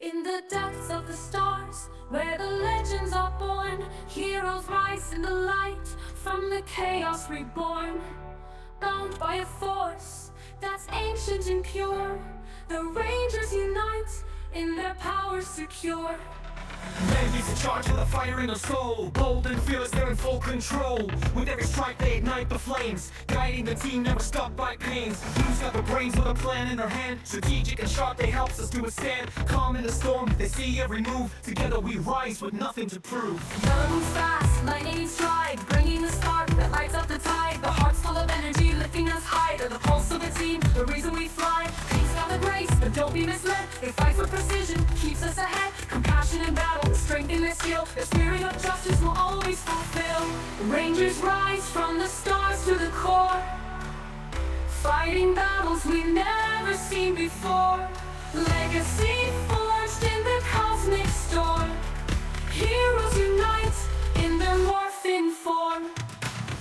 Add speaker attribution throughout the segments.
Speaker 1: In the depths of the stars, where the legends are born, heroes rise in the light, from the chaos reborn. Bound by a force that's ancient and pure, the Rangers unite, in their power secure.
Speaker 2: Man leads in charge of the fire in their soul. Bold and fearless, they're in full control. With every strike they ignite the flames, guiding the team, never stopped by pains. Who's got the brains with a plan in their hand? Strategic and sharp, they helps us to withstand. Calm in the storm, they see every move. Together we rise with nothing to prove.
Speaker 1: Never moves fast, lightning in stride, bringing the spark that lights up the tide. The heart's full of energy, lifting us high. They're the pulse of the team, the reason we fly. Peace got the grace, but don't be misled. They fight with precision, keeps us ahead. Compassion in battle, strength in their skill. Their spirit of justice will always fulfill. Rangers rise from the stars to the core, fighting battles we've never seen before. Legacy forged in the cosmic storm. Heroes unite in their morphing form.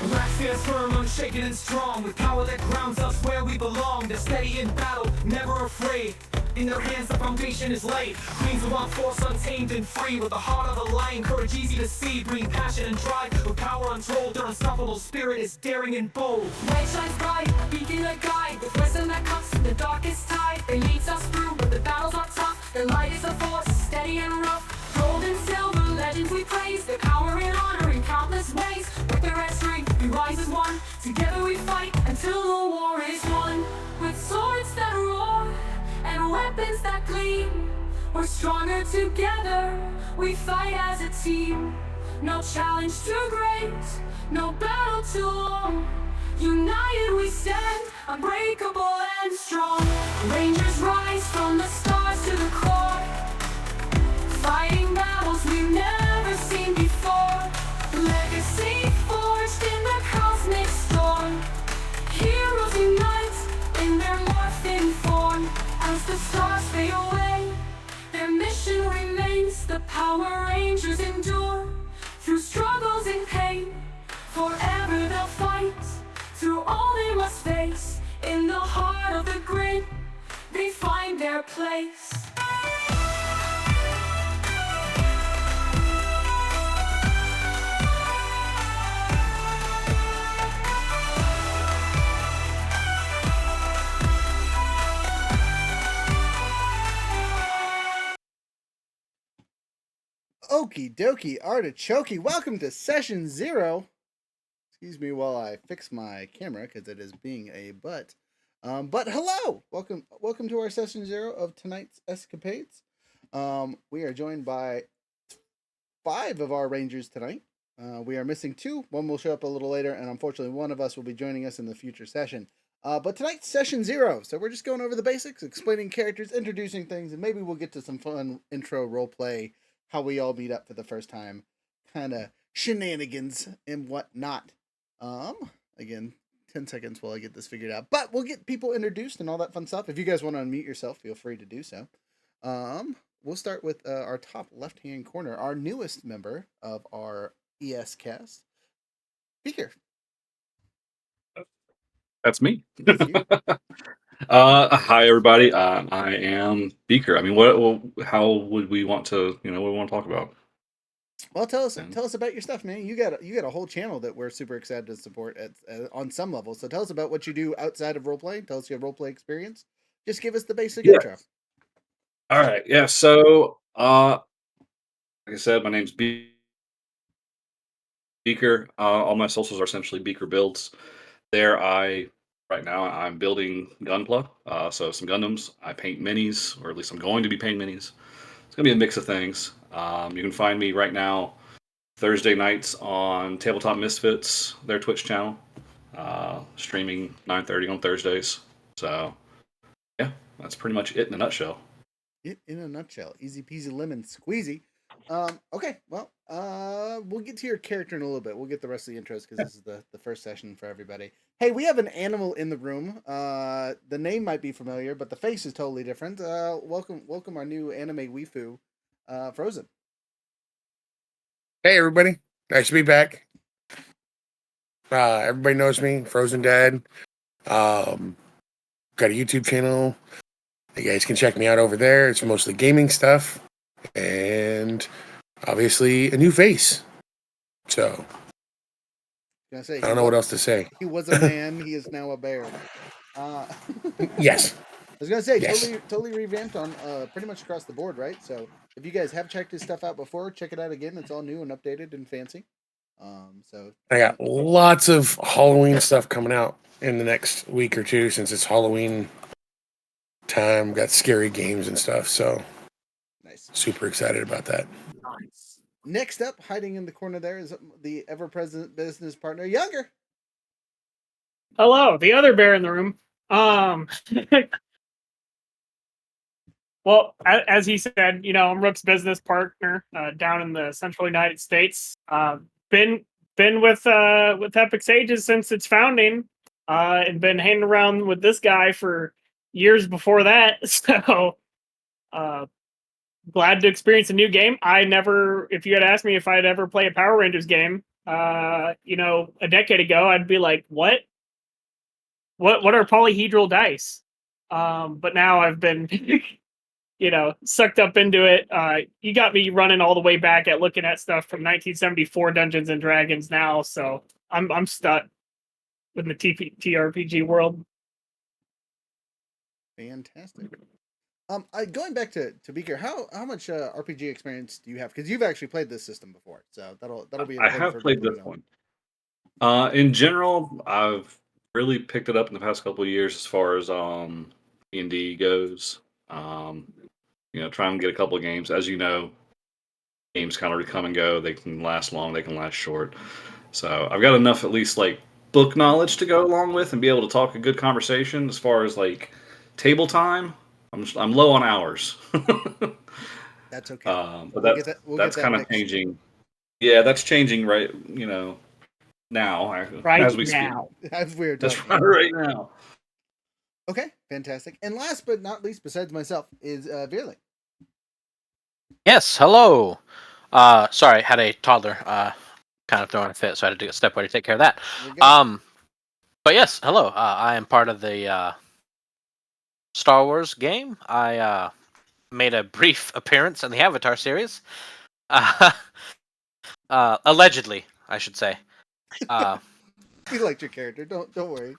Speaker 2: Black stands firm, unshaken and strong, with power that grounds us where we belong. They're steady in battle, never afraid. In their hands the foundation is laid. Queens of our force, untamed and free, with the heart of a lion, courage easy to see. Bring passion and drive, with power untold. Their unstoppable spirit is daring and bold.
Speaker 1: Light shines bright, beacon a guide, with wisdom that cuts the darkest tide. They leads us through, but the battles are tough. Their light is a force, steady and rough. Gold and silver, legends we praise. Their power and honor in countless ways. With their red strength, we rise as one. Together we fight until the war is won. With swords that roar and weapons that gleam, we're stronger together, we fight as a team. No challenge too great, no battle too long. United we stand, unbreakable and strong. Rangers rise from the stars to the core, fighting battles we've never seen before. Legacy forged in the cosmic storm. Heroes unite in their morphing form. As the stars fade away, their mission remains. The Power Rangers endure through struggles and pain. Forever they'll fight through all they must face. In the heart of the grid, they find their place.
Speaker 3: Okie dokie artichoke. Welcome to session 0. Excuse me while I fix my camera because it is being a butt. But hello, welcome to our session 0 of tonight's escapades. We are joined by 5 of our Rangers tonight. We are missing 2. One will show up a little later, and unfortunately, one of us will be joining us in the future session. But tonight's session 0, so we're just going over the basics, explaining characters, introducing things, and maybe we'll get to some fun intro role play. How we all meet up for the first time, kind of shenanigans and whatnot. Again, 10 seconds while I get this figured out. But we'll get people introduced and all that fun stuff. If you guys want to unmute yourself, feel free to do so. We'll start with our top left-hand corner, our newest member of our ES cast, Beaker.
Speaker 4: That's me. Hi everybody. I am Beaker. I mean, how would we want to? What do we want to talk about?
Speaker 3: Well, tell us about your stuff, man. You got a whole channel that we're super excited to support on some level. So tell us about what you do outside of roleplay. Tell us your roleplay experience. Just give us the basic intro.
Speaker 4: All right. Yeah. So, like I said, my name's Beaker. All my socials are essentially Beaker builds. Right now, I'm building Gunpla, so some Gundams. I paint minis, or at least I'm going to be painting minis. It's going to be a mix of things. You can find me right now Thursday nights on Tabletop Misfits, their Twitch channel, streaming 9:30 on Thursdays. So, yeah, that's pretty much it in a nutshell.
Speaker 3: It in a nutshell. Easy peasy lemon squeezy. Okay, well, we'll get to your character in a little bit. We'll get the rest of the intros because this is the first session for everybody. Hey, we have an animal in the room. The name might be familiar, but the face is totally different. Welcome our new anime waifu, Frozen.
Speaker 5: Hey, everybody. Nice to be back. Everybody knows me, Frozendad. Got a YouTube channel. You guys can check me out over there. It's mostly gaming stuff, and obviously a new face. So
Speaker 3: Gonna say
Speaker 5: I don't know what else to say.
Speaker 3: he was a man. He is now a bear.
Speaker 5: Yes,
Speaker 3: I was gonna say
Speaker 5: yes.
Speaker 3: totally revamped on pretty much across the board, right? So if you guys have checked his stuff out before, check it out again. It's all new and updated and fancy. So
Speaker 5: I got lots of Halloween stuff coming out in the next week or two since it's Halloween time. Got scary games and stuff, so
Speaker 3: nice.
Speaker 5: super excited about that.
Speaker 3: Next up, hiding in the corner there is the ever-present business partner, Younger.
Speaker 6: Hello, the other bear in the room. Well, as he said, I'm Rook's business partner down in the central United States. Been with Epic Sages since its founding, and been hanging around with this guy for years before that. So, glad to experience a new game. If you had asked me if I'd ever play a Power Rangers game, a decade ago, I'd be like, what? What are polyhedral dice? But now I've been sucked up into it. You got me running all the way back at looking at stuff from 1974 Dungeons and Dragons now, so I'm stuck with the TRPG world.
Speaker 3: Fantastic. Going back to Beaker, how much RPG experience do you have? Because you've actually played this system before, so that'll be
Speaker 4: I
Speaker 3: important
Speaker 4: have
Speaker 3: for
Speaker 4: played
Speaker 3: people to
Speaker 4: this
Speaker 3: know.
Speaker 4: one. In general, I've really picked it up in the past couple of years as far as D&D goes. Try and get a couple of games. As you know, games kind of come and go. They can last long, they can last short. So I've got enough, at least like book knowledge to go along with and be able to talk a good conversation. As far as like table time, I'm low on hours.
Speaker 3: That's okay.
Speaker 4: But
Speaker 3: We'll
Speaker 4: kind of changing. Yeah, that's changing right. Now as we speak.
Speaker 3: As we're
Speaker 4: That's
Speaker 3: talking.
Speaker 4: right now.
Speaker 3: Okay, fantastic. And last but not least, besides myself, is Vierling.
Speaker 7: Yes, hello. Sorry, had a toddler kind of throwing a fit, so I had to step away to take care of that. But yes, hello. I am part of the Star Wars game. I made a brief appearance in the Avatar series. Allegedly, I should say.
Speaker 3: We liked your character. Don't worry.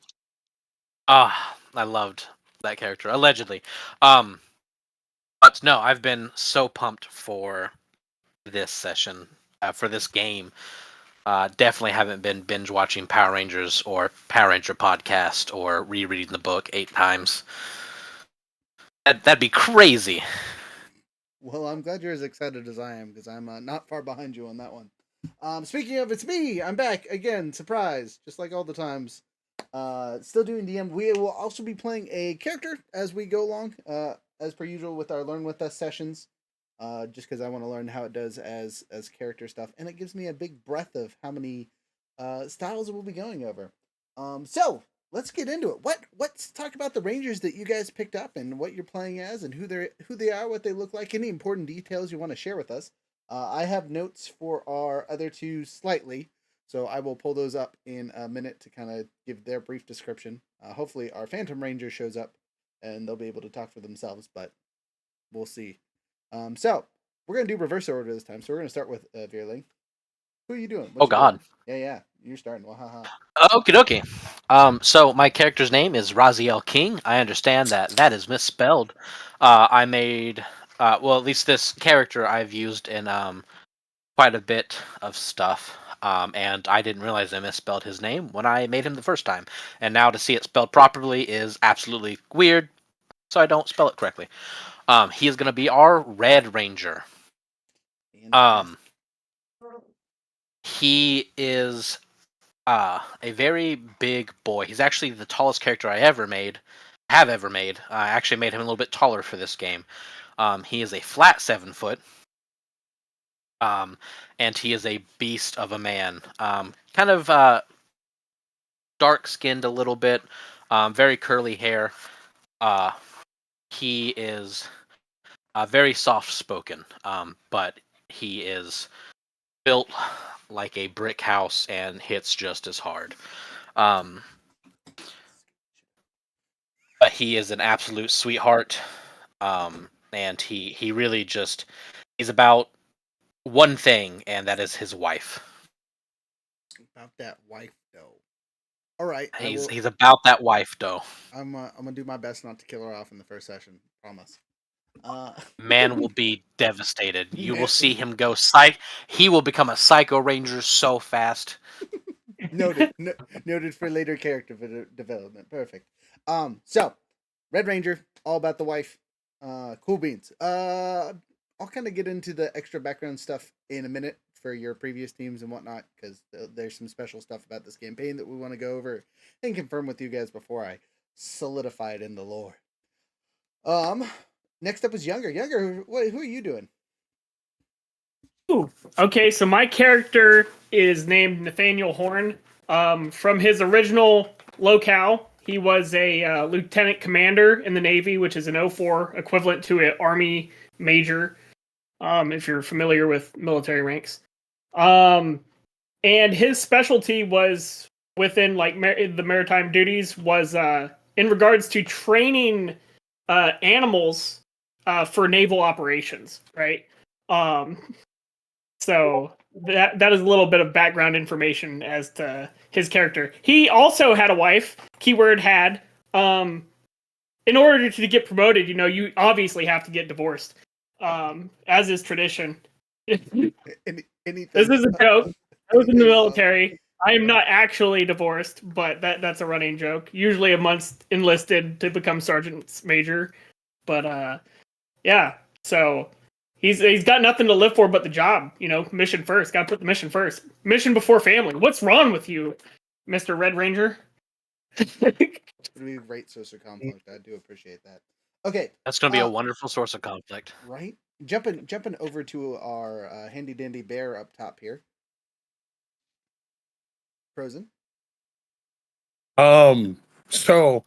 Speaker 7: I loved that character. Allegedly. But no, I've been so pumped for this session, for this game. Definitely haven't been binge watching Power Rangers or Power Ranger podcast or rereading the book 8 times. That'd be crazy.
Speaker 3: Well, I'm glad you're as excited as I am because I'm not far behind you on that one. Speaking of, it's me. I'm back again. Surprise, just like all the times. Still doing DM. We will also be playing a character as we go along, as per usual with our Learn With Us sessions. Just because I want to learn how it does as character stuff, and it gives me a big breadth of how many styles we'll be going over. So let's get into it. Let's talk about the Rangers that you guys picked up and what you're playing as and who they are, what they look like, any important details you want to share with us. I have notes for our other two slightly, so I will pull those up in a minute to kind of give their brief description. Hopefully our Phantom Ranger shows up and they'll be able to talk for themselves, but we'll see. So we're gonna do reverse order this time. So we're gonna start with Vierling. Who are you doing?
Speaker 7: Oh God.
Speaker 3: Yeah, you're starting. Wahaha.
Speaker 7: Okie dokie. So my character's name is Raziel King. I understand that is misspelled. I made, at least this character I've used in quite a bit of stuff. And I didn't realize I misspelled his name when I made him the first time. And now to see it spelled properly is absolutely weird. So I don't spell it correctly. He is going to be our Red Ranger. He is a very big boy. He's actually the tallest character I have ever made. I actually made him a little bit taller for this game. He is a flat 7 foot. And he is a beast of a man. Kind of dark skinned a little bit. Very curly hair. He is very soft spoken. But he is built like a brick house and hits just as hard. But he is an absolute sweetheart. and he really just he's about one thing, and that is his wife.
Speaker 3: About that wife, though. All right,
Speaker 7: He's about that wife, though.
Speaker 3: I'm gonna do my best not to kill her off in the first session. Promise.
Speaker 7: Man will be devastated. You will see him go psych. He will become a psycho ranger so fast.
Speaker 3: Noted. Noted for later character development. Perfect. So Red Ranger, all about the wife. Cool beans. I'll kind of get into the extra background stuff in a minute for your previous teams and whatnot, because there's some special stuff about this campaign that we want to go over and confirm with you guys before I solidify it in the lore. Next up is Younger. Younger, who are you doing?
Speaker 6: Ooh, okay, so my character is named Nathaniel Horn. From his original locale, he was a lieutenant commander in the Navy, which is an 04 equivalent to an Army major, if you're familiar with military ranks. And his specialty was within like the maritime duties was in regards to training animals for naval operations, right? So that is a little bit of background information as to his character. He also had a wife, keyword had. In order to get promoted, you obviously have to get divorced, as is tradition.
Speaker 3: Anything?
Speaker 6: This is a joke. I was in the military. I am not actually divorced, but that's a running joke. Usually a month enlisted to become sergeant major. But yeah, so he's got nothing to live for but the job. Mission first. Got to put the mission first. Mission before family. What's wrong with you, Mr. Red Ranger?
Speaker 3: It's going to be a great source of conflict. I do appreciate that. Okay.
Speaker 7: That's going to be a wonderful source of conflict.
Speaker 3: Right? Jumping over to our handy dandy bear up top here. Frozen.
Speaker 5: So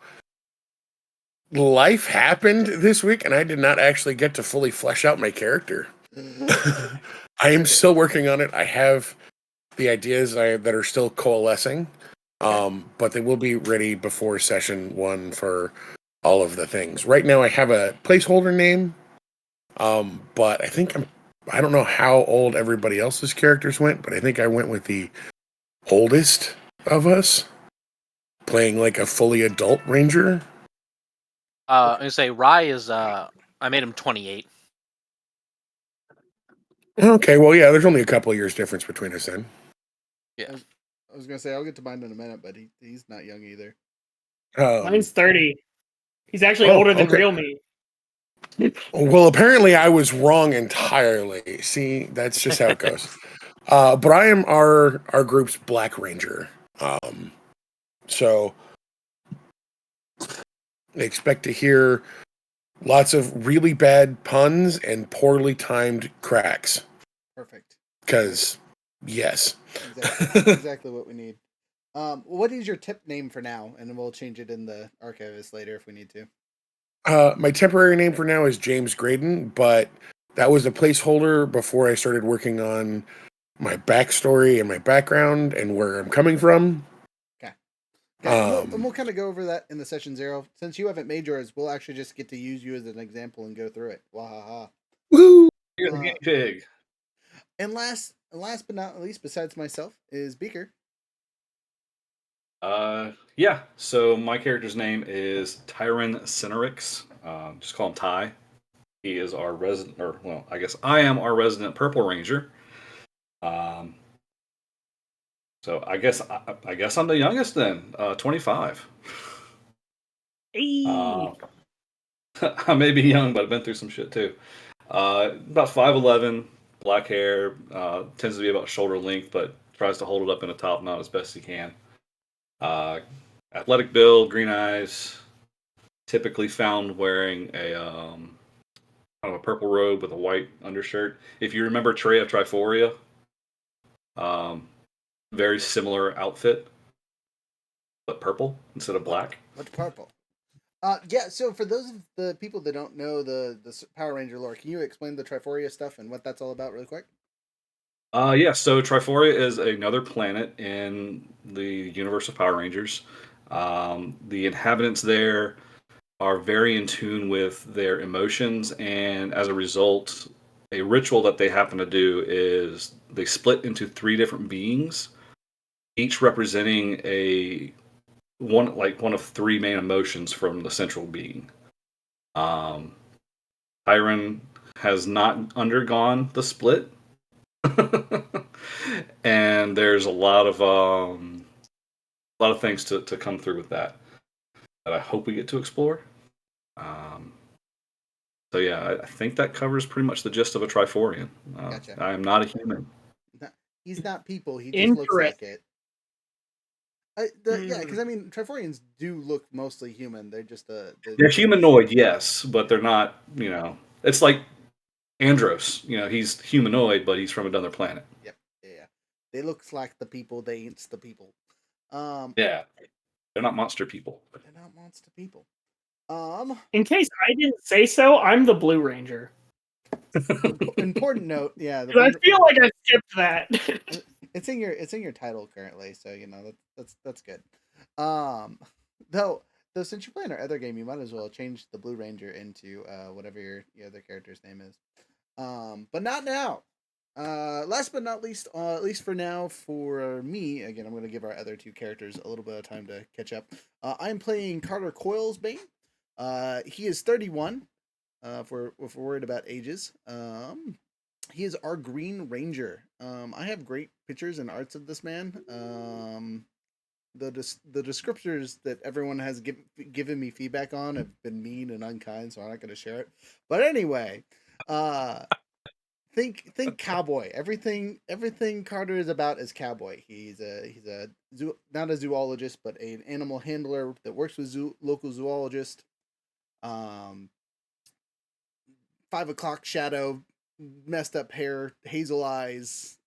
Speaker 5: life happened this week, and I did not actually get to fully flesh out my character. I am still working on it. I have the ideas that are still coalescing, but they will be ready before session 1 for all of the things. Right now, I have a placeholder name, but I don't know how old everybody else's characters went, but I think I went with the oldest of us, playing like a fully adult ranger.
Speaker 7: I'm gonna say Rye is I made him 28.
Speaker 5: Okay, well, yeah, there's only a couple of years difference between us then.
Speaker 7: Yeah.
Speaker 3: I was gonna say I'll get to mine in a minute, but he's not young either.
Speaker 6: Mine's 30. He's actually older than real me.
Speaker 5: Well, apparently I was wrong entirely. See, that's just how it goes. But I am our group's Black Ranger. So expect to hear lots of really bad puns and poorly timed cracks.
Speaker 3: Perfect.
Speaker 5: Because, yes.
Speaker 3: Exactly what we need. What is your tip name for now? And we'll change it in the archivist later if we need to.
Speaker 5: My temporary name for now is James Graydon, but that was a placeholder before I started working on my backstory and my background and where I'm coming from.
Speaker 3: Okay, we'll kind of go over that in the session 0. Since you haven't made yours, we'll actually just get to use you as an example and go through it. Wahaha.
Speaker 5: Woo!
Speaker 4: You're the guinea pig.
Speaker 3: And last but not least, besides myself, is Beaker.
Speaker 4: Yeah. So my character's name is Tyron Cinerix. Just call him Ty. He is our resident, I guess I am our resident Purple Ranger. So I guess I'm the youngest then, 25.
Speaker 6: Hey.
Speaker 4: I may be young, but I've been through some shit too. About 5'11", black hair, tends to be about shoulder length, but tries to hold it up in a top knot as best he can. Athletic build, green eyes, typically found wearing a kind of a purple robe with a white undershirt. If you remember Trey of Triforia, very similar outfit, but purple instead of black.
Speaker 3: What's purple? Yeah, so for those of the people that don't know the Power Ranger lore, can you explain the Triforia stuff and what that's all about really quick?
Speaker 4: Yeah, so Triforia is another planet in the universe of Power Rangers. The inhabitants there are very in tune with their emotions, and as a result, a ritual that they happen to do is they split into three different beings, each representing one of three main emotions from the central being. Um, Tyron has not undergone the split, and there's a lot of things to come through with that I hope we get to explore. Um, so yeah, I think that covers pretty much the gist of a Triforian.
Speaker 3: Gotcha.
Speaker 4: I am not a human.
Speaker 3: He's not people. He just looks like
Speaker 6: Interesting.
Speaker 3: it. Yeah, because I mean, Triforians do look mostly human. They're just
Speaker 4: They're humanoid, yes, but they're not. It's like Andros. He's humanoid, but he's from another planet.
Speaker 3: Yep. Yeah. They looks like the people. They ain't the people.
Speaker 4: Yeah, they're not monster people.
Speaker 3: They're not monster people.
Speaker 6: In case I didn't say so, I'm the Blue Ranger.
Speaker 3: Important note. Yeah,
Speaker 6: I feel like I skipped that.
Speaker 3: it's in your title currently, so that's good. Though since you're playing our other game, you might as well change the Blue Ranger into whatever your other character's name is. But not now. Last but not least, at least for now, for me, again, I'm going to give our other two characters a little bit of time to catch up. I'm playing Carter Coilsbane. He is 31. If we're worried about ages, he is our Green Ranger. I have great pictures and arts of this man. The descriptors that everyone has given me feedback on have been mean and unkind, so I'm not going to share it. But anyway, think cowboy. Everything Carter is about is cowboy. He's not a zoologist, but an animal handler that works with local zoologist. 5 o'clock shadow, messed up hair, hazel eyes,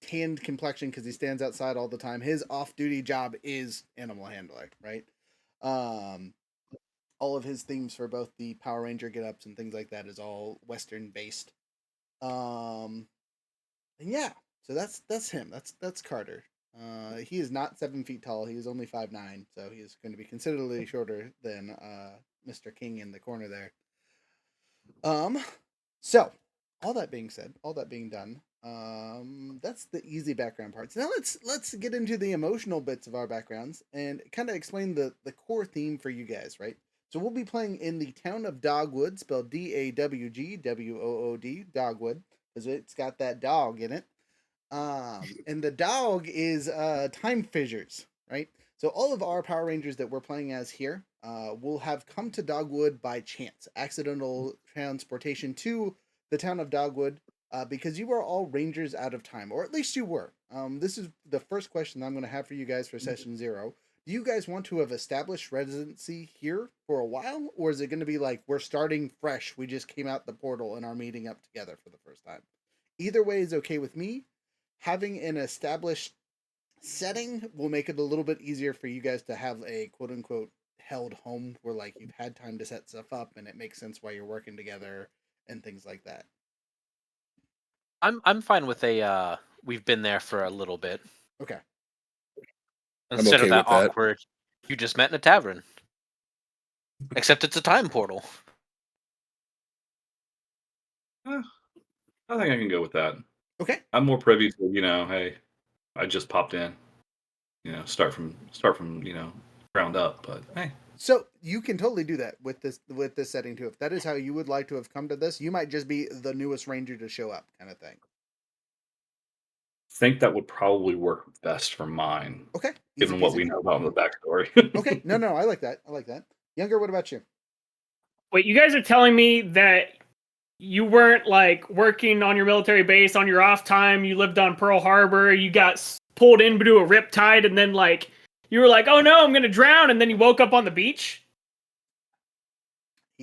Speaker 3: tanned complexion because he stands outside all the time. His off-duty job is animal handler, right? All of his themes for both the Power Ranger get-ups and things like that is all Western based. And yeah, so that's him. That's Carter. He is not 7 feet tall. He is only 5'9", so he is going to be considerably shorter than Mr. King in the corner there. So all that being said, all that being done, that's the easy background parts. Now let's get into the emotional bits of our backgrounds and kind of explain the core theme for you guys, right? So we'll be playing in the town of Dogwood, spelled DAWGWOOD, Dogwood, because it's got that dog in it. And the dog is Time Fissures, right? So all of our Power Rangers that we're playing as here will have come to Dogwood by chance, accidental transportation to the town of Dogwood, because you are all Rangers out of time, or at least you were. This is the first question I'm going to have for you guys for session 0. Do you guys want to have established residency here for a while, or is it going to be like we're starting fresh? We just came out the portal and are meeting up together for the first time. Either way is okay with me. Having an established setting will make it a little bit easier for you guys to have a quote unquote held home where like you've had time to set stuff up and it makes sense while you're working together and things like that.
Speaker 7: I'm fine with a we've been there for a little bit.
Speaker 3: Okay.
Speaker 7: Instead
Speaker 5: okay
Speaker 7: of that
Speaker 5: with that.
Speaker 7: awkward, you just met in a tavern. Except it's a time portal.
Speaker 4: I think I can go with that.
Speaker 3: Okay.
Speaker 4: I'm more privy to, hey, I just popped in. Start from ground up. But hey,
Speaker 3: So you can totally do that with this setting too. If that is how you would like to have come to this, you might just be the newest ranger to show up, kind of thing.
Speaker 4: I think that would probably work best for mine,
Speaker 3: Okay.
Speaker 4: given what we know about the backstory.
Speaker 3: Okay. No, I like that. Younger, what about you?
Speaker 6: Wait, you guys are telling me that you weren't like working on your military base on your off time? You lived on Pearl Harbor. You got pulled into a riptide, and then like you were like, "Oh no, I'm gonna drown," and then you woke up on the beach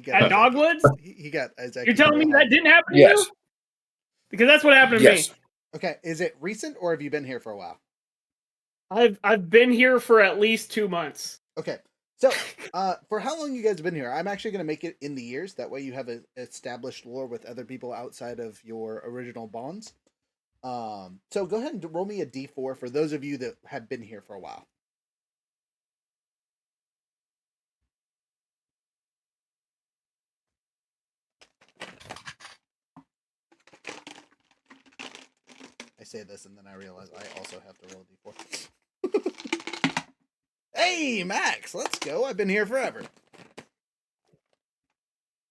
Speaker 6: at Dogwoods.
Speaker 3: He got Isaac.
Speaker 6: You're telling me that didn't happen to
Speaker 5: Yes.
Speaker 6: you? Because that's what happened to
Speaker 5: Yes.
Speaker 6: me.
Speaker 3: Okay. Is it recent or have you been here for a while?
Speaker 6: I've been here for at least 2 months.
Speaker 3: Okay. So, for how long you guys have been here, I'm actually going to make it in the years. That way you have an established lore with other people outside of your original bonds. So go ahead and roll me a d4 for those of you that have been here for a while. say this and then I realize I also have to roll a d4. Hey, Max, let's go. I've been here forever.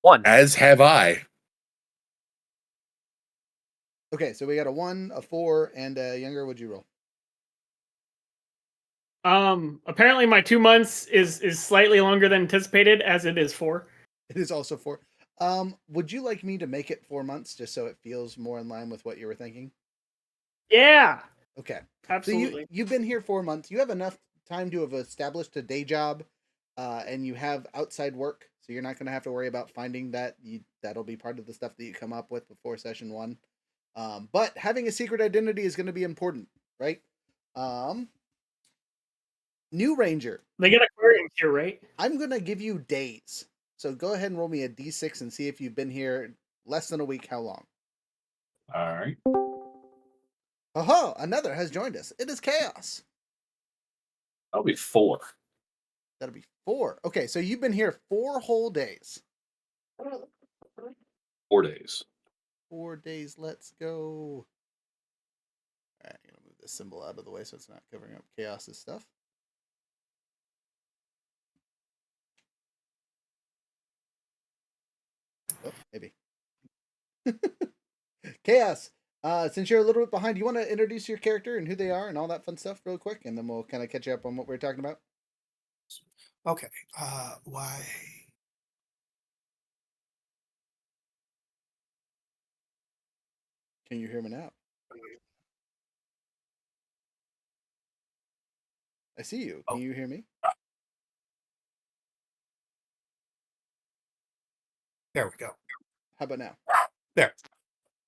Speaker 7: 1.
Speaker 5: As have I.
Speaker 3: Okay, so we got a 1, a 4, and a younger. What'd you roll?
Speaker 6: Apparently my 2 months is slightly longer than anticipated, as it is 4.
Speaker 3: It is also 4. Would you like me to make it 4 months just so it feels more in line with what you were thinking?
Speaker 6: Yeah,
Speaker 3: Okay.
Speaker 6: absolutely.
Speaker 3: So you've been here 4 months. You have enough time to have established a day job, and you have outside work, so you're not going to have to worry about finding that. That'll be part of the stuff that you come up with before session 1. But having a secret identity is going to be important, right? New Ranger.
Speaker 6: They get aquariums here, right?
Speaker 3: I'm going to give you days. So go ahead and roll me a d6 and see if you've been here less than a week, how long.
Speaker 4: All right.
Speaker 3: Oh, another has joined us. It is Chaos.
Speaker 4: That'll be 4.
Speaker 3: That'll be 4. Okay, so you've been here 4 whole days.
Speaker 4: 4 days.
Speaker 3: 4 days. Let's go. All right, I'm going to move this symbol out of the way so it's not covering up Chaos's stuff. Oh, maybe. Chaos, since you're a little bit behind, you want to introduce your character and who they are and all that fun stuff real quick, and then we'll kind of catch you up on what we were talking about.
Speaker 8: Okay. Why?
Speaker 3: Can you hear me now? I see you. Can you hear me?
Speaker 8: There we go.
Speaker 3: How about now?
Speaker 8: There.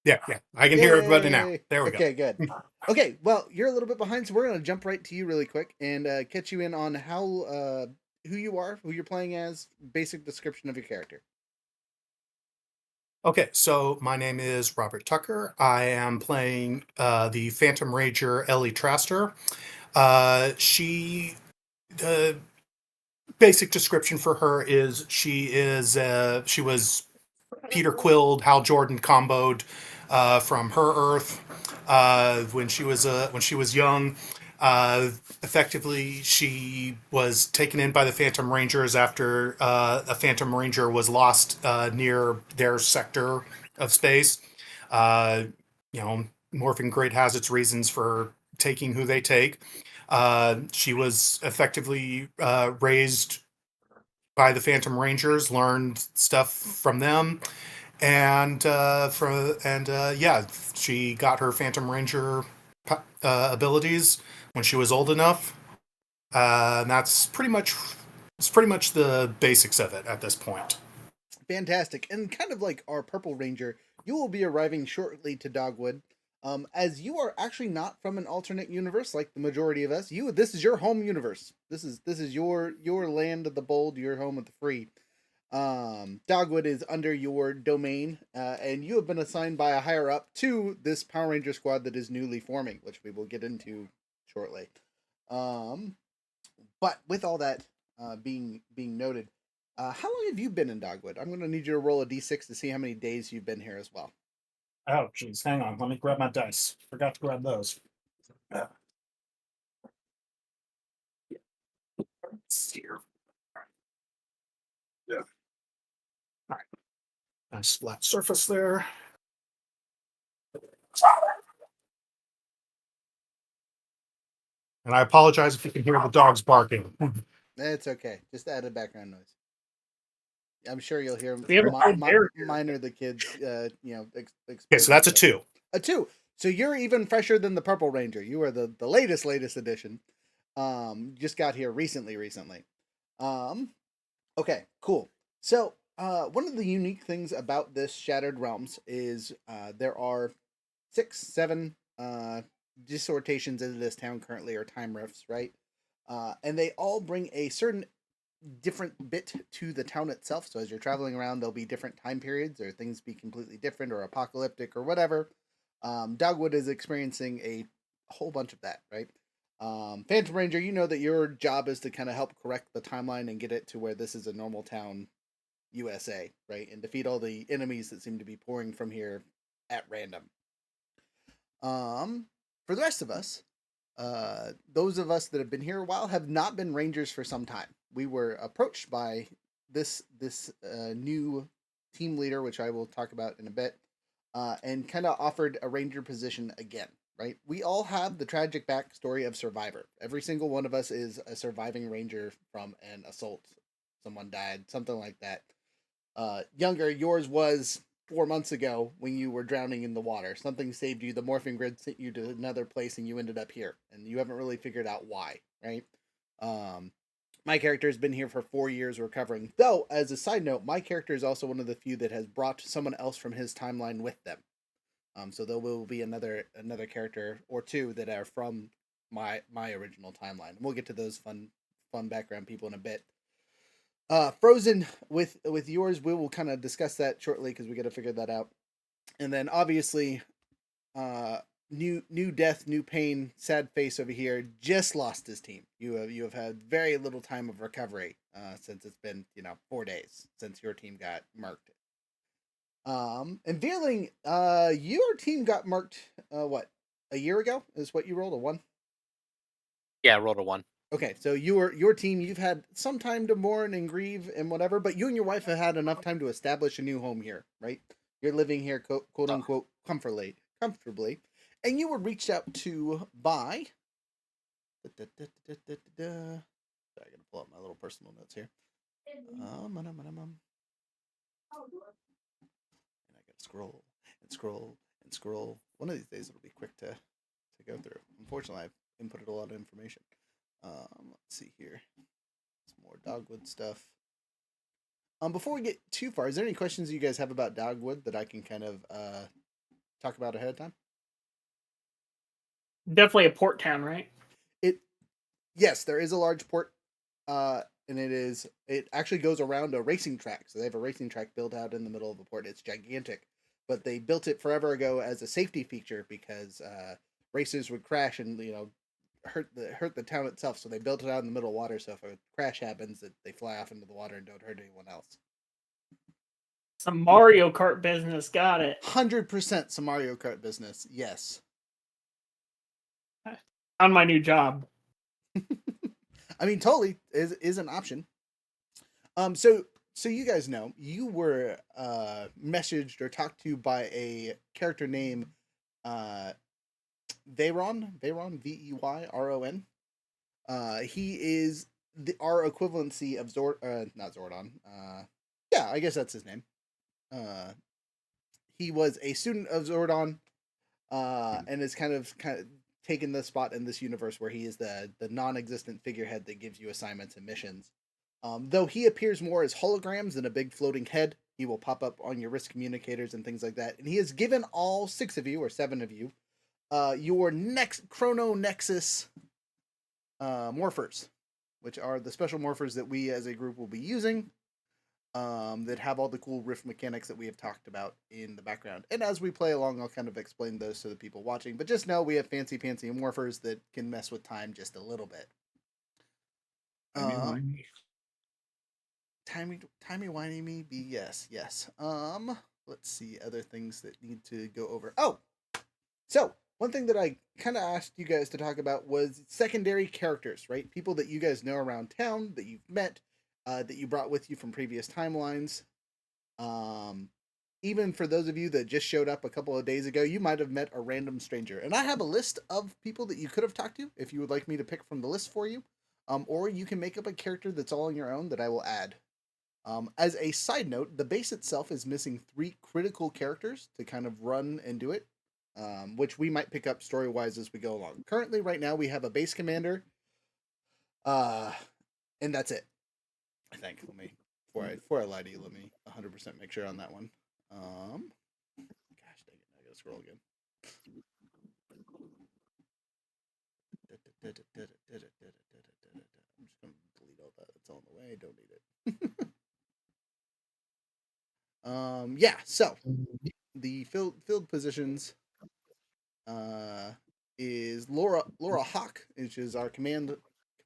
Speaker 8: Yeah. I can hear everybody now.
Speaker 3: Yay!
Speaker 8: There we
Speaker 3: Okay,
Speaker 8: go.
Speaker 3: good. Okay, well, you're a little bit behind, so we're going to jump right to you really quick and catch you in on how who you are, who you're playing as, basic description of your character.
Speaker 8: Okay, so my name is Robert Tucker. I am playing the Phantom Ranger Ellie Traster. The basic description for her is she was Peter Quilled, Hal Jordan comboed from her Earth when she was young. Effectively, she was taken in by the Phantom Rangers after a Phantom Ranger was lost near their sector of space. Uh, Morphing Grid has its reasons for taking who they take. She was effectively raised by the Phantom Rangers, learned stuff from them, and she got her Phantom Ranger abilities when she was old enough. And that's pretty much the basics of it at this point.
Speaker 3: Fantastic. And kind of like our Purple Ranger, you will be arriving shortly to Dogwood. As you are actually not from an alternate universe like the majority of us. This is your home universe. This is your land of the bold, your home of the free. Dogwood is under your domain, and you have been assigned by a higher up to this Power Ranger squad that is newly forming, which we will get into shortly. But with all that being noted, how long have you been in Dogwood? I'm going to need you to roll a d6 to see how many days you've been here as well.
Speaker 8: Oh, geez. Hang on. Let me grab my dice. Forgot to grab those. Let's see here. Yeah. All right. Nice flat surface there. And I apologize if you can hear the dogs barking.
Speaker 3: It's okay. Just add a background noise. I'm sure you'll hear
Speaker 6: We have a whole bear here.
Speaker 3: mine or the kids,
Speaker 8: Okay, so that's a 2.
Speaker 3: A 2. So you're even fresher than the Purple Ranger. You are the latest edition. Just got here recently. Okay, cool. So one of the unique things about this Shattered Realms is there are 6, 7 dissortations into this town currently, or time rifts, right? And they all bring a certain different bit to the town itself. So as you're traveling around, there'll be different time periods, or things be completely different or apocalyptic or whatever. Dogwood is experiencing a whole bunch of that, right? Phantom Ranger, you know that your job is to kind of help correct the timeline and get it to where this is a normal town USA, right? And defeat all the enemies that seem to be pouring from here at random. For the rest of us, those of us that have been here a while have not been rangers for some time. We were approached by this new team leader, which I will talk about in a bit, and kind of offered a ranger position again. Right? We all have the tragic backstory of survivor. Every single one of us is a surviving ranger from an assault. Someone died, something like that. Younger, yours was 4 months ago when you were drowning in the water. Something saved you. The morphing grid sent you to another place, and you ended up here. And you haven't really figured out why, right? My character has been here for 4 years recovering. Though, as a side note, my character is also one of the few that has brought someone else from his timeline with them. So there will be another character or two that are from my original timeline. And we'll get to those fun background people in a bit. Frozen with yours, we will kind of discuss that shortly because we got to figure that out. And then obviously, new death, new pain, sad face over here just lost his team. You have had very little time of recovery since it's been 4 days since your team got marked. And Vierling, your team got marked, what, a year ago is what you rolled, a 1?
Speaker 7: Yeah, I rolled a 1.
Speaker 3: Okay, so your team, you've had some time to mourn and grieve and whatever, but you and your wife have had enough time to establish a new home here, right? You're living here, quote unquote, comfortably, and you were reached out to by. Sorry, I gotta pull up my little personal notes here. And I gotta scroll and scroll and scroll. One of these days it'll be quick to go through. Unfortunately, I've inputted a lot of information. Let's see here. Some more Dogwood stuff. Before we get too far, is there any questions you guys have about Dogwood that I can kind of talk about ahead of time?
Speaker 6: Definitely a port town, right?
Speaker 3: Yes, there is a large port, and it actually goes around a racing track. So they have a racing track built out in the middle of a port. It's gigantic, but they built it forever ago as a safety feature because racers would crash and hurt the town itself. So they built it out in the middle of water. So if a crash happens, that they fly off into the water and don't hurt anyone else.
Speaker 6: Some Mario Kart business, got it.
Speaker 3: 100% some Mario Kart business. Yes.
Speaker 6: On my new job.
Speaker 3: I mean, totally is an option. So you guys know you were messaged or talked to by a character named Veyron, Veyron. He is our equivalency of not Zordon. Yeah, I guess that's his name. He was a student of Zordon, and is kind of taken the spot in this universe where he is the non-existent figurehead that gives you assignments and missions. Though he appears more as holograms than a big floating head, he will pop up on your risk communicators and things like that. And he has given all 6 of you, or 7 of you, your Chrono Nexus morphers, which are the special morphers that we as a group will be using, that have all the cool riff mechanics that we have talked about in the background. And as we play along, I'll kind of explain those to the people watching. But just know we have fancy morphers that can mess with time just a little bit. Timey-wimey me be yes. Let's see other things that need to go over. Oh, so one thing that I kind of asked you guys to talk about was secondary characters, right? People that you guys know around town that you've met, that you brought with you from previous timelines. Even for those of you that just showed up a couple of days ago, you might have met a random stranger. And I have a list of people that you could have talked to if you would like me to pick from the list for you. Or you can make up a character that's all on your own that I will add. As a side note, the base itself is missing 3 critical characters to kind of run and do it, which we might pick up story-wise as we go along. Currently, right now, we have a base commander, and that's it. I think. Let me before I lie to you, let me 100% make sure on that one. Gosh dang it, I gotta scroll again. I'm just gonna delete all that. That's all in the way. I don't need it. Yeah. So the field positions is Laura Hawk, which is our command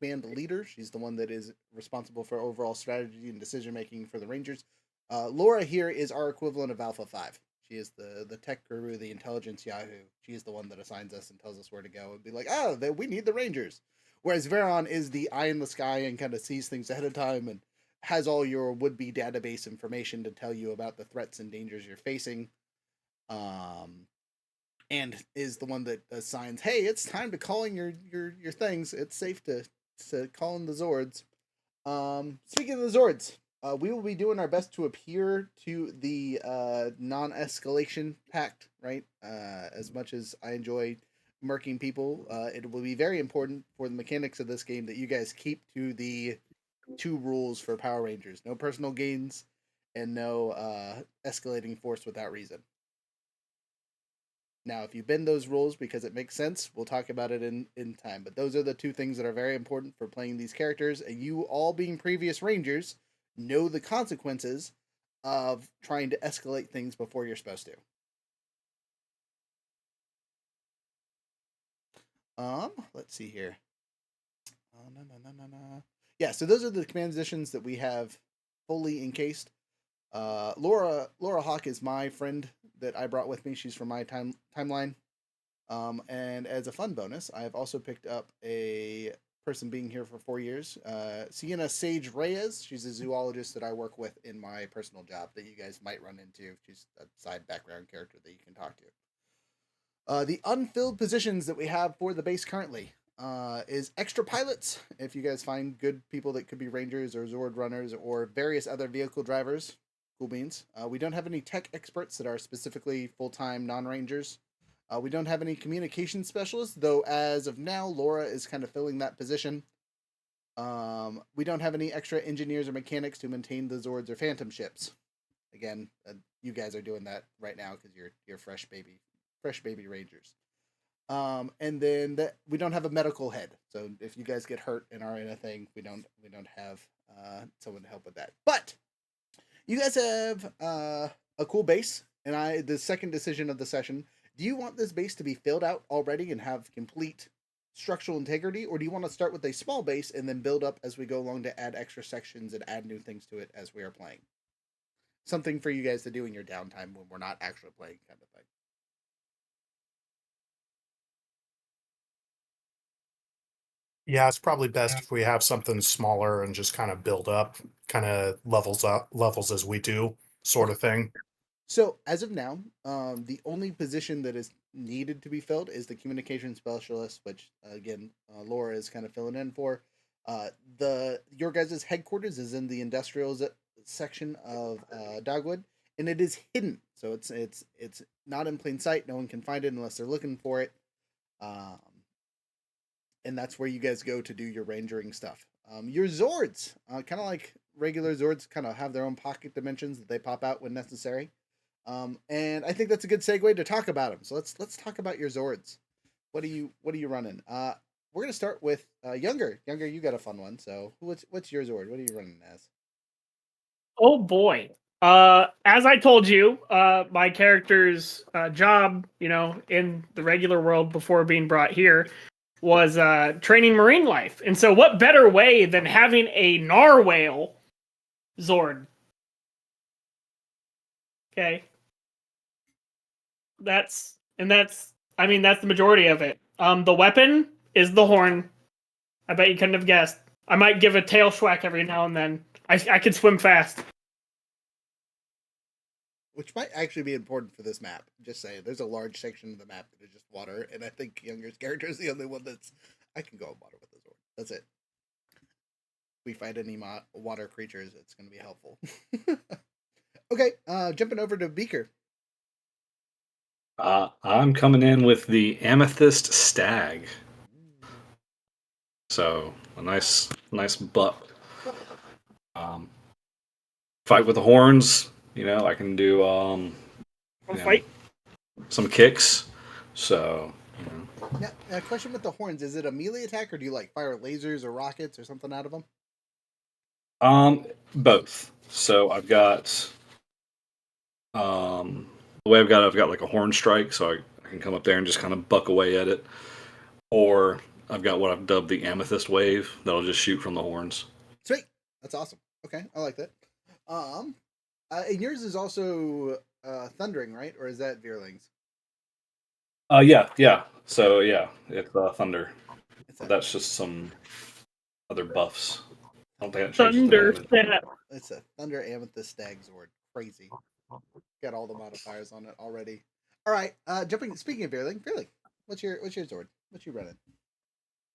Speaker 3: leader. She's the one that is responsible for overall strategy and decision making for the Rangers. Laura here is our equivalent of Alpha 5. She is the tech guru, the intelligence Yahoo. She is the one that assigns us and tells us where to go and be like, oh, we need the Rangers. Whereas Veron is the eye in the sky and kind of sees things ahead of time and has all your would-be database information to tell you about the threats and dangers you're facing. And is the one that assigns, hey, it's time to call in your things. It's safe to call in the Zords. Speaking of the Zords, we will be doing our best to appear to the non-escalation pact, right? As much as I enjoy murking people, it will be very important for the mechanics of this game that you guys keep to the 2 rules for Power Rangers: no personal gains and no escalating force without reason. Now, if you bend those rules because it makes sense, we'll talk about it in time. But those are the 2 things that are very important for playing these characters. And you, all being previous Rangers, know the consequences of trying to escalate things before you're supposed to. Let's see here. Yeah, so those are the command positions that we have fully encased. Laura Hawk is my friend that I brought with me. She's from my timeline. And as a fun bonus, I have also picked up a person being here for 4 years. Sienna Sage Reyes. She's a zoologist that I work with in my personal job that you guys might run into. She's a side background character that you can talk to. The unfilled positions that we have for the base currently is extra pilots. If you guys find good people that could be Rangers or Zord runners or various other vehicle drivers, cool beans. We don't have any tech experts that are specifically full-time non-Rangers. We don't have any communication specialists, though as of now, Laura is kind of filling that position. We don't have any extra engineers or mechanics to maintain the Zords or Phantom ships. Again, you guys are doing that right now because you're fresh baby Rangers. And then we don't have a medical head. So if you guys get hurt and are in a thing, we don't have someone to help with that. But you guys have a cool base, and the second decision of the session. Do you want this base to be filled out already and have complete structural integrity, or do you want to start with a small base and then build up as we go along to add extra sections and add new things to it as we are playing? Something for you guys to do in your downtime when we're not actually playing, kind of thing.
Speaker 8: Yeah, it's probably best if we have something smaller and just kind of build up, kind of levels as we do, sort of thing.
Speaker 3: So as of now, the only position that is needed to be filled is the communication specialist, which again Laura is kind of filling in for. Your guys' headquarters is in the industrial section of Dogwood, and it is hidden, so it's not in plain sight. No one can find it unless they're looking for it. And that's where you guys go to do your rangering stuff. Your Zords, kind of like regular Zords, kind of have their own pocket dimensions that they pop out when necessary. And I think that's a good segue to talk about them. So let's talk about your Zords. What are you running? We're gonna start with Younger. Younger, you got a fun one. So what's your Zord? What are you running as?
Speaker 6: Oh boy. As I told you, my character's job, in the regular world before being brought here, was training marine life. And so what better way than having a narwhal Zord? Okay. That's the majority of it. The weapon is the horn. I bet you couldn't have guessed. I might give a tail schwack every now and then. I can swim fast.
Speaker 3: Which might actually be important for this map. Just saying, there's a large section of the map that is just water, and I think Younger's character is the only one I can go on water with the Zord. That's it. If we fight any water creatures, it's going to be helpful. Okay, jumping over to Beaker.
Speaker 4: I'm coming in with the Amethyst Stag. So a nice buck. Fight with the horns. I can do
Speaker 6: Fight.
Speaker 4: some kicks. So.
Speaker 3: Now, question with the horns: is it a melee attack, or do you fire lasers or rockets or something out of them?
Speaker 4: Both. So I've got the way I've got like a horn strike, so I can come up there and just kind of buck away at it, or I've got what I've dubbed the Amethyst Wave that'll just shoot from the horns.
Speaker 3: Sweet, that's awesome. Okay, I like that. And yours is also thundering, right? Or is that Vierling's?
Speaker 4: Yeah. So yeah, it's thunder.
Speaker 3: It's a
Speaker 4: That's just some other buffs. I don't think that changes the
Speaker 6: Thunder
Speaker 4: damage.
Speaker 6: Step.
Speaker 3: it's a Thunder Amethyst Stag Zord. Crazy. Got all the modifiers on it already. All right. Speaking of Vierling, what's your Zord? What you running?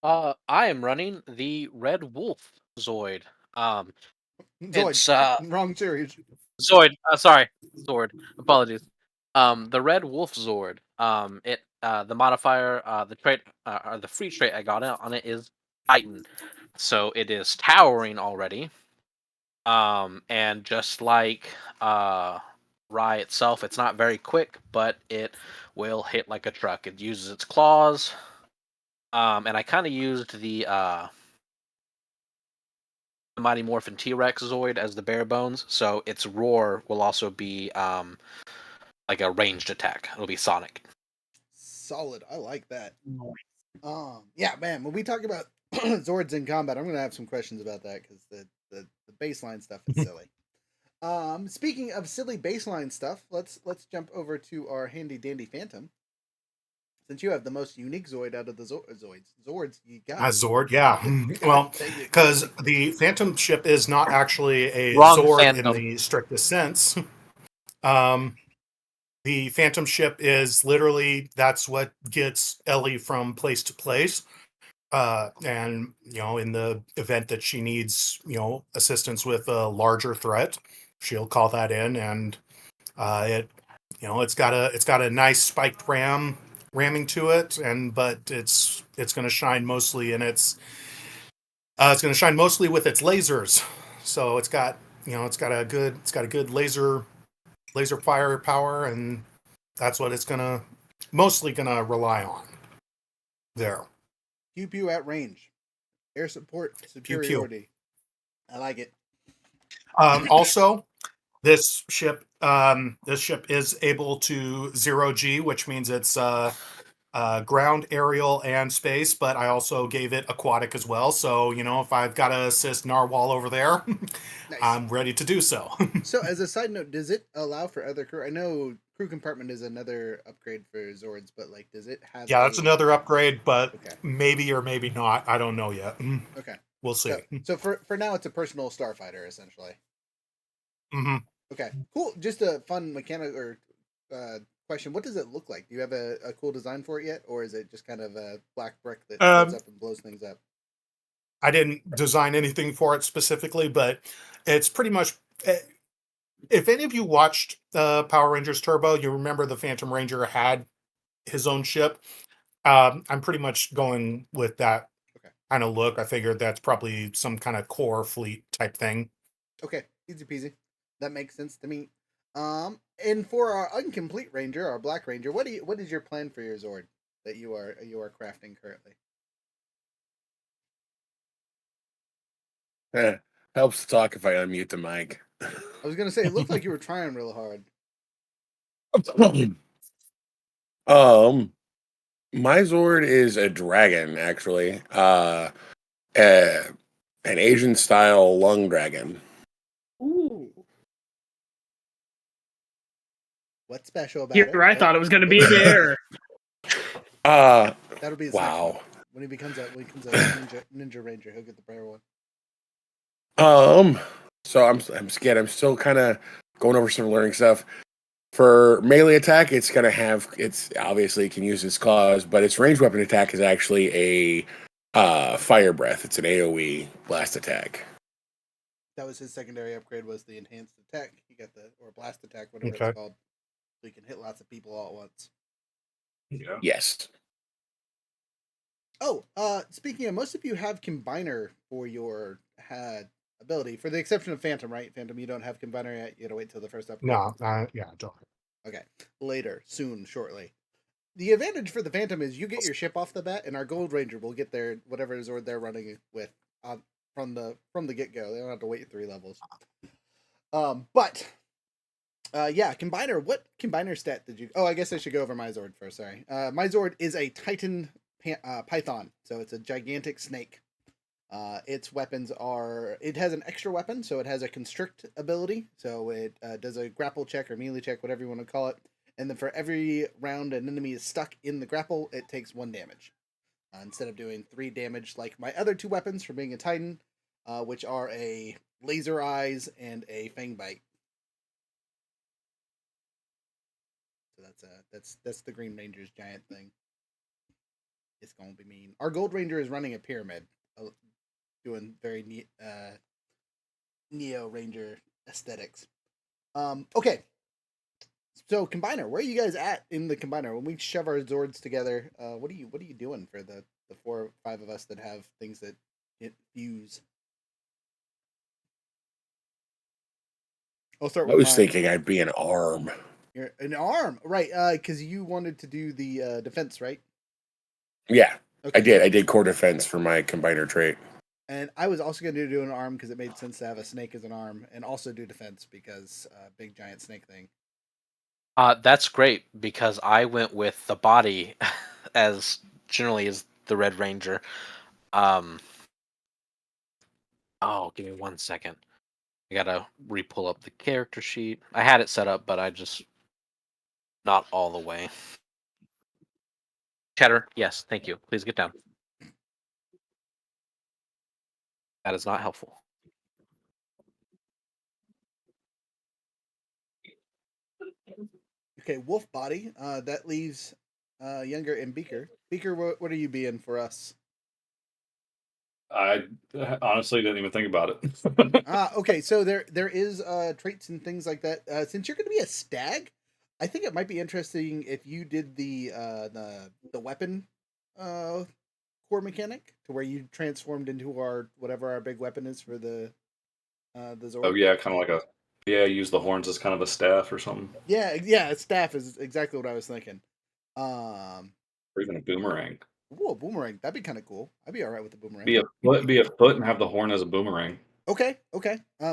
Speaker 7: I am running the Red Wolf Zoid.
Speaker 3: Zoid.
Speaker 7: It's
Speaker 3: Wrong series.
Speaker 7: Zoid. Sorry, Zord. Apologies. The Red Wolf Zord. The modifier, the trait, or the free trait I got on it is Titan. So it is towering already. And just like Rye itself, it's not very quick, but it will hit like a truck. It uses its claws. And I kind of used the Mighty Morphin T-Rex Zoid as the bare bones, so its roar will also be like a ranged attack. It'll be sonic.
Speaker 3: Solid. I like that. Yeah, man. When we talk about Zords in combat, I'm gonna have some questions about that because the baseline stuff is silly. Speaking of silly baseline stuff, let's jump over to our handy dandy Phantom. Since you have the most unique Zoid out of the Zords, you got
Speaker 8: Zord, yeah. Well,
Speaker 3: dang it.
Speaker 8: because the Phantom ship is not actually a
Speaker 7: Wrong
Speaker 8: Zord in
Speaker 7: fandom.
Speaker 8: the strictest sense. The Phantom ship is literally that's what gets Ellie from place to place. And in the event that she needs, assistance with a larger threat, she'll call that in, and it's got a nice spiked ramming to it, but it's going to shine mostly in it's going to shine mostly with its lasers. So it's got a good laser firepower, and that's what it's mostly gonna rely on there.
Speaker 3: Pew pew at range. Air support
Speaker 8: Pew pew.
Speaker 3: superiority. I like it.
Speaker 8: Also, this ship is able to 0G, which means it's ground, aerial, and space. But I also gave it aquatic as well. So if I've got to assist Narwhal over there,
Speaker 3: Nice.
Speaker 8: I'm ready to do so.
Speaker 3: So, as a side note, does it allow for other crew? I know crew compartment is another upgrade for Zords, but does it have?
Speaker 8: Yeah, that's another upgrade, but
Speaker 3: Okay.
Speaker 8: maybe or maybe not. I don't know yet.
Speaker 3: Okay.
Speaker 8: We'll see.
Speaker 3: So for now, it's a personal starfighter essentially.
Speaker 8: Mm-hmm.
Speaker 3: Okay, cool. Just a fun mechanic or question. What does it look like? Do you have a cool design for it yet, or is it just kind of a black brick that goes up and blows things up?
Speaker 8: I didn't design anything for it specifically, but it's pretty much. If any of you watched Power Rangers Turbo, you remember the Phantom Ranger had his own ship. I'm pretty much going with that kind of look. I figured that's probably some kind of core fleet type thing.
Speaker 3: Okay, easy peasy. That makes sense to me. And for our incomplete Ranger, our Black Ranger, what is your plan for your Zord that you are crafting currently?
Speaker 5: Helps to talk if I unmute the mic.
Speaker 3: I was gonna say it looked like you were trying real hard.
Speaker 5: My Zord is a dragon, actually. An Asian style lung dragon.
Speaker 3: Ooh. What's special about
Speaker 6: Here,
Speaker 3: it?
Speaker 6: I thought it was going to be a bear.
Speaker 3: That'll be his
Speaker 5: Wow.
Speaker 3: next one. When he becomes a ninja ranger, he'll get the prayer one.
Speaker 5: So I'm scared. I'm still kind of going over some learning stuff. For melee attack, it's obviously can use its claws, but its ranged weapon attack is actually a fire breath. It's an AoE blast attack.
Speaker 3: That was his secondary upgrade, was the enhanced attack. He got or blast attack, whatever
Speaker 8: Okay.
Speaker 3: it's called. So he can hit lots of people all at once.
Speaker 4: Yeah.
Speaker 5: Yes.
Speaker 3: Oh, speaking of, most of you have Combiner for your ability, for the exception of Phantom, right? Phantom, you don't have Combiner yet. You gotta wait till the first upgrade.
Speaker 8: No, yeah, don't.
Speaker 3: Okay, later, soon, shortly. The advantage for the Phantom is you get your ship off the bat, and our Gold Ranger will get their whatever Zord they're running with from the get go. They don't have to wait 3 levels. Yeah, Combiner. What Combiner stat did you? Oh, I guess I should go over my Zord first. Sorry, my Zord is a Titan Python, so it's a gigantic snake. Its weapons are, it has an extra weapon, so it has a constrict ability, so it does a grapple check or melee check, whatever you want to call it, and then for every round an enemy is stuck in the grapple, it takes 1 damage. Instead of doing 3 damage like my other 2 weapons for being a Titan, which are a laser eyes and a fang bite. So that's the Green Ranger's giant thing. It's gonna be mean. Our Gold Ranger is running a pyramid, doing very Neo Ranger aesthetics. Okay. So combiner, where are you guys at in the combiner? When we shove our Zords together, what are you doing for the 4 or 5 of us that have things that fuse? I'll start
Speaker 5: I
Speaker 3: with
Speaker 5: was
Speaker 3: mine.
Speaker 5: thinking I'd be an arm.
Speaker 3: You're an arm, right? Because you wanted to do the defense, right?
Speaker 5: Yeah,
Speaker 3: Okay.
Speaker 5: I did core defense for my combiner trait.
Speaker 3: And I was also going to do an arm because it made sense to have a snake as an arm, and also do defense because big giant snake thing.
Speaker 7: That's great because I went with the body as generally as the Red Ranger. Oh, give me 1 second. I gotta re-pull up the character sheet. I had it set up, but I just not all the way. Cheddar, yes, thank you. Please get down. That is not helpful.
Speaker 3: Okay, wolf body. That leaves Younger and Beaker. Beaker, what are you being for us?
Speaker 4: I honestly didn't even think about it.
Speaker 3: Okay, so there is traits and things like that. Since you're going to be a stag, I think it might be interesting if you did the weapon core mechanic to where you transformed into our whatever our big weapon is for the Zord.
Speaker 4: Oh yeah, kind of like use the horns as kind of a staff or something,
Speaker 3: Yeah, staff is exactly what I was thinking. Um,
Speaker 4: or even a boomerang.
Speaker 3: ooh, a boomerang. That'd be kind of cool. I'd be all right with the boomerang.
Speaker 4: Be a foot, and have the horn as a boomerang.
Speaker 3: Okay.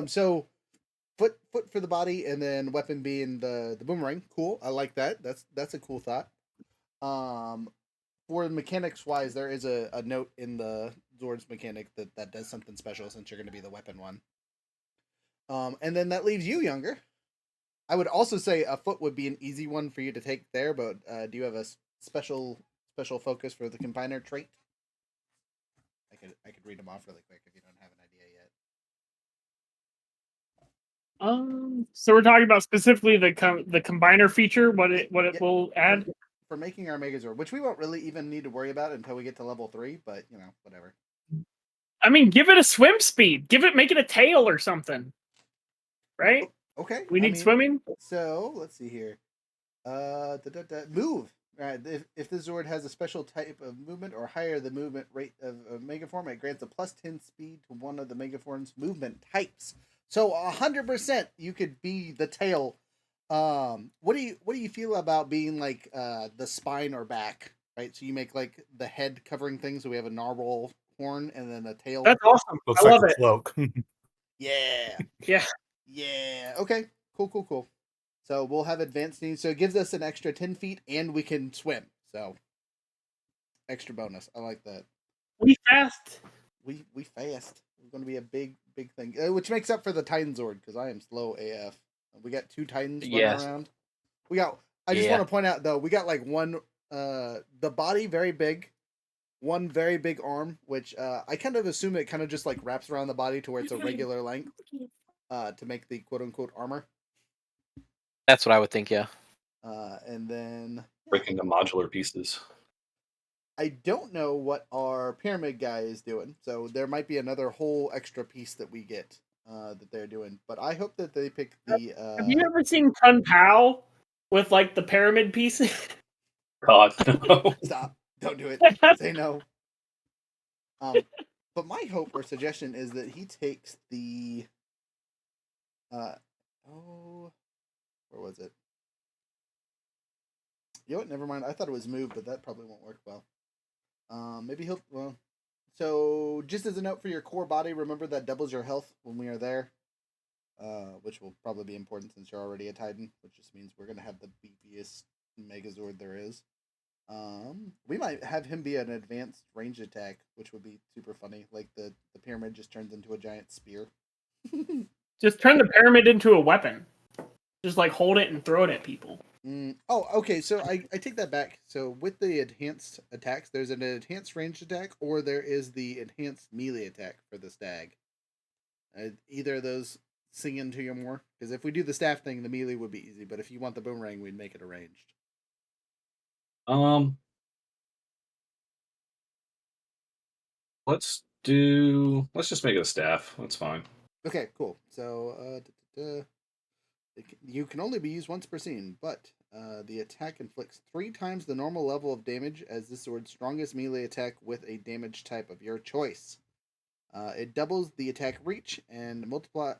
Speaker 3: So foot for the body, and then weapon being the boomerang. Cool. I like that. That's a cool thought. Um, for mechanics wise, there is a note in the Zord's mechanic that does something special since you're going to be the weapon one. And then that leaves you, Younger. I would also say a foot would be an easy one for you to take there, but do you have a special focus for the combiner trait? I could read them off really quick if you don't have an idea yet.
Speaker 6: So we're talking about specifically the combiner feature, what it will add
Speaker 3: for making our Megazord, which we won't really even need to worry about until we get to level 3, but whatever.
Speaker 6: I mean, give it a swim speed. Make it a tail or something. Right?
Speaker 3: Okay.
Speaker 6: We need swimming.
Speaker 3: So let's see here. Move. Right. If the Zord has a special type of movement or higher the movement rate of Megaform, it grants a +10 speed to one of the Megaform's movement types. So 100% you could be the tail. What do you feel about being like the spine or back? Right. So you make like the head covering things. So we have a narwhal horn and then a tail.
Speaker 6: That's awesome.
Speaker 8: Looks
Speaker 6: I
Speaker 8: like
Speaker 6: love
Speaker 8: a
Speaker 6: it.
Speaker 8: cloak.
Speaker 3: Yeah.
Speaker 6: Yeah.
Speaker 3: Yeah. Okay. Cool. So we'll have advanced needs. So it gives us an extra 10 feet and we can swim. So extra bonus. I like that.
Speaker 6: We fast.
Speaker 3: We fast. We're going to be a big thing, which makes up for the Titan Zord because I am slow AF. We got 2 Titans running around. I just want to point out though, we got like one, the body very big, one very big arm, which I kind of assume it kind of just like wraps around the body to where it's a regular length to make the quote unquote armor.
Speaker 7: That's what I would think, yeah.
Speaker 3: And then
Speaker 4: Breaking the modular pieces.
Speaker 3: I don't know what our pyramid guy is doing, so there might be another whole extra piece that we get that they're doing. But I hope that they pick the.
Speaker 6: Have you ever seen Kun Pao with like the pyramid pieces?
Speaker 4: God, no.
Speaker 3: Stop! Don't do it. Say no. But my hope or suggestion is that he takes the. Where was it? You know what? Never mind. I thought it was moved, but that probably won't work well. Maybe he'll. Well, so just as a note for your core body, remember that doubles your health when we are there, which will probably be important since you're already a Titan, which just means we're gonna have the beefiest Megazord there is. We might have him be an advanced ranged attack, which would be super funny. Like the pyramid just turns into a giant spear.
Speaker 6: Just turn the pyramid into a weapon. Just like hold it and throw it at people.
Speaker 3: Oh, okay. So I take that back. So with the enhanced attacks, there's an enhanced ranged attack, or there is the enhanced melee attack for the stag. Either of those sing into you more? Because if we do the staff thing, the melee would be easy. But if you want the boomerang, we'd make it a ranged.
Speaker 4: Let's just make it a staff. That's fine.
Speaker 3: Okay, cool. So you can only be used once per scene, but the attack inflicts 3 times the normal level of damage as the sword's strongest melee attack with a damage type of your choice. It doubles the attack reach and multiples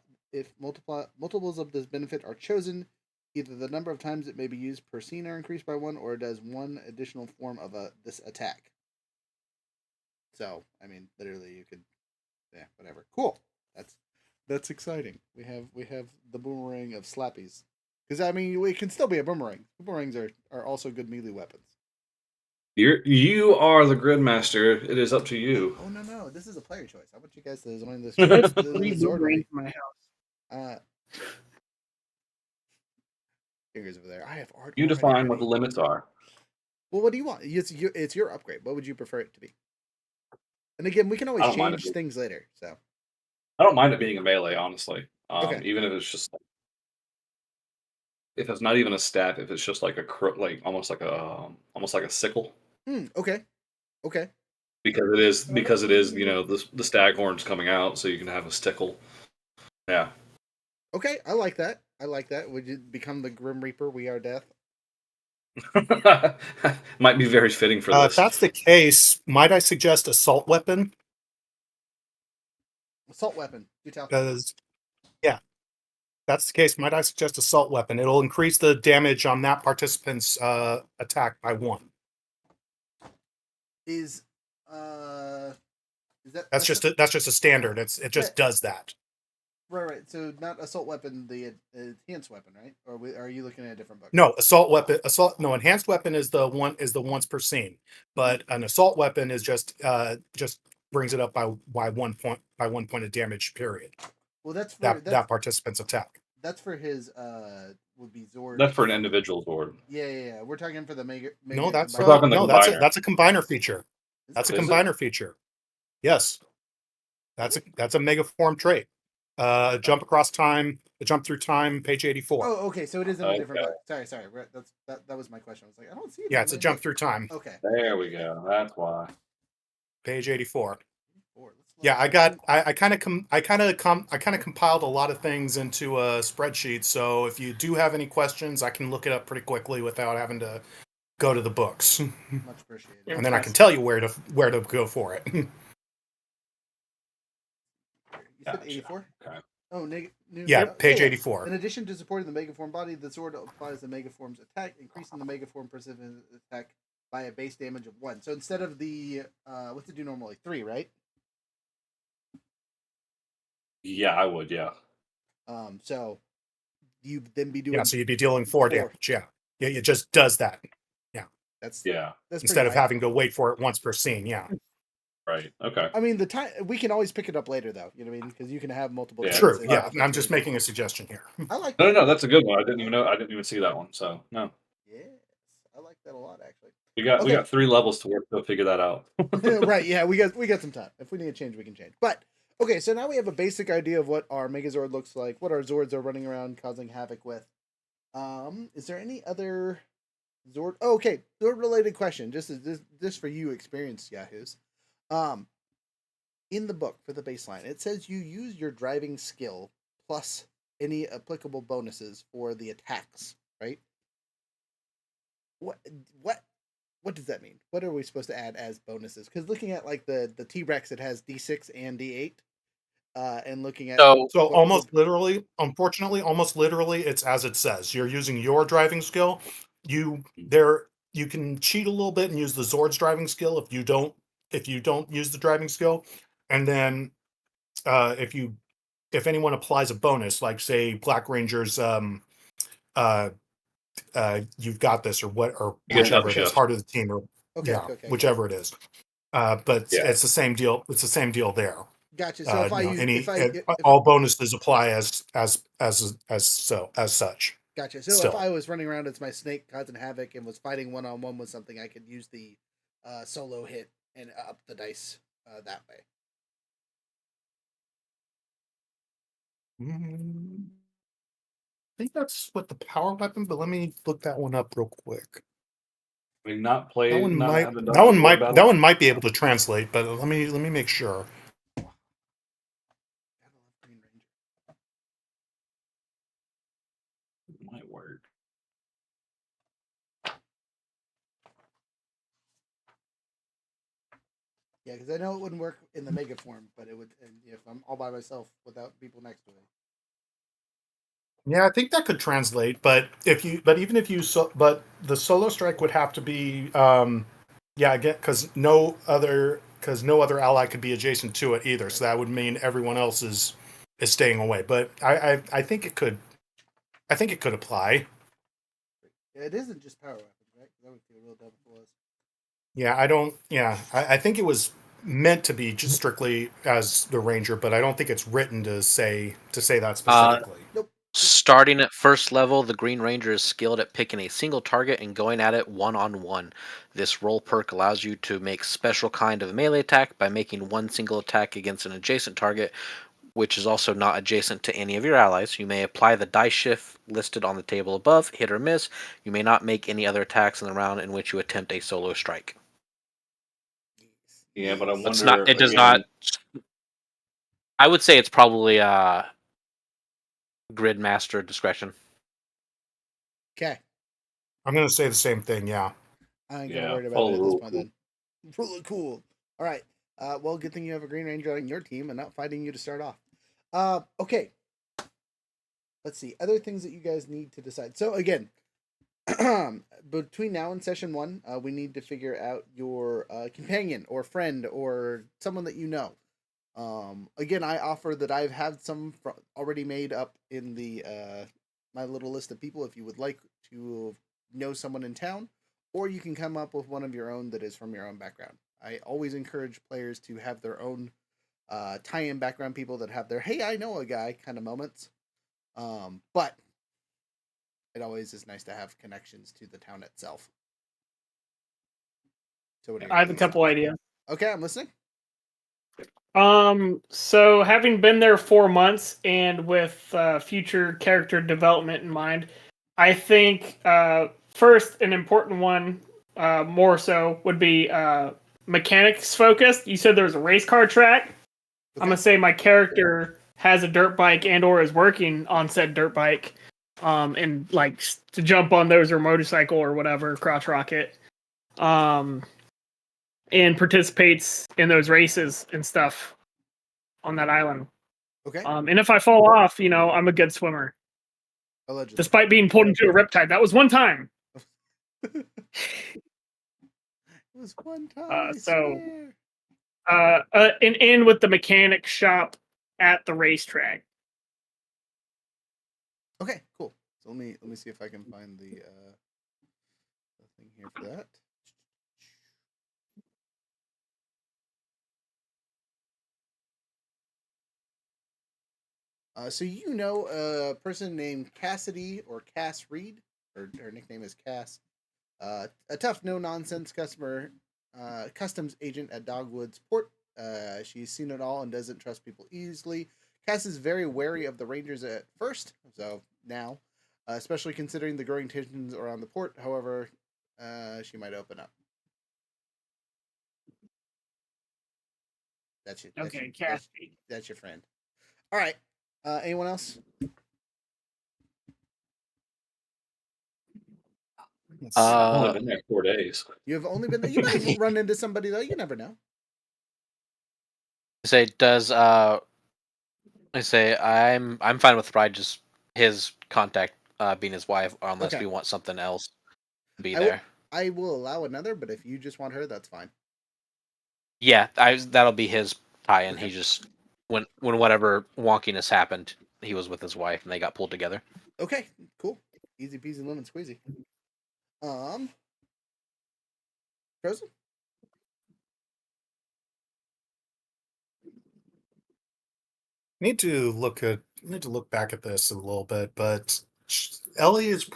Speaker 3: of this benefit are chosen. Either the number of times it may be used per scene are increased by 1, or it does 1 additional form of this attack. So, I mean, literally, you could, yeah, whatever. Cool. That's exciting. We have the boomerang of slappies, because I mean, it can still be a boomerang. Boomerangs are also good melee weapons.
Speaker 4: You are the gridmaster. It is up to you.
Speaker 3: Oh no, this is a player choice. I want you guys to design this.
Speaker 6: There's
Speaker 3: the
Speaker 6: 3
Speaker 3: sword
Speaker 6: boomerangs
Speaker 3: ready.
Speaker 6: in my house.
Speaker 3: Fingers over there. I have art.
Speaker 4: You
Speaker 3: already
Speaker 4: define what
Speaker 3: ready.
Speaker 4: the limits are.
Speaker 3: Well, what do you want? It's your upgrade. What would you prefer it to be? And again, we can always
Speaker 4: I don't mind
Speaker 3: change
Speaker 4: it.
Speaker 3: things later. So
Speaker 4: I don't mind it being a melee, honestly.
Speaker 3: Okay.
Speaker 4: Even if it's just if it's not even a staff, if it's just like almost like a sickle,
Speaker 3: Okay.
Speaker 4: because it is the staghorn's coming out, so you can have a stickle. Yeah.
Speaker 3: Okay, I like that. Would you become the Grim Reaper? We are death.
Speaker 4: Might be very fitting for
Speaker 8: If
Speaker 4: this.
Speaker 8: that's the case, might I suggest assault weapon?
Speaker 3: Assault weapon. You tell.
Speaker 8: Because, yeah, that's the case. Might I suggest assault weapon? It'll increase the damage on that participant's attack by 1.
Speaker 3: Is that
Speaker 8: That's just a standard. It just does that.
Speaker 3: right. So not assault weapon, the enhanced weapon, right? Or are you looking at a different book?
Speaker 8: No, assault weapon. Enhanced weapon is the once per scene, but an assault weapon is just brings it up by 1 point of damage. Period.
Speaker 3: Well, that's for
Speaker 8: That participant's attack.
Speaker 3: That's for his would be Zord.
Speaker 4: That's for an individual Zord.
Speaker 3: Yeah. We're talking for the mega.
Speaker 8: No, that's
Speaker 4: We're talking the combiner.
Speaker 8: that's a combiner feature. That's a
Speaker 4: Is it?
Speaker 8: combiner feature. Yes, that's a mega form trait. Jump across time, jump through time, page 84.
Speaker 3: Oh, okay. So it is in a different
Speaker 4: Okay.
Speaker 3: book. Sorry. That was my question. I was like, I don't see it.
Speaker 8: Yeah,
Speaker 3: in
Speaker 8: it's a
Speaker 3: my
Speaker 8: jump
Speaker 3: book.
Speaker 8: through time,
Speaker 3: Okay.
Speaker 4: There we go. That's why.
Speaker 8: page 84.
Speaker 3: Let's
Speaker 8: Yeah,
Speaker 3: look.
Speaker 8: I kind of compiled a lot of things into a spreadsheet. So if you do have any questions, I can look it up pretty quickly without having to go to the books,
Speaker 3: Much appreciated.
Speaker 8: and then I can tell you where to go for it.
Speaker 3: You said
Speaker 4: Gotcha.
Speaker 3: 84.
Speaker 4: Okay.
Speaker 3: Oh,
Speaker 8: Yeah, page 84.
Speaker 3: In addition to supporting the Megaform body, the sword applies the Megaform's attack, increasing the Megaform precision attack by a base damage of 1. So instead of the what's it do normally? 3, right?
Speaker 4: Yeah, I would. Yeah.
Speaker 3: So you then be doing
Speaker 8: Yeah, so you'd be dealing 4 damage. Yeah, it just does that.
Speaker 3: that's
Speaker 4: Yeah.
Speaker 3: that's
Speaker 8: Instead of
Speaker 3: pretty high.
Speaker 8: having to wait for it once per scene. Yeah,
Speaker 4: Right. Okay.
Speaker 3: I mean, the time we can always pick it up later, though. You know what I mean? Because you can have multiple.
Speaker 4: Yeah.
Speaker 8: true.
Speaker 3: turns
Speaker 8: Yeah,
Speaker 3: and-
Speaker 8: I'm just making a suggestion here.
Speaker 3: I like.
Speaker 4: No. That's a good one. I didn't even know. I didn't even see that one. So no.
Speaker 3: Yes, I like that a lot, actually.
Speaker 4: We
Speaker 3: Okay.
Speaker 4: got 3 levels to work to figure that out.
Speaker 3: Right? Yeah, we got some time. If we need to change, we can change. But okay, so now we have a basic idea of what our Megazord looks like, what our Zords are running around causing havoc with. Is there any other Zord? Oh, okay, Zord related question. Just for you, experienced Yahoos. In the book for the baseline, it says you use your driving skill plus any applicable bonuses for the attacks, right? What does that mean? What are we supposed to add as bonuses? Because looking at like the T-Rex, it has D6 and D8. And looking at
Speaker 7: So
Speaker 8: So almost literally, it's as it says. You're using your driving skill. You can cheat a little bit and use the Zord's driving skill if you don't use the driving skill, and then if anyone applies a bonus, like say Black Ranger's you've got this, or
Speaker 4: You get
Speaker 8: whichever
Speaker 4: another
Speaker 8: it is,
Speaker 4: shift.
Speaker 8: heart of the team, or
Speaker 3: Okay,
Speaker 8: yeah,
Speaker 3: okay, okay.
Speaker 8: whichever it is. But
Speaker 4: Yeah.
Speaker 8: it's the same deal. It's the same deal there.
Speaker 3: Gotcha. So if I
Speaker 8: You know,
Speaker 3: use if
Speaker 8: all bonuses apply as such.
Speaker 3: gotcha. So if
Speaker 8: Still.
Speaker 3: I was running around as my snake causing havoc and was fighting one on one with something, I could use the solo hit and up the dice that way.
Speaker 8: I think that's what the power weapon, but let me look that one up real quick.
Speaker 4: I mean, not
Speaker 8: That one
Speaker 4: not
Speaker 8: might
Speaker 4: have it done in board
Speaker 8: that
Speaker 4: battle.
Speaker 8: one might be able to translate, but let me make sure.
Speaker 4: It might work.
Speaker 3: Yeah, because I know it wouldn't work in the mega form, but it would if I'm all by myself without people next to me.
Speaker 8: Yeah, I think that could translate, but even if you but the solo strike would have to be yeah, again, because no other ally could be adjacent to it either, so that would mean everyone else is staying away. But I think it could apply.
Speaker 3: Yeah, it isn't just power weapons, right? That would be a real double for us.
Speaker 8: Yeah, I don't. Yeah, I think it was meant to be just strictly as the ranger, but I don't think it's written to say that specifically.
Speaker 3: Nope.
Speaker 7: Starting at first level, the Green Ranger is skilled at picking a single target and going at it one-on-one. This role perk allows you to make special kind of melee attack by making one single attack against an adjacent target, which is also not adjacent to any of your allies. You may apply the dice shift listed on the table above, hit or miss. You may not make any other attacks in the round in which you attempt a solo strike.
Speaker 4: Yeah, but I
Speaker 3: Yes.
Speaker 7: It's
Speaker 4: wonder
Speaker 7: not. It does
Speaker 4: again.
Speaker 7: not. I would say it's probably grid master discretion.
Speaker 3: Okay.
Speaker 8: I'm going to say the same thing. Yeah.
Speaker 3: I ain't gonna
Speaker 4: Yeah,
Speaker 3: worry about
Speaker 4: follow
Speaker 3: it
Speaker 4: the
Speaker 3: at this
Speaker 4: rule.
Speaker 3: point then. Really cool. All right. Well, good thing you have a Green Ranger on your team and not fighting you to start off. Okay. Let's see. Other things that you guys need to decide. So again, between now and session 1, we need to figure out your companion or friend or someone that you know. Again, I offer that I've had some already made up in the my little list of people. If you would like to know someone in town, or you can come up with one of your own that is from your own background. I always encourage players to have their own tie-in background people that have their "Hey, I know a guy" kind of moments. But it always is nice to have connections to the town itself. So what are your
Speaker 6: I have a
Speaker 3: guys'
Speaker 6: couple
Speaker 3: thoughts?
Speaker 6: ideas.
Speaker 3: Okay, I'm listening.
Speaker 6: So having been there 4 months and with future character development in mind, I think first an important one, more so, would be mechanics focused. You said there was a race car track.
Speaker 3: Okay.
Speaker 6: I'm gonna say my character has a dirt bike and or is working on said dirt bike, and like to jump on those or motorcycle or whatever, crotch rocket, and participates in those races and stuff on that island.
Speaker 3: Okay.
Speaker 6: And if I fall off, I'm a good swimmer,
Speaker 3: Allegedly.
Speaker 6: despite being pulled into a riptide. That was one time.
Speaker 3: It was one time. I
Speaker 6: So,
Speaker 3: swear.
Speaker 6: and with the mechanic shop at the racetrack.
Speaker 3: Okay, cool. So let me see if I can find the thing here for that. So you know a person named Cassidy or Cass Reed, or her nickname is Cass. A tough, no nonsense customs agent at Dogwoods Port. She's seen it all and doesn't trust people easily. Cass is very wary of the Rangers at first, so now, especially considering the growing tensions around the port. However, she might open up. That's your
Speaker 6: Okay,
Speaker 3: that's,
Speaker 6: Caspi.
Speaker 3: that's your friend. All right. Anyone else?
Speaker 4: I've only been there 4 days.
Speaker 3: You have only been there. You might run into somebody though. You never know.
Speaker 7: I say I'm fine with Pride, just his contact being his wife, unless
Speaker 3: Okay.
Speaker 7: we want something else to be
Speaker 3: I will,
Speaker 7: there.
Speaker 3: I will allow another, but if you just want her, that's fine.
Speaker 7: Yeah, that'll be his tie-in.
Speaker 3: Okay.
Speaker 7: He just when whatever wonkiness happened, he was with his wife and they got pulled together.
Speaker 3: Okay, cool. Easy peasy lemon squeezy. Frozen?
Speaker 8: Need to look back at this a little bit, but Ellie's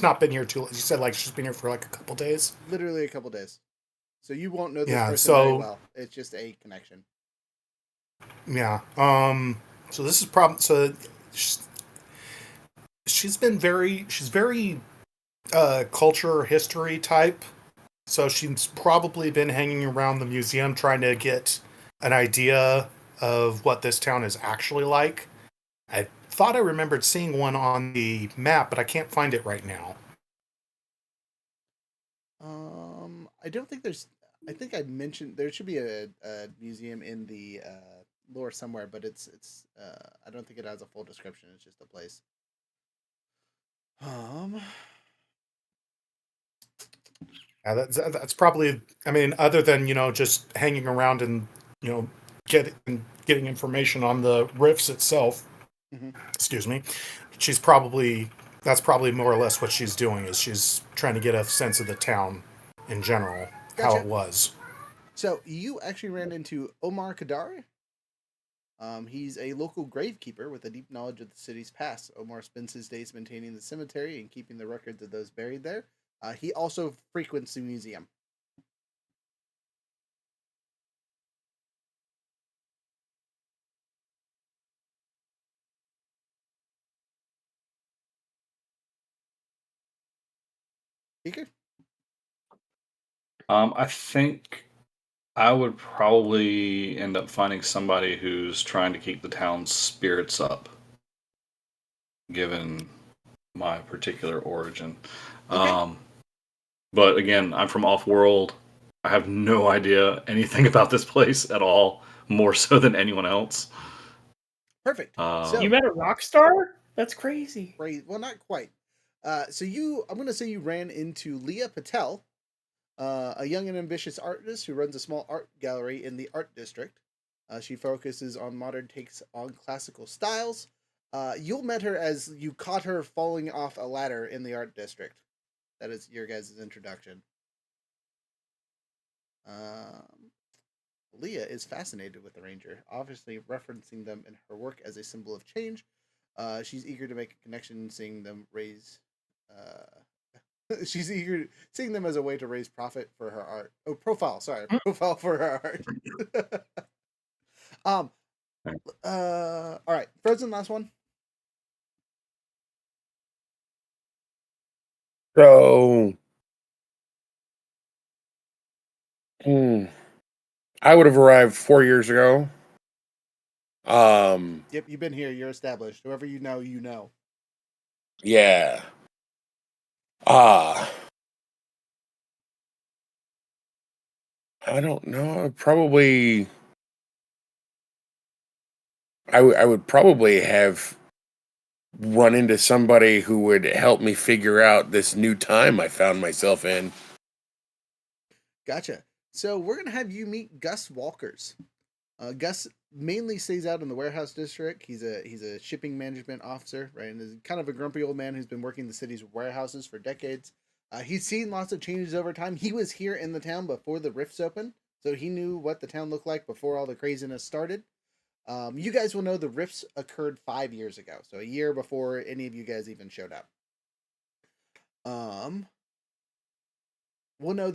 Speaker 8: not been here too long. You said like she's been here for like a couple days.
Speaker 3: Literally a couple days. So you won't know this
Speaker 8: Yeah,
Speaker 3: person very
Speaker 8: so
Speaker 3: well. It's just a connection.
Speaker 8: yeah. So this is problem. So she's, she's very culture history type. So she's probably been hanging around the museum trying to get an idea of what this town is actually like. I thought I remembered seeing one on the map, but I can't find it right now.
Speaker 3: I don't think there's. I think I mentioned there should be a museum in the lore somewhere, but it's. I don't think it has a full description. It's just a place. Um.
Speaker 8: Yeah, that's probably. I mean, other than just hanging around and you know getting information on the riffs itself.
Speaker 3: Mhm.
Speaker 8: Excuse me. She's probably that's probably more or less what she's doing is she's trying to get a sense of the town in general, how it
Speaker 3: Gotcha.
Speaker 8: was.
Speaker 3: So you actually ran into Omar Kadari. He's a local gravekeeper with a deep knowledge of the city's past. Omar spends his days maintaining the cemetery and keeping the records of those buried there. He also frequents the museum. Speaker?
Speaker 4: I think I would probably end up finding somebody who's trying to keep the town's spirits up, given my particular origin.
Speaker 3: Okay.
Speaker 4: But again, I'm from off-world. I have no idea anything about this place at all, more so than anyone else.
Speaker 3: Perfect. So
Speaker 6: You met a rock star? That's crazy.
Speaker 3: right, well, not quite. I'm going to say you ran into Leah Patel, a young and ambitious artist who runs a small art gallery in the art district. She focuses on modern takes on classical styles. You'll met her as you caught her falling off a ladder in the art district. That is your guys' introduction. Um, Leah is fascinated with the Ranger, obviously referencing them in her work as a symbol of change. She's eager to make a connection, seeing them raise. She's eager seeing them as a way to raise profit for her art. Oh, profile. Sorry, profile for her art. um. All right. Frozen. Last one.
Speaker 5: So, hmm, I would have arrived 4 years ago.
Speaker 3: Yep. You've been here. You're established. Whoever you know, you know.
Speaker 5: Yeah. Ah, I don't know. I would probably have run into somebody who would help me figure out this new time I found myself in.
Speaker 3: Gotcha. So we're gonna have you meet Gus Walkers. Gus mainly stays out in the warehouse district. He's a shipping management officer, right? And is kind of a grumpy old man who's been working the city's warehouses for decades. He's seen lots of changes over time. He was here in the town before the rifts opened, so he knew what the town looked like before all the craziness started. You guys will know the rifts occurred 5 years ago, so a year before any of you guys even showed up. Um, you'll know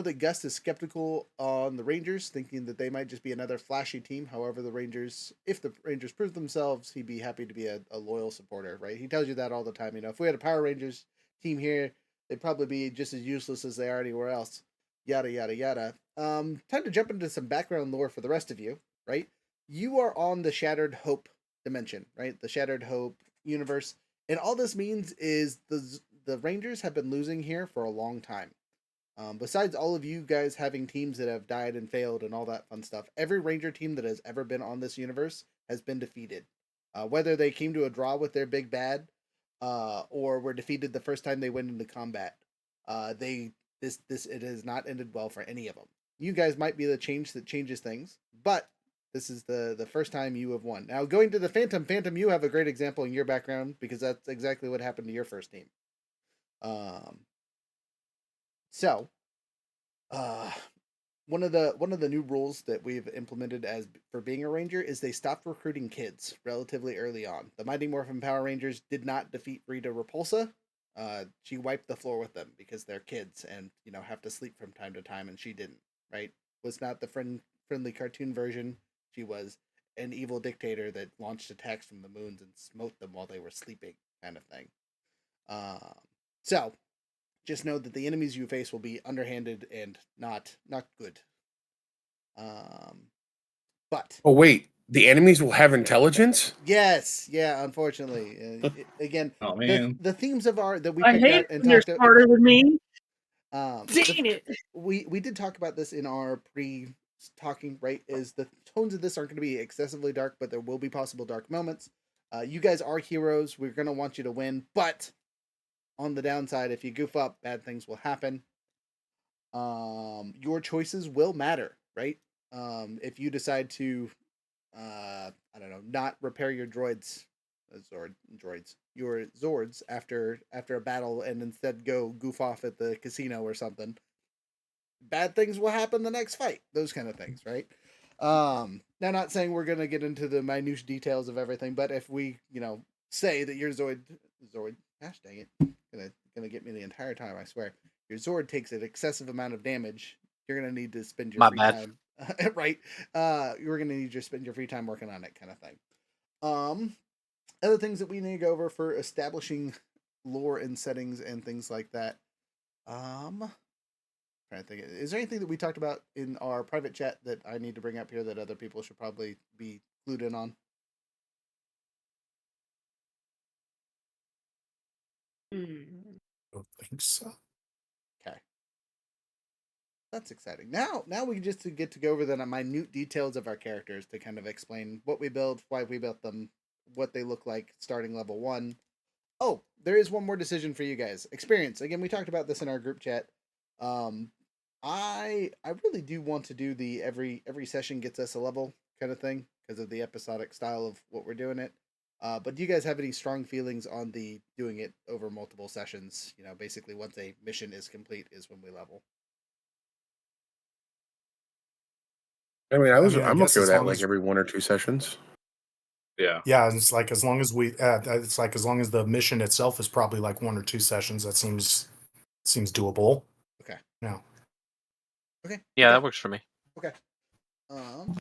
Speaker 3: that Gus is skeptical on the Rangers, thinking that they might just be another flashy team. However, if the Rangers prove themselves, he'd be happy to be a loyal supporter, right? He tells you that all the time. If we had a Power Rangers team here, they'd probably be just as useless as they are anywhere else. Yada yada yada. Time to jump into some background lore for the rest of you, right? You are on the Shattered Hope dimension, right? The Shattered Hope universe, and all this means is the Rangers have been losing here for a long time. Besides all of you guys having teams that have died and failed and all that fun stuff, every Ranger team that has ever been on this universe has been defeated. Whether they came to a draw with their big bad, or were defeated the first time they went into combat, it has not ended well for any of them. You guys might be the change that changes things, but This is the first time you have won. Now going to the Phantom, you have a great example in your background because that's exactly what happened to your first team. So, one of the new rules that we've implemented as for being a ranger is they stopped recruiting kids relatively early on. The Mighty Morphin Power Rangers did not defeat Rita Repulsa. She wiped the floor with them because they're kids and have to sleep from time to time, and she didn't. Right? Was not the friendly cartoon version. She was an evil dictator that launched attacks from the moons and smote them while they were sleeping, kind of thing. So just know that the enemies you face will be underhanded and not good. But
Speaker 5: Oh wait, the enemies will have intelligence?
Speaker 3: yes, yeah. Unfortunately, again,
Speaker 4: Oh man.
Speaker 3: the themes of our that we
Speaker 6: I
Speaker 3: picked
Speaker 6: hate
Speaker 3: out
Speaker 6: it
Speaker 3: and
Speaker 6: when you're
Speaker 3: talked about.
Speaker 6: smarter than me.
Speaker 3: The,
Speaker 6: Dang it.
Speaker 3: we did talk about this in our pre-talking. Right, is the tones of this aren't going to be excessively dark, but there will be possible dark moments. You guys are heroes. We're going to want you to win, but on the downside, if you goof up, bad things will happen. Your choices will matter, right? If you decide to, I don't know, not repair your droids, your Zords after a battle, and instead go goof off at the casino or something, bad things will happen the next fight. Those kind of things, right? Now, not saying we're gonna get into the minute details of everything, but if we, say that your Zord, gosh dang it, gonna get me the entire time, I swear. Your Zord takes an excessive amount of damage. You're gonna need to spend your
Speaker 7: My
Speaker 3: free
Speaker 7: bad.
Speaker 3: time, right? You're gonna need to spend your free time working on it, kind of thing. Other things that we need to go over for establishing lore and settings and things like that. Trying to think, is there anything that we talked about in our private chat that I need to bring up here that other people should probably be clued in on?
Speaker 6: Hmm.
Speaker 8: I don't think so.
Speaker 3: Okay. That's exciting. Now we just get to go over the minute details of our characters to kind of explain what we build, why we built them, what they look like starting level 1. Oh, there is one more decision for you guys. Experience. Again, we talked about this in our group chat. I really do want to do the every session gets us a level kind of thing because of the episodic style of what we're doing it. But do you guys have any strong feelings on the doing it over multiple sessions? Basically once a mission is complete is when we level.
Speaker 5: I mean,
Speaker 8: I
Speaker 5: I'm
Speaker 8: guess
Speaker 5: okay with
Speaker 8: as
Speaker 5: that,
Speaker 8: long
Speaker 5: like
Speaker 8: as
Speaker 5: every 1 or 2 sessions.
Speaker 4: Yeah.
Speaker 8: yeah, it's like as long as it's like as long as the mission itself is probably like 1 or 2 sessions, that seems doable.
Speaker 3: Okay.
Speaker 8: Yeah.
Speaker 3: Okay.
Speaker 7: Yeah,
Speaker 3: okay.
Speaker 7: that works for me.
Speaker 3: Okay.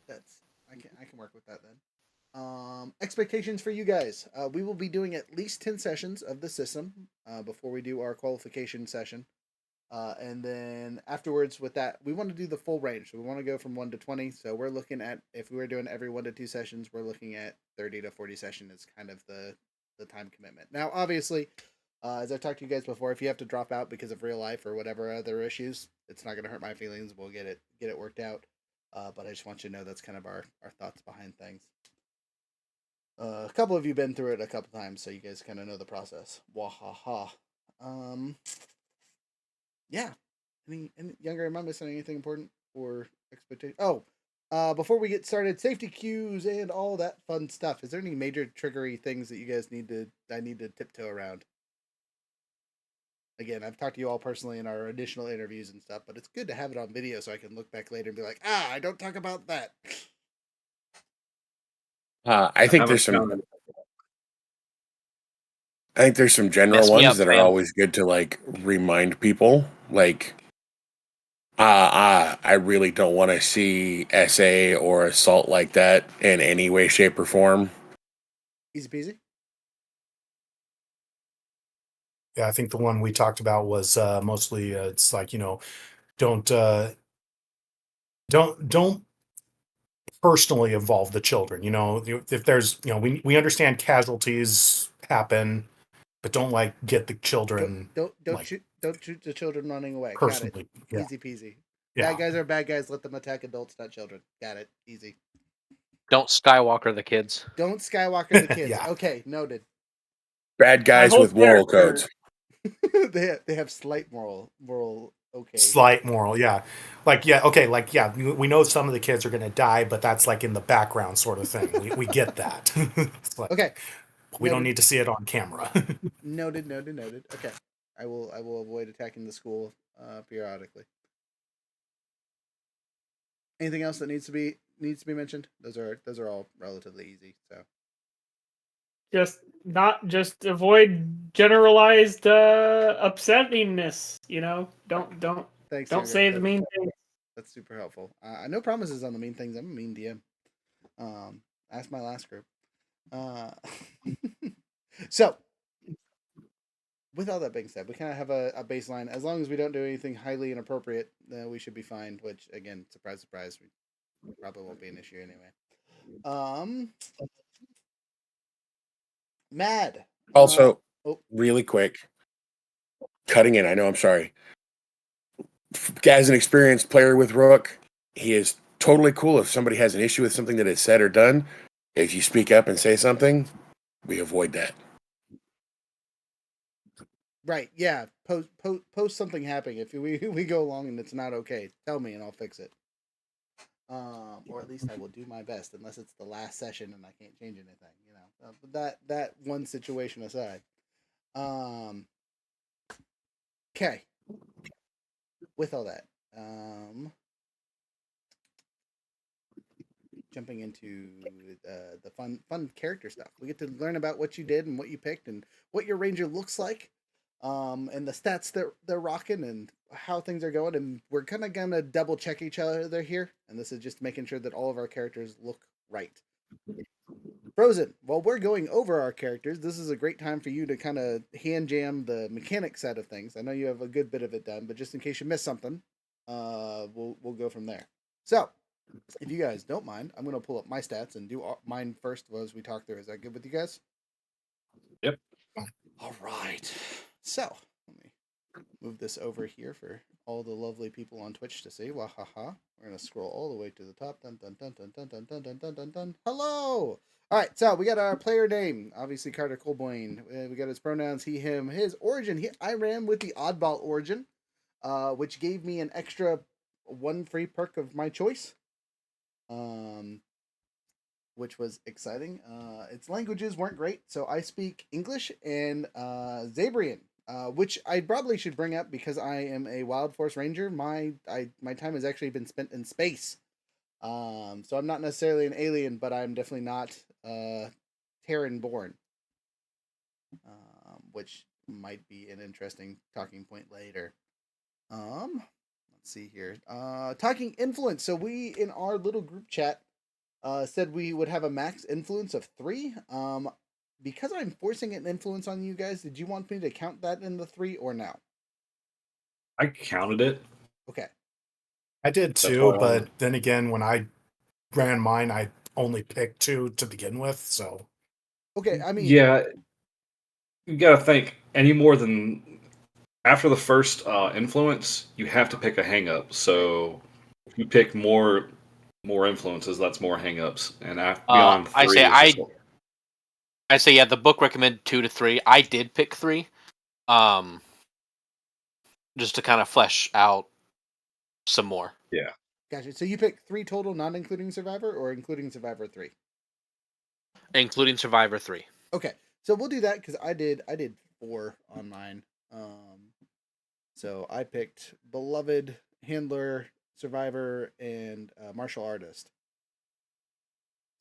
Speaker 3: That's I can work with that then. Expectations for you guys. We will be doing at least 10 sessions of the system before we do our qualification session. And then afterwards with that, we want to do the full range. So we want to go from 1 to 20. So we're looking at, if we were doing every 1 to 2 sessions, we're looking at 30 to 40 sessions is kind of the time commitment. Now, obviously, as I've talked to you guys before, if you have to drop out because of real life or whatever other issues, it's not going to hurt my feelings. We'll get it worked out. But I just want you to know that's kind of our thoughts behind things. A couple of you been through it a couple times, so you guys kind of know the process. Wahaha. Yeah. Any younger? Am I missing anything important or expectation? Oh, before we get started, safety cues and all that fun stuff. Is there any major triggery things that you guys need to tiptoe around? Again, I've talked to you all personally in our additional interviews and stuff, but it's good to have it on video so I can look back later and be like, I don't talk about that.
Speaker 5: I think
Speaker 4: haven't
Speaker 5: there's some.
Speaker 4: found it.
Speaker 5: I think there's some general
Speaker 7: Mess me
Speaker 5: ones
Speaker 7: up,
Speaker 5: that are
Speaker 7: fam.
Speaker 5: always good to like remind people. Like, I really don't want to see SA or assault like that in any way, shape, or form.
Speaker 3: Easy peasy.
Speaker 8: Yeah, I think the one we talked about was mostly it's like, don't don't personally involve the children. If there's, we understand casualties happen, but don't like get the children
Speaker 3: Don't
Speaker 8: like
Speaker 3: shoot the children running away. Got it.
Speaker 8: personally. Yeah.
Speaker 3: Easy peasy.
Speaker 8: Yeah.
Speaker 3: Bad guys are bad guys. Let them attack adults, not children. Got it. Easy.
Speaker 7: Don't Skywalker the kids.
Speaker 3: Don't Skywalker the kids.
Speaker 8: Yeah.
Speaker 3: Okay, noted.
Speaker 5: Bad
Speaker 6: My
Speaker 5: guys
Speaker 6: whole
Speaker 5: with moral
Speaker 6: character-
Speaker 5: codes.
Speaker 3: they have slight moral okay.
Speaker 8: Slight moral, yeah. Like, yeah, okay, like, yeah, we know some of the kids are going to die, but that's like in the background sort of thing. We get that. It's like,
Speaker 3: Okay.
Speaker 8: we don't
Speaker 3: Noted.
Speaker 8: need to see it on camera.
Speaker 3: Noted. Okay. I will avoid attacking the school periodically. Anything else that needs to be mentioned? Those are all relatively easy. So
Speaker 6: Just avoid generalized upsettingness.
Speaker 3: thanks,
Speaker 6: Don't
Speaker 3: Younger.
Speaker 6: say the mean things.
Speaker 3: That's super helpful. No promises on the mean things. I'm a mean DM. Ask my last group. Uh, so, with all that being said, we kind of have a baseline. As long as we don't do anything highly inappropriate, we should be fine. Which, again, surprise, surprise, we probably won't be an issue anyway. Mad.
Speaker 5: Also,
Speaker 3: Oh,
Speaker 5: really quick, cutting in. I know. I'm sorry. As an experienced player with Rook, he is totally cool if somebody has an issue with something that is said or done. If you speak up and say something, we avoid that.
Speaker 3: right. Yeah. Post something happening. If we go along and it's not okay, tell me and I'll fix it. Or at least I will do my best, unless it's the last session and I can't change anything. But that one situation aside. Okay. With all that, jumping into the fun character stuff, we get to learn about what you did and what you picked and what your ranger looks like, and the stats that they're rocking and how things are going. And we're kind of gonna double check each other here, and this is just making sure that all of our characters look right. Frozen, while we're going over our characters, this is a great time for you to kind of hand jam the mechanic side of things. I know you have a good bit of it done, but just in case you miss something, we'll go from there. So, if you guys don't mind, I'm going to pull up my stats and do mine first as we talk through. Is that good with you guys?
Speaker 4: Yep.
Speaker 3: All right. So, let me move this over here for all the lovely people on Twitch to see. Wahaha. We're going to scroll all the way to the top. Dun, dun, dun, dun, dun, dun, dun, dun, dun, dun, dun. Hello. All right. So, we got our player name. Obviously, Carter Colboyne. We got his pronouns, he, him. His origin. I ran with the oddball origin, which gave me an extra one free perk of my choice. Which was exciting. Its languages weren't great, so I speak English and Zabrian, which I probably should bring up because I am a Wild Force Ranger. My time has actually been spent in space, so I'm not necessarily an alien, but I'm definitely not Terran born, which might be an interesting talking point later. Let's see here. Talking influence. So we in our little group chat said we would have a max influence of 3. Because I'm forcing an influence on you guys, did you want me to count that in the 3 or no?
Speaker 4: I counted it.
Speaker 3: Okay.
Speaker 8: I did
Speaker 4: That's
Speaker 8: too,
Speaker 4: why I
Speaker 8: but
Speaker 4: wanted-
Speaker 8: then again, when I ran mine, I only picked 2 to begin with, so.
Speaker 3: Okay, I mean,
Speaker 4: Yeah, you got to think any more than after the first influence, you have to pick a hang up. So if you pick more influences, that's more hang ups. And beyond
Speaker 7: I
Speaker 4: 3
Speaker 7: say
Speaker 4: is just
Speaker 7: yeah. The book recommended 2 to 3. I did pick 3, just to kind of flesh out some more,
Speaker 4: yeah.
Speaker 3: gotcha. So you picked 3 total, not including Survivor, or including Survivor 3?
Speaker 7: including Survivor 3.
Speaker 3: Okay, so we'll do that because I did 4 on mine. So I picked Beloved, Handler, Survivor, and Martial Artist.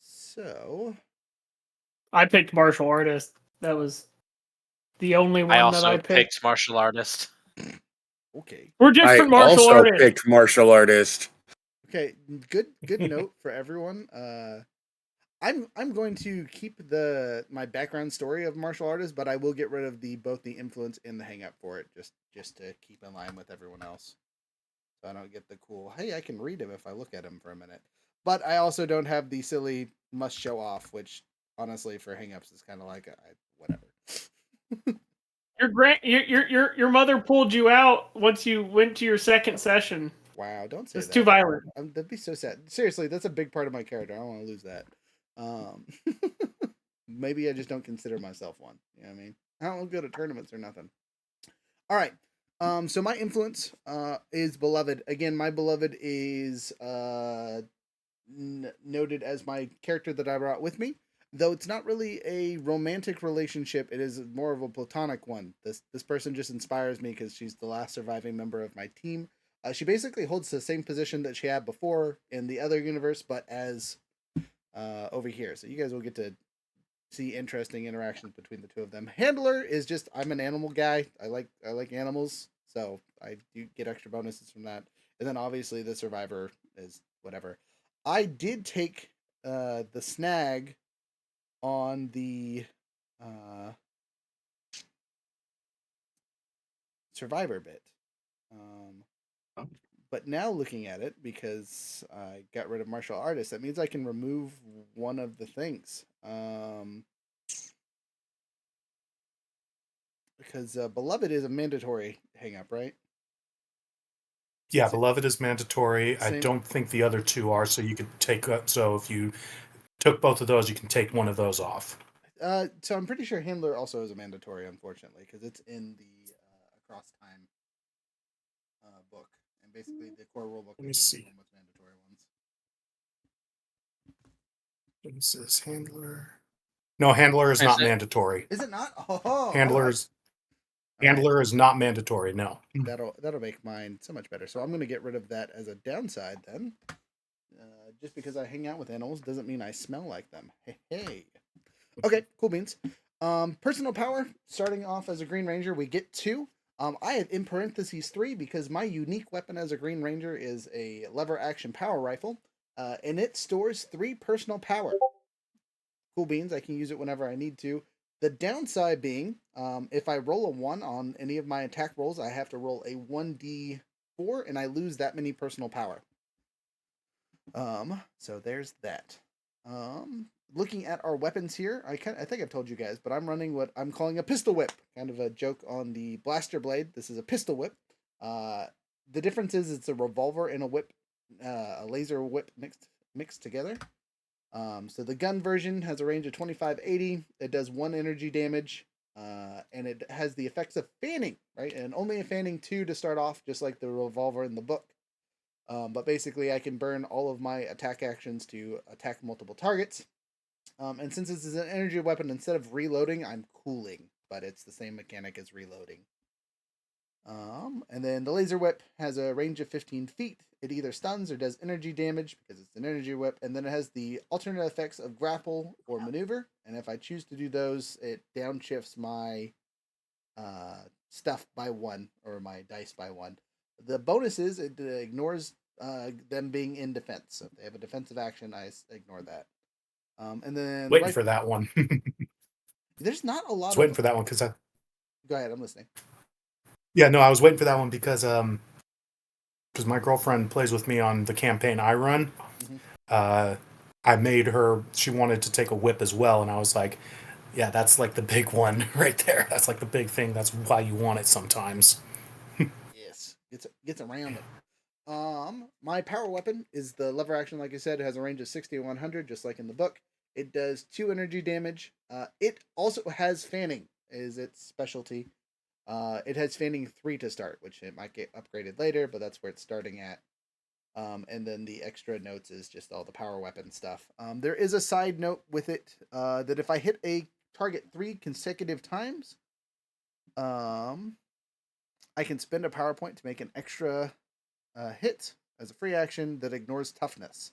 Speaker 3: So
Speaker 6: I picked martial artist. That was the only one
Speaker 7: I
Speaker 6: that I
Speaker 7: also
Speaker 6: picked.
Speaker 7: picked martial artist.
Speaker 3: okay.
Speaker 6: We're
Speaker 5: I
Speaker 6: different martial
Speaker 5: also
Speaker 6: artists.
Speaker 5: picked martial artist.
Speaker 3: Okay, good note for everyone. I'm going to keep my background story of martial artist, but I will get rid of both the influence and the hang up for it, just to keep in line with everyone else. So I don't get the cool, hey, I can read him if I look at him for a minute. But I also don't have the silly must show off, which honestly for hang-ups is kind of like whatever.
Speaker 6: Your mother pulled you out once you went to your second session.
Speaker 3: Wow, don't say
Speaker 6: It's
Speaker 3: that.
Speaker 6: too violent.
Speaker 3: That'd be so sad. Seriously, that's a big part of my character. I don't want to lose that. Maybe I just don't consider myself one. You know what I mean? I don't look good at tournaments or nothing. All right. So my influence is beloved. Again, my beloved is noted as my character that I brought with me. Though it's not really a romantic relationship, it is more of a platonic one. This person just inspires me because she's the last surviving member of my team. She basically holds the same position that she had before in the other universe, but as over here. So you guys will get to see interesting interactions between the two of them. Handler is just I'm an animal guy. I like animals, so I do get extra bonuses from that. And then obviously the survivor is whatever. I did take the snag on the uh, survivor bit.
Speaker 4: Oh.
Speaker 3: But now looking at it, because I got rid of martial artist, that means I can remove one of the things. Because beloved is a mandatory hang up, right?
Speaker 8: Yeah, beloved is mandatory. I
Speaker 3: Same.
Speaker 8: don't think the other two are, so you could take. So if you took both of those, you can take one of those off.
Speaker 3: So I'm pretty sure handler also is a mandatory, unfortunately, because it's in the across time book, and basically the core rulebook
Speaker 8: Let me
Speaker 3: is
Speaker 8: see.
Speaker 3: the most mandatory ones.
Speaker 8: This is handler. No, handler is
Speaker 7: Is
Speaker 8: not
Speaker 7: it?
Speaker 8: mandatory.
Speaker 3: Is it not? Oh, all right.
Speaker 8: Handler's
Speaker 3: All right.
Speaker 8: handler is not mandatory. No.
Speaker 3: That'll make mine so much better. So I'm going to get rid of that as a downside then. Just because I hang out with animals doesn't mean I smell like them. Hey, hey. Okay, cool beans. Personal power, starting off as a Green Ranger, we get 2. I have in parentheses 3 because my unique weapon as a Green Ranger is a lever action power rifle, and it stores 3 personal power. Cool beans, I can use it whenever I need to. The downside being, if I roll a 1 on any of my attack rolls, I have to roll a 1d4, and I lose that many personal power. So there's that. Looking at our weapons here, I think I've told you guys, but I'm running what I'm calling a pistol whip. Kind of a joke on the blaster blade. This is a pistol whip. The difference is it's a revolver and a whip, a laser whip mixed together. So the gun version has a range of 25-80. It does 1 energy damage, and it has the effects of fanning, right? And only a fanning 2 to start off, just like the revolver in the book. But basically, I can burn all of my attack actions to attack multiple targets. And since this is an energy weapon, instead of reloading, I'm cooling, but it's the same mechanic as reloading. And then the laser whip has a range of 15 feet. It either stuns or does energy damage because it's an energy whip. And then it has the alternate effects of grapple or maneuver. And if I choose to do those, it downshifts my stuff by 1 or my dice by 1. The bonus is it ignores them being in defense. So if they have a defensive action, I ignore that. And then
Speaker 8: Waiting for that one.
Speaker 3: there's not a
Speaker 8: I
Speaker 3: lot
Speaker 8: was
Speaker 3: of.
Speaker 8: waiting for that one because I.
Speaker 3: Go ahead, I'm listening.
Speaker 8: Yeah, no, I was waiting for that one because my girlfriend plays with me on the campaign I run.
Speaker 3: Mm-hmm.
Speaker 8: I made her. She wanted to take a whip as well, and I was like, "Yeah, that's like the big one right there. That's like the big thing. That's why you want it sometimes."
Speaker 3: Yes, gets around it. My power weapon is the lever action. Like I said, it has a range of 60 to 100, just like in the book. It does 2 energy damage. It also has fanning, is its specialty. It has fanning 3 to start, which it might get upgraded later, but that's where it's starting at. And then the extra notes is just all the power weapon stuff. There is a side note with it that if I hit a target 3 consecutive times, I can spend a power point to make an extra hit as a free action that ignores toughness.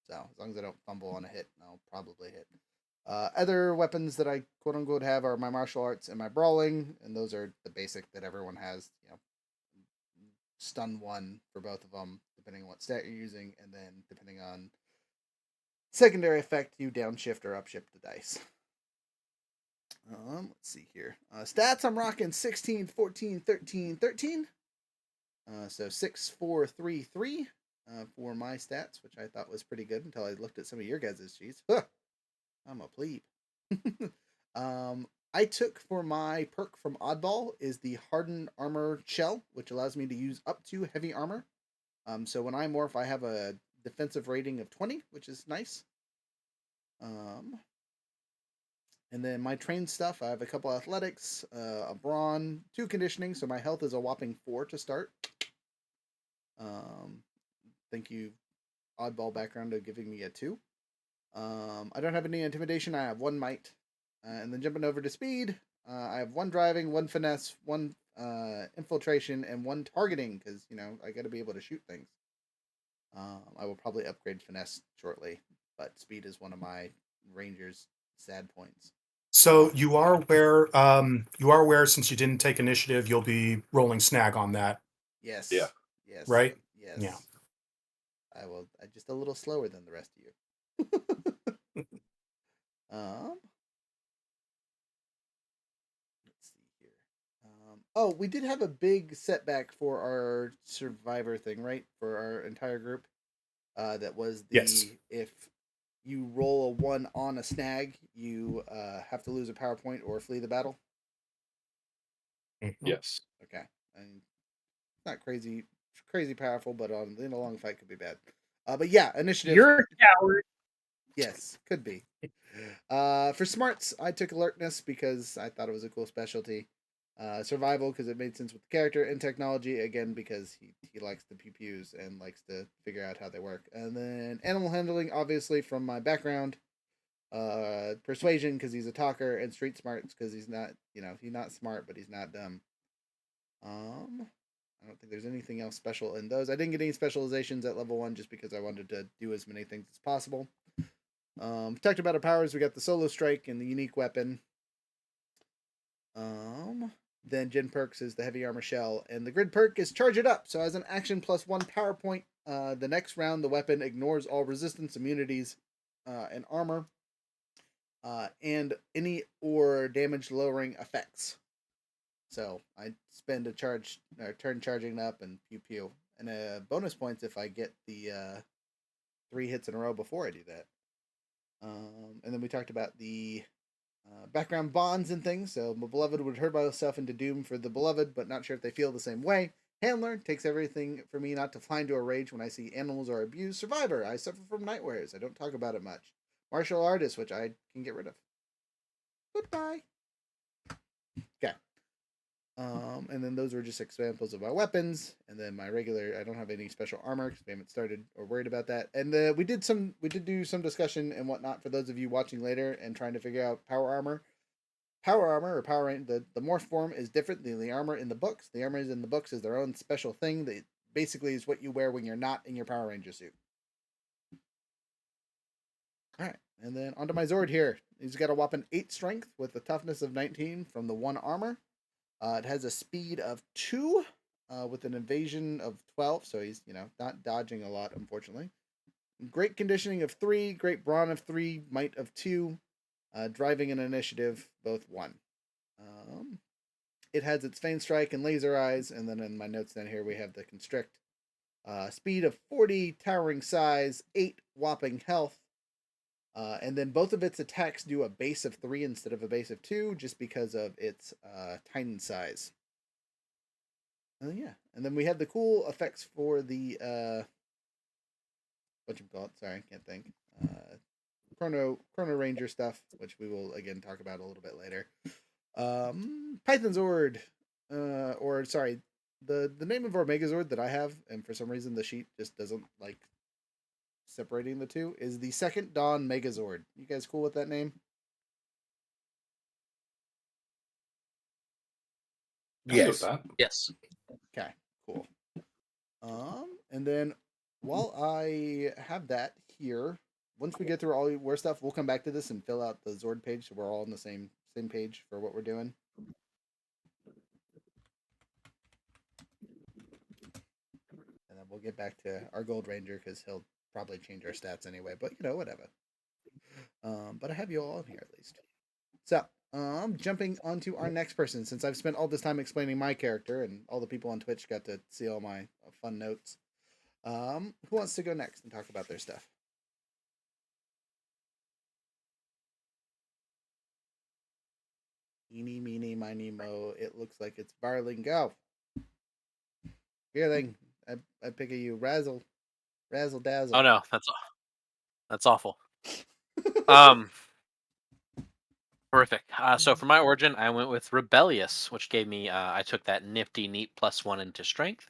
Speaker 3: So as long as I don't fumble on a hit, I'll probably hit. Other weapons that I quote unquote have are my martial arts and my brawling, and those are the basic that everyone has. You know, stun 1 for both of them, depending on what stat you're using, and then depending on secondary effect, you downshift or upshift the dice. Let's see here. Stats, I'm rocking 16, 14, 13, 13. So 6, 4, 3, 3 for my stats, which I thought was pretty good until I looked at some of your guys' sheets. Huh, I'm a plebe. I took for my perk from Oddball is the Hardened Armor Shell, which allows me to use up to heavy armor. So when I morph, I have a defensive rating of 20, which is nice. And then my trained stuff, I have a couple athletics, a brawn, 2 conditioning, so my health is a whopping 4 to start. Thank you, oddball background, of giving me a 2. I don't have any intimidation. I have 1 might, and then jumping over to speed, I have 1 driving, 1 finesse, 1 infiltration, and 1 targeting because I got to be able to shoot things. I will probably upgrade finesse shortly, but speed is one of my ranger's sad points.
Speaker 8: So you are aware since you didn't take initiative, you'll be rolling snag on that,
Speaker 3: Yes.
Speaker 4: Yeah.
Speaker 3: Yes.
Speaker 8: right?
Speaker 3: Yes.
Speaker 8: Yeah.
Speaker 3: I will. I'm just a little slower than the rest of you. Let's see here. Oh, we did have a big setback for our survivor thing, right? For our entire group. That was the
Speaker 8: Yes.
Speaker 3: if you roll a 1 on a snag, you have to lose a power point or flee the battle.
Speaker 8: Mhm.
Speaker 4: Yes.
Speaker 3: Okay, and not crazy powerful, but in a long fight could be bad. But yeah, initiative.
Speaker 6: You're a coward.
Speaker 3: Yes, could be. For smarts, I took alertness because I thought it was a cool specialty. Survival because it made sense with the character, and technology again because he likes the pew pews and likes to figure out how they work. And then animal handling, obviously from my background. Persuasion because he's a talker, and street smarts because he's not he's not smart but he's not dumb. I don't think there's anything else special in those. I didn't get any specializations at level 1 just because I wanted to do as many things as possible. Talked about our powers. We got the solo strike and the unique weapon. Then Gen perks is the heavy armor shell, and the grid perk is charge it up. So as an action plus 1 power point, the next round the weapon ignores all resistance, immunities, and armor, and any or damage lowering effects. So I spend a turn charging up and pew pew, and bonus points if I get the 3 hits in a row before I do that. And then we talked about the background bonds and things. So my beloved would hurt myself into doom for the beloved, but not sure if they feel the same way. Handler takes everything for me not to fly into a rage when I see animals are abused. Survivor, I suffer from nightmares. I don't talk about it much. Martial artist, which I can get rid of. Goodbye. Okay. And then those were just examples of my weapons, and then my regular. I don't have any special armor because we haven't started or worried about that. And we did do some discussion and whatnot for those of you watching later and trying to figure out power armor. Power armor or power range, the morph form is different than the armor in the books. The armor in the books is their own special thing that basically is what you wear when you're not in your Power Ranger suit. All right, and then onto my Zord here. He's got a whopping 8 strength with a toughness of 19 from the 1 armor. It has a speed of 2 with an evasion of 12, so he's not dodging a lot, unfortunately. Great conditioning of 3, great brawn of 3, might of 2, driving and initiative both 1. It has its Feign Strike and Laser Eyes, and then in my notes down here we have the Constrict. Speed of 40, towering size, 8 whopping health, and then both of its attacks do a base of 3 instead of a base of 2, just because of its Titan size. Yeah, and then we have the cool effects for the whatchamacallit, sorry, I can't think. Chrono Ranger stuff, which we will again talk about a little bit later. Python Zord, or sorry, the name of our Megazord that I have, and for some reason the sheet just doesn't like separating the two, is the Second Dawn Megazord. You guys cool with that name?
Speaker 4: I'm good with
Speaker 5: Yes.
Speaker 4: that.
Speaker 7: Yes.
Speaker 3: Okay, cool. And then while I have that here, once we get through all your stuff, we'll come back to this and fill out the Zord page so we're all on the same page for what we're doing. And then we'll get back to our Gold Ranger because he'll probably change our stats anyway, but whatever. But I have you all in here at least. So, jumping onto our next person, since I've spent all this time explaining my character and all the people on Twitch got to see all my fun notes. Who wants to go next and talk about their stuff? Eeny, meeny, miny, mo. It looks like it's Vierling. Go. Vierling, I pick a you. Razzle dazzle.
Speaker 7: Oh no, that's awful. Um, Perfect. So for my origin, I went with Rebellious, which gave me I took that nifty neat +1 into strength.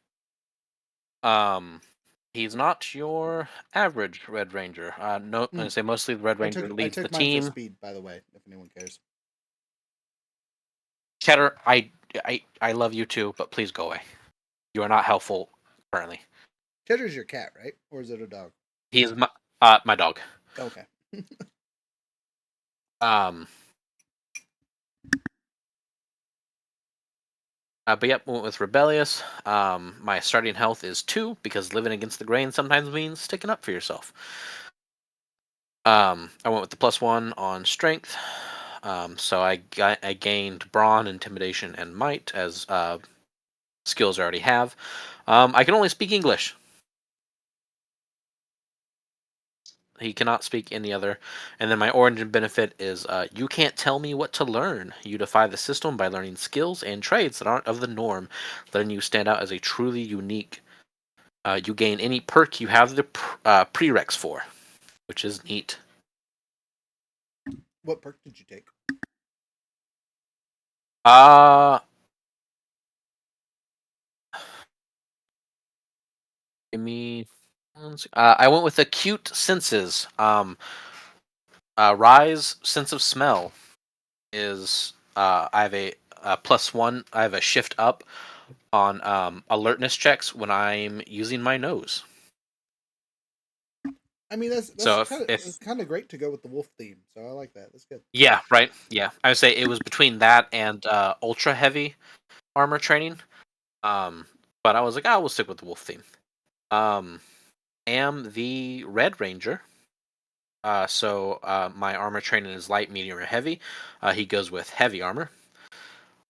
Speaker 7: He's not your average Red Ranger. No, I say mostly the Red Ranger
Speaker 3: I
Speaker 7: leads the
Speaker 3: took mine for
Speaker 7: team.
Speaker 3: speed, by the way, if anyone cares.
Speaker 7: Cheddar, I love you too, but please go away. You are not helpful currently.
Speaker 3: Cheddar's your cat, right? Or is it a dog?
Speaker 7: He is my dog.
Speaker 3: Okay.
Speaker 7: But yep, went with Rebellious. My starting health is 2 because living against the grain sometimes means sticking up for yourself. I went with the +1 on strength. So I gained brawn, intimidation, and might as skills I already have. I can only speak English. He cannot speak any other. And then my origin benefit is you can't tell me what to learn. You defy the system by learning skills and trades that aren't of the norm, letting you stand out as a truly unique. You gain any perk you have the prereqs for, which is neat.
Speaker 3: What perk did you take?
Speaker 7: Give me. I went with acute senses. Rise sense of smell is I have a +1. I have a shift up on alertness checks when I'm using my nose.
Speaker 3: I mean, that's
Speaker 7: So
Speaker 3: it's kind of great to go with the wolf theme. So I like that. That's good.
Speaker 7: yeah, right, yeah, I would say it was between that and ultra heavy armor training. But I was like, we'll stick with the wolf theme. Am the Red Ranger. So my armor training is light, medium, or heavy. He goes with heavy armor.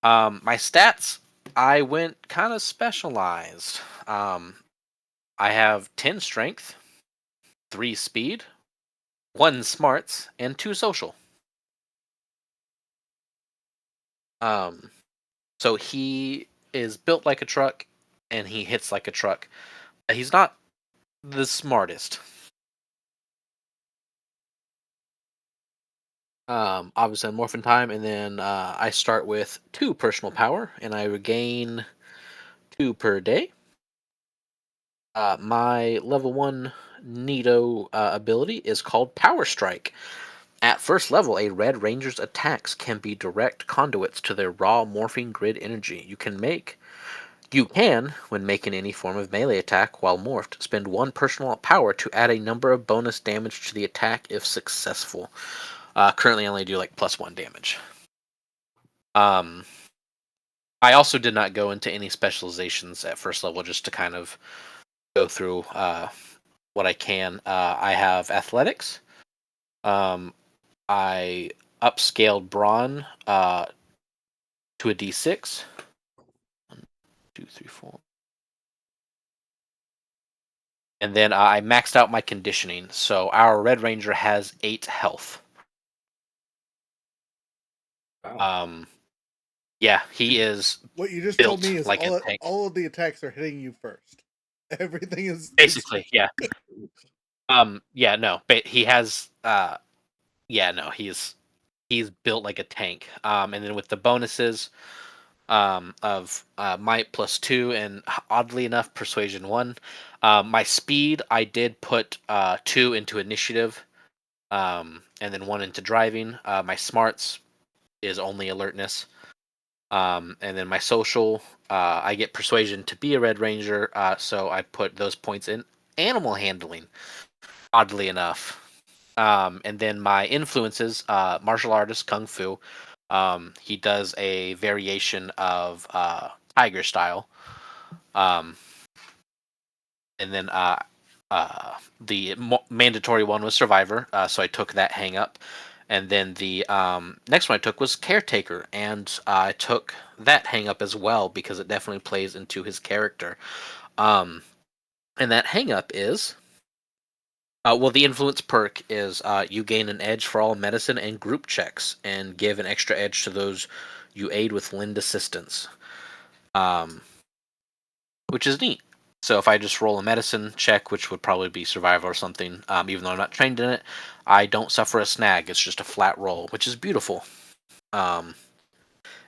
Speaker 7: My stats, I went kind of specialized. I have 10 strength, 3 speed, 1 smarts, and 2 social. So he is built like a truck, and he hits like a truck. He's not the smartest. Obviously, I'm morphin time, and then I start with 2 personal power, and I regain 2 per day. My level 1 Nito ability is called Power Strike. At first level, a Red Ranger's attacks can be direct conduits to their raw morphing grid energy. You can, when making any form of melee attack while morphed, spend 1 personal power to add a number of bonus damage to the attack if successful. Currently, I only do like +1 damage. I also did not go into any specializations at first level, just to kind of go through what I can. I have athletics. I upscaled brawn to a D6. 1, 2, 3, 4. And then I maxed out my conditioning. So our Red Ranger has 8 health.
Speaker 4: Wow.
Speaker 7: Yeah, he is
Speaker 3: What you just
Speaker 7: built
Speaker 3: told me is
Speaker 7: like a tank.
Speaker 3: all of the attacks are hitting you first. Everything is
Speaker 7: Basically, yeah. Yeah, no, but he has yeah, no, he's built like a tank. And then with the bonuses of might +2 and oddly enough persuasion 1. My speed I did put 2 into initiative, and then 1 into driving. My smarts is only alertness. And then my social, I get persuasion to be a Red Ranger, so I put those points in animal handling, oddly enough. And then my influences, martial artist, kung fu. He does a variation of tiger style. And then the mandatory one was survivor, so I took that hang up. And then the next one I took was caretaker, and I took that hang up as well because it definitely plays into his character. And that hang up is well, the influence perk is you gain an edge for all medicine and group checks, and give an extra edge to those you aid with lend assistance, which is neat. So if I just roll a medicine check, which would probably be survival or something, even though I'm not trained in it, I don't suffer a snag. It's just a flat roll, which is beautiful. Um,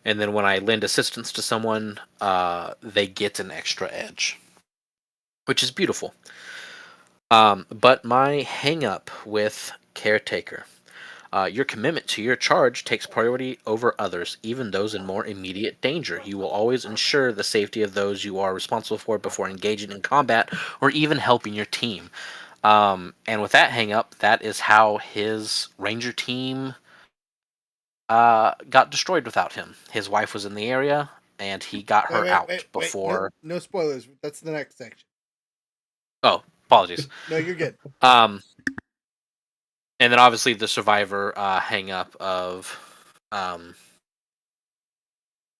Speaker 7: and then when I lend assistance to someone, they get an extra edge, which is beautiful. But my hang up with Caretaker. Your commitment to your charge takes priority over others, even those in more immediate danger. You will always ensure the safety of those you are responsible for before engaging in combat or even helping your team. And with that hang up, that is how his ranger team got destroyed without him. His wife was in the area, and he got
Speaker 3: Wait,
Speaker 7: her
Speaker 3: wait,
Speaker 7: out
Speaker 3: wait, wait.
Speaker 7: before.
Speaker 3: No spoilers. That's the next section.
Speaker 7: Oh, apologies.
Speaker 3: No, you're good.
Speaker 7: Um, and then obviously the survivor hang up of um,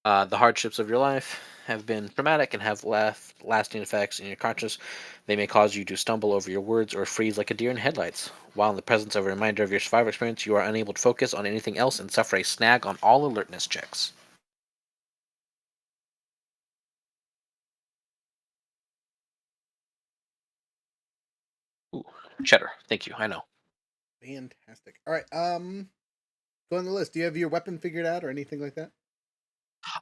Speaker 7: the hardships of your life have been traumatic and have left lasting effects in your conscience. They may cause you to stumble over your words or freeze like a deer in headlights. While in the presence of a reminder of your survivor experience, you are unable to focus on anything else and suffer a snag on all alertness checks. Ooh, cheddar. Thank you. I know.
Speaker 3: Fantastic. All right. Go on the list. Do you have your weapon figured out or anything like that?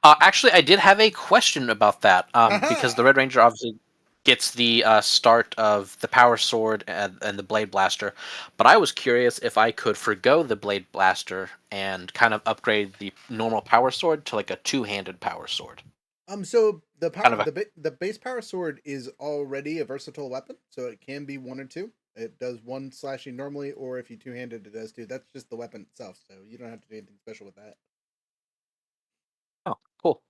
Speaker 7: Actually, I did have a question about that. Because
Speaker 3: Aha!
Speaker 7: the Red Ranger obviously gets the start of the Power Sword and the Blade Blaster, but I was curious if I could forgo the Blade Blaster and kind of upgrade the normal Power Sword to like a two-handed Power Sword.
Speaker 3: So the
Speaker 7: Kind
Speaker 3: power,
Speaker 7: of a
Speaker 3: the base power sword is already a versatile weapon, so it can be one or two. It does one slashing normally, or if you two handed, it does two. That's just the weapon itself, so you don't have to do anything special with that.
Speaker 7: oh, cool,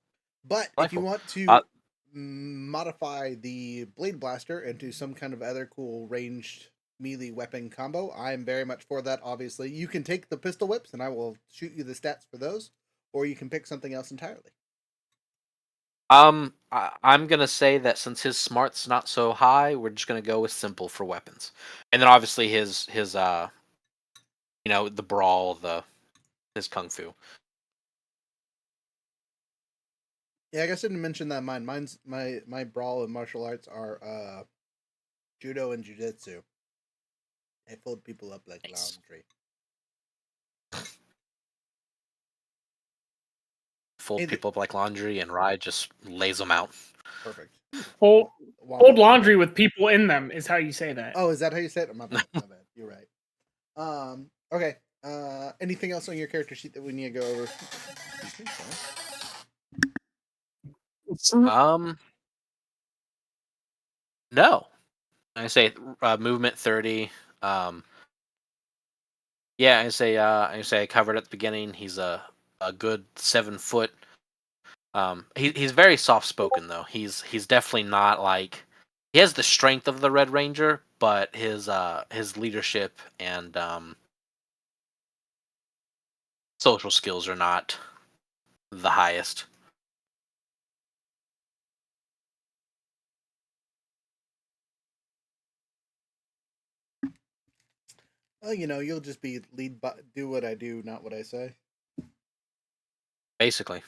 Speaker 3: But if you
Speaker 7: delightful.
Speaker 3: want
Speaker 7: Uh,
Speaker 3: to modify the blade blaster into some kind of other cool ranged melee weapon combo, I am very much for that. Obviously, you can take the pistol whips, and I will shoot you the stats for those, or you can pick something else entirely.
Speaker 7: I'm gonna say that since his smart's not so high, we're just gonna go with simple for weapons, and then obviously his the brawl, his kung fu.
Speaker 3: Yeah, I guess I didn't mention that mine's my brawl and martial arts are judo and jujitsu. I fold people up like
Speaker 7: Nice.
Speaker 3: laundry.
Speaker 7: Fold
Speaker 3: Hey,
Speaker 7: people up like laundry, and Rye just lays them out.
Speaker 3: perfect.
Speaker 6: Fold,
Speaker 3: Womp
Speaker 6: fold
Speaker 3: womp.
Speaker 6: laundry with people in them is how you say that.
Speaker 3: Oh, is that how you say it? My bad. My bad. You're right. Okay. Anything else on your character sheet that we need to go over? Excuse me, sorry.
Speaker 7: Um, no. I say movement 30. Um, yeah, I say I covered at the beginning. He's a good 7 foot. He's very soft spoken though. He's definitely not like he has the strength of the Red Ranger, but his leadership and social skills are not the highest.
Speaker 3: Well, you'll just be do what I do, not what I say.
Speaker 7: Basically.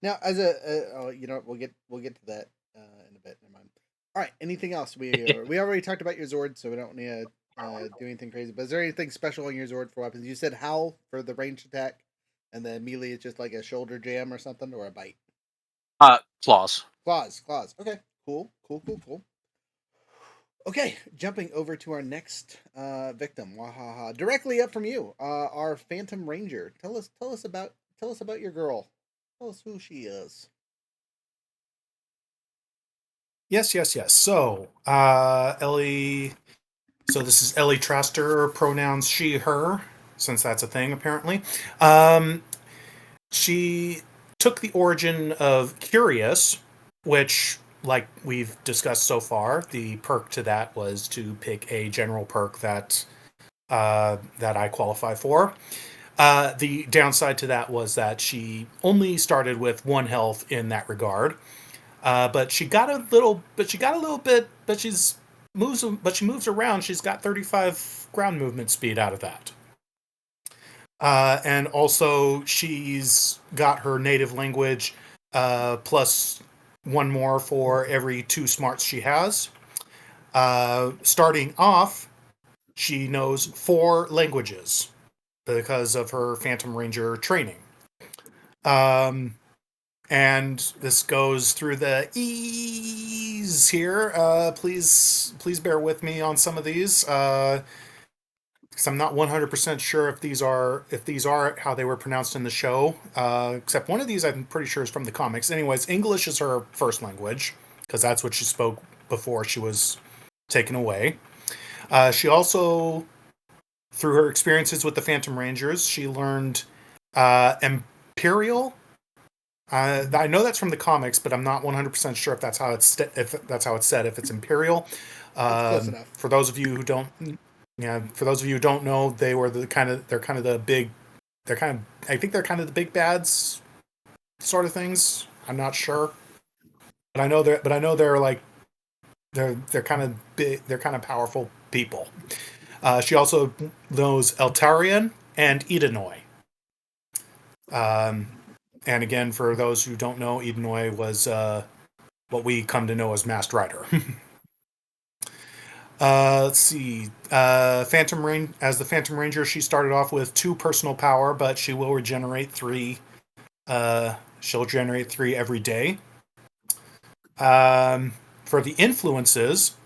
Speaker 3: Now, as we'll get to that in a bit. Never mind. All right. Anything else? We already talked about your Zord, so we don't need to do anything crazy. But is there anything special on your Zord for weapons? You said howl for the ranged attack, and then melee is just like a shoulder jam or something, or a bite.
Speaker 7: Claws.
Speaker 3: Claws. Okay. Cool. Cool. Cool. Cool. Okay, jumping over to our next victim. Wahaha. Directly up from you, our Phantom Ranger. Tell us about your girl. Tell us who she is.
Speaker 8: Yes, yes, yes. So, Ellie. So this is Ellie Traster. Pronouns she, her, since that's a thing apparently. Um, she took the origin of Curious, which, like we've discussed so far, the perk to that was to pick a general perk that I qualify for. The downside to that was that she only started with 1 health in that regard. But she got a little, but she got a little bit, but she moves around. She's got 35 ground movement speed out of that. And also she's got her native language, plus one more for every 2 smarts she has. Starting off, she knows 4 languages because of her Phantom Ranger training. And this goes through the E's here. Please bear with me on some of these. Because I'm not 100% sure if these are how they were pronounced in the show. Except one of these I'm pretty sure is from the comics. Anyways, English is her first language because that's what she spoke before she was taken away. She also, through her experiences with the Phantom Rangers, she learned Imperial. I know that's from the comics, but I'm not 100% sure if that's how it's said. If it's Imperial,
Speaker 3: That's close enough.
Speaker 8: for those of you who don't, yeah, for those of you who don't know, they're kind of the big, I think they're kind of the big bads, sort of things. I'm not sure, but I know they're like they're kind of big, they're kind of powerful people. She also knows Eltarian and Edenoi. And again, for those who don't know, Edenoi was what we come to know as Masked Rider. Let's see. As the Phantom Ranger, she started off with 2 personal power, but she will regenerate 3. She'll generate 3 every day. For the influences,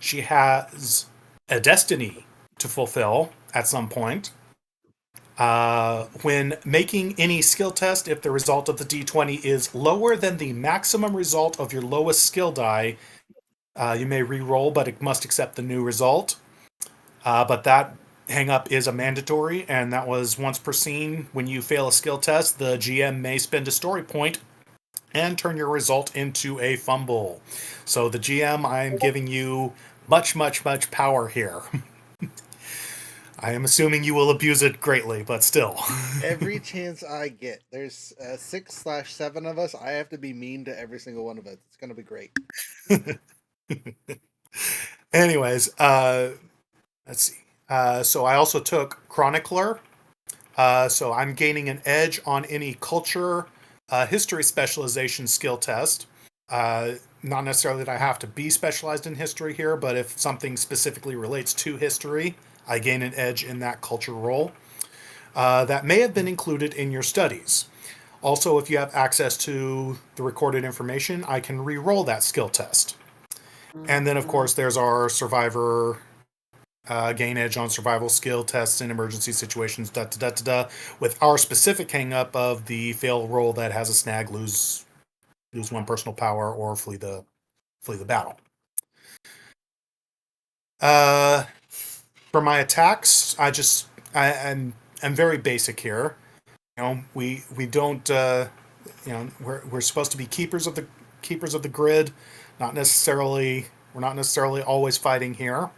Speaker 8: she has a destiny to fulfill at some point. When making any skill test, if the result of the d20 is lower than the maximum result of your lowest skill die, you may re-roll, but it must accept the new result. But that hang-up is a mandatory, and that was once per scene. When you fail a skill test, the GM may spend a story point and turn your result into a fumble. So the GM, I'm giving you much, much, much power here. I am assuming you will abuse it greatly, but still.
Speaker 3: Every chance I get, there's 6/7 of us. I have to be mean to every single one of us. It's gonna be great.
Speaker 8: Anyways, let's see. So I also took Chronicler. So I'm gaining an edge on any culture, history specialization skill test. Not necessarily that I have to be specialized in history here, but if something specifically relates to history, I gain an edge in that culture role. That may have been included in your studies. Also, if you have access to the recorded information, I can re-roll that skill test. And then, of course, there's our survivor gain edge on survival skill tests in emergency situations, with our specific hang up of the fail roll that has a snag, lose 1 personal power, or flee the battle. For my attacks, I'm very basic here. You know, we don't we're supposed to be keepers of the grid. We're not necessarily always fighting here.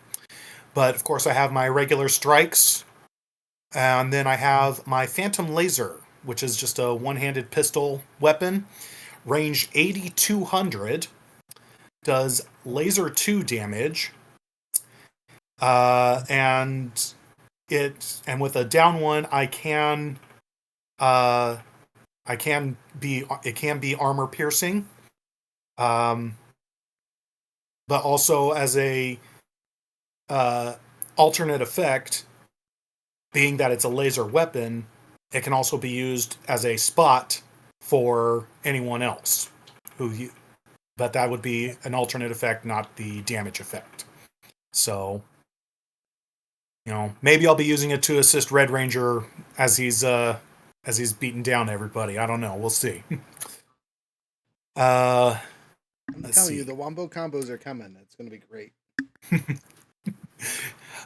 Speaker 8: But of course, I have my regular strikes, and then I have my Phantom Laser, which is just a one-handed pistol weapon, range 8,200, does laser 2 damage, and with a down 1, it can be armor piercing, but also as a alternate effect, being that it's a laser weapon, it can also be used as a spot for anyone else but that would be an alternate effect, not the damage effect. So, maybe I'll be using it to assist Red Ranger as he's beating down everybody. I don't know. We'll see.
Speaker 3: I'm telling you, the Wombo combos are coming. It's going to be great.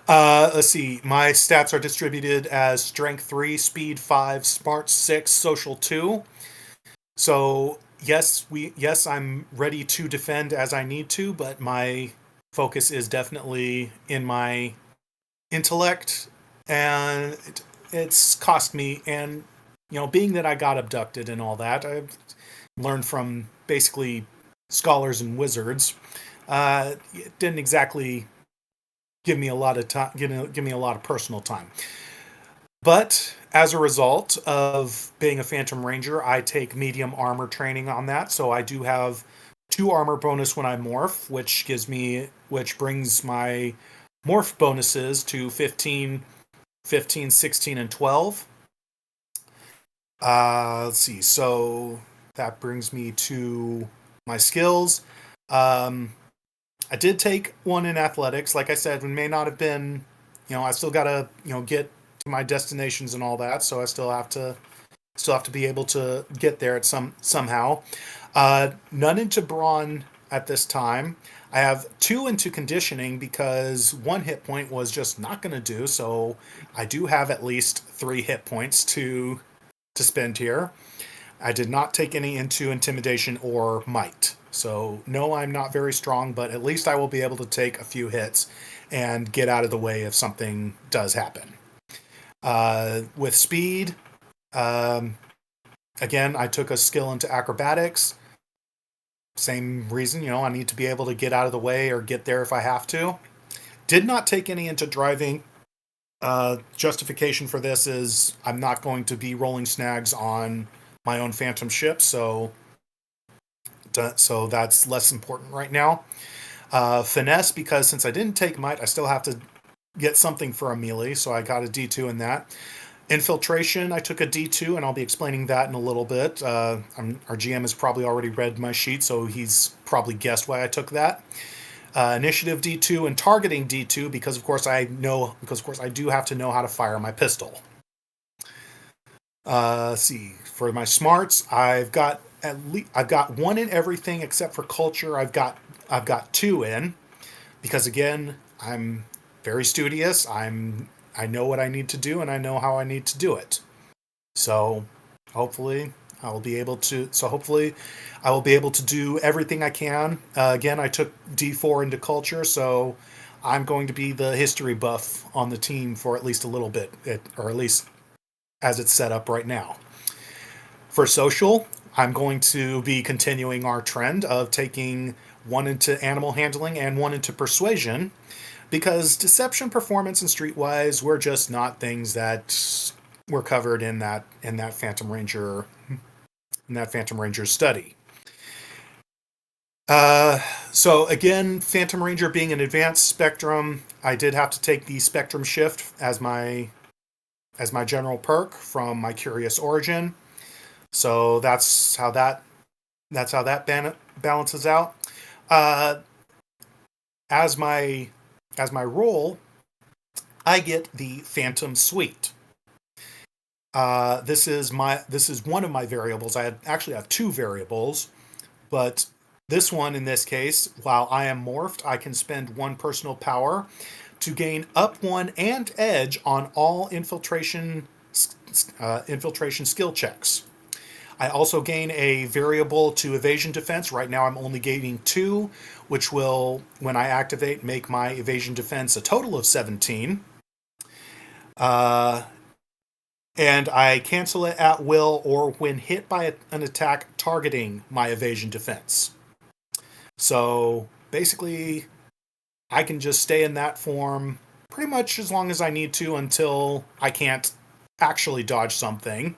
Speaker 8: Let's see. My stats are distributed as Strength 3, Speed 5, Smart 6, Social 2. So yes, I'm ready to defend as I need to, but my focus is definitely in my intellect, and it's cost me. And being that I got abducted and all that, I've learned from basically scholars and wizards. It didn't exactly give me a lot of time, give me a lot of personal time. But as a result of being a Phantom Ranger, I take medium armor training on that. So I do have 2 armor bonus when I morph, which brings my morph bonuses to 15, 16, and 12. Let's see. So that brings me to my skills. Um, I did take one in athletics. Like I said, it may not have been, I still gotta, get to my destinations and all that. So I still have to be able to get there at somehow. None into brawn at this time. I have 2 into conditioning because 1 hit point was just not going to do. So I do have at least 3 hit points to spend here. I did not take any into intimidation or might. So no, I'm not very strong, but at least I will be able to take a few hits and get out of the way if something does happen. With speed, um, again, I took a skill into acrobatics. Same reason, I need to be able to get out of the way or get there if I have to. Did not take any into driving. Justification for this is I'm not going to be rolling snags on my own phantom ship, so that's less important right now. Finesse, because since I didn't take might, I still have to get something for a melee, so I got a D2 in that. Infiltration, I took a D2, and I'll be explaining that in a little bit. Our GM has probably already read my sheet, so he's probably guessed why I took that. Initiative D2 and targeting D2 because of course I do have to know how to fire my pistol. Let's see, for my smarts, I've got 1 in everything except for culture. I've got 2 in because again, I'm very studious. I know what I need to do and I know how I need to do it. So hopefully I will be able to do everything I can. Again, I took D4 into culture, so I'm going to be the history buff on the team for at least a little bit, or at least as it's set up right now. For social, I'm going to be continuing our trend of taking 1 into animal handling and 1 into persuasion, because deception, performance, and streetwise were just not things that were covered in that Phantom Ranger study. So again, Phantom Ranger being an advanced spectrum, I did have to take the spectrum shift as my general perk from my Curious Origin. So that's how that balances out. As my role, I get the Phantom Suite. This is one of my variables. I actually have 2 variables, but this one, in this case, while I am morphed, I can spend 1 personal power to gain up 1 and edge on all infiltration skill checks. I also gain a variable to evasion defense. Right now I'm only gaining 2, which will, when I activate, make my evasion defense a total of 17. And I cancel it at will or when hit by an attack targeting my evasion defense. So basically, I can just stay in that form pretty much as long as I need to until I can't actually dodge something.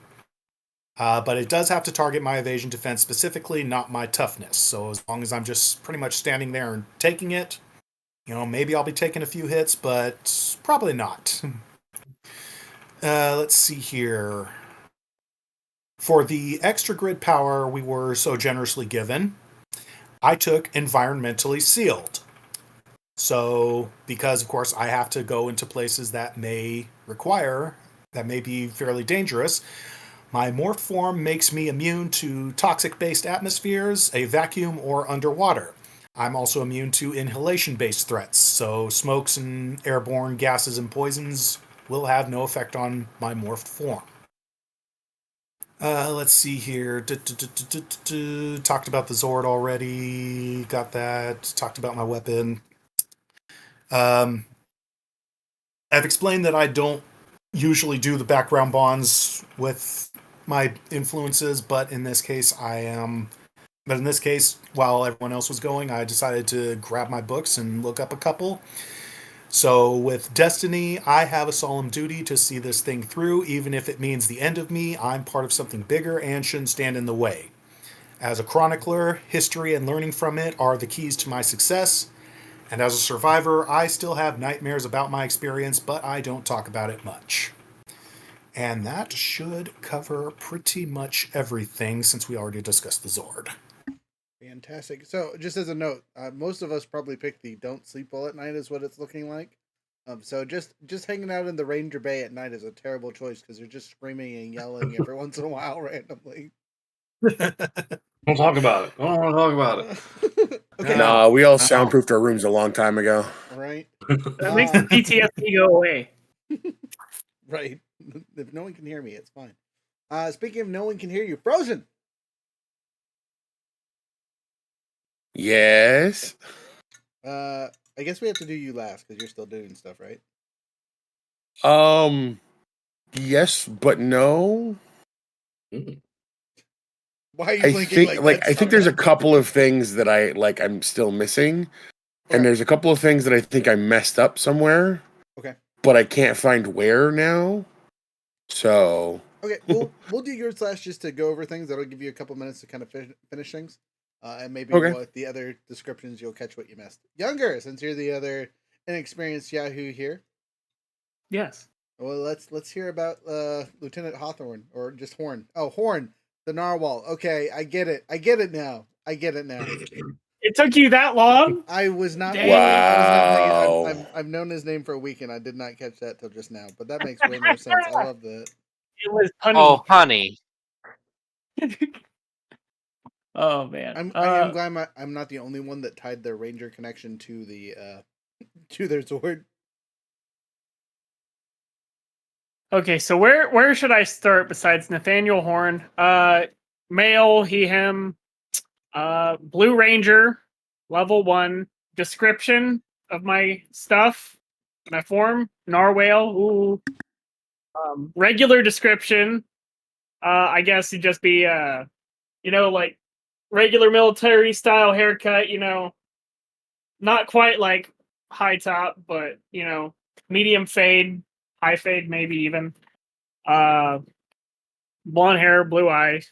Speaker 8: But it does have to target my evasion defense specifically, not my toughness. So as long as I'm just pretty much standing there and taking it, maybe I'll be taking a few hits, but probably not. Let's see here. For the extra grid power we were so generously given, I took environmentally sealed. So, because of course I have to go into places that may be fairly dangerous, my morph form makes me immune to toxic-based atmospheres, a vacuum, or underwater. I'm also immune to inhalation-based threats, so smokes and airborne gases and poisons will have no effect on my morphed form. Let's see here. Talked about the Zord already. Got that. Talked about my weapon. I've explained that I don't usually do the background bonds with my influences, but in this case I am. But in this case, while everyone else was going, I decided to grab my books and look up a couple. So with Destiny, I have a solemn duty to see this thing through, even if it means the end of me. I'm part of something bigger and shouldn't stand in the way. As a chronicler, history and learning from it are the keys to my success. And as a survivor, I still have nightmares about my experience, but I don't talk about it much. And that should cover pretty much everything since we already discussed the Zord.
Speaker 3: Fantastic. So, just as a note, most of us probably picked the "don't sleep well at night" is what it's looking like. So just hanging out in the Ranger Bay at night is a terrible choice because they're just screaming and yelling every once in a while randomly.
Speaker 4: Don't talk about it. I don't want to talk about it.
Speaker 3: Okay.
Speaker 5: No, we all
Speaker 4: No.
Speaker 5: soundproofed our rooms a long time ago.
Speaker 3: Right.
Speaker 6: That makes the PTSD go away.
Speaker 3: Right. If no one can hear me, it's fine. Speaking of no one can hear you, Frozen.
Speaker 5: Yes.
Speaker 3: I guess we have to do you last because you're still doing stuff, right?
Speaker 5: Yes, but no.
Speaker 3: Why are you
Speaker 5: I
Speaker 3: blinking
Speaker 5: think
Speaker 3: like that?
Speaker 5: I think there's a couple of things that I'm still missing.
Speaker 3: Okay.
Speaker 5: And there's a couple of things that I think I messed up somewhere.
Speaker 3: Okay.
Speaker 5: But I can't find where now. So
Speaker 3: Okay, we'll do yours last just to go over things. That'll give you a couple minutes to kind of finish things, and maybe
Speaker 5: Okay.
Speaker 3: with the other descriptions you'll catch what you missed. Younger, since you're the other inexperienced Yahoo here.
Speaker 6: Yes.
Speaker 3: Well, let's hear about Lieutenant Hawthorne or just Horn. Oh, Horn, the narwhal. Okay, I get it. I get it now.
Speaker 6: It took you that long?
Speaker 3: I was not.
Speaker 6: Dang.
Speaker 3: I was not
Speaker 5: Wow.
Speaker 3: thinking. I've known his name for a week and I did not catch that till just now. But that makes way more sense. I love that.
Speaker 6: It was punny.
Speaker 7: Oh, honey.
Speaker 6: Oh man.
Speaker 3: I am glad I'm not the only one that tied their Ranger connection to the to their Zord.
Speaker 6: Okay, so where should I start besides Nathaniel Horn? Male, he, him, Blue Ranger, level 1, description of my stuff, my form, Narwhale, ooh. Regular description, I guess it'd just be, like regular military style haircut, not quite like high top, but, medium fade, high fade, maybe even. Blonde hair, blue eyes.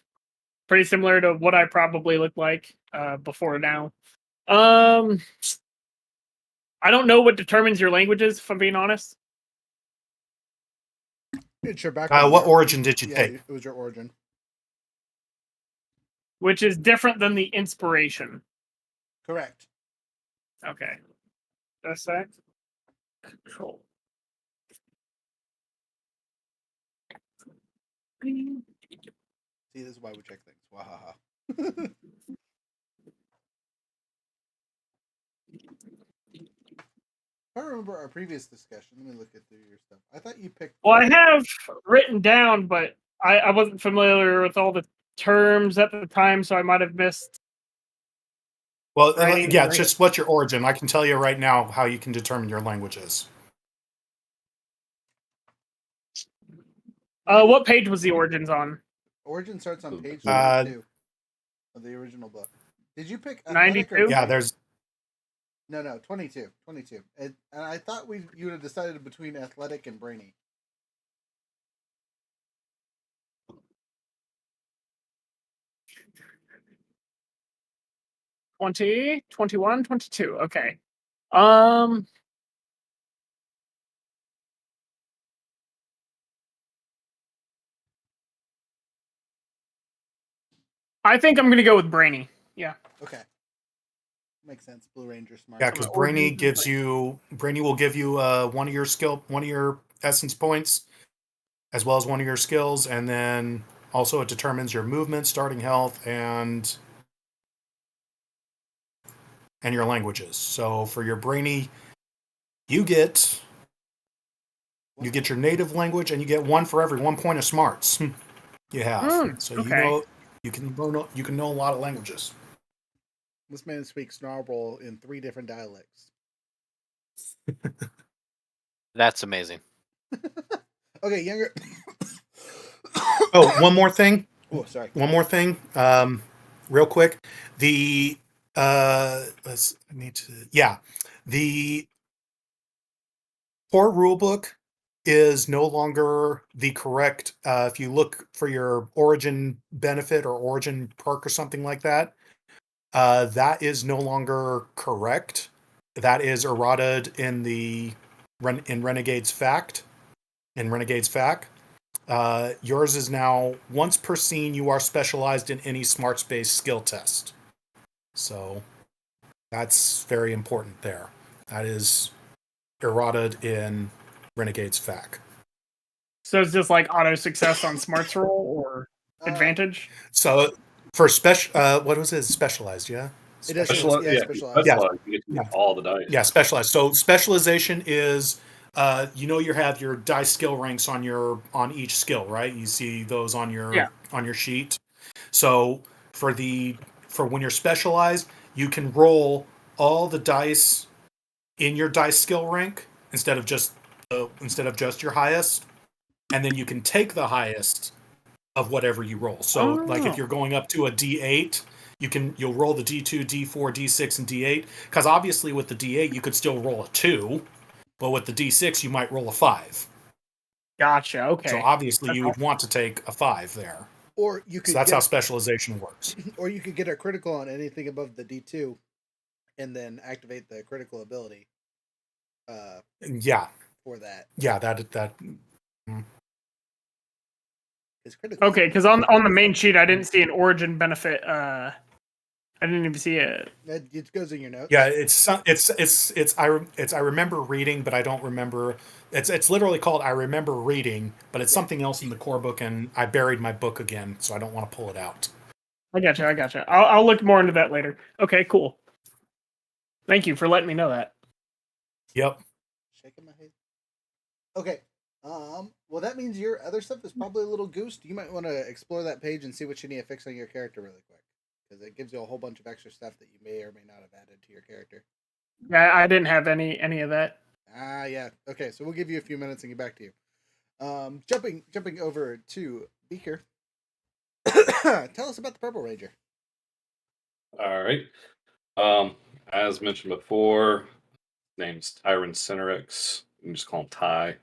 Speaker 6: Pretty similar to what I probably looked like before now. I don't know what determines your languages, if I'm being honest.
Speaker 3: It's your background.
Speaker 8: What origin did you take?
Speaker 3: It was your origin.
Speaker 6: Which is different than the inspiration.
Speaker 3: Correct.
Speaker 6: Okay. That's that. Control.
Speaker 3: See, this is why we check things. Wahaha. I remember our previous discussion. Let me look at through your stuff. I thought you picked.
Speaker 6: Well, I have written down, but I wasn't familiar with all the terms at the time, so I might have missed.
Speaker 8: Well,
Speaker 6: Right.
Speaker 8: yeah, just what's your origin? I can tell you right now how you can determine your languages.
Speaker 6: What page was the origins on?
Speaker 3: Origin starts on page 92 of the original book. Did you pick
Speaker 6: 92?
Speaker 8: Yeah, there's.
Speaker 3: No, 22. And I thought you would have decided between athletic and brainy.
Speaker 6: $20, $21, $22. Okay. I think I'm gonna go with brainy. Yeah.
Speaker 3: Okay. Makes sense. Blue Ranger smart.
Speaker 8: Yeah, because Brainy will give you one of your essence points, as well as one of your skills, and then also it determines your movement, starting health, and your languages. So for your Brainy, you get your native language, and you get one for every 1 point of smarts you have. So
Speaker 6: okay.
Speaker 8: you can know a lot of languages.
Speaker 3: This man speaks Snarble in 3 different dialects.
Speaker 7: That's amazing.
Speaker 3: Okay, Younger.
Speaker 8: Oh, one more thing.
Speaker 3: Oh, sorry.
Speaker 8: One more thing, real quick. The core rulebook is no longer the correct. If you look for your origin benefit or origin perk or something like that, that is no longer correct. That is errated in Renegade's Fact. yours is now once per scene. You are specialized in any smart space skill test. So that's very important there. That is errata in Renegade's FAQ.
Speaker 6: So it's just like auto success on smarts roll or advantage.
Speaker 8: So for what was it? Specialized, yeah.
Speaker 3: It does.
Speaker 4: Specialized,
Speaker 3: Yeah,
Speaker 4: yeah,
Speaker 3: specialized.
Speaker 8: Yeah.
Speaker 4: specialized, you get to
Speaker 8: Yeah.
Speaker 4: get all the dice.
Speaker 8: Yeah, specialized. So specialization is, you have your dice skill ranks on each skill, right? You see those on your sheet. So for when you're specialized, you can roll all the dice in your dice skill rank instead of just your highest, and then you can take the highest of whatever you roll. So like if you're going up to a D8, you'll roll the D2, D4, D6, and D8. Because obviously with the D8 you could still roll a 2, but with the D6 you might roll a 5.
Speaker 6: Gotcha. Okay.
Speaker 8: So obviously you would want to take a 5 there.
Speaker 3: Or you could.
Speaker 8: So that's how specialization works.
Speaker 3: Or you could get a critical on anything above the D2, and then activate the critical ability.
Speaker 8: Yeah.
Speaker 3: For that.
Speaker 8: Yeah. That.
Speaker 3: Is critical.
Speaker 6: Okay, because on the main sheet I didn't see an origin benefit. I didn't even see it.
Speaker 3: It goes in your notes.
Speaker 8: Yeah, I remember reading, but I don't remember. It's literally called I remember reading, but it's something else in the core book, and I buried my book again, so I don't want to pull it out.
Speaker 6: I gotcha. I'll look more into that later. Okay, cool. Thank you for letting me know that.
Speaker 8: Yep.
Speaker 3: Shaking my head. Okay. Well, that means your other stuff is probably a little goosed. You might want to explore that page and see what you need to fix on your character really quick, because it gives you a whole bunch of extra stuff that you may or may not have added to your character.
Speaker 6: Yeah, I didn't have any of that.
Speaker 3: Yeah. Okay, so we'll give you a few minutes and get back to you. Jumping over to Beaker. Tell us about the Purple Ranger.
Speaker 4: All right. As mentioned before, name's Tyron Cinerex. You can just call him Ty.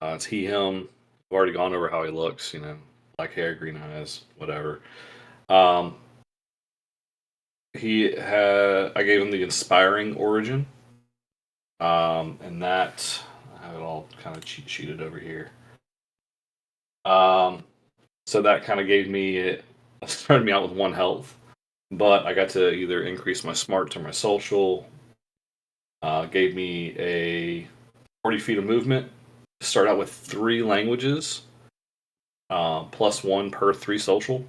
Speaker 4: It's he, him. I've already gone over how he looks, black hair, green eyes, whatever. I gave him the inspiring origin. And that, I have it all kind of cheat sheeted over here. So that kind of started me out with 1 health, but I got to either increase my smarts or my social. Gave me a 40 feet of movement. Start out with 3 languages, plus 1 per 3 social.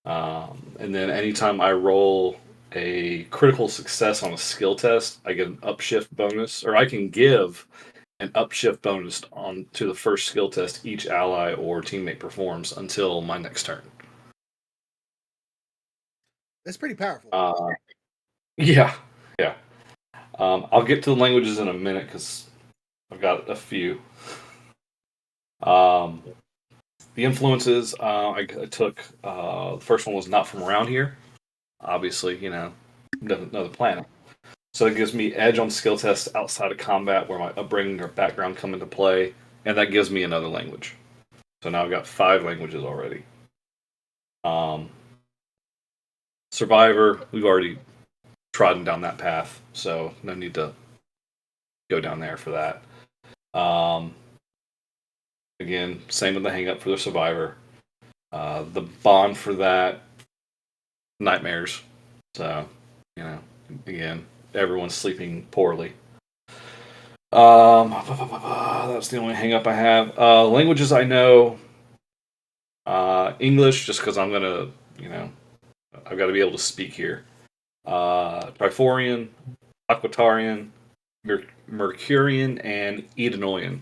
Speaker 4: And then anytime I roll a critical success on a skill test, I get an upshift bonus, or I can give an upshift bonus on to the first skill test each ally or teammate performs until my next turn.
Speaker 3: That's pretty powerful.
Speaker 4: Yeah. I'll get to the languages in a minute because I've got a few. The influences I took. The first one was not from around here. Obviously, another planet. So it gives me edge on skill tests outside of combat where my upbringing or background come into play, and that gives me another language. So now I've got 5 languages already. Survivor, we've already trodden down that path, so no need to go down there for that. Again, same with the hang up for the Survivor. The bond for that, nightmares. So, again, everyone's sleeping poorly. That's the only hang up I have. Languages I know, English, just because I'm gonna, I've got to be able to speak here. Triforian, Aquatarian, Mercurian, and Edenoian.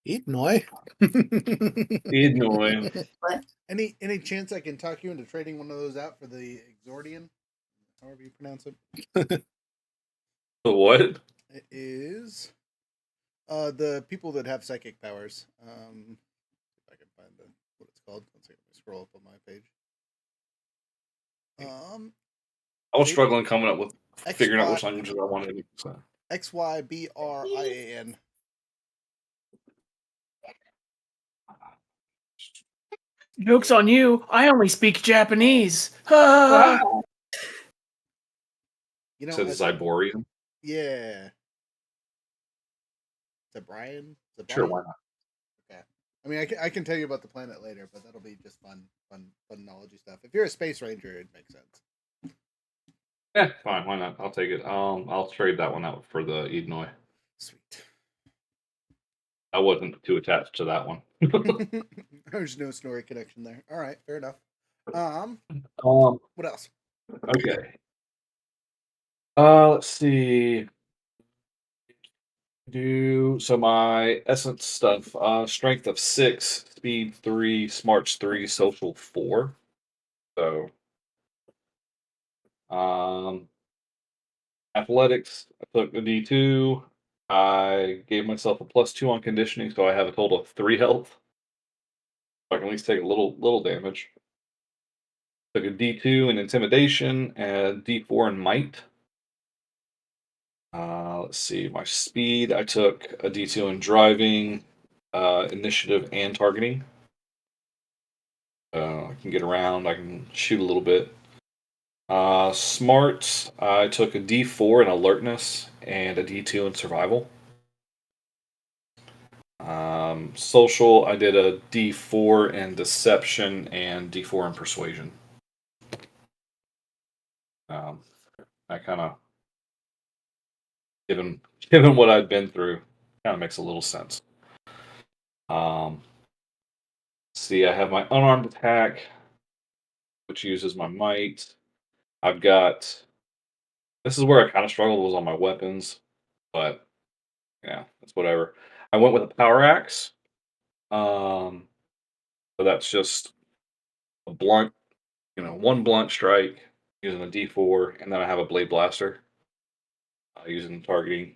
Speaker 3: Edenoy.
Speaker 4: Edenoian.
Speaker 3: Any chance I can talk you into trading one of those out for the Exordian? However you pronounce it.
Speaker 4: The what?
Speaker 3: It is the people that have psychic powers. If I can find what it's called. Let's see if I scroll up on my page.
Speaker 4: I was struggling coming up with figuring out which
Speaker 3: XY
Speaker 4: languages I wanted. So.
Speaker 3: XYBRIAN.
Speaker 6: Joke's on you. I only speak Japanese. Ah!
Speaker 4: So the Zyborian?
Speaker 3: Yeah. it Brian? Is it
Speaker 4: Sure,
Speaker 3: Brian?
Speaker 4: why not?
Speaker 3: Okay. I mean, I can tell you about the planet later, but that'll be just fun knowledge stuff. If you're a space ranger, it makes sense.
Speaker 4: Yeah, fine, why not? I'll take it. I'll trade that one out for the Edenoi.
Speaker 3: Sweet.
Speaker 4: I wasn't too attached to that one.
Speaker 3: There's no Snorri connection there. All right, fair enough. What else?
Speaker 4: Okay. Let's see. So my essence stuff. Strength of 6, speed 3, smarts 3, social 4. So athletics, I took a D2. I gave myself a +2 on conditioning, so I have a total of 3 health. So I can at least take a little damage. Took a D2 in intimidation and D4 in might. Let's see, my speed. I took a D2 in driving, initiative, and targeting. I can get around. I can shoot a little bit. Smart. I took a D4 in alertness and a D2 in survival. Social. I did a D4 in deception and D4 in persuasion. I kind of, given what I've been through, kind of makes a little sense. See, I have my unarmed attack, which uses my might. I've got. This is where I kind of struggled was on my weapons, but yeah, that's whatever. I went with a power axe. So that's just a blunt, one blunt strike using a D4, and then I have a blade blaster using targeting.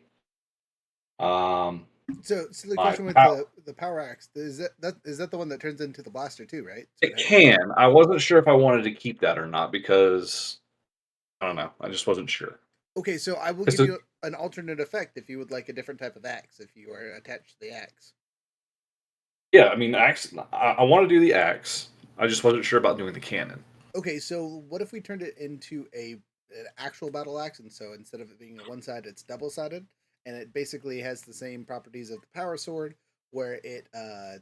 Speaker 3: So the
Speaker 4: My
Speaker 3: question with
Speaker 4: pow-
Speaker 3: the power axe is that the one that turns into the blaster too, right? So
Speaker 4: it can. I wasn't sure if I wanted to keep that or not because I don't know. I just wasn't sure.
Speaker 3: Okay, so I will
Speaker 4: It's
Speaker 3: give
Speaker 4: a-
Speaker 3: you an alternate effect if you would like a different type of axe if you are attached to the axe.
Speaker 4: Yeah, I mean, axe. I want to do the axe. I just wasn't sure about doing the cannon.
Speaker 3: Okay, so what if we turned it into an actual battle axe, and so instead of it being a one sided, it's double sided, and it basically has the same properties of the power sword, where it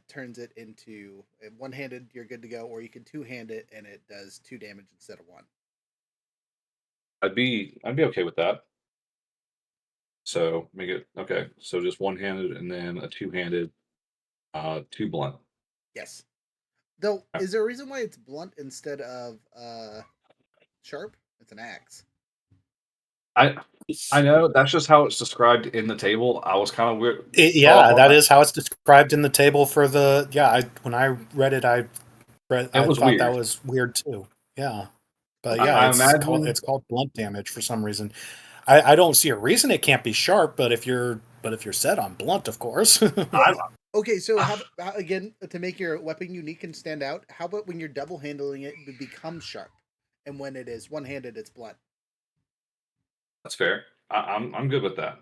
Speaker 3: turns it into one handed, you're good to go, or you can two hand it and it does 2 damage instead of 1.
Speaker 4: I'd be okay with that. So make it okay. So just one handed and then a two handed, 2 blunt.
Speaker 3: Yes. Though,
Speaker 4: Yeah.
Speaker 3: is there a reason why it's blunt instead of sharp? It's an axe.
Speaker 4: I know that's just how it's described in the table. I was kind of weird.
Speaker 8: That is how it's described in the table for the. Yeah, when I read it, I
Speaker 4: It was
Speaker 8: thought that
Speaker 4: weird.
Speaker 8: was weird too. Yeah, but yeah,
Speaker 4: I imagine.
Speaker 8: it's called blunt damage for some reason. I don't see a reason it can't be sharp, but if you're set on blunt, of course.
Speaker 4: I,
Speaker 3: Okay, so again, to make your weapon unique and stand out, how about when you're double handling it, it becomes sharp, and when it is one handed, it's blunt.
Speaker 4: that's fair. I'm good with that.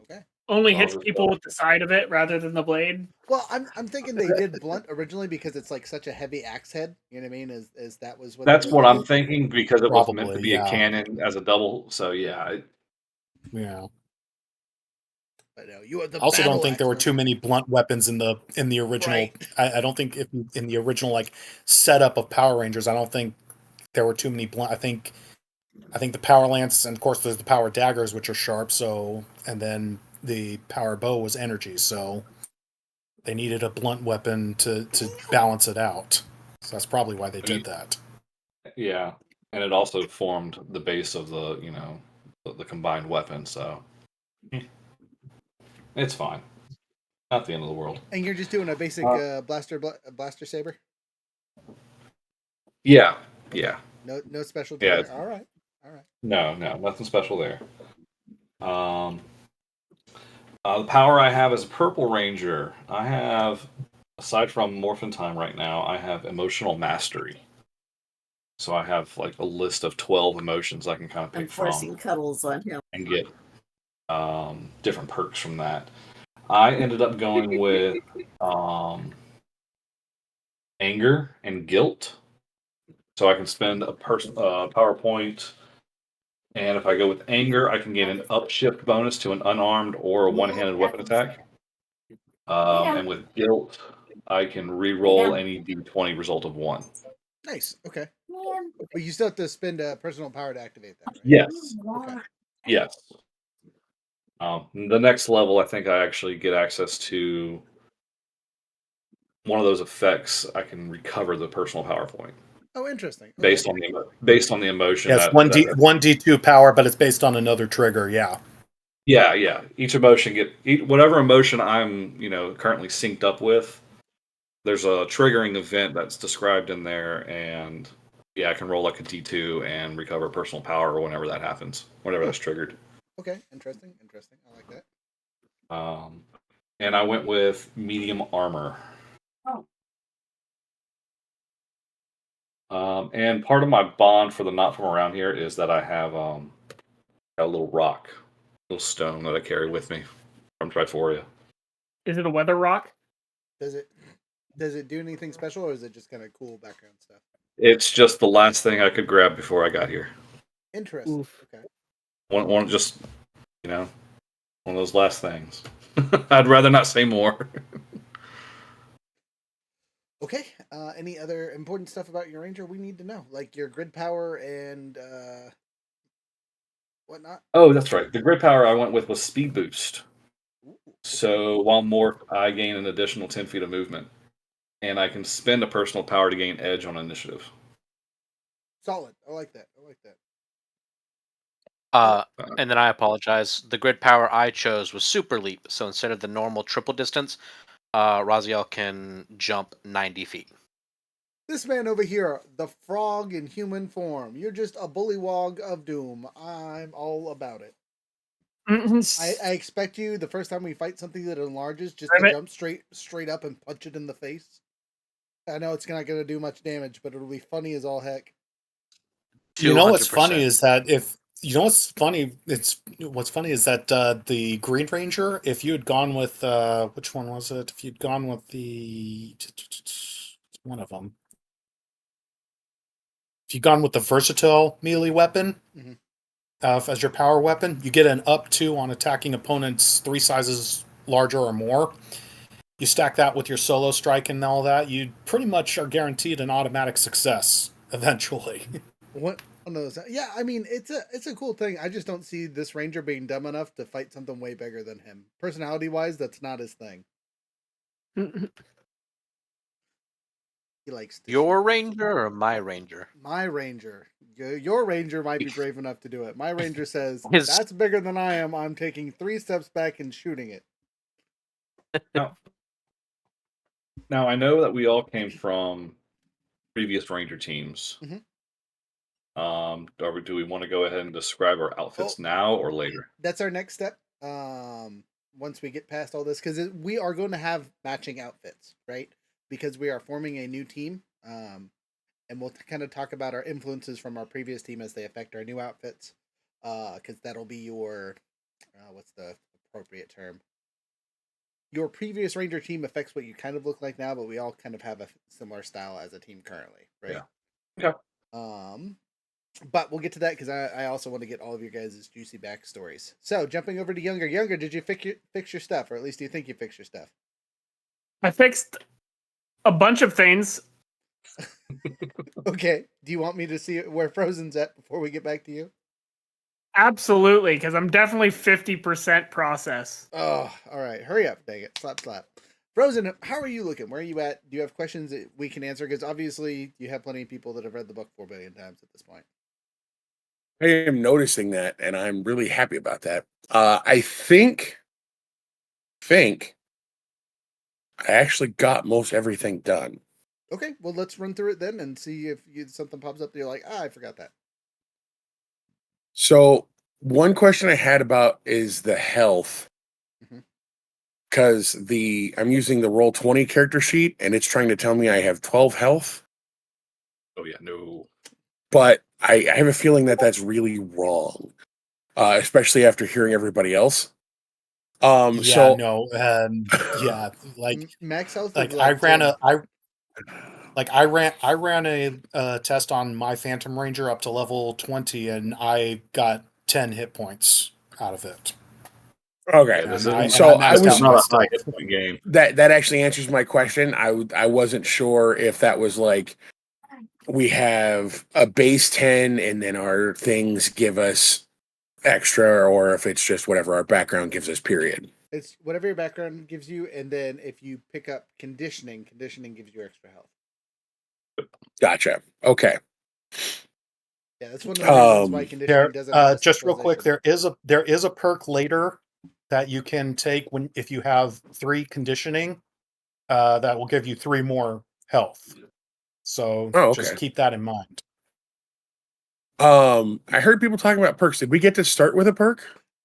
Speaker 3: Okay.
Speaker 6: Only
Speaker 4: So I'll
Speaker 6: hits
Speaker 4: just
Speaker 6: people with the side of it rather than the blade.
Speaker 3: Well, I'm thinking they did blunt originally because it's like such a heavy axe head. You know what I mean? Is that was what
Speaker 4: That's
Speaker 3: they
Speaker 4: what
Speaker 3: did
Speaker 4: I'm
Speaker 3: it?
Speaker 4: thinking because it was meant to
Speaker 8: Probably,
Speaker 4: be a
Speaker 8: yeah.
Speaker 4: cannon as a double. So yeah,
Speaker 8: Yeah.
Speaker 3: But no, you are the
Speaker 8: I also don't
Speaker 3: battle
Speaker 8: think there were
Speaker 3: axe,
Speaker 8: too many blunt weapons in the original.
Speaker 3: Right.
Speaker 8: I don't think if in the original like setup of Power Rangers, I don't think there were too many blunt. I think the Power Lance and of course there's the Power Daggers which are sharp. So and then the Power Bow was energy. So they needed a blunt weapon to balance it out. So that's probably why they did that.
Speaker 4: yeah, and it also formed the base of the combined weapon. So it's fine. Not the end of the world.
Speaker 3: And you're just doing a basic blaster saber.
Speaker 4: Yeah, yeah,
Speaker 3: No specialty
Speaker 4: yeah.
Speaker 3: there. All right.
Speaker 4: No, nothing special there. The power I have as a Purple Ranger, I have, aside from Morphin Time right now, I have Emotional Mastery. So I have like a list of 12 emotions I can kind of pick
Speaker 9: Enforcing
Speaker 4: from
Speaker 9: cuddles on him.
Speaker 4: and get different perks from that. I ended up going with anger and guilt. So I can spend a PowerPoint, and if I go with anger, I can gain an upshift bonus to an unarmed or a one-handed weapon attack. And with guilt, I can re-roll any d20 result of 1.
Speaker 3: Nice. Okay. But you still have to spend a personal power to activate that, right?
Speaker 4: Yes.
Speaker 3: Okay.
Speaker 4: Yes. The next level, I think I actually get access to one of those effects. I can recover the personal power point
Speaker 3: Oh, interesting. Okay.
Speaker 4: based on the emotion.
Speaker 8: Yes,
Speaker 4: that
Speaker 8: 1d2 power, but it's based on another trigger. Yeah.
Speaker 4: yeah. Each emotion whatever emotion I'm currently synced up with. There's a triggering event that's described in there, and yeah, I can roll like a d2 and recover personal power whenever that happens, whenever that's triggered.
Speaker 3: Okay. Interesting. I like that.
Speaker 4: And I went with medium armor. And part of my bond for the not from around here is that I have a little rock, little stone that I carry with me from Triforia.
Speaker 6: Is it a weather rock?
Speaker 3: Does it do anything special, or is it just kind of cool background stuff?
Speaker 4: It's just the last thing I could grab before I got here.
Speaker 3: Interesting.
Speaker 6: Oof.
Speaker 3: Okay.
Speaker 4: One just one of those last things. I'd rather not say more.
Speaker 3: Okay. Any other important stuff about your ranger we need to know, like your grid power and whatnot?
Speaker 4: Oh, that's right. The grid power I went with was speed boost.
Speaker 3: Ooh,
Speaker 4: So while morph, I gain an additional 10 feet of movement, and I can spend a personal power to gain edge on initiative.
Speaker 3: solid. I like that.
Speaker 7: And then I apologize. The grid power I chose was Super Leap. So instead of the normal triple distance, Raziel can jump 90 feet.
Speaker 3: This man over here, the frog in human form. You're just a bullywog of doom. I'm all about it. I expect you the first time we fight something that enlarges just to jump straight up and punch it in the face. I know it's not going to do much damage, but it'll be funny as all heck.
Speaker 8: You know what's funny
Speaker 7: 200%.
Speaker 8: is that the Green Ranger, if you had gone with which one was it? If you'd gone with the one of them, if you'd gone with the versatile melee weapon as your power weapon, you get an up 2 on attacking opponents 3 sizes larger or more. You stack that with your solo strike and all that, you pretty much are guaranteed an automatic success eventually.
Speaker 3: What one of those? Yeah, I mean it's a cool thing. I just don't see this ranger being dumb enough to fight something way bigger than him. Personality wise, that's not his thing. He likes to
Speaker 7: Your
Speaker 3: shoot.
Speaker 7: ranger or my ranger?
Speaker 3: My ranger. Your ranger might be brave enough to do it. My ranger says
Speaker 7: His
Speaker 3: that's bigger than I am. I'm taking 3 steps back and shooting it.
Speaker 4: Now I know that we all came from previous ranger teams. Do we want to go ahead and describe our outfits now or later?
Speaker 3: That's our next step. Once we get past all this, because we are going to have matching outfits, right? Because we are forming a new team. And we'll kind of talk about our influences from our previous team as they affect our new outfits. Because that'll be your what's the appropriate term? Your previous ranger team affects what you kind of look like now, but we all kind of have a similar style as a team currently, right?
Speaker 4: Yeah. Okay.
Speaker 3: But we'll get to that because I also want to get all of your guys' juicy backstories. So jumping over to Younger, did you fix your stuff, or at least do you think you fixed your stuff?
Speaker 6: I fixed a bunch of things.
Speaker 3: Okay. Do you want me to see where Frozen's at before we get back to you?
Speaker 6: Absolutely, because I'm definitely 50% process.
Speaker 3: Oh, all right. Hurry up. Dang it. Slap. Frozen, how are you looking? Where are you at? Do you have questions that we can answer? Because obviously you have plenty of people that have read the book 4 billion times at this point.
Speaker 5: I am noticing that, and I'm really happy about that. I think I actually got most everything done.
Speaker 3: Okay, well, let's run through it then and see if something pops up that you're like, I forgot that.
Speaker 5: So one question I had about is the health, because I'm using the Roll20 character sheet, and it's trying to tell me I have 12 health.
Speaker 4: Oh yeah, no.
Speaker 5: But I have a feeling that that's really wrong, especially after hearing everybody else.
Speaker 8: Max health.
Speaker 3: Like
Speaker 8: I ran a test on my Phantom Ranger up to level 20, and I got 10 hit points out of it.
Speaker 5: Okay.
Speaker 4: Yeah, this
Speaker 8: And
Speaker 4: isn't,
Speaker 5: So I
Speaker 8: maxed
Speaker 4: this
Speaker 5: was
Speaker 4: is
Speaker 8: out
Speaker 4: not
Speaker 8: my
Speaker 4: a high
Speaker 8: stuff.
Speaker 4: hit point game.
Speaker 5: that actually answers my question. I wasn't sure if that was like we have a base 10 and then our things give us extra, or if it's just whatever our background gives us, period.
Speaker 3: It's whatever your background gives you, and then if you pick up conditioning, conditioning gives you extra health.
Speaker 5: Gotcha. Okay.
Speaker 3: Yeah, that's one of the reasons why conditioning
Speaker 8: There,
Speaker 3: doesn't have a
Speaker 8: just real quick,
Speaker 3: specialization.
Speaker 8: there is a perk later that you can take if you have 3 conditioning, that will give you 3 more health. So
Speaker 5: Oh,
Speaker 8: just
Speaker 5: okay.
Speaker 8: keep that in mind.
Speaker 5: I heard people talking about perks. Did we get to start with a perk?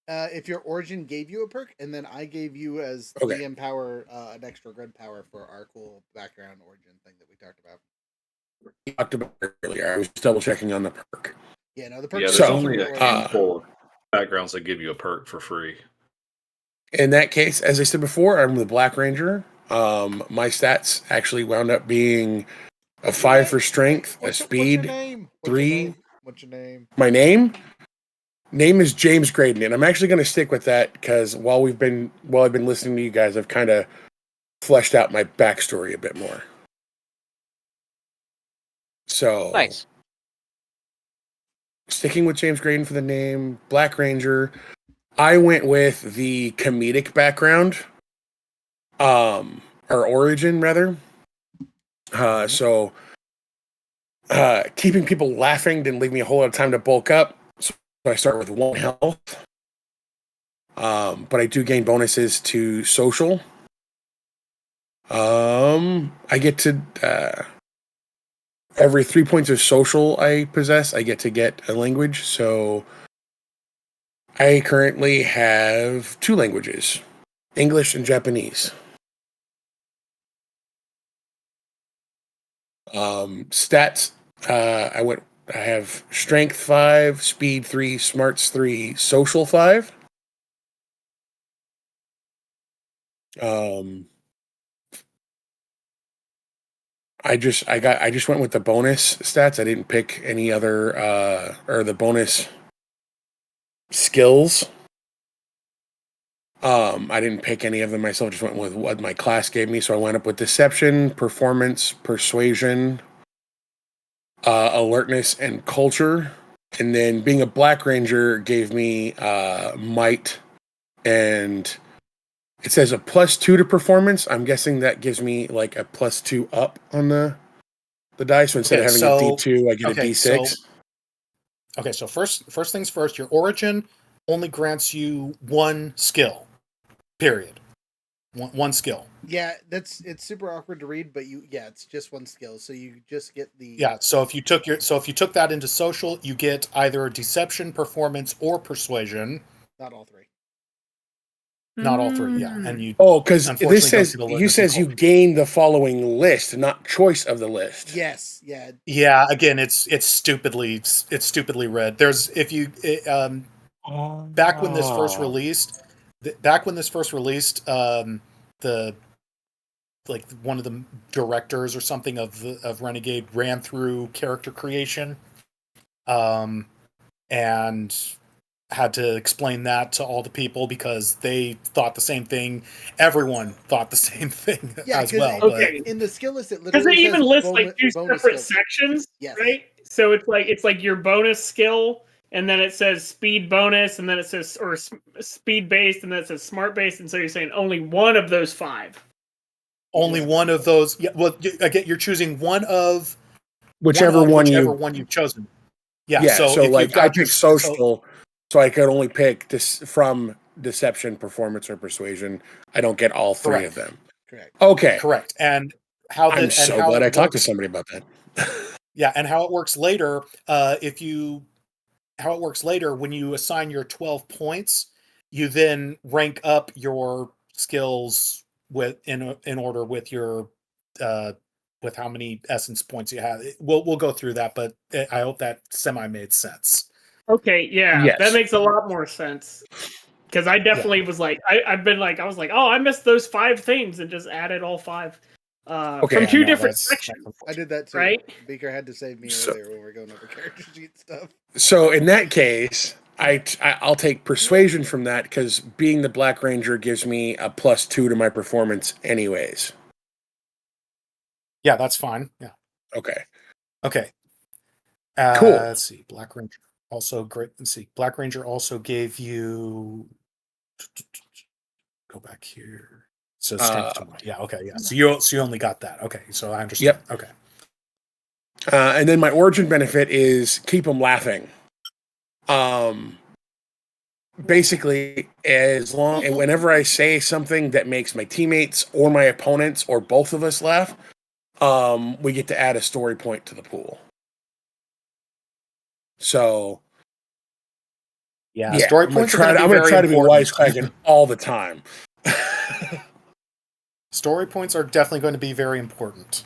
Speaker 3: If your origin gave you a perk, and then I gave you as
Speaker 5: Okay.
Speaker 3: GM power an extra grid power for our cool background origin thing that we talked about.
Speaker 5: We talked about it earlier. I was double checking on the perk.
Speaker 3: Yeah, no, the perk.
Speaker 4: Yeah,
Speaker 3: is
Speaker 4: there's
Speaker 5: So,
Speaker 4: only a
Speaker 3: origin.
Speaker 4: handful of backgrounds that give you a perk for free.
Speaker 5: In that case, as I said before, I'm the Black Ranger. My stats actually wound up being a 5 for strength, a
Speaker 3: What's your
Speaker 5: speed,
Speaker 3: name?
Speaker 5: 3.
Speaker 3: What's your name?
Speaker 5: My name is James Graydon, and I'm actually going to stick with that because while I've been listening to you guys, I've kind of fleshed out my backstory a bit more. So
Speaker 7: Nice.
Speaker 5: sticking with James Graydon for the name, Black Ranger. I went with the comedic background, or origin rather. So keeping people laughing didn't leave me a whole lot of time to bulk up. So I start with 1 health. But I do gain bonuses to social. I get to every 3 points of social I possess, I get a language. So I currently have 2 languages, English and Japanese. Stats. I have strength 5, speed 3, smarts 3, social 5. I just went with the bonus stats. I didn't pick any other or the bonus skills. I didn't pick any of them myself. Just went with what my class gave me. So I went up with deception, performance, persuasion, alertness, and culture. And then being a Black Ranger gave me might, and it says a +2 to performance. I'm guessing that gives me like a +2 up on the dice. So instead of having a D2, I get a D6.
Speaker 8: So first things first, your origin only grants you 1 skill. Period. One skill.
Speaker 3: Yeah, it's super awkward to read, but it's just 1 skill, so you just get the
Speaker 8: So if you took that into social, you get either deception, performance, or persuasion.
Speaker 3: not all 3.
Speaker 8: Not all 3, yeah. And you
Speaker 5: because
Speaker 8: unfortunately
Speaker 5: this says
Speaker 8: don't get
Speaker 5: you
Speaker 8: alertness and
Speaker 5: you
Speaker 8: culture.
Speaker 5: gain the following list, not choice of the list.
Speaker 3: Yes, yeah.
Speaker 8: Yeah, again, it's stupidly read. There's back when this first released, the like one of the directors or something of Renegade ran through character creation, and had to explain that to all the people because they thought the same thing. Everyone thought the same thing as well.
Speaker 6: Okay.
Speaker 3: In the skill list, it
Speaker 6: Because
Speaker 3: literally
Speaker 6: they even
Speaker 3: says
Speaker 6: list like 2
Speaker 3: bonus
Speaker 6: separate
Speaker 3: skills.
Speaker 6: sections,
Speaker 3: Yes.
Speaker 6: right? So it's like your bonus skill, and then it says speed bonus, and then it says speed based, and then it says smart based, and so you're saying only one of those 5.
Speaker 8: Only one of those. Yeah. Well, again, you're choosing one of
Speaker 5: Whichever one
Speaker 8: you've chosen. Yeah. So if
Speaker 5: like
Speaker 8: you've got
Speaker 5: I picked social, so I could only pick this from deception, performance, or persuasion. I don't get all 3 of them.
Speaker 3: Correct.
Speaker 5: Okay.
Speaker 8: Correct. And how
Speaker 5: I'm so glad I talked to somebody about that.
Speaker 8: Yeah, and how it works later, how it works later when you assign your 12 points, you then rank up your skills in order with your with how many essence points you have. We'll go through that, but I hope that semi made sense.
Speaker 6: Okay, yeah,
Speaker 5: Yes.
Speaker 6: that makes a lot more sense. Because I definitely was like, I was like, oh, I missed those 5 things and just added all 5 from 2 different sections.
Speaker 3: I did that too.
Speaker 6: Right?
Speaker 3: Beaker had to save me earlier when we were going over character sheet stuff.
Speaker 5: So in that case, I'll take persuasion from that because being the Black Ranger gives me a +2 to my performance, anyways.
Speaker 8: Yeah, that's fine. Yeah.
Speaker 5: Okay.
Speaker 8: Okay.
Speaker 5: Cool.
Speaker 8: Let's see. Black Ranger also great. Let's see. Black Ranger also gave you. Go back here. So strength 2. Yeah. Okay. Yeah. So you only got that. Okay. So I understand.
Speaker 5: Yep.
Speaker 8: Okay.
Speaker 5: And then my origin benefit is keep them laughing. Basically, as long and whenever I say something that makes my teammates or my opponents or both of us laugh, we get to add a story point to the pool. So,
Speaker 8: yeah, story points are going to be
Speaker 5: I'm going to try to be
Speaker 8: important.
Speaker 5: wisecracking all the time.
Speaker 8: Story points are definitely going to be very important.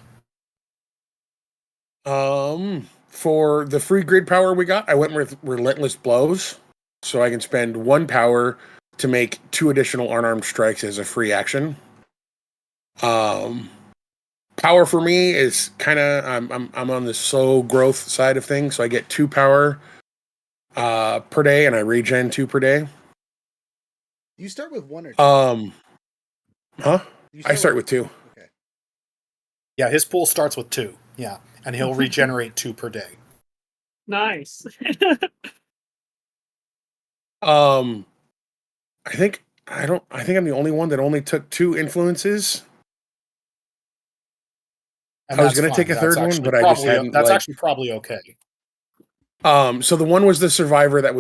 Speaker 5: For the free grid power we got, I went with Relentless Blows, so I can spend 1 power to make 2 additional unarmed strikes as a free action. Power for me is kind of I'm on the slow growth side of things, so I get 2 power per day, and I regen 2 per day.
Speaker 3: You start with 1 or 2?
Speaker 5: Huh? I start with 2.
Speaker 3: Okay.
Speaker 8: Yeah, his pool starts with 2. Yeah, and he'll regenerate 2 per day.
Speaker 6: Nice.
Speaker 5: I think I'm the only one that only took 2 influences.
Speaker 8: And
Speaker 5: I was
Speaker 8: that's
Speaker 5: going to take
Speaker 8: fine.
Speaker 5: a
Speaker 8: That's
Speaker 5: third one,
Speaker 8: actually
Speaker 5: but I just
Speaker 8: probably
Speaker 5: hadn't.
Speaker 8: that's actually probably okay.
Speaker 5: So the one was the survivor that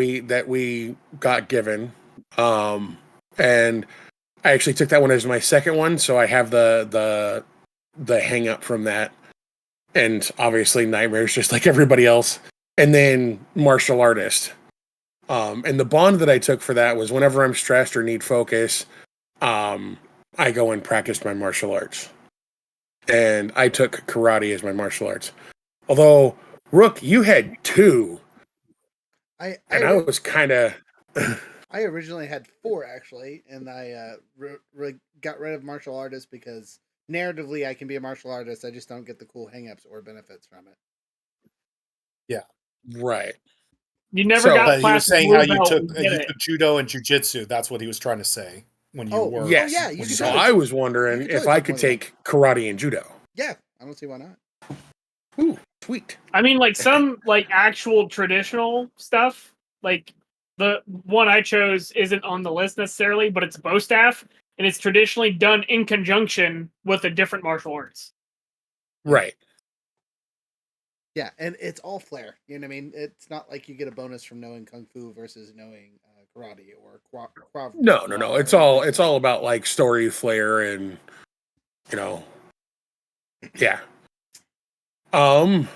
Speaker 5: we got given, and I actually took that one as my second one, so I have the hang up from that, and obviously nightmares just like everybody else, and then martial artist. And the bond that I took for that was whenever I'm stressed or need focus, I go and practice my martial arts, and I took karate as my martial arts. Although Rook, you had 2.
Speaker 3: I
Speaker 5: was kind of.
Speaker 3: I originally had 4 actually, and I got rid of martial artist because narratively I can be a martial artist. I just don't get the cool hangups or benefits from it.
Speaker 8: Yeah,
Speaker 5: Right.
Speaker 6: You never
Speaker 5: So,
Speaker 6: got
Speaker 8: but he was
Speaker 6: past
Speaker 8: saying
Speaker 6: blue
Speaker 8: how you
Speaker 6: belt
Speaker 8: took
Speaker 6: and get it.
Speaker 8: judo and jujitsu. That's what he was trying to say when you were.
Speaker 5: Yes.
Speaker 3: yeah, you
Speaker 8: when
Speaker 3: can
Speaker 5: So
Speaker 3: totally-
Speaker 5: I was
Speaker 3: you
Speaker 5: wondering
Speaker 3: can
Speaker 5: if
Speaker 3: totally
Speaker 5: I
Speaker 3: take
Speaker 5: could
Speaker 3: more than
Speaker 5: take karate and judo.
Speaker 3: Yeah, I don't see why not.
Speaker 5: Ooh, sweet.
Speaker 6: I mean, like some like actual traditional stuff. Like the one I chose isn't on the list necessarily, but it's bow staff, and it's traditionally done in conjunction with a different martial arts.
Speaker 5: Right.
Speaker 3: Yeah, and it's all flair. You know what I mean? It's not like you get a bonus from knowing kung fu versus knowing karate or
Speaker 5: No. It's all about like story flair and yeah. And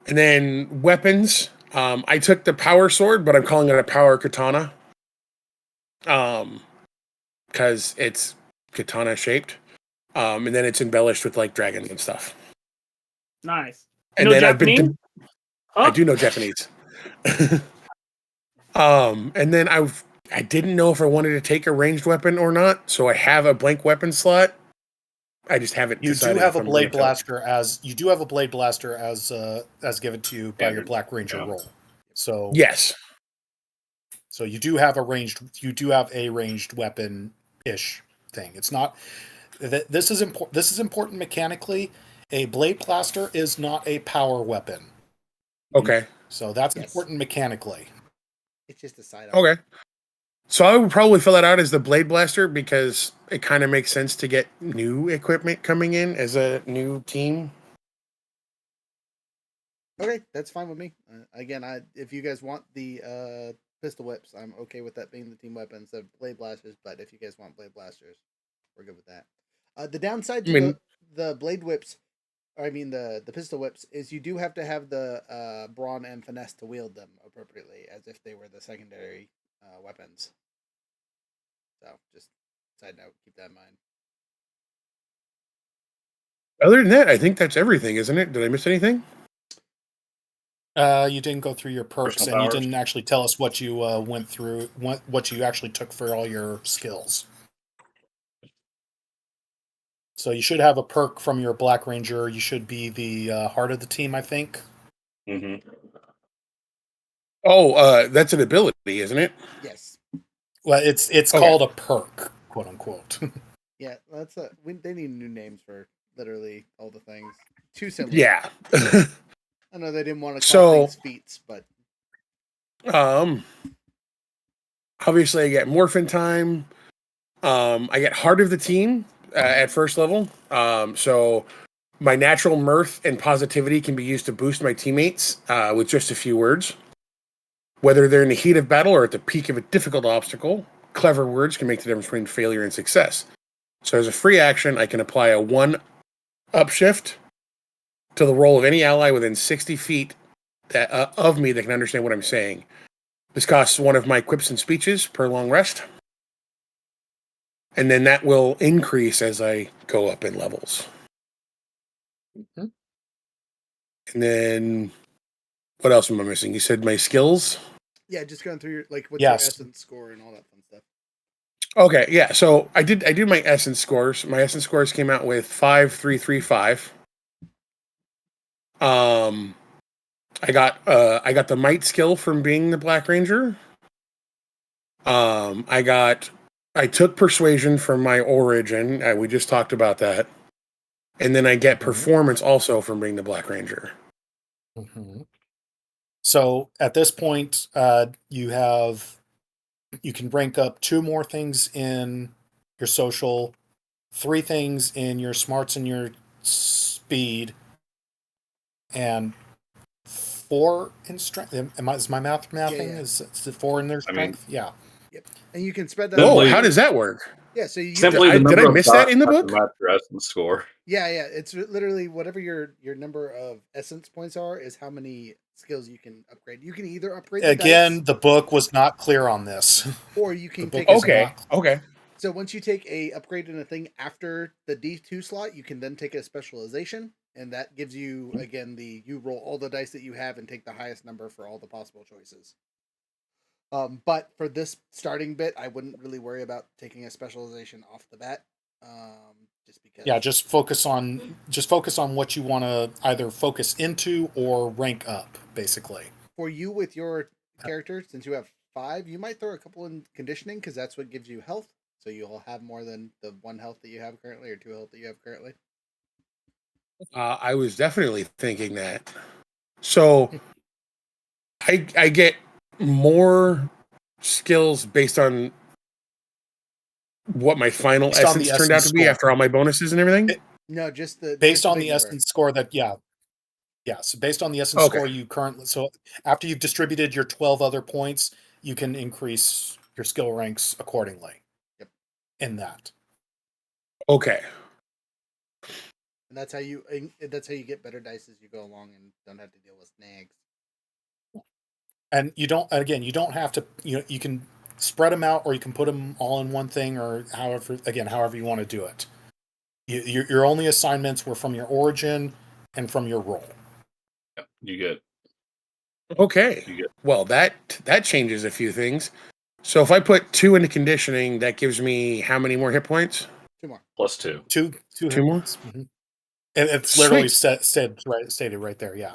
Speaker 5: then weapons. I took the power sword, but I'm calling it a power katana. Because it's katana shaped. And then it's embellished with like dragons and stuff.
Speaker 6: Nice.
Speaker 5: And
Speaker 6: No
Speaker 5: then
Speaker 6: Japanese?
Speaker 5: I do know Japanese. And then I didn't know if I wanted to take a ranged weapon or not, so I have a blank weapon slot. I just haven't.
Speaker 8: You do have a blade blaster as given to you by your Black Ranger role. So
Speaker 5: yes.
Speaker 8: So you do have a ranged weapon ish thing. It's not this is important. This is important mechanically. A blade blaster is not a power weapon.
Speaker 5: Okay.
Speaker 8: So that's important mechanically.
Speaker 3: It's just a side.
Speaker 5: Okay. So I would probably fill that out as the blade blaster because it kind of makes sense to get new equipment coming in as a new team.
Speaker 3: Okay, that's fine with me. Again, if you guys want the pistol whips, I'm okay with that being the team weapon instead of blade blasters. But if you guys want blade blasters, we're good with that. The downside to the blade whips, or I mean the pistol whips, is you do have to have the brawn and finesse to wield them appropriately, as if they were the secondary weapons. So, just side note, keep that in mind.
Speaker 5: Other than that, I think that's everything, isn't it? Did I miss anything?
Speaker 8: You didn't go through your perks,
Speaker 4: Personal
Speaker 8: and you
Speaker 4: powers.
Speaker 8: didn't actually tell us what you went through, what you actually took for all your skills. So you should have a perk from your Black Ranger. You should be the heart of the team, I think.
Speaker 4: Mm-hmm.
Speaker 5: Oh, that's an ability, isn't it?
Speaker 3: Yes.
Speaker 8: Well, it's
Speaker 5: Okay.
Speaker 8: called a perk, quote unquote.
Speaker 3: Yeah, they need new names for literally all the things. Too similar.
Speaker 5: Yeah.
Speaker 3: I know they didn't want to call
Speaker 5: So,
Speaker 3: things feats, but
Speaker 5: obviously I get morphin time. I get heart of the team at first level. So my natural mirth and positivity can be used to boost my teammates with just a few words. Whether they're in the heat of battle or at the peak of a difficult obstacle, clever words can make the difference between failure and success. So as a free action, I can apply a 1 upshift to the roll of any ally within 60 feet of me that can understand what I'm saying. This costs 1 of my quips and speeches per long rest. And then that will increase as I go up in levels.
Speaker 8: Mm-hmm.
Speaker 5: And then what else am I missing? You said my skills?
Speaker 3: yeah, just going through what's your
Speaker 8: Yes.
Speaker 3: essence score and all that fun stuff.
Speaker 5: Okay, yeah. So I did my essence scores. My essence scores came out with 5,335. I got the might skill from being the Black Ranger. I took persuasion from my origin. We just talked about that. And then I get performance also from being the Black Ranger.
Speaker 8: Mm-hmm. So at this point, you can rank up 2 more things in your social, 3 things in your smarts and your speed, and 4 in strength. Is my mathing?
Speaker 3: Yeah.
Speaker 8: Is it 4 in their
Speaker 4: I mean-
Speaker 8: strength? Yeah.
Speaker 3: Yep. And you can spread that.
Speaker 5: Oh,
Speaker 4: Simply-
Speaker 5: how does that work?
Speaker 3: Yeah, so you
Speaker 4: Simply the
Speaker 5: did
Speaker 4: number
Speaker 5: I
Speaker 4: of
Speaker 5: miss that
Speaker 4: dots
Speaker 5: in the
Speaker 4: have to
Speaker 5: book?
Speaker 4: match your essence score.
Speaker 3: Yeah, it's literally whatever your number of essence points are is how many skills you can upgrade. You can either upgrade the
Speaker 8: Again,
Speaker 3: dice,
Speaker 8: the book was not clear on this.
Speaker 3: or you can
Speaker 8: the book
Speaker 3: take
Speaker 8: is
Speaker 5: Okay, okay.
Speaker 3: So once you take a upgrade in a thing after the D2 slot, you can then take a specialization, and that gives you again you roll all the dice that you have and take the highest number for all the possible choices. But for this starting bit, I wouldn't really worry about taking a specialization off the bat, just because.
Speaker 8: Yeah, just focus on what you want to either focus into or rank up, basically.
Speaker 3: For you with your character, since you have 5, you might throw a couple in conditioning because that's what gives you health. So you'll have more than the 1 health that you have currently or 2 health that you have currently.
Speaker 5: I was definitely thinking that. So I get more skills based on what my final
Speaker 8: Based on the
Speaker 5: essence turned out
Speaker 8: essence
Speaker 5: to be
Speaker 8: score.
Speaker 5: after all my bonuses and everything.
Speaker 3: No, just
Speaker 8: Based on
Speaker 3: big
Speaker 8: the
Speaker 3: number.
Speaker 8: essence score that so based on the essence
Speaker 5: Okay.
Speaker 8: score you currently, so after you've distributed your 12 other points, you can increase your skill ranks accordingly.
Speaker 3: Yep.
Speaker 8: In that.
Speaker 5: Okay.
Speaker 3: And that's how you get better dice as you go along and don't have to deal with snags.
Speaker 8: And you don't have to, you can spread them out or you can put them all in one thing or however you want to do it. Your only assignments were from your origin and from your role.
Speaker 4: You get
Speaker 5: Okay. Well, that changes a few things. So if I put 2 into conditioning, that gives me how many more hit points?
Speaker 3: 2 more.
Speaker 4: plus 2.
Speaker 8: Two hit
Speaker 5: more?
Speaker 8: points. Mm-hmm. And it's literally
Speaker 5: Sweet.
Speaker 8: stated right there. Yeah.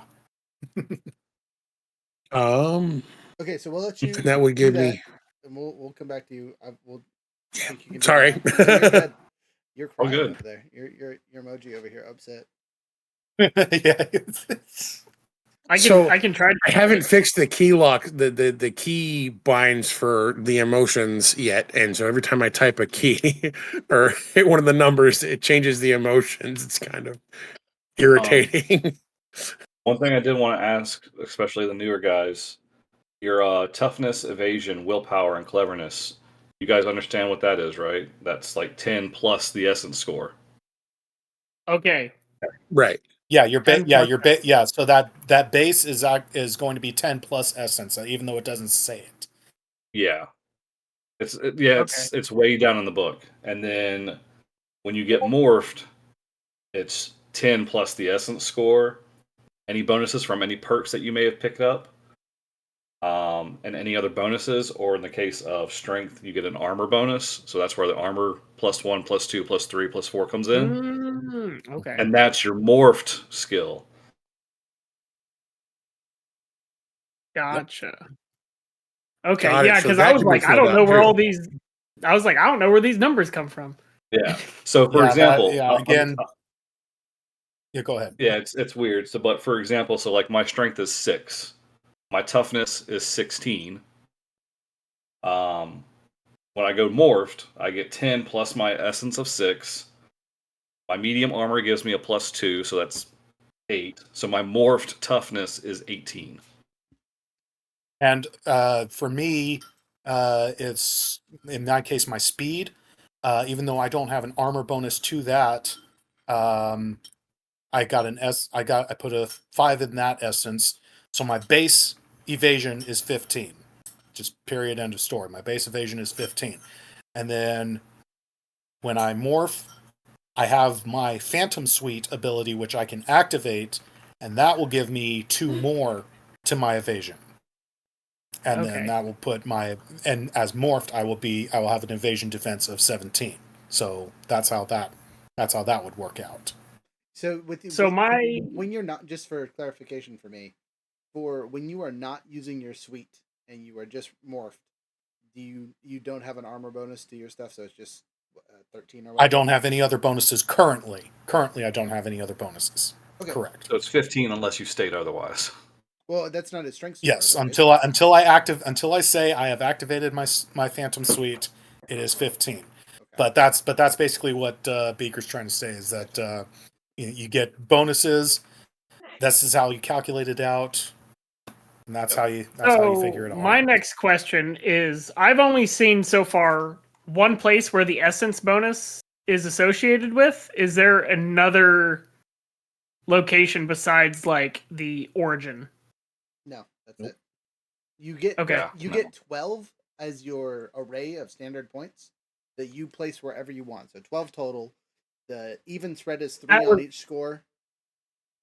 Speaker 3: Okay, so we'll let you.
Speaker 5: That would give me.
Speaker 3: And we'll come back to you. We'll. Think you can do
Speaker 5: Sorry.
Speaker 3: that. No, you're good. You're
Speaker 4: Oh,
Speaker 3: crying
Speaker 4: good.
Speaker 3: over there. Your emoji over here upset.
Speaker 8: Yeah.
Speaker 6: I can try.
Speaker 5: I haven't fixed the key lock, the key binds for the emotions yet, and so every time I type a key or hit one of the numbers, it changes the emotions. It's kind of irritating.
Speaker 4: One thing I did want to ask, especially the newer guys, your toughness, evasion, willpower, and cleverness. You guys understand what that is, right? That's like 10 plus the essence score.
Speaker 6: Okay.
Speaker 5: Right.
Speaker 8: Yeah, so that base is going to be 10 plus essence, even though it doesn't say it.
Speaker 4: Yeah. It's way down in the book. And then when you get morphed, it's 10 plus the essence score, any bonuses from any perks that you may have picked up, and any other bonuses, or in the case of strength, you get an armor bonus. So that's where the armor +1, +2, +3, +4 comes in.
Speaker 6: Okay.
Speaker 4: And that's your morphed skill.
Speaker 6: Gotcha. Okay,
Speaker 5: Got it.
Speaker 6: yeah,
Speaker 5: So
Speaker 6: because
Speaker 5: that
Speaker 6: I was
Speaker 5: you may
Speaker 6: like, I
Speaker 5: feel
Speaker 6: don't know
Speaker 5: bad
Speaker 6: where
Speaker 5: too.
Speaker 6: all these. I was like, I don't know where these numbers come from.
Speaker 4: Yeah. So for
Speaker 8: Yeah,
Speaker 4: example,
Speaker 8: again. Yeah, go ahead.
Speaker 4: yeah, it's weird. So, but for example, so like my strength is 6, my toughness is 16. When I go morphed, I get 10 plus my essence of 6. My medium armor gives me a +2, so that's 8. So my morphed toughness is 18.
Speaker 8: And for me, it's in that case my speed. Even though I don't have an armor bonus to that, I put a 5 in that essence. So my base evasion is 15. Just period, end of story. My base evasion is 15. And then when I morph, I have my Phantom Suite ability, which I can activate, and that will give me 2 more to my evasion. And then
Speaker 6: Okay.
Speaker 8: that will put and as morphed, I will have an evasion defense of 17. So that's how that would work out.
Speaker 3: So when you're not, just for clarification for me, for when you are not using your suite and you are just morphed, you don't have an armor bonus to your stuff, so it's just 13 or whatever?
Speaker 8: I don't have any other bonuses currently. Currently, I don't have any other bonuses.
Speaker 3: Okay.
Speaker 8: Correct.
Speaker 4: So it's 15 unless you state otherwise.
Speaker 3: Well, that's not his strength score.
Speaker 8: Yes,
Speaker 3: though, right?
Speaker 8: until I say I have activated my Phantom Suite, it is 15.
Speaker 3: Okay.
Speaker 8: But that's basically what Beaker's trying to say is that you get bonuses. This is how you calculate it out, and that's how you figure it all
Speaker 6: My
Speaker 8: out.
Speaker 6: next question is: I've only seen so far one place where the essence bonus is associated with. Is there another location besides like the origin?
Speaker 3: No, that's
Speaker 8: Nope.
Speaker 3: it. You get
Speaker 6: Okay.
Speaker 4: Yeah,
Speaker 3: you
Speaker 4: no.
Speaker 3: get 12 as your array of standard points that you place wherever you want. So 12 total. The even spread is 3
Speaker 6: That
Speaker 3: on
Speaker 6: was-
Speaker 3: each score.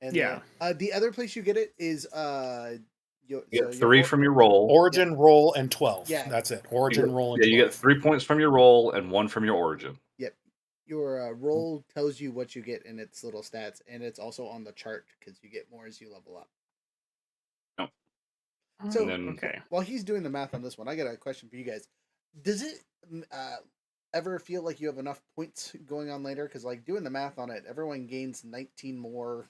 Speaker 3: And
Speaker 6: Yeah.
Speaker 3: then the other place you get it is
Speaker 4: You get 3 from your roll.
Speaker 8: Origin, roll, and 12.
Speaker 3: Yeah.
Speaker 8: That's it. Origin, roll, and
Speaker 4: Yeah,
Speaker 8: 12.
Speaker 4: you get 3 points from your roll and 1 from your origin.
Speaker 3: Yep. Your roll tells you what you get in its little stats, and it's also on the chart because you get more as you level up. So,
Speaker 4: And then
Speaker 6: Okay.
Speaker 3: while he's doing the math on this one, I got a question for you guys. Does it ever feel like you have enough points going on later? Because, like, doing the math on it, everyone gains 19 more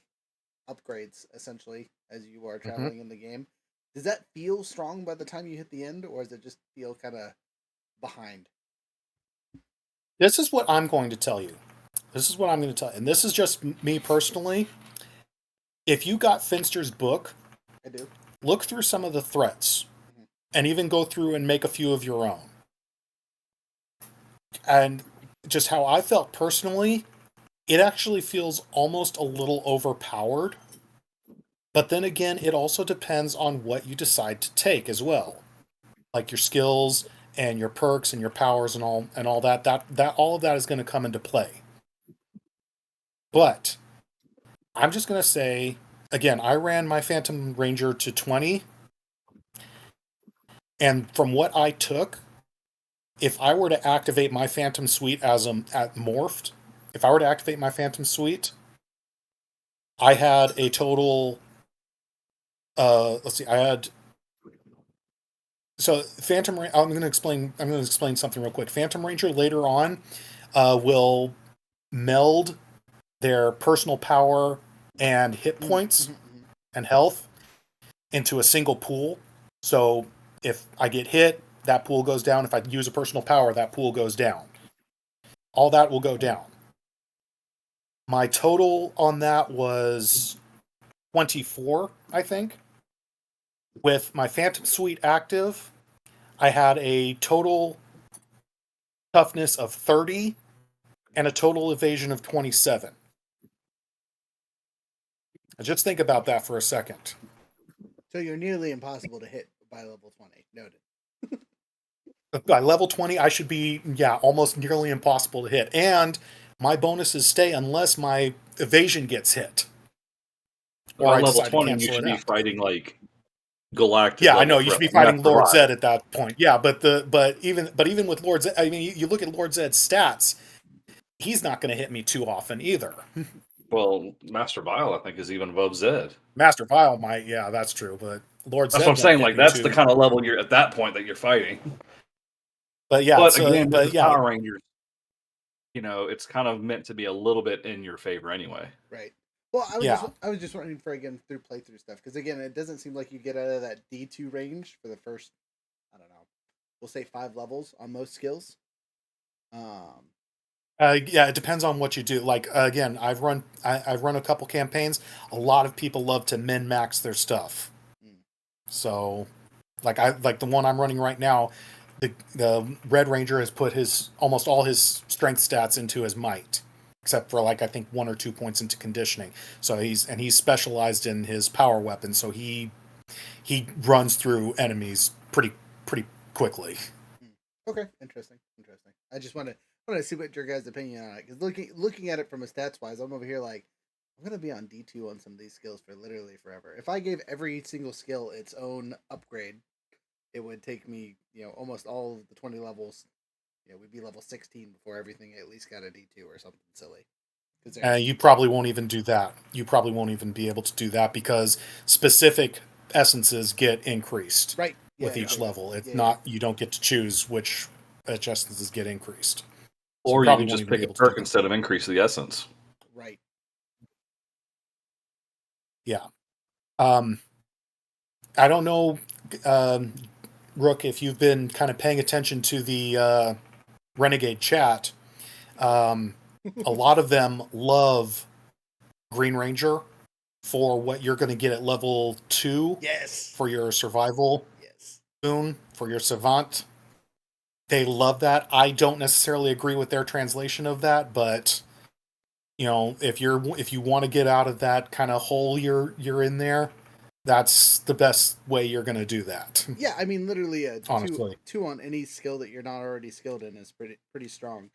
Speaker 3: upgrades, essentially, as you are traveling in the game. Does that feel strong by the time you hit the end, or does it just feel kind of behind?
Speaker 8: This is what I'm going to tell you. And this is just me personally. If you got Finster's book,
Speaker 3: I do.
Speaker 8: look through some of the threats, and even go through and make a few of your own. And just how I felt personally, it actually feels almost a little overpowered. But then again, it also depends on what you decide to take as well, like your skills and your perks and your powers and all that. That all of that is going to come into play. But I'm just going to say again, I ran my Phantom Ranger to 20, and from what I took, if I were to activate my Phantom Suite at morphed, if I were to activate my Phantom Suite, I had a total. Let's see. I had. So Phantom. I'm going to explain something real quick. Phantom Ranger later on will meld their personal power and hit points and health into a single pool. So if I get hit, that pool goes down. If I use a personal power, that pool goes down. All that will go down. My total on that was 24, I think. With my Phantom Suite active, I had a total toughness of 30 and a total evasion of 27. Just think about that for a second.
Speaker 3: So you're nearly impossible to hit by level 20. Noted.
Speaker 8: By level 20, I should be, almost nearly impossible to hit. And my bonuses stay unless my evasion gets hit.
Speaker 4: Or
Speaker 8: Or I
Speaker 4: level
Speaker 8: decide to
Speaker 4: 20, you
Speaker 8: cancel
Speaker 4: should
Speaker 8: it
Speaker 4: be
Speaker 8: out.
Speaker 4: fighting like galactic.
Speaker 8: Yeah, I
Speaker 4: level
Speaker 8: know you should be
Speaker 4: threat.
Speaker 8: fighting
Speaker 4: That's the
Speaker 8: Lord
Speaker 4: ride.
Speaker 8: Zed at that point. Yeah, but even with Lord Zed, I mean, you look at Lord Zed's stats, he's not going to hit me too often either.
Speaker 4: Well, Master Vile, I think, is even above Zed.
Speaker 8: Master Vile might, yeah, that's true, but Lord
Speaker 4: That's
Speaker 8: Zed
Speaker 4: what I'm
Speaker 8: got
Speaker 4: saying.
Speaker 8: hit
Speaker 4: Like
Speaker 8: me
Speaker 4: that's the
Speaker 8: too.
Speaker 4: kind of level you're at that point that you're fighting.
Speaker 8: But yeah,
Speaker 4: But
Speaker 8: so
Speaker 4: again, with
Speaker 8: but
Speaker 4: the
Speaker 8: yeah,
Speaker 4: Power Rangers, it's kind of meant to be a little bit in your favor anyway.
Speaker 3: Right. Well,
Speaker 8: Yeah.
Speaker 3: I was just wondering for again through playthrough stuff because again, it doesn't seem like you get out of that D2 range for the first, I don't know, we'll say 5 levels on most skills.
Speaker 8: Yeah, it depends on what you do. Like again, I've run a couple campaigns. A lot of people love to min max their stuff.
Speaker 3: Mm.
Speaker 8: So, like the one I'm running right now, the Red Ranger has put his almost all his strength stats into his might, except for like I think 1 or 2 points into conditioning. So he's specialized in his power weapon. So he runs through enemies pretty quickly.
Speaker 3: Okay, interesting. I just want to see what your guys' opinion on it because looking at it from a stats wise, I'm over here like I'm gonna be on D2 on some of these skills for literally forever. If I gave every single skill its own upgrade, it would take me almost all of the 20 levels. We'd be level 16 before everything at least got a D2 or something silly.
Speaker 8: You probably won't even do that. You probably won't even be able to do that because specific essences get increased
Speaker 3: right
Speaker 8: with each
Speaker 3: yeah,
Speaker 8: level. It's
Speaker 3: yeah.
Speaker 8: not you don't get to choose which essences get increased. So
Speaker 4: Or you
Speaker 8: probably
Speaker 4: can
Speaker 8: won't
Speaker 4: just
Speaker 8: even be
Speaker 4: pick a
Speaker 8: able to do
Speaker 4: perk
Speaker 8: that.
Speaker 4: instead of increase the essence.
Speaker 3: Right.
Speaker 8: Yeah. I don't know, Rook, if you've been kind of paying attention to the Renegade chat. A lot of them love Green Ranger for what you're going to get at level 2
Speaker 3: Yes.
Speaker 8: for your survival
Speaker 3: Yes.
Speaker 8: boon, for your savant. They love that. I don't necessarily agree with their translation of that, but if you want to get out of that kind of hole you're in there, that's the best way you're going to do that.
Speaker 3: Yeah, I mean literally
Speaker 8: Honestly.
Speaker 3: two on any skill that you're not already skilled in is pretty strong.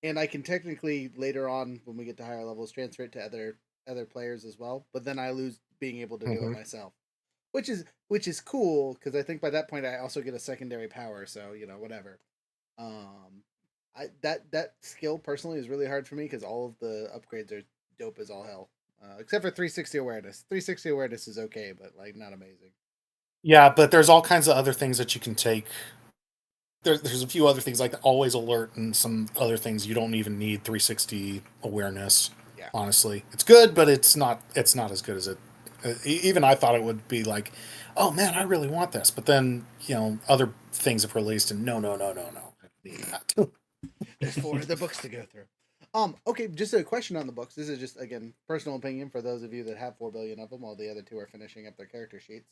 Speaker 3: And I can technically later on when we get to higher levels transfer it to other players as well, but then I lose being able to do it myself. Which is cool because I think by that point I also get a secondary power, so whatever. That skill personally is really hard for me because all of the upgrades are dope as all hell, except for 360 awareness. 360 awareness is okay, but like not amazing.
Speaker 8: Yeah, but there's all kinds of other things that you can take. There's a few other things like always alert and some other things you don't even need 360 awareness.
Speaker 3: Yeah.
Speaker 8: Honestly, it's good, but it's not as good as it. Even I thought it would be like, oh man, I really want this, but then other things have released and no, I don't need that.
Speaker 3: There's 4 of the books to go through. Okay, just a question on the books. This is just again personal opinion for those of you that have 4 billion of them, while the other 2 are finishing up their character sheets.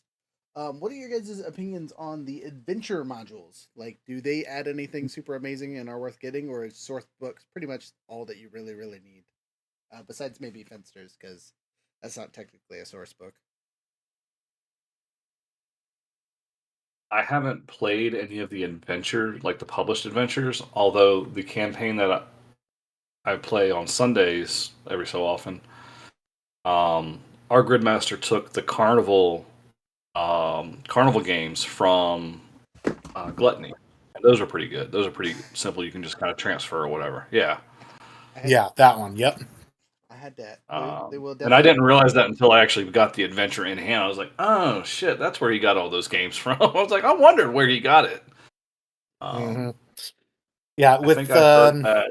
Speaker 3: What are your guys' opinions on the adventure modules? Like, do they add anything super amazing and are worth getting, or is source books pretty much all that you really need? Besides maybe Fensters, because that's not technically a source book.
Speaker 4: I haven't played any of the adventure, like the published adventures, although the campaign that I play on Sundays every so often, our Gridmaster took the carnival games from Gluttony. And those are pretty good. Those are pretty simple. You can just kind of transfer or whatever. Yeah.
Speaker 8: Yeah, that one. Yep.
Speaker 3: I had that. They will
Speaker 4: And
Speaker 3: definitely.
Speaker 4: I didn't realize that until I actually got the adventure in hand. I was like, oh shit, that's where he got all those games from. I was like, I wondered where he got it.
Speaker 8: Yeah,
Speaker 4: I think I heard that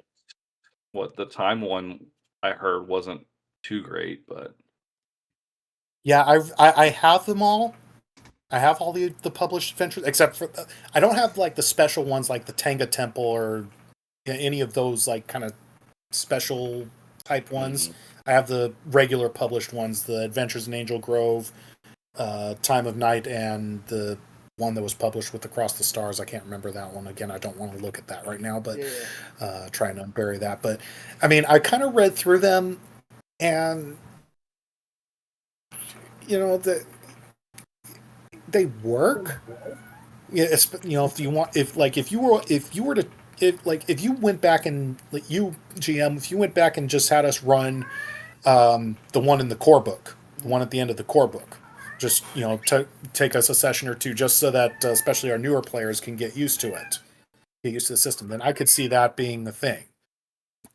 Speaker 4: what the time one I heard wasn't too great, but
Speaker 8: yeah, I have them all. I have all the published adventures except for I don't have like the special ones like the Tenga Temple or any of those like kind of special type ones. I have the regular published ones, the Adventures in Angel Grove, Time of Night, and the one that was published with Across the Stars. I can't remember that one. Again, I don't want to look at that right now, but trying to unbury that. But I mean, I kind of read through them, and they work. Yeah, if you want, if you went back and like you GM, if you went back and just had us run the one in the core book, the one at the end of the core book, just take us a session or two, just so that especially our newer players can get used to it, get used to the system. Then I could see that being the thing.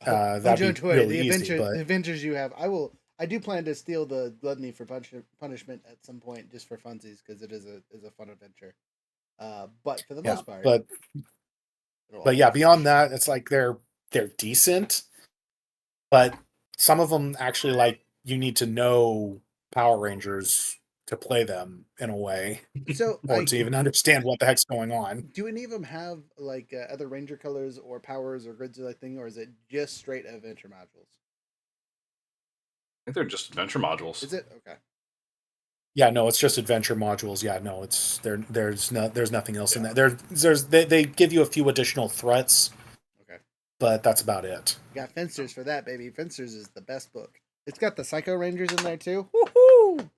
Speaker 8: That'd be really easy. But
Speaker 3: the adventures you have, I will I do plan to steal the gluttony for punishment at some point, just for funsies, because it is a fun adventure. But for the
Speaker 8: Yeah,
Speaker 3: most part,
Speaker 8: but
Speaker 3: it'll all
Speaker 8: but yeah,
Speaker 3: be
Speaker 8: beyond
Speaker 3: fresh.
Speaker 8: that, it's like they're decent, but some of them actually like you need to know Power Rangers to play them in a way,
Speaker 3: So,
Speaker 8: or to even understand what the heck's going on.
Speaker 3: do any of them have like other Ranger colors or powers or grids or that thing, or is it just straight adventure modules?
Speaker 4: I think they're just adventure modules.
Speaker 3: Is it okay?
Speaker 8: Yeah, no, it's just adventure modules. Yeah, no, it's there's nothing else in that. They give you a few additional threats,
Speaker 3: Okay.
Speaker 8: but that's about it.
Speaker 3: You got Fencers for that, baby. Fencers is the best book. It's got the Psycho Rangers in there too. Woohoo!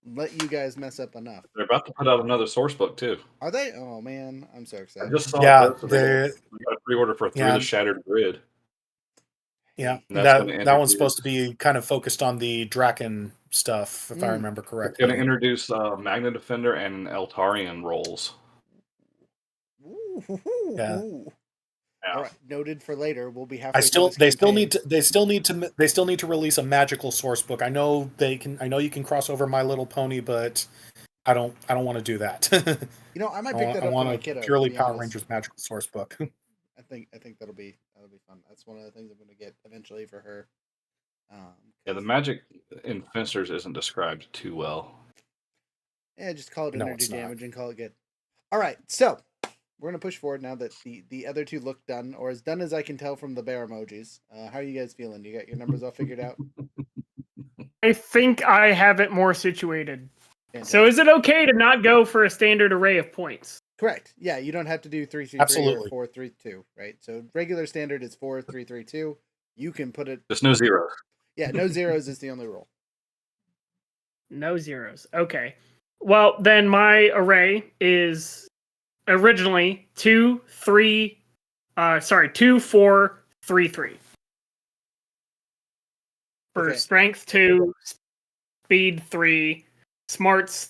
Speaker 3: Let you guys mess up enough.
Speaker 4: They're about to put out another source book too.
Speaker 3: Are they? Oh man, I'm so
Speaker 4: I
Speaker 3: excited.
Speaker 4: just saw
Speaker 8: Yeah,
Speaker 4: that's available. We got a pre-order for Through
Speaker 8: yeah,
Speaker 4: the Shattered Grid.
Speaker 8: yeah.
Speaker 4: And that's going to
Speaker 8: That one's
Speaker 4: introduce.
Speaker 8: supposed to be kind of focused on the Draken stuff, if I remember
Speaker 4: It's going to
Speaker 8: correctly.
Speaker 4: introduce Magna Defender and Eltarian roles.
Speaker 8: Yeah.
Speaker 3: All right, noted for later. We'll be
Speaker 8: I
Speaker 3: halfway through
Speaker 8: still
Speaker 3: this
Speaker 8: they still
Speaker 3: campaign.
Speaker 8: need to they still need to release a magical source book. I know you can cross over My Little Pony, but I don't want to do that.
Speaker 3: You know, I might pick that
Speaker 8: I
Speaker 3: up for
Speaker 8: want
Speaker 3: my
Speaker 8: a
Speaker 3: kiddo. To
Speaker 8: purely
Speaker 3: be
Speaker 8: Power
Speaker 3: honest.
Speaker 8: Rangers magical source book.
Speaker 3: I think that'll be fun. That's one of the things I'm going to get eventually for her.
Speaker 4: Yeah, the magic in Fencers isn't described too well.
Speaker 3: Yeah, just call it
Speaker 8: No,
Speaker 3: energy
Speaker 8: it's not.
Speaker 3: damage and call it good. All right, so we're going to push forward now that the other two look done, or as done as I can tell from the bear emojis. How are you guys feeling? You got your numbers all figured out?
Speaker 6: I think I have it more situated.
Speaker 3: Fantastic.
Speaker 6: So is it okay to not go for a standard array of points?
Speaker 3: Correct. Yeah, you don't have to do 3-3-3 or
Speaker 8: Absolutely.
Speaker 3: 4-3-2, right? So regular standard is 4-3-3-2. You can put it.
Speaker 4: Just no zeros.
Speaker 3: Yeah, no zeros is the only rule.
Speaker 6: No zeros. Okay. Well, then my array is originally 2, 4, 3, 3. For
Speaker 3: Okay.
Speaker 6: strength 2, speed 3, smarts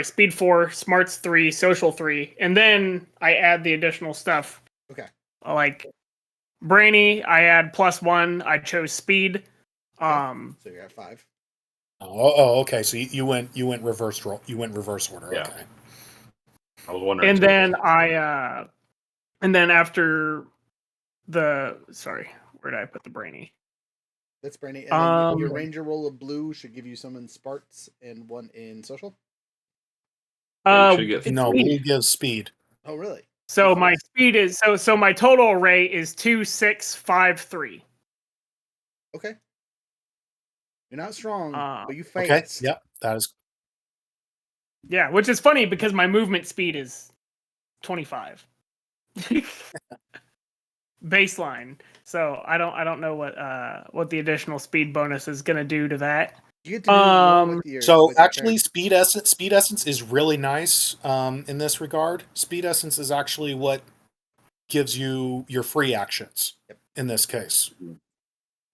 Speaker 6: speed 4, smarts 3, social 3, and then I add the additional stuff.
Speaker 3: Okay.
Speaker 6: Like brainy, I add +1. I chose speed.
Speaker 3: So you're at 5.
Speaker 8: Okay. So you went reverse roll. You went reverse order.
Speaker 4: Yeah.
Speaker 8: Okay.
Speaker 4: I was wondering.
Speaker 6: And
Speaker 4: too.
Speaker 6: then after the where did I put the brainy?
Speaker 3: That's brainy. And then your ranger roll of blue should give you some in smarts and 1 in social.
Speaker 4: You should get
Speaker 8: No,
Speaker 6: speed.
Speaker 8: blue gives speed.
Speaker 3: Oh, really?
Speaker 6: So my speed is so my total array is 2, 6, 5, 3.
Speaker 3: Okay. You're not strong, but you
Speaker 8: Okay.
Speaker 3: fast.
Speaker 8: Yep. That is.
Speaker 6: Yeah, which is funny because my movement speed is 25. Baseline. So I don't know what the additional speed bonus is gonna do to that.
Speaker 3: You get to do more with your.
Speaker 8: So
Speaker 3: with your
Speaker 8: actually,
Speaker 3: turn.
Speaker 8: Speed Essence is really nice in this regard. Speed Essence is actually what gives you your free actions in this case.
Speaker 6: I'm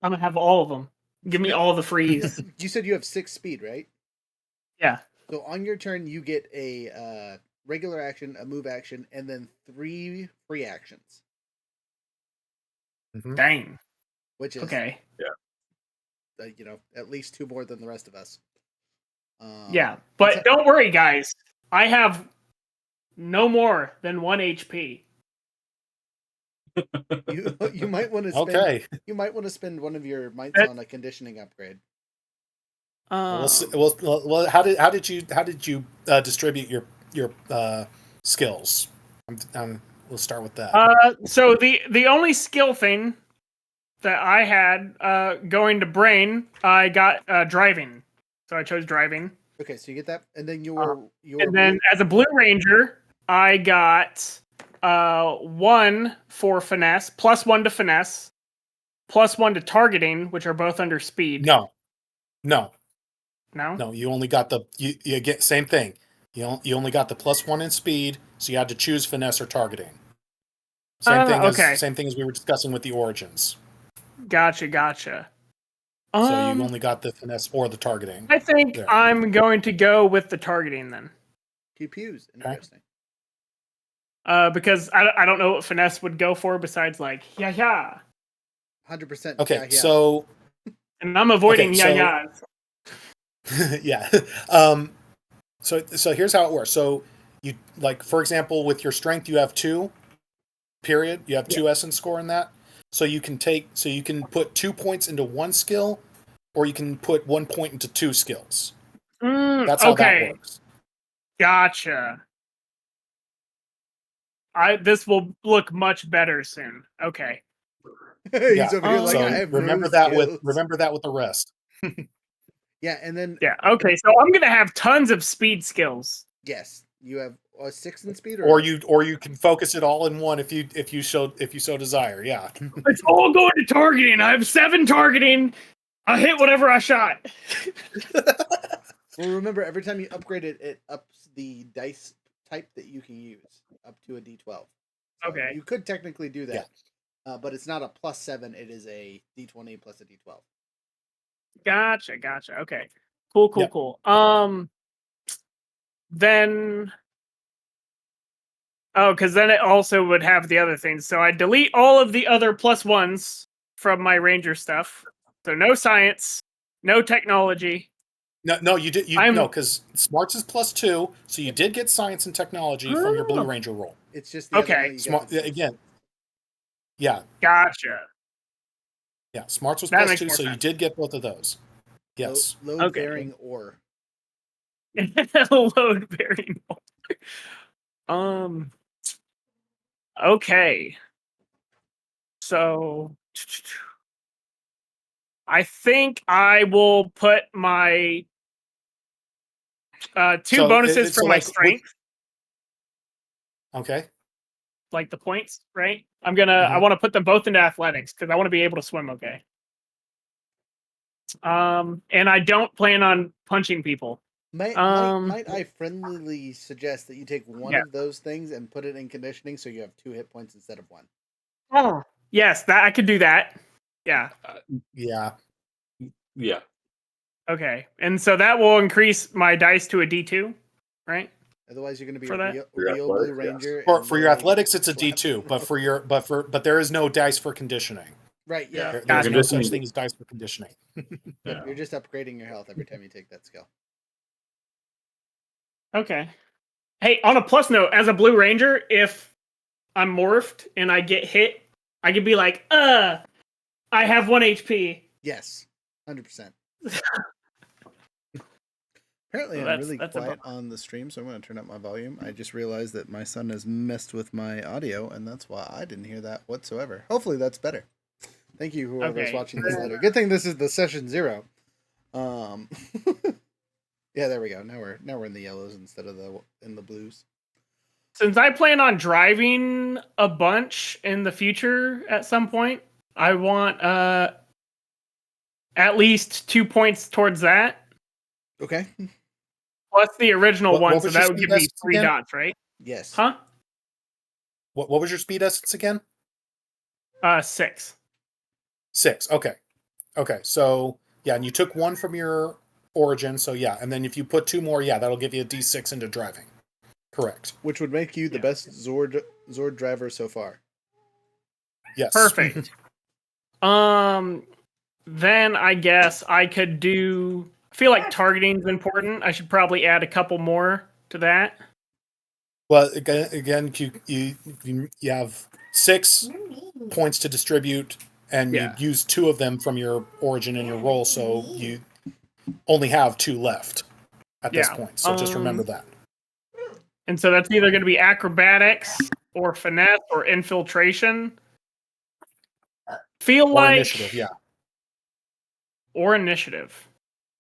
Speaker 6: gonna have all of them. Give me all the frees.
Speaker 3: You said you have 6 speed, right?
Speaker 6: Yeah.
Speaker 3: So on your turn, you get a regular action, a move action, and then 3 free actions.
Speaker 8: Mhm.
Speaker 6: Dang.
Speaker 3: Which is
Speaker 6: Okay.
Speaker 3: at least 2 more than the rest of us.
Speaker 6: Yeah, but don't worry, guys. I have no more than 1 HP.
Speaker 3: You might want to spend.
Speaker 8: Okay.
Speaker 3: You might want to spend one of your mites on a conditioning upgrade.
Speaker 8: Well, how did you distribute your skills? We'll start with that.
Speaker 6: So the only skill thing that I had going to brain, I got driving. So I chose driving.
Speaker 3: Okay, so you get that, and then
Speaker 6: and then as a Blue Ranger, I got 1 for finesse, +1 to finesse, +1 to targeting, which are both under speed.
Speaker 8: No.
Speaker 6: No.
Speaker 8: You only got you get same thing. You only got the +1 in speed, so you had to choose finesse or targeting. Same thing as we were discussing with the origins.
Speaker 6: Gotcha.
Speaker 8: So you only got the finesse or the targeting.
Speaker 6: I think I'm going to go with the targeting then.
Speaker 3: Pews. Interesting.
Speaker 6: Because I don't know what finesse would go for besides like
Speaker 3: 100%.
Speaker 8: Okay, so
Speaker 6: And I'm avoiding
Speaker 8: Okay, so-
Speaker 6: yayas.
Speaker 8: Yeah. So here's how it works. So you like, for example, with your strength, you have 2. Period. You have 2 essence score in that. So you can put 2 points into 1 skill, or you can put 1 point into 2 skills. That's how that works.
Speaker 6: Gotcha. This will look much better soon. Okay.
Speaker 3: He's over here like,
Speaker 8: so
Speaker 3: I have
Speaker 8: remember
Speaker 3: no
Speaker 8: that
Speaker 3: skills.
Speaker 8: with the rest.
Speaker 3: Yeah, and then
Speaker 6: Yeah. Okay. So I'm gonna have tons of speed skills.
Speaker 3: yes, you have 6 in speed,
Speaker 8: Or you can focus it all in one if you so desire. Yeah.
Speaker 6: It's all going to targeting. I have 7 targeting. I hit whatever I shot.
Speaker 3: Well, remember, every time you upgrade it, it ups the dice type that you can use up to a D12. So
Speaker 6: Okay.
Speaker 3: you could technically do that, but it's not a +7. It is a D20 plus a D12.
Speaker 6: Gotcha. Okay. Cool.
Speaker 8: Yep.
Speaker 6: Then. Oh, because then it also would have the other things. So I delete all of the other +1s from my ranger stuff. So no science, no technology.
Speaker 8: No, you did. No, because smarts is +2, so you did get science and technology from your Blue Ranger roll.
Speaker 3: It's just the other
Speaker 6: Okay.
Speaker 3: one that you
Speaker 8: Smart
Speaker 3: get
Speaker 8: again. Yeah,
Speaker 6: Gotcha.
Speaker 8: yeah. Smarts was
Speaker 6: That makes
Speaker 8: +2,
Speaker 6: more
Speaker 8: so you
Speaker 6: sense.
Speaker 8: did get both of those. Yes.
Speaker 3: load
Speaker 6: Okay.
Speaker 3: bearing ore.
Speaker 6: Load bearing. Okay. So I think I will put my 2
Speaker 8: So,
Speaker 6: bonuses
Speaker 8: so
Speaker 6: for my
Speaker 8: like,
Speaker 6: strength,
Speaker 8: Okay.
Speaker 6: like the points, right? I want to put them both into athletics because I want to be able to swim okay. And I don't plan on punching people.
Speaker 3: Might I friendlily suggest that you take one of those things and put it in conditioning so you have 2 hit points instead of 1?
Speaker 6: Oh, yes, that I could do that. Yeah.
Speaker 8: Yeah.
Speaker 4: Yeah.
Speaker 6: Okay. And so that will increase my dice to a D2, right?
Speaker 3: Otherwise, you're going to be
Speaker 6: For
Speaker 3: a
Speaker 6: that?
Speaker 3: real Blue Ranger.
Speaker 8: For your athletics, it's a D2, but there is no dice for conditioning.
Speaker 3: Right, yeah.
Speaker 8: There's
Speaker 6: Gotcha.
Speaker 8: no such thing as dice for conditioning.
Speaker 3: Yep, you're just upgrading your health every time you take that skill.
Speaker 6: Okay. Hey, on a plus note, as a Blue Ranger, if I'm morphed and I get hit, I could be like, I have 1 HP.
Speaker 3: Yes, 100%. Apparently,
Speaker 6: So
Speaker 3: I'm really
Speaker 6: that's a
Speaker 3: quiet
Speaker 6: bummer.
Speaker 3: on the stream, so I'm going to turn up my volume. I just realized that my son has messed with my audio, and that's why I didn't hear that whatsoever. Hopefully, that's better. Thank you, whoever's
Speaker 6: Okay.
Speaker 3: watching this later. Good thing this is the session 0. Yeah, there we go. Now we're in the yellows instead of in the blues.
Speaker 6: Since I plan on driving a bunch in the future at some point, I want at least 2 points towards that.
Speaker 3: Okay.
Speaker 6: Plus the original
Speaker 8: What
Speaker 6: one,
Speaker 8: was
Speaker 6: so
Speaker 8: your
Speaker 6: that would
Speaker 8: speed
Speaker 6: give me
Speaker 8: essence
Speaker 6: 3
Speaker 8: again?
Speaker 6: dots, right?
Speaker 3: Yes.
Speaker 6: Huh?
Speaker 8: What was your speed essence again?
Speaker 6: 6.
Speaker 8: 6. Okay. So yeah, and you took 1 from your origin, so yeah, and then if you put 2 more, that'll give you a D6 into driving. Correct.
Speaker 3: Which would make you the best Zord driver so far.
Speaker 8: Yes.
Speaker 6: Perfect. Then I guess I could do. I feel like targeting is important. I should probably add a couple more to that.
Speaker 8: Well, again, you have 6 points to distribute, and you use 2 of them from your origin and your roll, so you only have 2 left at this point. So just remember that.
Speaker 6: And so that's either going to be acrobatics or finesse or infiltration. Feel
Speaker 8: Or
Speaker 6: like
Speaker 8: initiative, yeah.
Speaker 6: Or initiative.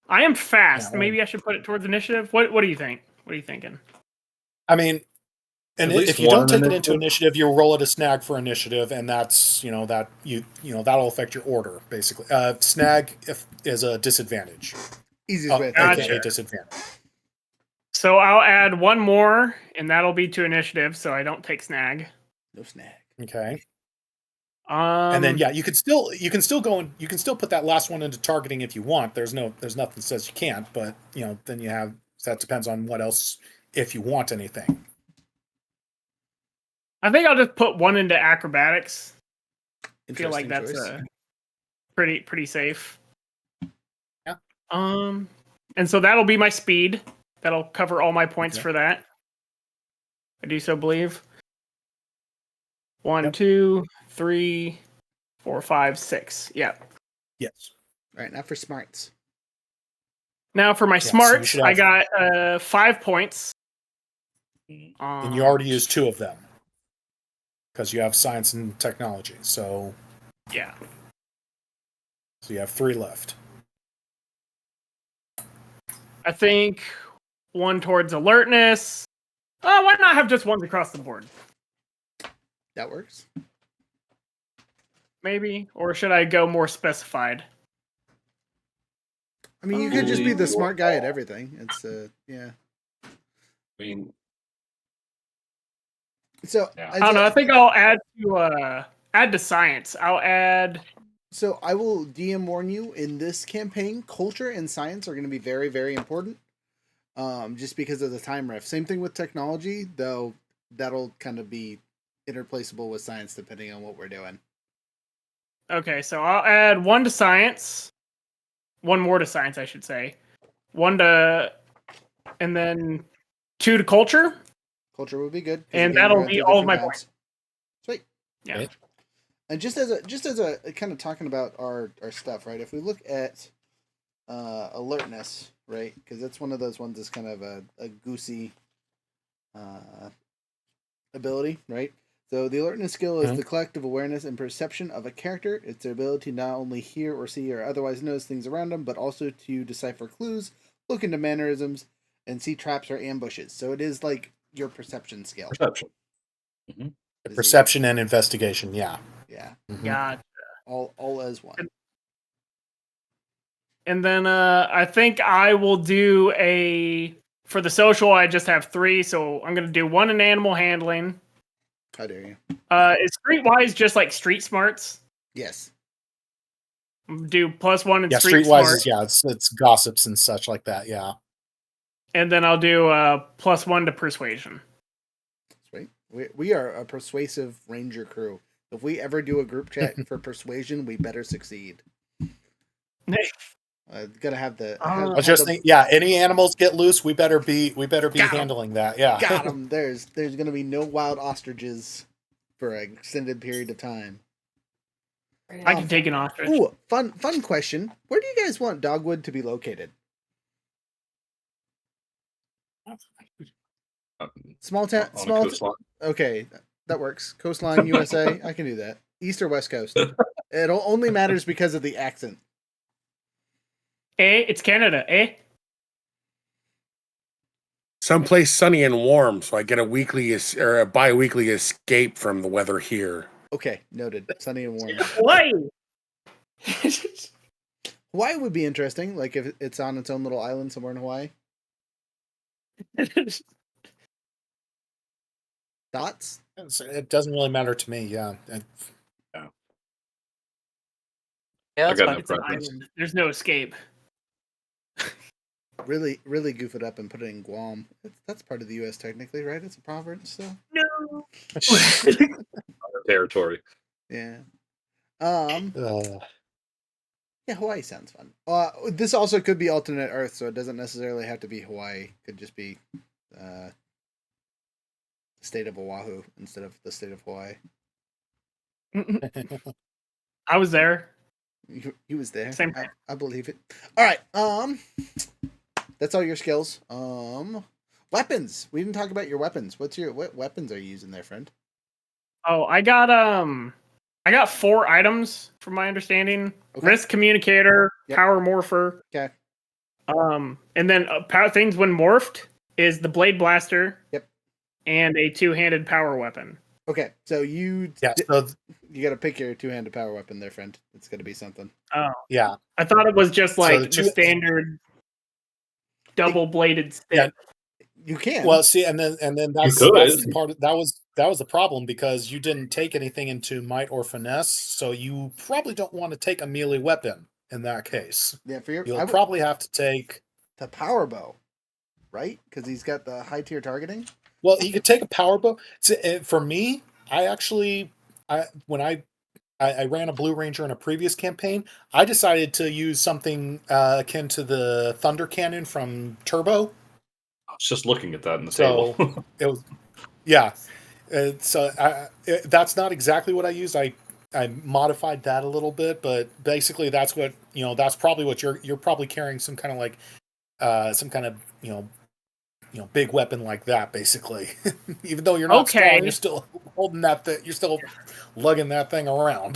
Speaker 6: I am fast.
Speaker 8: Yeah,
Speaker 6: Maybe I should put it towards initiative. What do you think? What are you thinking?
Speaker 8: I mean, and
Speaker 4: At least
Speaker 8: if you don't
Speaker 4: one
Speaker 8: take it into
Speaker 4: initiative.
Speaker 8: initiative, you roll it a snag for initiative, and that's that'll affect your order basically. Snag is a disadvantage.
Speaker 3: Easiest way to
Speaker 6: Gotcha.
Speaker 3: think
Speaker 8: AKA disadvantage.
Speaker 6: So I'll add 1 more, and that'll be to initiative, so I don't take snag.
Speaker 3: No snag.
Speaker 8: Okay. And then you can still go and you can still put that last one into targeting if you want. There's nothing that says you can't, but then you have that depends on what else if you want anything.
Speaker 6: I think I'll just put 1 into acrobatics. I feel like
Speaker 3: Interesting
Speaker 6: that's
Speaker 3: choice.
Speaker 6: pretty safe. And so that'll be my speed. That'll cover all my points
Speaker 8: Okay.
Speaker 6: for that. I do so believe. 1,
Speaker 8: Yep.
Speaker 6: 2, 3, 4, 5, 6. Yeah.
Speaker 8: Yes.
Speaker 3: All right, now for smarts.
Speaker 6: Now for my
Speaker 8: Yeah, so you
Speaker 6: smarts,
Speaker 8: should
Speaker 6: I
Speaker 8: have-
Speaker 6: got 5 points.
Speaker 8: And you already used 2 of them because you have science and technology. So
Speaker 6: Yeah.
Speaker 8: you have 3 left.
Speaker 6: I think 1 towards alertness. Why not have just ones across the board?
Speaker 3: That works.
Speaker 6: Maybe, or should I go more specified?
Speaker 3: I mean, you could just be the
Speaker 4: Probably-
Speaker 3: smart guy at everything. It's yeah.
Speaker 4: I mean,
Speaker 3: So
Speaker 4: Yeah.
Speaker 6: I don't know. I think I'll add to science. I'll add.
Speaker 3: So I will DM warn you, in this campaign, culture and science are going to be very, very important. Just because of the time ref. Same thing with technology, though that'll kind of be interplaceable with science depending on what we're doing.
Speaker 6: Okay, so I'll add 1 to science. 1 more to science, I should say. 1 to, and then 2 to culture.
Speaker 3: Culture would be good. 'cause
Speaker 6: And
Speaker 3: again,
Speaker 6: that'll
Speaker 3: we're going
Speaker 6: be
Speaker 3: through
Speaker 6: all of
Speaker 3: different
Speaker 6: my
Speaker 3: tabs. Sweet.
Speaker 6: Yeah.
Speaker 8: Right.
Speaker 3: And just as a kind of talking about our stuff, right? If we look at alertness, right? Because that's one of those ones that's kind of a goosey ability, right? So the alertness skill is
Speaker 8: Mhm.
Speaker 3: the collective awareness and perception of a character. It's the ability to not only hear or see or otherwise notice things around them, but also to decipher clues, look into mannerisms, and see traps or ambushes. So it is like your perception skill.
Speaker 4: perception.
Speaker 8: Perception and investigation. Yeah.
Speaker 3: Yeah,
Speaker 8: Mhm.
Speaker 6: God.
Speaker 3: all as one.
Speaker 6: And then I think I will do for the social. I just have 3, so I'm gonna do 1 in animal handling.
Speaker 3: How dare you?
Speaker 6: Is streetwise just like street smarts?
Speaker 3: Yes.
Speaker 6: Do +1 in
Speaker 8: Yeah.
Speaker 6: street
Speaker 8: Streetwise
Speaker 6: smart,
Speaker 8: is it's gossips and such like that. Yeah.
Speaker 6: and then I'll do +1 to persuasion.
Speaker 3: Sweet. We are a persuasive ranger crew. If we ever do a group chat for persuasion, we better succeed. Gotta have the.
Speaker 8: I was just thinking, yeah. Any animals get loose, we better be
Speaker 3: Got 'em.
Speaker 8: handling that. Yeah.
Speaker 3: Got them. There's gonna be no wild ostriches for an extended period of time.
Speaker 6: I can take an ostrich.
Speaker 3: Ooh, fun question. Where do you guys want Dogwood to be located? Small town.
Speaker 4: On a
Speaker 3: Small.
Speaker 4: coastline.
Speaker 3: Okay, that works. Coastline, USA. I can do that. East or West Coast. It only matters because of the accent.
Speaker 6: It's Canada, eh?
Speaker 5: Someplace sunny and warm, so I get a weekly or a bi-weekly escape from the weather here.
Speaker 3: Okay, noted. Sunny and warm.
Speaker 6: Hawaii.
Speaker 3: Hawaii would be interesting. Like if it's on its own little island somewhere in Hawaii. Thoughts?
Speaker 8: It doesn't really matter to me. Yeah.
Speaker 7: Yeah,
Speaker 4: I
Speaker 7: that's
Speaker 4: got
Speaker 7: fine.
Speaker 4: no
Speaker 6: It's an
Speaker 4: preference.
Speaker 6: island. There's no escape.
Speaker 3: Really, really goof it up and put it in Guam. That's part of the U.S. technically, right? It's a province still.
Speaker 6: No.
Speaker 4: Territory.
Speaker 3: Yeah.
Speaker 8: Uh,
Speaker 3: Yeah, Hawaii sounds fun. This also could be alternate Earth, so it doesn't necessarily have to be Hawaii. Could just be the state of Oahu instead of the state of Hawaii.
Speaker 6: I was there.
Speaker 3: He was there.
Speaker 6: Same.
Speaker 3: I believe it. All right. That's all your skills. Weapons. We didn't talk about your weapons. What weapons are you using there, friend?
Speaker 6: Oh, I got 4 items from my understanding.
Speaker 3: Okay.
Speaker 6: Risk communicator,
Speaker 3: Yep.
Speaker 6: power morpher.
Speaker 3: Okay.
Speaker 6: And then power things when morphed is the blade blaster.
Speaker 3: Yep.
Speaker 6: And a 2-handed power weapon.
Speaker 3: Okay. So you
Speaker 8: yeah. So
Speaker 3: you got to pick your 2-handed power weapon there, friend. It's going to be something.
Speaker 6: Oh,
Speaker 8: yeah.
Speaker 6: I thought it was just
Speaker 8: So
Speaker 6: like
Speaker 8: the
Speaker 6: the
Speaker 8: two-
Speaker 6: standard double-bladed stick.
Speaker 3: Yeah. You can.
Speaker 8: Well, see, and then that's
Speaker 4: could.
Speaker 8: the part that was the problem because you didn't take anything into might or finesse, so you probably don't want to take a melee weapon in that case.
Speaker 3: yeah, for your
Speaker 8: You'll probably have to take.
Speaker 3: the power bow, right? Because he's got the high tier targeting.
Speaker 8: Well, you could take a power bow. For me, when I I ran a Blue Ranger in a previous campaign. I decided to use something akin to the Thunder Cannon from Turbo.
Speaker 4: I was just looking at that in the
Speaker 8: So
Speaker 4: table.
Speaker 8: it was, yeah. That's not exactly what I used. I modified that a little bit, but basically that's what that's probably what you're probably carrying some kind of like some kind of big weapon like that, basically. Even though you're not strong,
Speaker 6: Okay.
Speaker 8: you're still holding that. You're still lugging that thing around.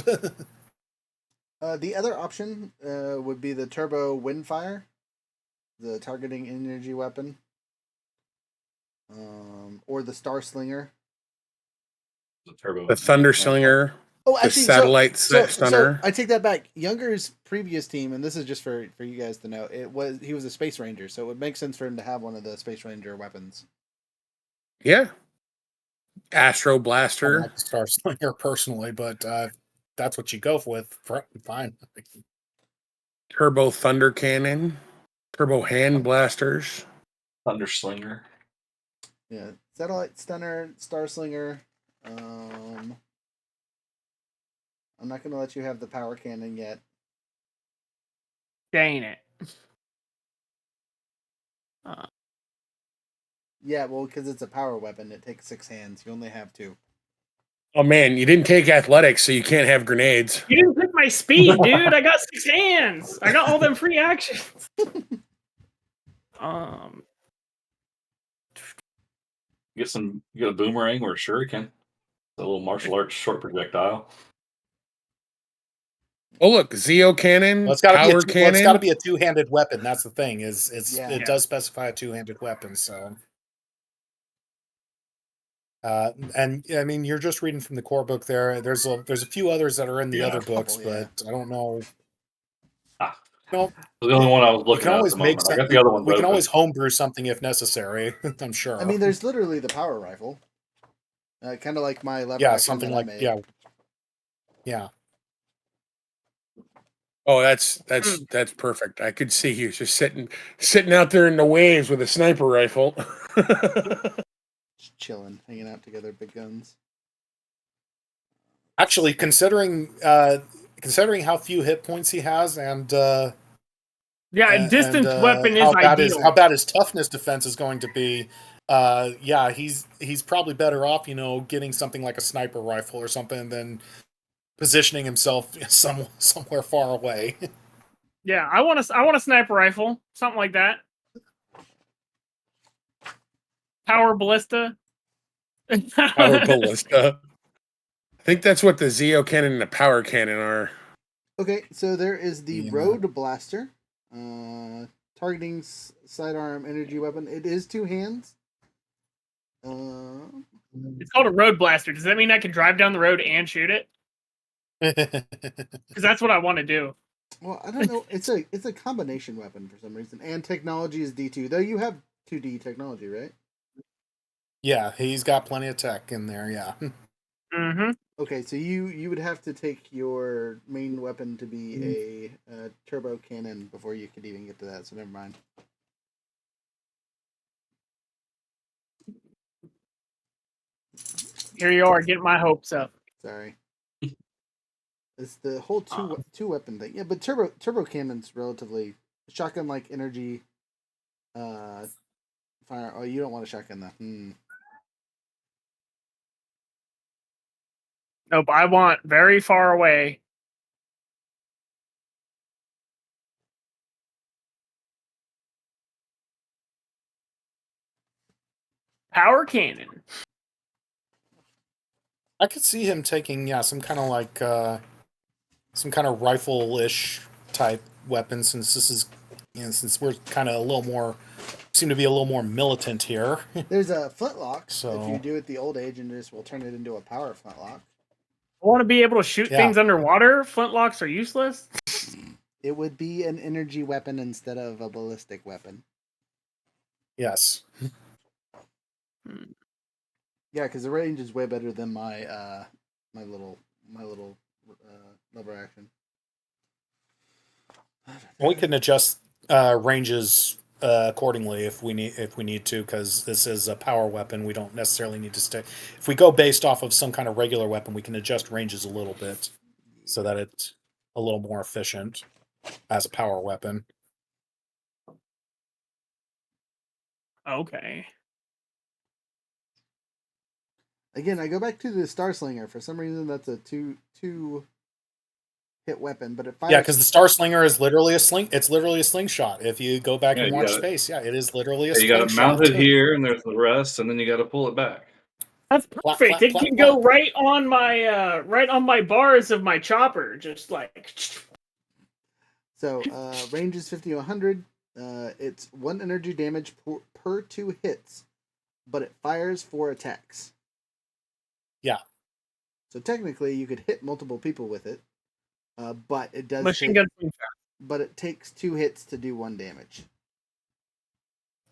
Speaker 3: The other option would be the Turbo Windfire, the targeting energy weapon, or the Star Slinger.
Speaker 4: The turbo.
Speaker 5: The Thunder Slinger,
Speaker 3: Oh,
Speaker 5: the
Speaker 3: actually,
Speaker 5: Satellite
Speaker 3: so
Speaker 5: Stunner.
Speaker 3: I take that back. Younger's previous team, and this is just for you guys to know, he was a Space Ranger, so it would make sense for him to have one of the Space Ranger weapons.
Speaker 5: Yeah. Astro
Speaker 8: I
Speaker 5: Blaster.
Speaker 8: like the Star Slinger personally, but that's what you go with. Fine.
Speaker 5: Turbo Thunder Cannon. Turbo Hand Blasters.
Speaker 4: Thunder Slinger.
Speaker 3: Yeah, Satellite Stunner, Star Slinger. I'm not gonna let you have the power cannon yet.
Speaker 6: Dang it.
Speaker 3: Yeah, well, because it's a power weapon, it takes 6 hands. You only have 2.
Speaker 5: Oh man, you didn't take athletics, so you can't have grenades.
Speaker 6: You didn't pick my speed, dude. I got 6 hands. I got all them free actions.
Speaker 4: You get a boomerang or a shuriken. A little martial arts short projectile.
Speaker 5: Oh look, Zeo Cannon,
Speaker 8: Well, it's got
Speaker 5: Power
Speaker 8: to
Speaker 5: Cannon.
Speaker 8: be a two-handed weapon. That's the thing.
Speaker 3: Yeah.
Speaker 8: It does specify a two-handed weapon. So, and I mean, you're just reading from the core book. There's a few others that are in the
Speaker 4: Yeah,
Speaker 8: other
Speaker 4: a
Speaker 8: books,
Speaker 3: couple, yeah.
Speaker 8: but I don't know.
Speaker 4: Ah,
Speaker 8: No,
Speaker 4: the only one I was
Speaker 8: we
Speaker 4: looking
Speaker 8: can
Speaker 4: at
Speaker 8: always
Speaker 4: the
Speaker 8: make
Speaker 4: moment. I got the other ones
Speaker 8: we can
Speaker 4: open.
Speaker 8: always homebrew something if necessary. I'm sure.
Speaker 3: I mean, there's literally the power rifle. Kind of like my lever
Speaker 8: yeah,
Speaker 3: action
Speaker 8: something
Speaker 3: that
Speaker 8: like
Speaker 3: I made.
Speaker 8: yeah.
Speaker 5: Oh, that's perfect. I could see you just sitting out there in the waves with a sniper rifle.
Speaker 3: Just chilling, hanging out together, big guns.
Speaker 8: Actually, considering how few hit points he has, and
Speaker 6: a distance weapon is ideal.
Speaker 8: how bad his toughness defense is going to be. Yeah, he's probably better off, getting something like a sniper rifle or something than positioning himself somewhere far away.
Speaker 6: Yeah, I want a sniper rifle, something like that. Power ballista.
Speaker 5: Power Ballista. I think that's what the Zeo Cannon and the Power Cannon are.
Speaker 3: Okay, so there is the
Speaker 8: Yeah.
Speaker 3: Road Blaster, targeting sidearm energy weapon. It is 2 hands.
Speaker 6: It's called a road blaster. Does that mean I can drive down the road and shoot it? Because that's what I want to do.
Speaker 3: Well, I don't know. It's a combination weapon for some reason, and technology is D2. Though you have 2D technology, right?
Speaker 8: Yeah, he's got plenty of tech in there. Yeah.
Speaker 6: Mm-hmm.
Speaker 3: Okay, so you would have to take your main weapon to be a turbo cannon before you could even get to that. So never mind.
Speaker 6: Here you are, getting my hopes up.
Speaker 3: Sorry. It's the whole two weapon thing. Yeah, but turbo cannon's relatively shotgun like energy. Fire. Oh, you don't want a shotgun though.
Speaker 6: Nope, I want very far away. Power cannon.
Speaker 8: I could see him taking some kind of like some kind of rifle-ish type weapon, since this is since we're kind of seem to be a little more militant here.
Speaker 3: There's a flintlock.
Speaker 8: So-
Speaker 3: If you do it the old age and just will turn it into a power flintlock.
Speaker 6: I want to be able to shoot
Speaker 8: Yeah.
Speaker 6: things underwater. Flintlocks are useless.
Speaker 3: It would be an energy weapon instead of a ballistic weapon.
Speaker 8: Yes.
Speaker 3: Yeah, because the range is way better than my my little lever action.
Speaker 8: We can adjust ranges accordingly if we need to, because this is a power weapon. We don't necessarily need to stay. If we go based off of some kind of regular weapon, we can adjust ranges a little bit. so that it's a little more efficient as a power weapon.
Speaker 6: Okay.
Speaker 3: Again, I go back to the Star Slinger. For some reason, that's a two hit weapon, but it fires.
Speaker 8: Yeah, because the Star Slinger is literally a sling. It's literally a slingshot. If you go back
Speaker 4: Yeah,
Speaker 8: and
Speaker 4: you
Speaker 8: watch
Speaker 4: got it.
Speaker 8: Space, yeah, it is literally a
Speaker 4: You got
Speaker 8: slingshot.
Speaker 4: it mounted here, and there's the rest, and then you got to pull it back.
Speaker 6: That's
Speaker 8: Clap,
Speaker 6: perfect.
Speaker 8: clap,
Speaker 6: It
Speaker 8: clap,
Speaker 6: can
Speaker 8: clap.
Speaker 6: go right on my bars of my chopper, just like.
Speaker 3: So range is 50 to 100. It's 1 energy damage per 2 hits, but it fires 4 attacks.
Speaker 8: Yeah.
Speaker 3: So technically, you could hit multiple people with it, but it does.
Speaker 6: Machine gun slingshot.
Speaker 3: But it takes 2 hits to do 1 damage.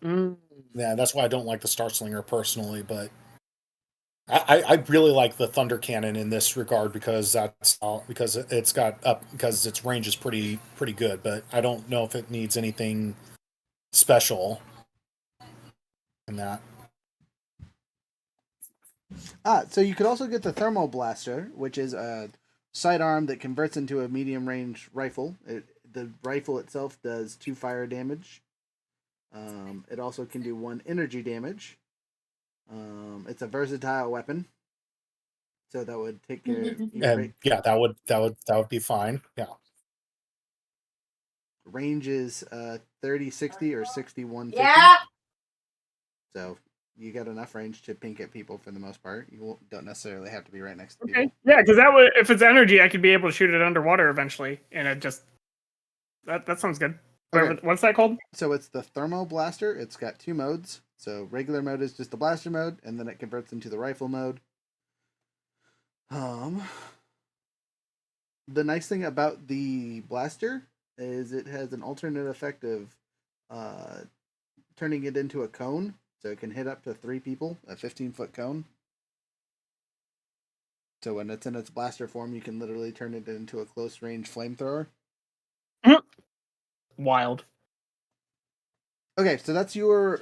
Speaker 8: Yeah, that's why I don't like the Star Slinger personally, but I really like the Thunder Cannon in this regard because because its range is pretty good, but I don't know if it needs anything special in that.
Speaker 3: So you could also get the Thermal Blaster, which is a sidearm that converts into a medium range rifle. The rifle itself does 2 fire damage. It also can do 1 energy damage. It's a versatile weapon, so that would take care.
Speaker 8: And yeah, that would be fine. Yeah.
Speaker 3: Range is 30, 60, or 61, 50.
Speaker 1: Yeah.
Speaker 3: So you got enough range to pink at people for the most part. You don't necessarily have to be right next to
Speaker 6: Okay.
Speaker 3: people.
Speaker 6: Yeah, because that would, if it's energy, I could be able to shoot it underwater eventually, and it just that sounds good.
Speaker 3: Okay.
Speaker 6: What's that called?
Speaker 3: So it's the Thermal Blaster. It's got 2 modes. So regular mode is just the blaster mode, and then it converts into the rifle mode. The nice thing about the blaster is it has an alternate effect of turning it into a cone, so it can hit up to 3 people, a 15-foot cone. So when it's in its blaster form, you can literally turn it into a close-range flamethrower.
Speaker 6: Wild.
Speaker 3: Okay, so that's your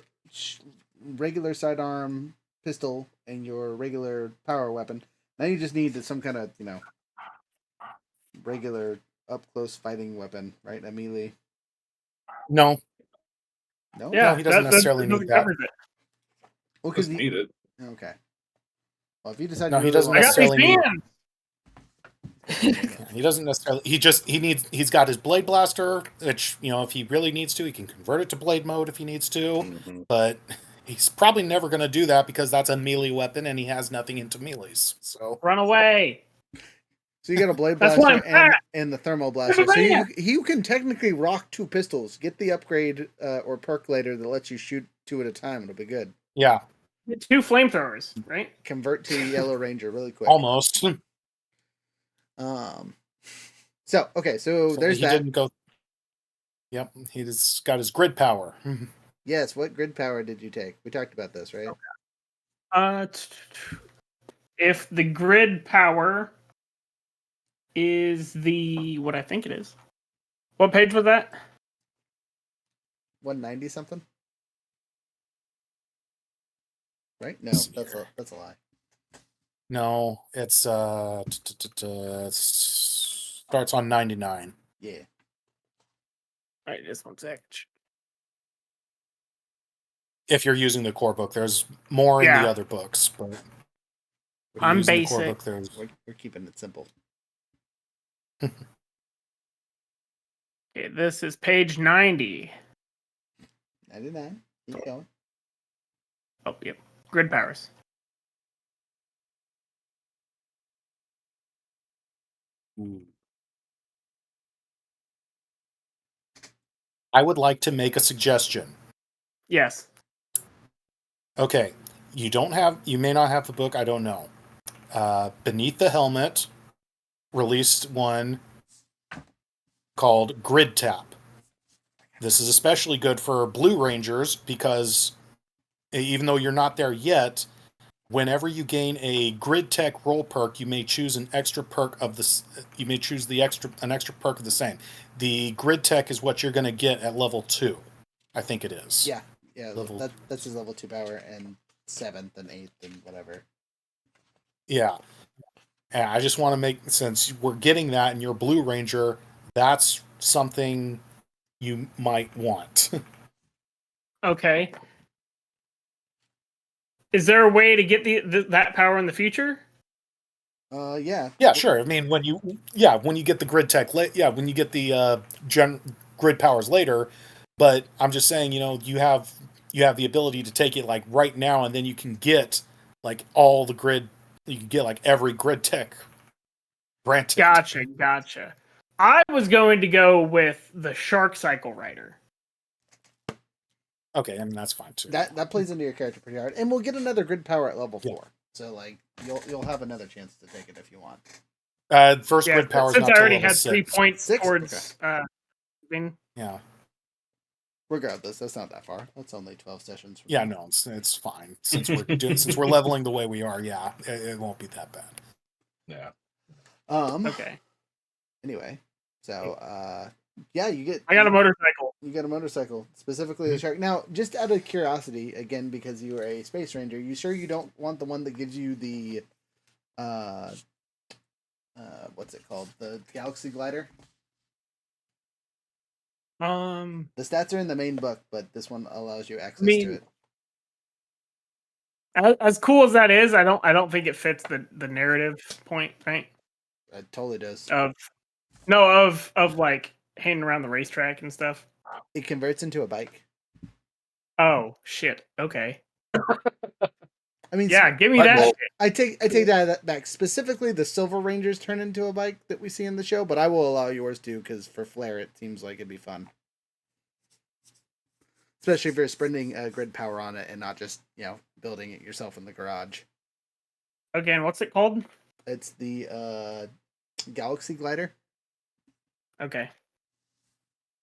Speaker 3: regular sidearm pistol and your regular power weapon. Now you just need some kind of, regular up-close fighting weapon, right? A melee.
Speaker 8: No.
Speaker 3: No?
Speaker 6: Yeah,
Speaker 8: No, he doesn't necessarily need that.
Speaker 3: Well, because
Speaker 4: Doesn't need it.
Speaker 3: Okay. Well, if you decide
Speaker 8: No,
Speaker 3: you
Speaker 8: he
Speaker 3: really
Speaker 8: doesn't
Speaker 3: want
Speaker 6: I got these
Speaker 8: necessarily need.
Speaker 6: hands.
Speaker 8: He doesn't necessarily. He's got his blade blaster, which if he really needs to, he can convert it to blade mode if he needs to.
Speaker 4: Mm-hmm.
Speaker 8: But he's probably never going to do that because that's a melee weapon and he has nothing into melees. So
Speaker 6: Run away.
Speaker 3: So you got a blade
Speaker 6: That's why
Speaker 3: blaster
Speaker 6: I'm fat.
Speaker 3: and the thermal blaster. So you can technically rock 2 pistols. Get the upgrade or perk later that lets you shoot 2 at a time. It'll be good.
Speaker 8: yeah,
Speaker 6: 2 flamethrowers, right?
Speaker 3: Convert to Yellow Ranger really quick.
Speaker 8: almost.
Speaker 3: So okay, so there's
Speaker 8: he
Speaker 3: that.
Speaker 8: didn't go. Yep, he just got his grid power.
Speaker 3: Yes, what grid power did you take? We talked about this, right?
Speaker 6: If the grid power is what I think it is. What page was that?
Speaker 3: 190 something. Right? No, that's a lie.
Speaker 8: No, it's starts on 99.
Speaker 3: Yeah.
Speaker 6: All right, just one sec.
Speaker 8: If you're using the core book, there's more in the other books, but
Speaker 6: I'm
Speaker 8: using the
Speaker 6: basic.
Speaker 8: core book, there's
Speaker 3: We're keeping it simple.
Speaker 6: Okay, this is page 90.
Speaker 3: 99. Keep going.
Speaker 6: Oh, yep. Grid powers.
Speaker 8: I would like to make a suggestion.
Speaker 6: Yes.
Speaker 8: Okay, you may not have the book, I don't know. Beneath the Helmet released one called Grid Tap. This is especially good for Blue Rangers because even though you're not there yet, whenever you gain a Grid Tech role perk, you may choose an extra perk of this. You may choose an extra perk of the same. The Grid Tech is what you're going to get at level 2. I think it is.
Speaker 3: Yeah. That's his level 2 power and 7th and 8th and whatever.
Speaker 8: Yeah. And I just want to make, since we're getting that in your Blue Ranger, that's something you might want.
Speaker 6: Okay. Is there a way to get that power in the future?
Speaker 3: Yeah.
Speaker 8: Yeah, sure. I mean, when you get the grid tech, when you get the grid powers later. But I'm just saying, you have the ability to take it like right now, and then you can get like all the grid. You can get like every grid tech granted.
Speaker 6: Gotcha. I was going to go with the Shark Cycle Rider.
Speaker 8: Okay, I mean that's fine too.
Speaker 3: That plays into your character pretty hard, and we'll get another grid power at level 4. So like you'll have another chance to take it if you want.
Speaker 8: First grid power is
Speaker 6: since
Speaker 8: not
Speaker 6: I already
Speaker 8: level
Speaker 6: had 3
Speaker 8: 6.
Speaker 6: points
Speaker 3: 6?
Speaker 6: towards.
Speaker 8: Yeah.
Speaker 3: Regardless, that's not that far. That's only 12 sessions.
Speaker 8: Yeah, no, it's fine. Since we're leveling the way we are, yeah, it won't be that bad.
Speaker 4: Yeah.
Speaker 6: Okay.
Speaker 3: Anyway, so yeah,
Speaker 6: I got a motorcycle.
Speaker 3: You got a motorcycle, specifically the Shark. Now, just out of curiosity, again, because you are a Space Ranger, you sure you don't want the one that gives you the what's it called? The Galaxy Glider? The stats are in the main book, but this one allows you access to it.
Speaker 6: As cool as that is, I don't think it fits the narrative point, right?
Speaker 3: It totally does.
Speaker 6: Of like hanging around the racetrack and stuff.
Speaker 3: It converts into a bike.
Speaker 6: Oh shit! Okay.
Speaker 3: I mean,
Speaker 6: yeah, give me that.
Speaker 3: Well, I take that back. Specifically, the Silver Rangers turn into a bike that we see in the show, but I will allow yours too because for flair, it seems like it'd be fun, especially if you're spending grid power on it and not just building it yourself in the garage.
Speaker 6: Again, what's it called?
Speaker 3: It's the Galaxy Glider.
Speaker 6: Okay.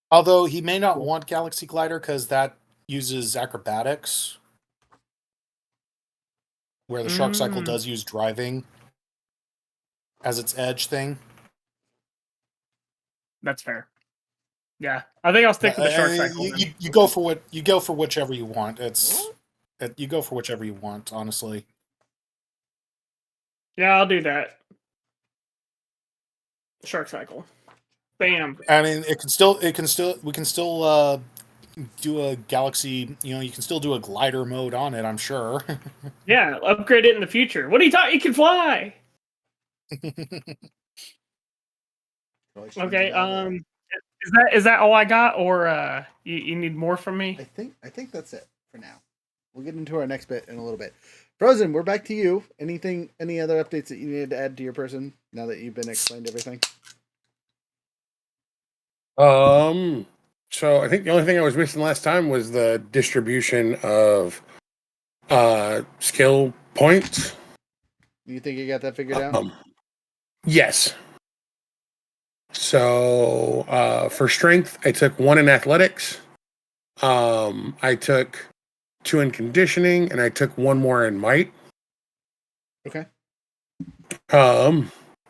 Speaker 8: Although he may not want Galaxy Glider because that uses acrobatics, where the Shark Cycle does use driving as its edge thing.
Speaker 6: That's fair. Yeah, I think I'll stick with the Shark Cycle.
Speaker 8: You go for whichever you want. You go for whichever you want, honestly.
Speaker 6: Yeah, I'll do that. Shark Cycle. Bam.
Speaker 8: I mean, we can still do a Galaxy. You can still do a glider mode on it. I'm sure.
Speaker 6: Yeah, upgrade it in the future. What are you talking? You can fly. Okay. Is that all I got, or you need more from me?
Speaker 3: I think that's it for now. We'll get into our next bit in a little bit. Frozen, we're back to you. Any other updates that you needed to add to your person now that you've been explained everything?
Speaker 5: So I think the only thing I was missing last time was the distribution of skill points.
Speaker 3: You think you got that figured out?
Speaker 5: Yes. So for strength, I took 1 in athletics. I took 2 in conditioning, and I took 1 more in might.
Speaker 3: Okay.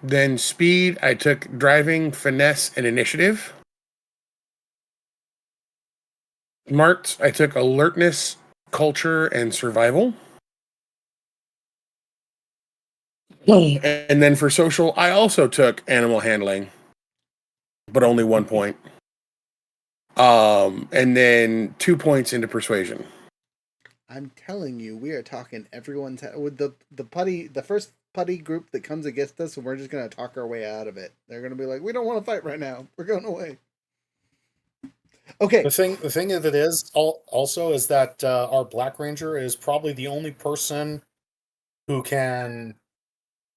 Speaker 5: Then speed, I took driving, finesse, and initiative. Smarts, I took alertness, culture, and survival. And then for social, I also took animal handling, but only 1 point. And then 2 points into persuasion.
Speaker 3: I'm telling you, we are talking everyone's with the first putty group that comes against us, and we're just gonna talk our way out of it. They're gonna be like, "We don't want to fight right now. We're going away." Okay.
Speaker 8: The thing of it is also is that our Black Ranger is probably the only person who can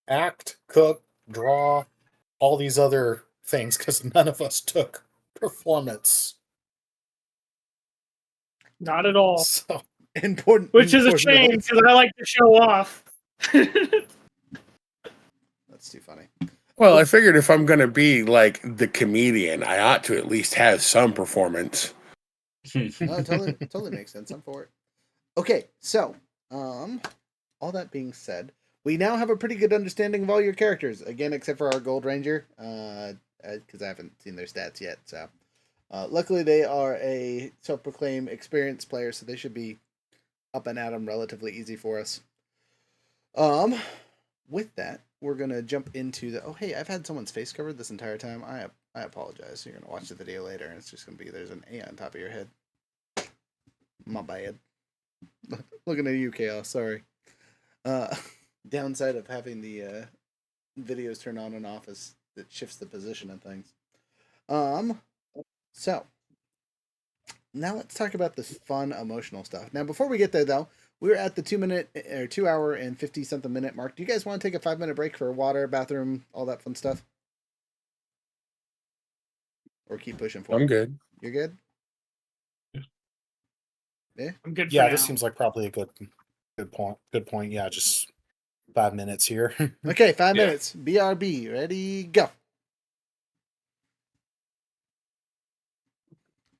Speaker 8: act, cook, draw, all these other things because none of us took performance.
Speaker 6: Not at all.
Speaker 8: So
Speaker 3: important.
Speaker 6: Which is a shame because I like to show off.
Speaker 3: That's too funny.
Speaker 5: Well, I figured if I'm going to be like the comedian, I ought to at least have some performance.
Speaker 3: No, totally makes sense. I'm for it. Okay, so all that being said, we now have a pretty good understanding of all your characters. Again, except for our Gold Ranger, because I haven't seen their stats yet. So, luckily they are a self-proclaimed experienced player, so they should be up and at 'em relatively easy for us. with that, we're gonna jump into the. Oh, hey, I've had someone's face covered this entire time. I apologize. You're gonna watch the video later, and it's just gonna be there's an A on top of your head. My bad. Looking at you, Chaos. Sorry. Uh, downside of having the videos turn on and off is it shifts the position of things. So now let's talk about this fun, emotional stuff. Now, before we get there, though, we're at the 2 hour and 50 something minute mark. Do you guys want to take a 5-minute break for water, bathroom, all that fun stuff? Or keep pushing forward?
Speaker 5: I'm good.
Speaker 3: You're good?
Speaker 6: I'm good for
Speaker 8: Yeah,
Speaker 6: now.
Speaker 8: this seems like probably a good point. Good point. Yeah, just 5 minutes here.
Speaker 3: Okay, 5
Speaker 4: Yeah.
Speaker 3: minutes. BRB. Ready, go.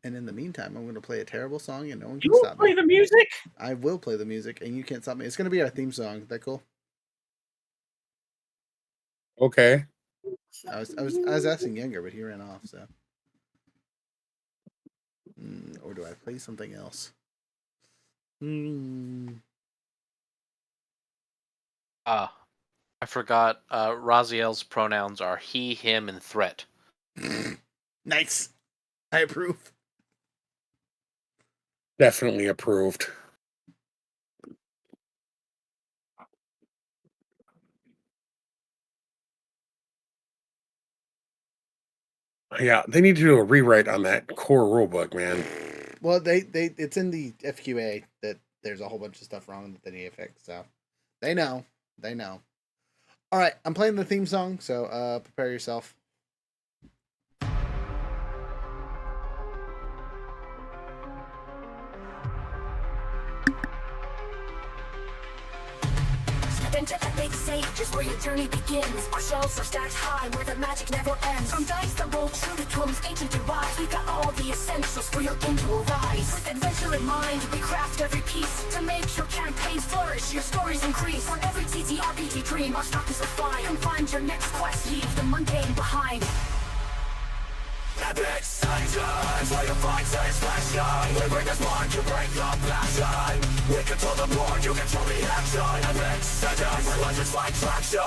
Speaker 3: And in the meantime, I'm going to play a terrible song and no one
Speaker 6: You
Speaker 3: can
Speaker 6: will
Speaker 3: stop
Speaker 6: play
Speaker 3: me.
Speaker 6: the music?
Speaker 3: I will play the music and you can't stop me. It's going to be our theme song. Is that cool?
Speaker 5: Okay.
Speaker 3: I was asking Younger, but he ran off, so. Or do I play something else?
Speaker 7: I forgot. Raziel's pronouns are he, him, and threat.
Speaker 3: Nice. I approve.
Speaker 5: Definitely approved. Yeah, they need to do a rewrite on that core rulebook, man.
Speaker 3: Well, it's in the FQA that there's a whole bunch of stuff wrong that they need to fix. So they know. All right, I'm playing the theme song, so prepare yourself.
Speaker 1: Into the big stage is where your journey begins. Our shelves are stacked high where the magic never ends. From dice that roll true to Twilm's ancient device, we've got all the essentials for your game to arise. With adventure in mind, we craft every piece to make your campaigns flourish, your stories increase. For every TTRPG dream, our stock is refined. Come find your next quest, leave the mundane behind. Epic stages, where you find satisfaction. We bring this mind, you bring the passion. We control the board, you control the action. Epic stages, where legends find traction.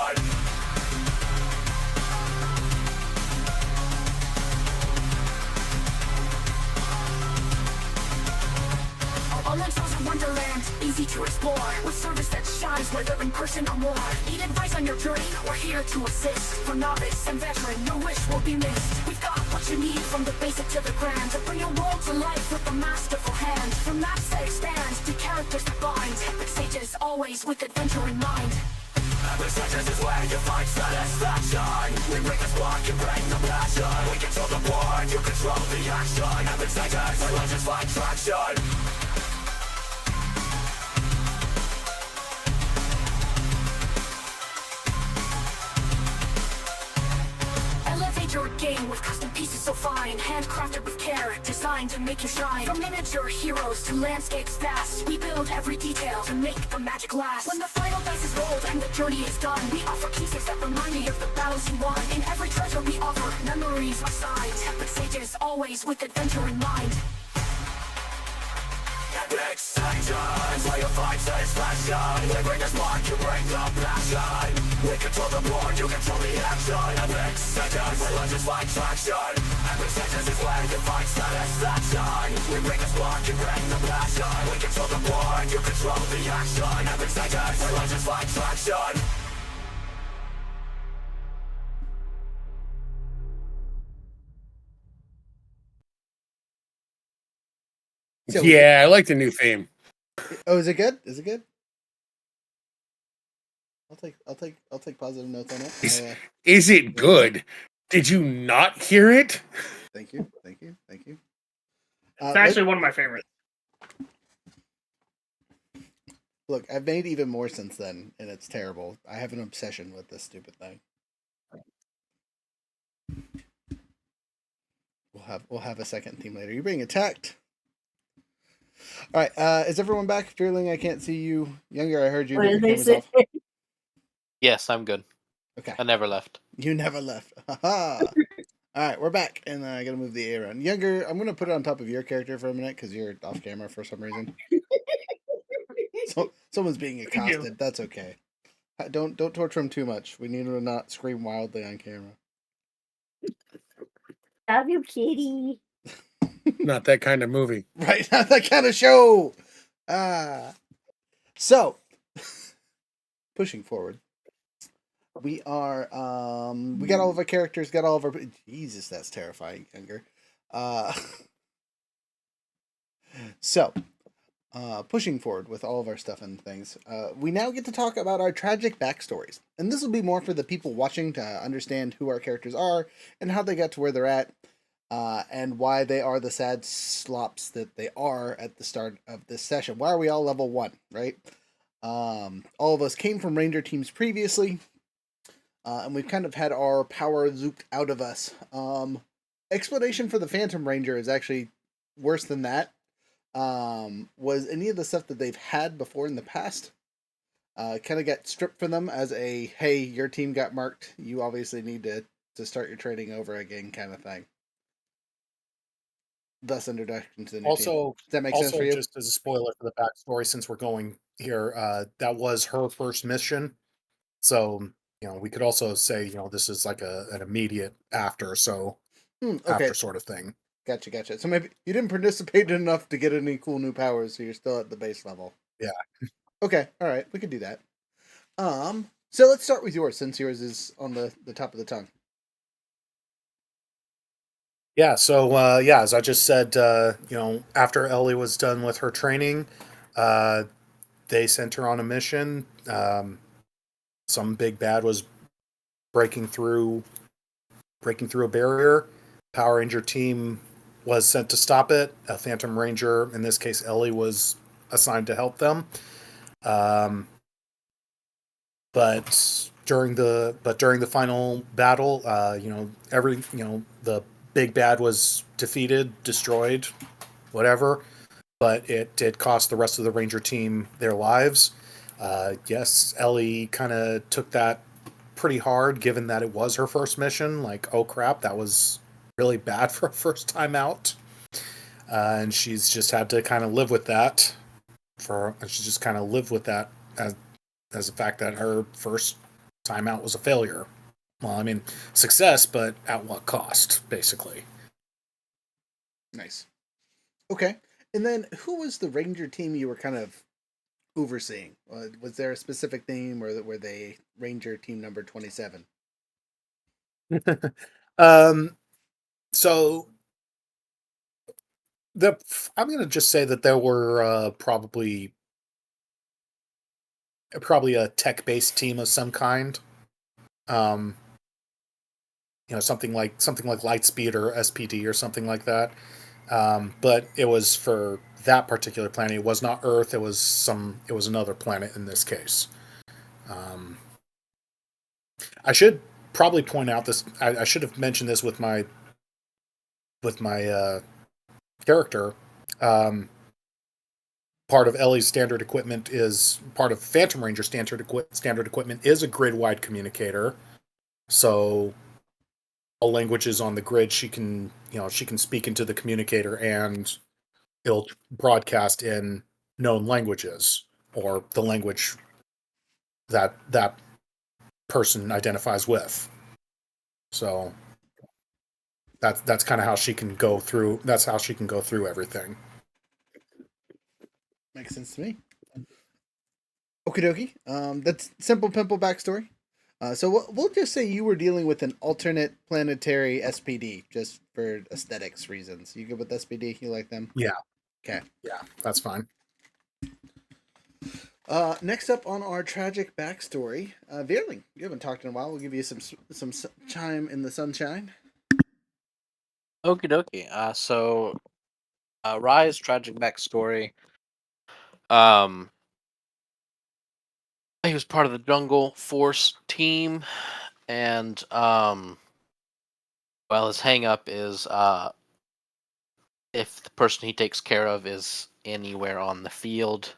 Speaker 1: Online shows in Wonderland, easy to explore. With service that shines whether in person or more. Need advice on your journey? We're here to assist. For novice and veteran, no wish will be missed. We've got what you need from the basic to the grand, to bring your world to life with a masterful hand. From maps that expand to characters that bind. Epic Sages, always with adventure in mind. Epic Sages is where you find satisfaction. We bring the spark, you bring the passion. We control the board, you control the action. Epic Sages, where legends find traction. Your game with custom pieces so fine, handcrafted with care, designed to make you shine. From miniature heroes to landscapes vast, we build every detail to make the magic last. When the final dice is rolled and the journey is done, we offer keepsakes that remind you of the battles you won. In every treasure we offer memories of signs. Epic Sages, always with adventure in mind. Epic Sages, where you find satisfaction. We bring the spark, you bring the passion. We control the board, you control the action. Epic Sages, where legends find traction. Epic Sages is where you find satisfaction. We bring the spark, you bring the passion. We control the board, you control the action. Epic Sages, where legends find traction.
Speaker 3: So
Speaker 5: Yeah, I like the new theme.
Speaker 3: Oh, is it good? Is it good? I'll take positive notes on it.
Speaker 5: Is it good? Did you not hear it?
Speaker 3: Thank you.
Speaker 6: It's actually one of my favorites.
Speaker 3: Look, I've made even more since then, and it's terrible. I have an obsession with this stupid thing. We'll have a second theme later. You're being attacked. All right, is everyone back? Vierling, I can't see you. Younger, I heard you.
Speaker 9: What
Speaker 3: but
Speaker 9: did
Speaker 3: your
Speaker 9: they
Speaker 3: camera's
Speaker 9: say?
Speaker 3: off.
Speaker 7: Yes, I'm good.
Speaker 3: Okay.
Speaker 7: I never left.
Speaker 3: You never left. All right, we're back, and I gotta move the A around. Younger, I'm gonna put it on top of your character for a minute because you're off camera for some reason. So someone's being accosted. That's okay. Don't torture him too much. We need him to not scream wildly on camera.
Speaker 9: Love you, kitty.
Speaker 5: Not that kind of movie.
Speaker 3: Right, not that kind of show. So pushing forward, we are we got all of our characters, got all of our Jesus, that's terrifying, Younger. So pushing forward with all of our stuff and things, we now get to talk about our tragic backstories. And this will be more for the people watching to understand who our characters are and how they got to where they're at, and why they are the sad slops that they are at the start of this session. Why are we all level 1, right? All of us came from Ranger teams previously, and we've kind of had our power zooped out of us. Explanation for the Phantom Ranger is actually worse than that. Was any of the stuff that they've had before in the past kind of got stripped from them as a, hey, your team got marked, you obviously need to start your training over again kind of thing. Thus introduction to the new team. Does that make sense for you?
Speaker 8: Just as a spoiler for the backstory, since we're going here, that was her first mission. So, we could also say, this is like an immediate after, so
Speaker 3: Okay.
Speaker 8: after sort of thing.
Speaker 3: Gotcha. So maybe you didn't participate enough to get any cool new powers, so you're still at the base level.
Speaker 8: Yeah.
Speaker 3: Okay, all right, we could do that. So let's start with yours, since yours is on the top of the tongue.
Speaker 8: Yeah, so as I just said, after Ellie was done with her training, they sent her on a mission. Some big bad was breaking through a barrier. Power Ranger team was sent to stop it. A Phantom Ranger, in this case Ellie, was assigned to help them. But during the final battle, the big bad was defeated, destroyed, whatever. But it did cost the rest of the Ranger team their lives. Yes, Ellie kind of took that pretty hard, given that it was her first mission. Like, oh crap, that was really bad for a first time out. And she's just had to kind of live with that. She just kind of lived with that as the fact that her first time out was a failure. Well, I mean, success, but at what cost, basically.
Speaker 3: Nice. Okay, and then who was the Ranger team you were kind of overseeing? Was there a specific name, or were they Ranger team number 27?
Speaker 8: So I'm going to just say that there were probably a tech-based team of some kind. Something like Lightspeed or SPD or something like that. But it was for that particular planet. It was not Earth. It was another planet in this case. I should probably point out this. I should have mentioned this with my character. Part of Ellie's standard equipment is part of Phantom Ranger standard equipment is a grid-wide communicator. So all languages on the grid, she can speak into the communicator and it'll broadcast in known languages or the language that person identifies with. So that's kind of how she can go through. That's how she can go through everything.
Speaker 3: Makes sense to me. Okie dokie. That's simple pimple backstory. So we'll just say you were dealing with an alternate planetary SPD, just for aesthetics reasons. You good with SPD? You like them?
Speaker 8: Yeah.
Speaker 3: Okay.
Speaker 8: Yeah, that's fine.
Speaker 3: Next up on our tragic backstory, Vierling. You haven't talked in a while. We'll give you some time in the sunshine.
Speaker 7: Okie dokie. So, Rye's tragic backstory. He was part of the Jungle Force team, and his hang up is if the person he takes care of is anywhere on the field,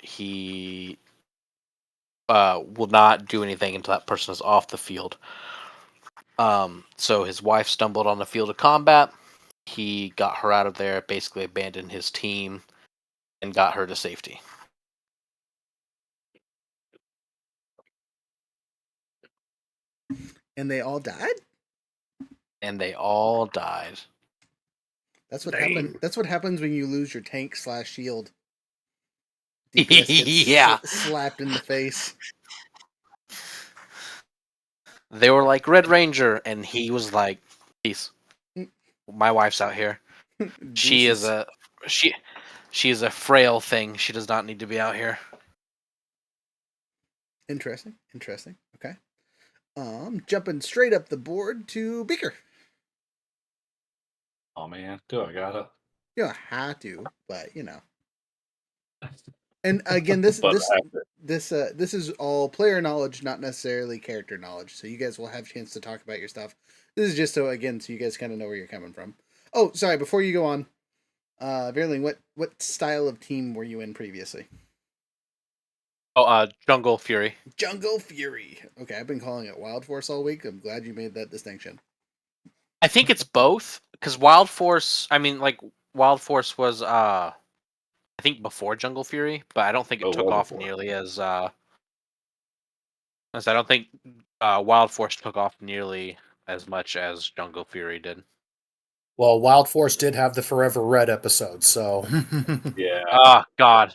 Speaker 7: he will not do anything until that person is off the field. So his wife stumbled on the field of combat. He got her out of there, basically abandoned his team, and got her to safety.
Speaker 3: And they all died?
Speaker 7: And they all died.
Speaker 3: That's what
Speaker 6: Dang.
Speaker 3: happened. That's what happens when you lose your tank / shield. DPS gets
Speaker 7: Yeah.
Speaker 3: slapped in the face.
Speaker 7: They were like, Red Ranger, and he was like, peace. My wife's out here. She is
Speaker 3: Deuces.
Speaker 7: she is a frail thing. She does not need to be out here.
Speaker 3: Interesting. Okay. Jumping straight up the board to Beaker.
Speaker 4: Oh man, do I gotta?
Speaker 3: You don't have to, but you know. And again, this
Speaker 4: But I have to.
Speaker 3: this is all player knowledge, not necessarily character knowledge. So you guys will have a chance to talk about your stuff. This is just so you guys kind of know where you're coming from. Oh, sorry. Before you go on, Vierling, what style of team were you in previously?
Speaker 7: Oh, Jungle Fury.
Speaker 3: Jungle Fury. Okay, I've been calling it Wild Force all week. I'm glad you made that distinction.
Speaker 7: I think it's both because Wild Force. I mean, like Wild Force was I think before Jungle Fury, but I don't think it
Speaker 4: Oh,
Speaker 7: took
Speaker 4: well
Speaker 7: off
Speaker 4: before.
Speaker 7: nearly as I don't think Wild Force took off nearly as much as Jungle Fury did.
Speaker 8: Well, Wild Force did have the Forever Red episode, so
Speaker 4: Yeah.
Speaker 7: Ah, God.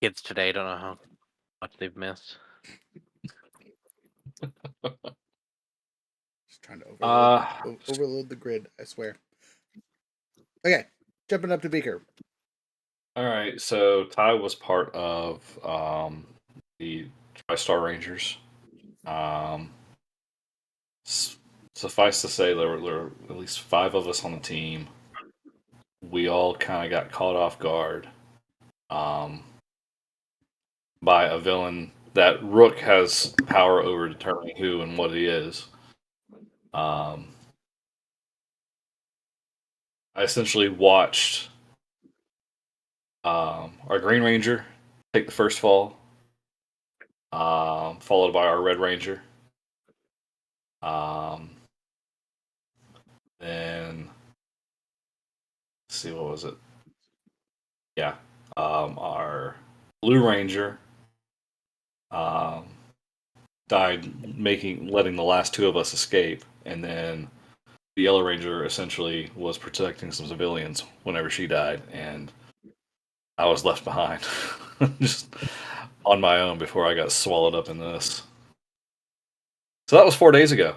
Speaker 7: Kids today don't know how much they've missed.
Speaker 3: Just trying to
Speaker 4: Uh,
Speaker 3: overload the grid. I swear. Okay, jumping up to Beaker.
Speaker 4: all right. So Ty was part of the TriStar Rangers. Um, Suffice to say, there were at least 5 of us on the team. We all kind of got caught off guard um, by a villain that Rook has power over determining who and what he is. I essentially watched our Green Ranger take the first fall, followed by our Red Ranger. Um, then, let's see, what was it? Yeah, our Blue Ranger um, died, letting the last 2 of us escape, and then the Yellow Ranger essentially was protecting some civilians whenever she died, and I was left behind, just on my own before I got swallowed up in this. So that was 4 days ago.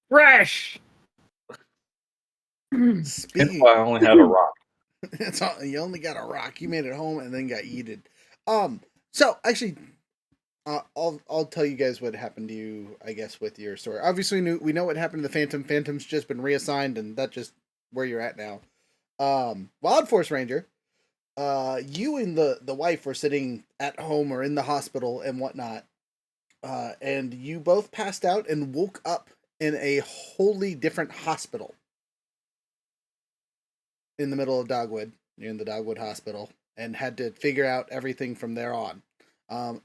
Speaker 6: Fresh.
Speaker 4: And
Speaker 3: Speaking,
Speaker 4: I only have a rock.
Speaker 3: that's all. You only got a rock. You made it home and then got yeeted. So actually, I'll tell you guys what happened to you. I guess with your story. Obviously, we know what happened to the Phantom. Phantom's just been reassigned, and that's just where you're at now. Wild Force Ranger. You and the wife were sitting at home or in the hospital and whatnot. And you both passed out and woke up in a wholly different hospital in the middle of Dogwood. You're in the Dogwood Hospital and had to figure out everything from there on.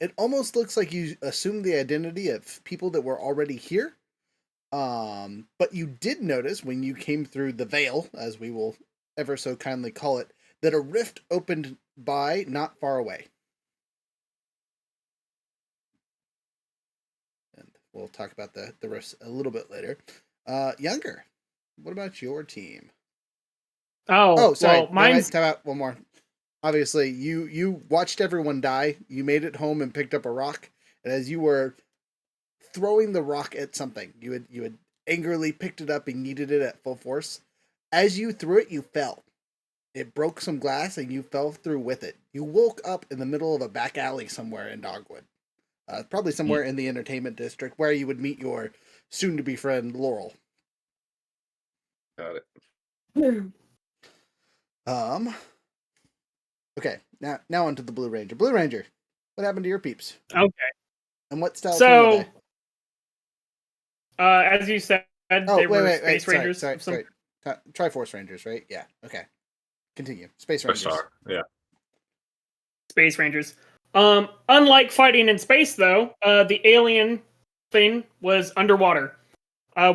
Speaker 3: It almost looks like you assumed the identity of people that were already here. But you did notice when you came through the veil, as we will ever so kindly call it, that a rift opened by not far away. And we'll talk about the rifts a little bit later. Younger, what about your team? Oh, sorry.
Speaker 6: Well, mine's
Speaker 3: Time out. One more. Obviously, you watched everyone die. You made it home and picked up a rock. And as you were throwing the rock at something, you had angrily picked it up and yeeted it at full force. As you threw it, you fell. It broke some glass and you fell through with it. You woke up in the middle of a back alley somewhere in Dogwood. Probably somewhere in the entertainment district where you would meet your soon-to-be friend, Laurel.
Speaker 4: Got it.
Speaker 3: Okay, now onto the Blue Ranger. Blue Ranger, what happened to your peeps?
Speaker 6: okay.
Speaker 3: And what style team were they?
Speaker 6: As you said,
Speaker 3: Oh,
Speaker 6: they were
Speaker 3: wait.
Speaker 6: Space Rangers.
Speaker 3: Sorry. Triforce Rangers, right? Yeah. Okay. Continue. Space Rangers.
Speaker 4: TriStar. Yeah.
Speaker 6: Space Rangers. Unlike fighting in space, though, the alien thing was underwater.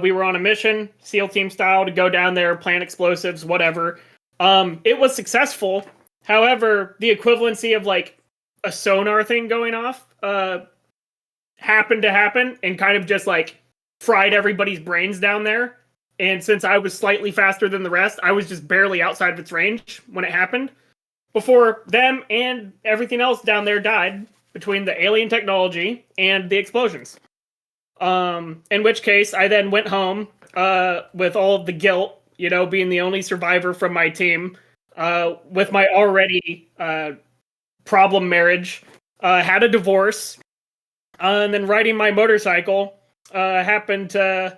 Speaker 6: We were on a mission, SEAL team style, to go down there, plant explosives, whatever. It was successful. However, the equivalency of like a sonar thing going off, happened to happen and kind of just like fried everybody's brains down there. And since I was slightly faster than the rest, I was just barely outside of its range when it happened. Before them and everything else down there died between the alien technology and the explosions. In which case, I then went home with all of the guilt, being the only survivor from my team, with my already problem marriage, had a divorce, and then riding my motorcycle, happened to,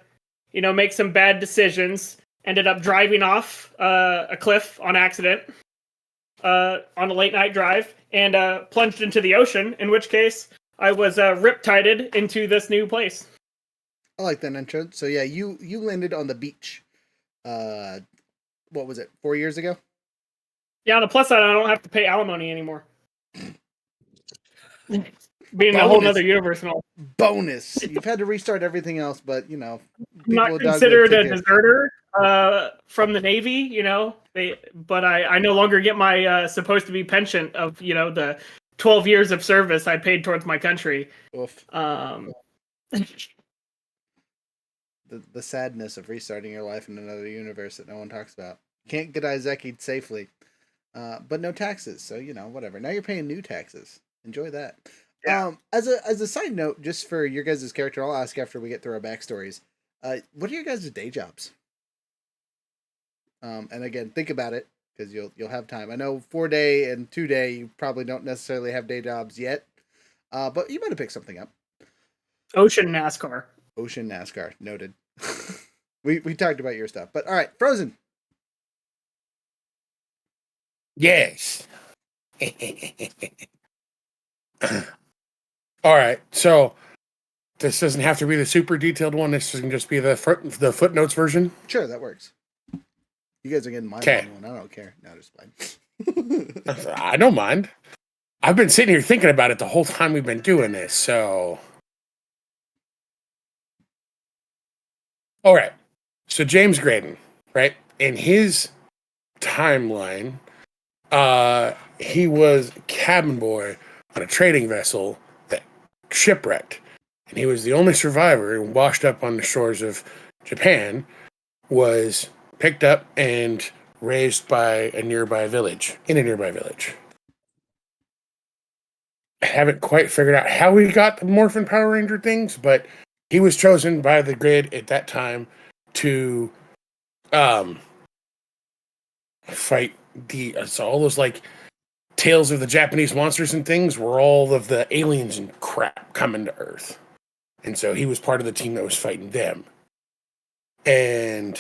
Speaker 6: make some bad decisions. Ended up driving off a cliff on accident on a late night drive and plunged into the ocean, in which case I was riptided into this new place.
Speaker 3: I like that intro. So yeah, you landed on the beach. What was it? 4 years ago?
Speaker 6: Yeah, on the plus side, I don't have to pay alimony anymore. Being in a whole
Speaker 3: Bonus.
Speaker 6: other universe and all.
Speaker 3: Bonus. You've had to restart everything else, but
Speaker 6: I'm not
Speaker 3: people
Speaker 6: considered a deserter from the Navy, but I no longer get my supposed to be pension of, the 12 years of service I paid towards my country.
Speaker 3: Oof. The sadness of restarting your life in another universe that no one talks about. Can't get Izeki safely, but no taxes. So whatever. Now you're paying new taxes. Enjoy that.
Speaker 6: Yeah.
Speaker 3: As a side note, just for your guys' character, I'll ask after we get through our backstories. What are your guys' day jobs? And again, think about it because you'll have time. I know 4-day and 2-day you probably don't necessarily have day jobs yet, but you might have picked something up.
Speaker 6: Ocean NASCAR.
Speaker 3: Ocean NASCAR, noted. we talked about your stuff, but all right, Frozen.
Speaker 5: Yes. All right, so this doesn't have to be the super detailed one. This can just be the footnotes version.
Speaker 3: Sure, that works. You guys are getting my
Speaker 5: Okay.
Speaker 3: one. I don't care. No, just fine.
Speaker 5: I don't mind. I've been sitting here thinking about it the whole time we've been doing this, so. All right. So James Graydon, right? In his timeline, he was a cabin boy on a trading vessel that shipwrecked. And he was the only survivor and washed up on the shores of Japan, was picked up and raised by a nearby village, in a nearby village. I haven't quite figured out how he got the Morphin Power Ranger things, but he was chosen by the grid at that time to fight so all those like tales of the Japanese monsters and things were all of the aliens and crap coming to Earth. And so he was part of the team that was fighting them. And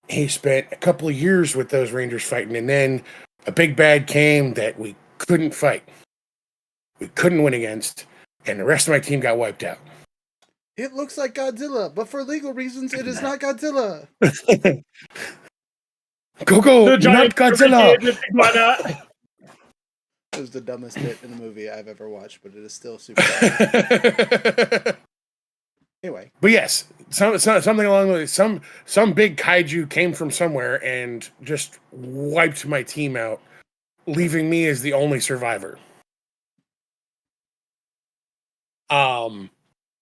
Speaker 5: he spent a couple of years with those Rangers fighting, and then a big bad came that we couldn't fight. We couldn't win against, and the rest of my team got wiped out.
Speaker 3: It looks like Godzilla, but for legal reasons, it is not Godzilla.
Speaker 5: Go, not Godzilla!
Speaker 3: It was the dumbest bit in a movie I've ever watched, but it is still super funny. Anyway.
Speaker 5: But yes, something along those some big kaiju came from somewhere and just wiped my team out, leaving me as the only survivor.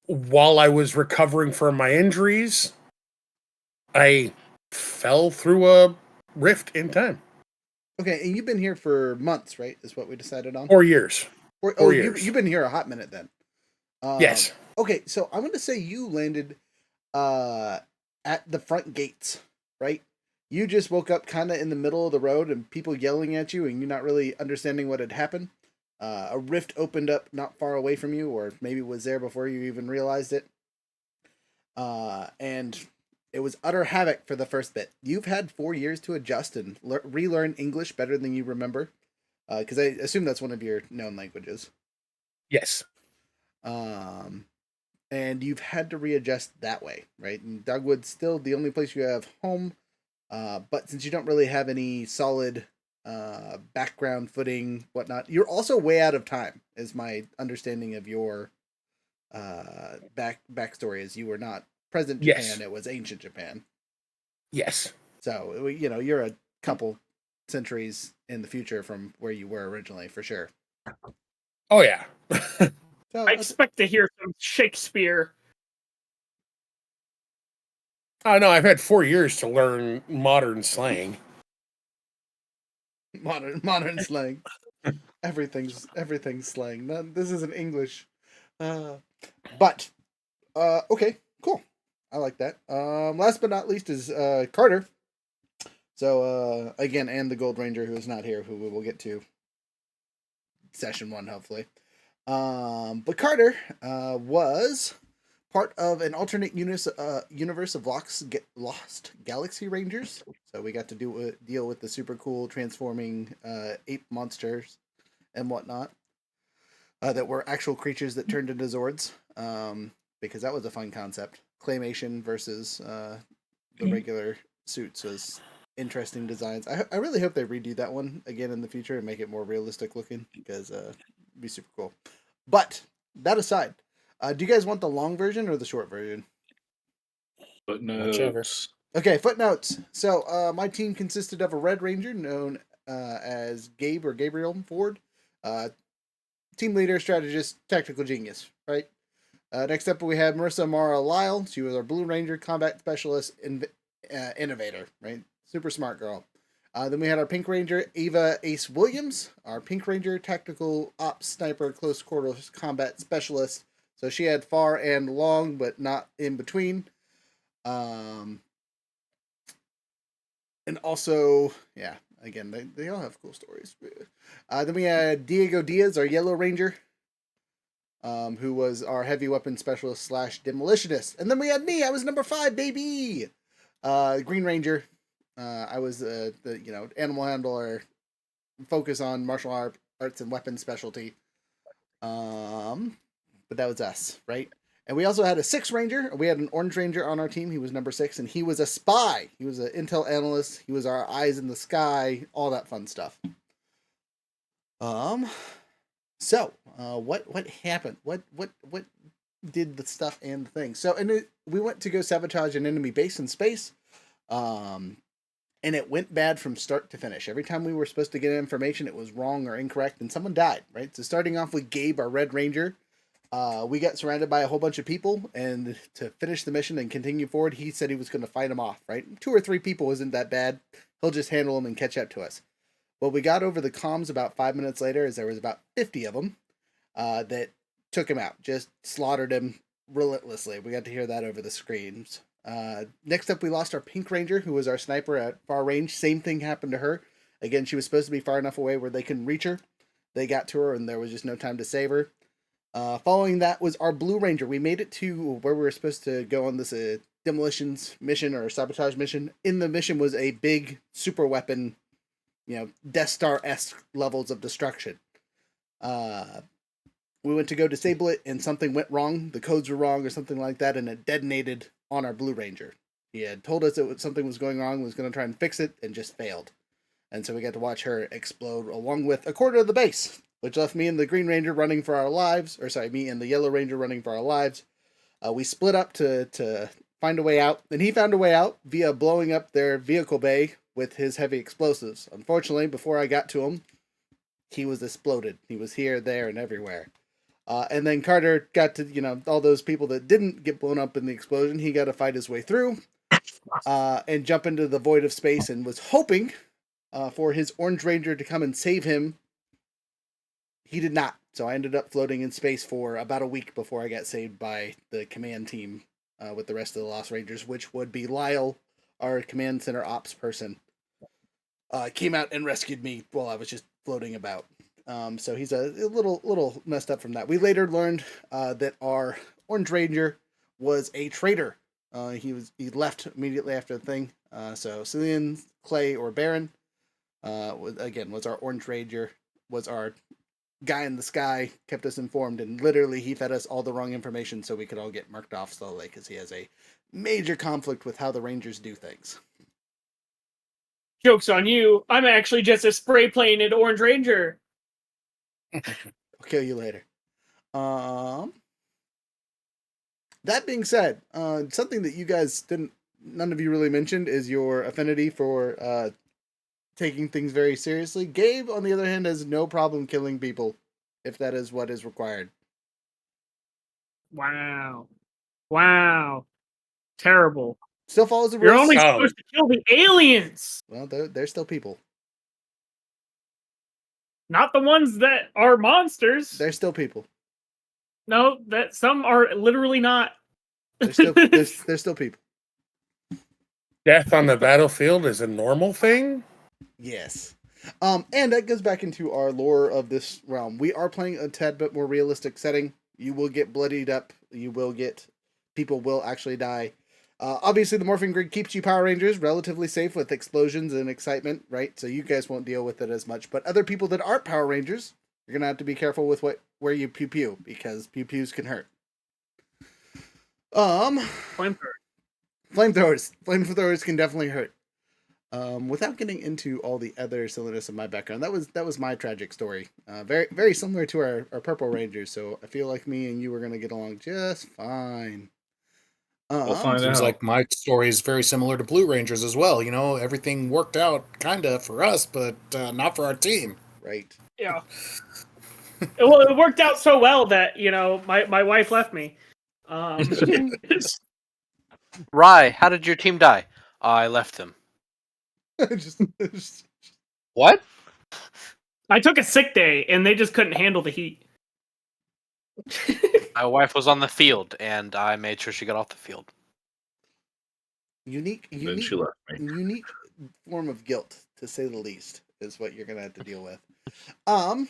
Speaker 5: While I was recovering from my injuries, I fell through a rift in time.
Speaker 3: Okay, and you've been here for months, right? Is what we decided on?
Speaker 5: 4 years.
Speaker 3: 4 years. You've been here a hot minute then.
Speaker 5: Yes.
Speaker 3: Okay, so I'm going to say you landed at the front gates, right? You just woke up kind of in the middle of the road and people yelling at you and you're not really understanding what had happened. A rift opened up not far away from you, or maybe was there before you even realized it. And it was utter havoc for the first bit. You've had 4 years to adjust and relearn English better than you remember. Because I assume that's one of your known languages.
Speaker 5: Yes.
Speaker 3: And you've had to readjust that way, right? And Dogwood's still the only place you have home. But since you don't really have any solid background footing, whatnot, you're also way out of time, is my understanding of your backstory. Is you were not present Japan,
Speaker 5: yes.
Speaker 3: It was ancient Japan.
Speaker 5: Yes.
Speaker 3: So, you're a couple centuries in the future from where you were originally, for sure.
Speaker 5: Oh, yeah.
Speaker 3: So
Speaker 6: I expect to hear some Shakespeare.
Speaker 5: Oh no, I've had 4 years to learn modern slang.
Speaker 3: modern slang. Everything's slang. This isn't English. But okay, cool. I like that. Last but not least is Carter. So again, and the Gold Ranger, who is not here, who we will get to session 1 hopefully. But Carter was part of an alternate universe of Lost Galaxy Rangers. So we got to deal with the super cool transforming ape monsters and whatnot that were actual creatures that turned into Zords. Because that was a fun concept. Claymation versus the regular suits was interesting designs. I really hope they redo that one again in the future and make it more realistic looking because it'd be super cool. But that aside, do you guys want the long version or the short version?
Speaker 5: Whichever.
Speaker 4: Footnotes.
Speaker 3: Okay, footnotes. So my team consisted of a Red Ranger known as Gabe or Gabriel Ford, team leader, strategist, tactical genius. Right. Next up, we had Marissa Mara Lyle. She was our Blue Ranger, combat specialist, innovator. Right, super smart girl. Then we had our Pink Ranger, Ava Ace Williams, our Pink Ranger, tactical ops sniper, close quarters combat specialist. So she had far and long, but not in between. And also, yeah, again, they all have cool stories. Then we had Diego Diaz, our Yellow Ranger, who was our heavy weapon specialist / demolitionist. And then we had me. I was number 5, baby. Green Ranger. I was the animal handler, focus on martial arts and weapon specialty. But that was us, right? And we also had a 6 Ranger. We had an Orange Ranger on our team. He was number 6, and he was a spy. He was an intel analyst. He was our eyes in the sky, all that fun stuff. So, what happened? What did the stuff and the thing? So, we went to go sabotage an enemy base in space. And it went bad from start to finish. Every time we were supposed to get information, it was wrong or incorrect, and someone died, right? So starting off with Gabe, our Red Ranger, we got surrounded by a whole bunch of people, and to finish the mission and continue forward, he said he was going to fight them off, right? 2 or 3 people isn't that bad. He'll just handle them and catch up to us. Well, we got over the comms about 5 minutes later, as there was about 50 of them that took him out, just slaughtered him relentlessly. We got to hear that over the screens. Next up, we lost our Pink Ranger, who was our sniper at far range. Same thing happened to her. Again, she was supposed to be far enough away where they couldn't reach her. They got to her, and there was just no time to save her. Following that was our Blue Ranger. We made it to where we were supposed to go on this demolitions mission or sabotage mission. In the mission was a big super weapon, Death Star-esque levels of destruction. We went to go disable it, and something went wrong. The codes were wrong or something like that, and it detonated on our Blue Ranger. He had told us something was going wrong, was going to try and fix it, and just failed. And so we got to watch her explode along with a quarter of the base, which left me and the Green Ranger running for our lives. Me and the Yellow Ranger running for our lives. We split up to find a way out, and he found a way out via blowing up their vehicle bay with his heavy explosives. Unfortunately, before I got to him, he was exploded. He was here, there, and everywhere. And then Carter got to, all those people that didn't get blown up in the explosion, he got to fight his way through and jump into the void of space, and was hoping for his Orange Ranger to come and save him. He did not. So I ended up floating in space for about a week before I got saved by the command team with the rest of the Lost Rangers, which would be Lyle, our command center ops person, came out and rescued me while I was just floating about. So he's a little messed up from that. We later learned that our Orange Ranger was a traitor. He left immediately after the thing. So Cillian, Clay, or Baron was our Orange Ranger, was our guy in the sky, kept us informed, and literally he fed us all the wrong information so we could all get marked off slowly because he has a major conflict with how the Rangers do things.
Speaker 6: Joke's on you. I'm actually just a spray painted Orange Ranger.
Speaker 3: I'll kill you later. That being said, something that you guys none of you really mentioned is your affinity for taking things very seriously. Gabe, on the other hand, has no problem killing people if that is what is required.
Speaker 6: Wow. Terrible.
Speaker 3: Still follows the
Speaker 6: You're
Speaker 3: rules.
Speaker 6: only
Speaker 5: Oh.
Speaker 6: supposed to kill the aliens,
Speaker 3: Well, they're still people.
Speaker 6: not the ones that are monsters.
Speaker 3: They're still people.
Speaker 6: No, that some are literally not.
Speaker 3: They're still people.
Speaker 5: Death on the battlefield is a normal thing?
Speaker 3: Yes. And that goes back into our lore of this realm. We are playing a tad bit more realistic setting. You will get bloodied up. People will actually die. Obviously, the Morphing Grid keeps you Power Rangers relatively safe with explosions and excitement, right? So you guys won't deal with it as much. But other people that aren't Power Rangers, you're gonna have to be careful with where you pew pew, because pew pews can hurt. Flamethrowers can definitely hurt. Without getting into all the other silliness of my background, that was my tragic story. Very very similar to our Purple Rangers, so I feel like me and you were gonna get along just fine.
Speaker 4: We'll find
Speaker 8: Seems
Speaker 4: out.
Speaker 8: like my story is very similar to Blue Rangers as well. You know, everything worked out kinda for us, but not for our team.
Speaker 3: Right.
Speaker 6: Yeah. Well, it worked out so well that my wife left me.
Speaker 7: Rye, how did your team die? I left them.
Speaker 3: just
Speaker 7: What?
Speaker 6: I took a sick day, and they just couldn't handle the heat.
Speaker 7: My wife was on the field, and I made sure she got off the field.
Speaker 3: unique
Speaker 4: Then she left me.
Speaker 3: unique form of guilt, to say the least, is what you're gonna have to deal with.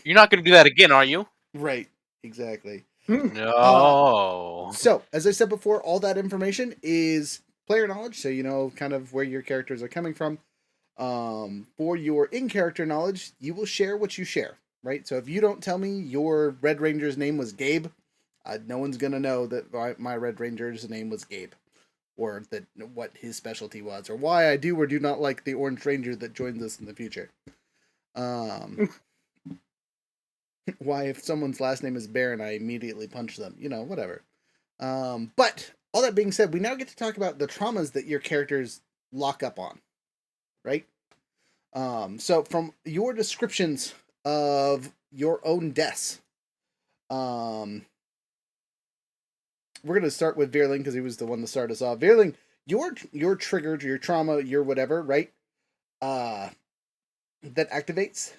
Speaker 7: You're not going to do that again, are you?
Speaker 3: Right, exactly.
Speaker 7: No.
Speaker 3: So, as I said before, all that information is player knowledge, so you know kind of where your characters are coming from. For your in-character knowledge, you will share what you share, right? So if you don't tell me your Red Ranger's name was Gabe, no one's gonna know that my Red Ranger's name was Gabe, or that what his specialty was, or why I do or do not like the Orange Ranger that joins us in the future. Why, if someone's last name is Baron, I immediately punch them. You know, whatever. But all that being said, we now get to talk about the traumas that your characters lock up on, right? So from your descriptions of your own deaths, we're gonna start with Vierling because he was the one to start us off. Vierling, your triggered, your trauma, your whatever, right? That activates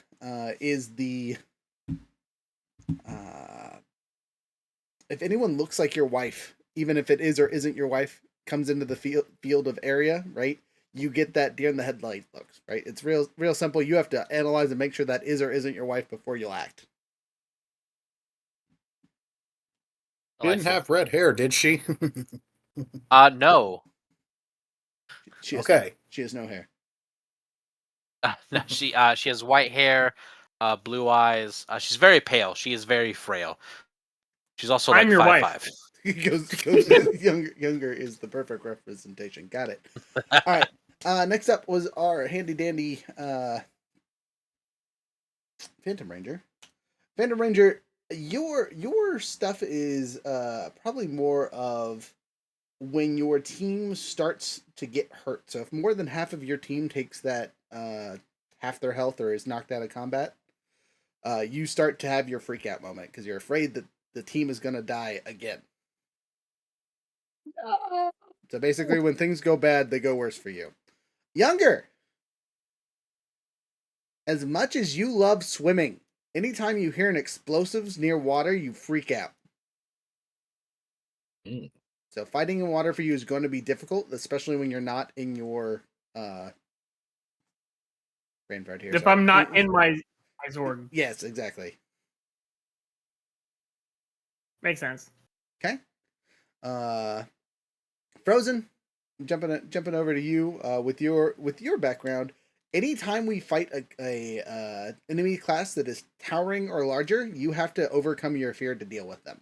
Speaker 3: is the if anyone looks like your wife, even if it is or isn't your wife, comes into the field of area, right? You get that deer in the headlight looks, right? It's real simple. You have to analyze and make sure that is or isn't your wife before you'll act.
Speaker 8: Didn't have red hair, did she?
Speaker 7: No.
Speaker 3: She has
Speaker 8: Okay.
Speaker 3: she has no hair.
Speaker 7: No, she has white hair, blue eyes. She's very pale. She is very frail. She's also like
Speaker 6: I'm your
Speaker 7: 5'5".
Speaker 6: wife.
Speaker 3: goes younger is the perfect representation. Got it. All right. Next up was our handy dandy Phantom Ranger. Phantom Ranger, your stuff is probably more of when your team starts to get hurt. So if more than half of your team takes that half their health or is knocked out of combat, you start to have your freak out moment because you're afraid that the team is going to die again. So basically, when things go bad, they go worse for you. Younger, as much as you love swimming, anytime you hear an explosives near water, you freak out. So fighting in water for you is going to be difficult, especially when you're not in your brain fart here.
Speaker 6: If I'm not in my Zord.
Speaker 3: Yes, exactly.
Speaker 6: Makes sense.
Speaker 3: Okay. Frozen, jumping over to you with your background. Anytime we fight a enemy class that is towering or larger, you have to overcome your fear to deal with them.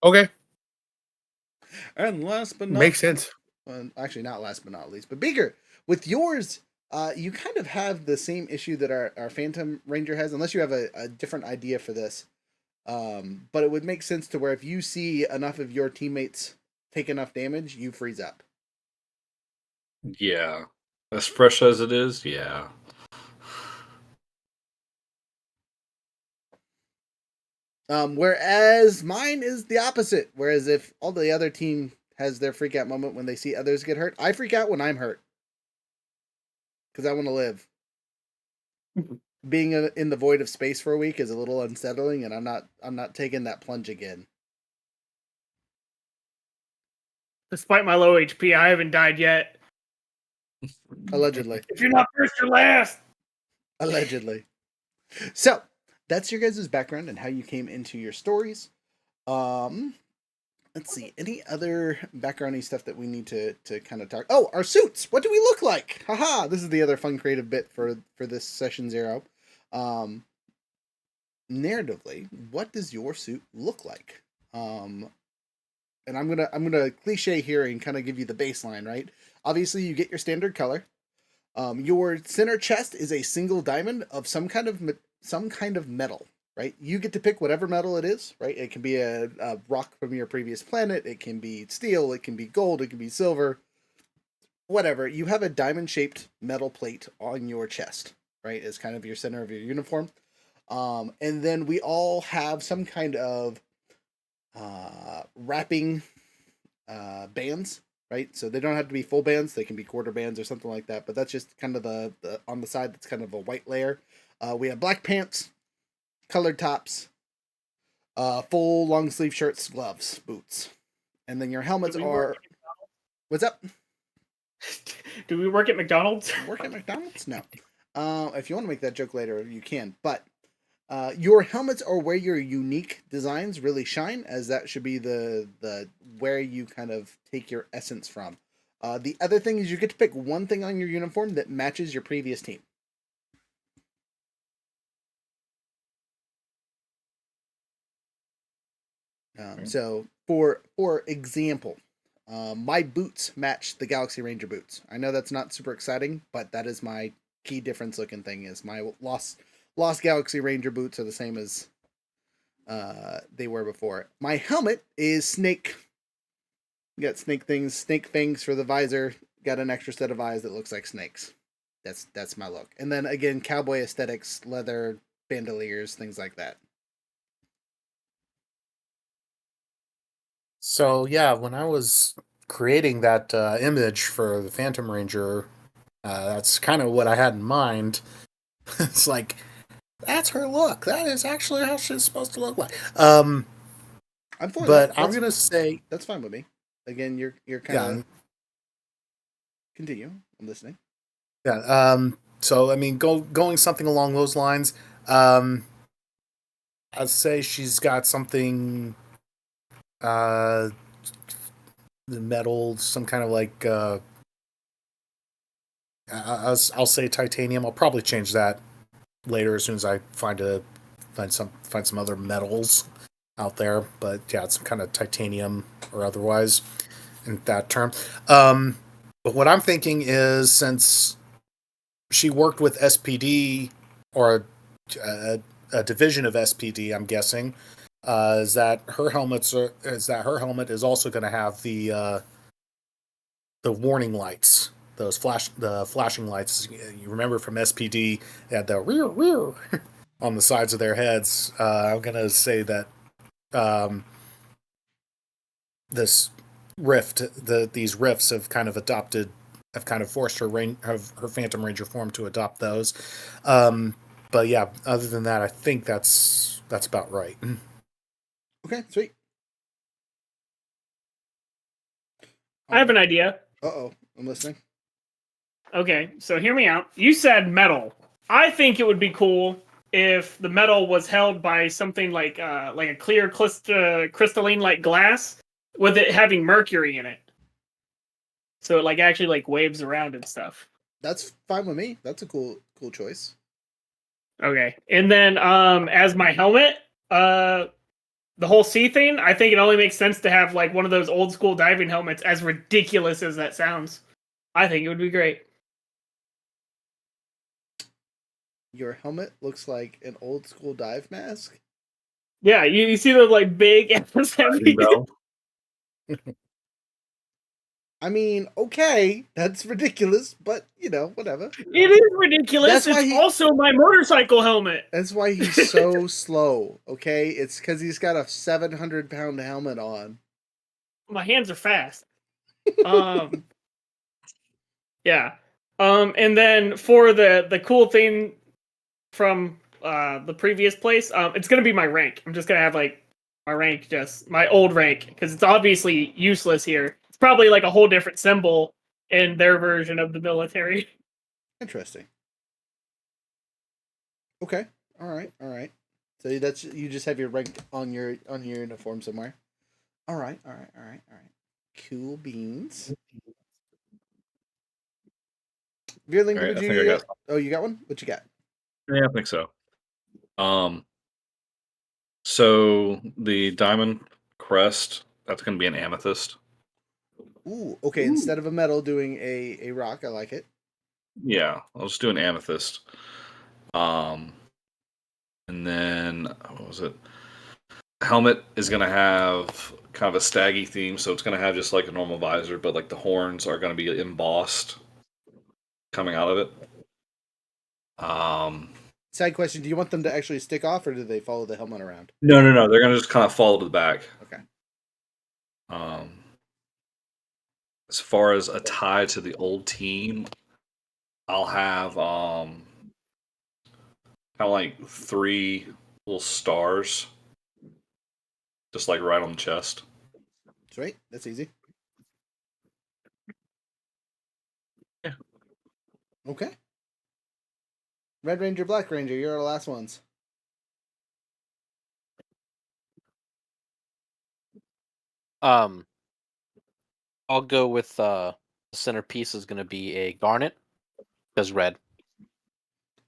Speaker 5: Okay.
Speaker 3: And last but not
Speaker 5: Makes sense.
Speaker 3: actually not last but not least, but Beaker, with yours, you kind of have the same issue that our Phantom Ranger has, unless you have a different idea for this. But it would make sense to where if you see enough of your teammates take enough damage, you freeze up.
Speaker 4: Yeah. As fresh as it is, yeah.
Speaker 3: Whereas mine is the opposite. Whereas if all the other team has their freak out moment when they see others get hurt, I freak out when I'm hurt because I want to live. Being in the void of space for a week is a little unsettling, and I'm not taking that plunge again.
Speaker 6: Despite my low HP, I haven't died yet.
Speaker 3: Allegedly.
Speaker 6: If you're not first, you're last.
Speaker 3: Allegedly. So that's your guys' background and how you came into your stories. Let's see. Any other backgroundy stuff that we need to kind of talk? Oh, our suits. What do we look like? Haha. This is the other fun creative bit for this session 0. Narratively, what does your suit look like? And I'm gonna cliche here and kind of give you the baseline, right? Obviously, you get your standard color. Your center chest is a single diamond of some kind of metal, right? You get to pick whatever metal it is, right? It can be a rock from your previous planet. It can be steel. It can be gold. It can be silver. Whatever. You have a diamond-shaped metal plate on your chest, right? As kind of your center of your uniform. And then we all have some kind of wrapping bands, right? So they don't have to be full bands; they can be quarter bands or something like that. But that's just kind of the on the side. That's kind of a white layer. We have black pants, colored tops, full long sleeve shirts, gloves, boots, and then your helmets are. What's up?
Speaker 6: Do we work at McDonald's?
Speaker 3: Work at McDonald's? No. If you want to make that joke later, you can. But your helmets are where your unique designs really shine, as that should be the where you kind of take your essence from. The other thing is you get to pick one thing on your uniform that matches your previous team. So, for example, my boots match the Galaxy Ranger boots. I know that's not super exciting, but that is my key difference looking thing. Is my Lost Galaxy Ranger boots are the same as they were before. My helmet is snake. Got snake fangs for the visor. Got an extra set of eyes that looks like snakes. That's my look. And then again, cowboy aesthetics, leather, bandoliers, things like that.
Speaker 8: So yeah, when I was creating that image for the Phantom Ranger, that's kind of what I had in mind. It's like that's her look. That is actually how she's supposed to look like.
Speaker 3: I'm for
Speaker 8: But
Speaker 3: that.
Speaker 8: I'm gonna say
Speaker 3: That's fine with me. Again, you're kind of
Speaker 8: yeah,
Speaker 3: continue. I'm listening.
Speaker 8: yeah. So I mean, going something along those lines. I'd say she's got something. The metal, some kind of like. I'll say titanium. I'll probably change that later as soon as I find some other metals out there. But yeah, it's some kind of titanium or otherwise in that term. But what I'm thinking is since she worked with SPD or a division of SPD, I'm guessing, is that her helmet is also going to have the warning lights. The flashing lights. You remember from SPD, they had the rear on the sides of their heads. I'm gonna say that this these rifts have kind of forced her Phantom Ranger form to adopt those. But yeah, other than that, I think that's about right.
Speaker 3: Okay, sweet.
Speaker 6: I have an idea.
Speaker 3: Uh-oh, I'm listening.
Speaker 6: Okay, so hear me out. You said metal. I think it would be cool if the metal was held by something like a clear crystalline like glass with it having mercury in it. So it actually waves around and stuff.
Speaker 3: That's fine with me. That's a cool choice.
Speaker 6: Okay. And then as my helmet, the whole sea thing, I think it only makes sense to have one of those old school diving helmets, as ridiculous as that sounds. I think it would be great.
Speaker 3: Your helmet looks like an old school dive mask.
Speaker 6: Yeah, you see those big
Speaker 3: I I mean, okay, that's ridiculous, but you know, whatever.
Speaker 6: It is ridiculous.
Speaker 3: That's why
Speaker 6: It's
Speaker 3: he-
Speaker 6: also my motorcycle helmet.
Speaker 3: That's why he's so slow. Okay, it's because he's got a 700-pound helmet on.
Speaker 6: My hands are fast. Yeah. And then for the cool thing from the previous place, it's gonna be my rank. I'm just gonna have like my rank, just my old rank, because it's obviously useless here. It's probably like a whole different symbol in their version of the military.
Speaker 3: Interesting. Okay. All right. All right. So that's you just have your rank on your uniform somewhere. All right. All right. All right. All right. Cool beans. Vierling,
Speaker 4: All right,
Speaker 3: would
Speaker 4: I
Speaker 3: you?
Speaker 4: think I got.
Speaker 3: Oh, you got one. What you got?
Speaker 4: Yeah, I think so. So the diamond crest, that's going to be an amethyst.
Speaker 3: Ooh. Okay. Instead of a medal, doing a rock. I like it.
Speaker 4: Yeah, I'll just do an amethyst. Um, and then what was it? Helmet is going to have kind of a staggy theme, so it's going to have just like a normal visor, but like the horns are going to be embossed coming out of it.
Speaker 3: Side question: do you want them to actually stick off, or do they follow the helmet around?
Speaker 4: No, they're going to just kind of fall to the back.
Speaker 3: Okay.
Speaker 4: As far as a tie to the old team, I'll have kind of like 3 little stars, just like right on the chest.
Speaker 3: Sweet. That's easy.
Speaker 4: Yeah.
Speaker 3: Okay. Red Ranger, Black Ranger, you're our last ones.
Speaker 7: I'll go with the centerpiece is going to be a garnet because red.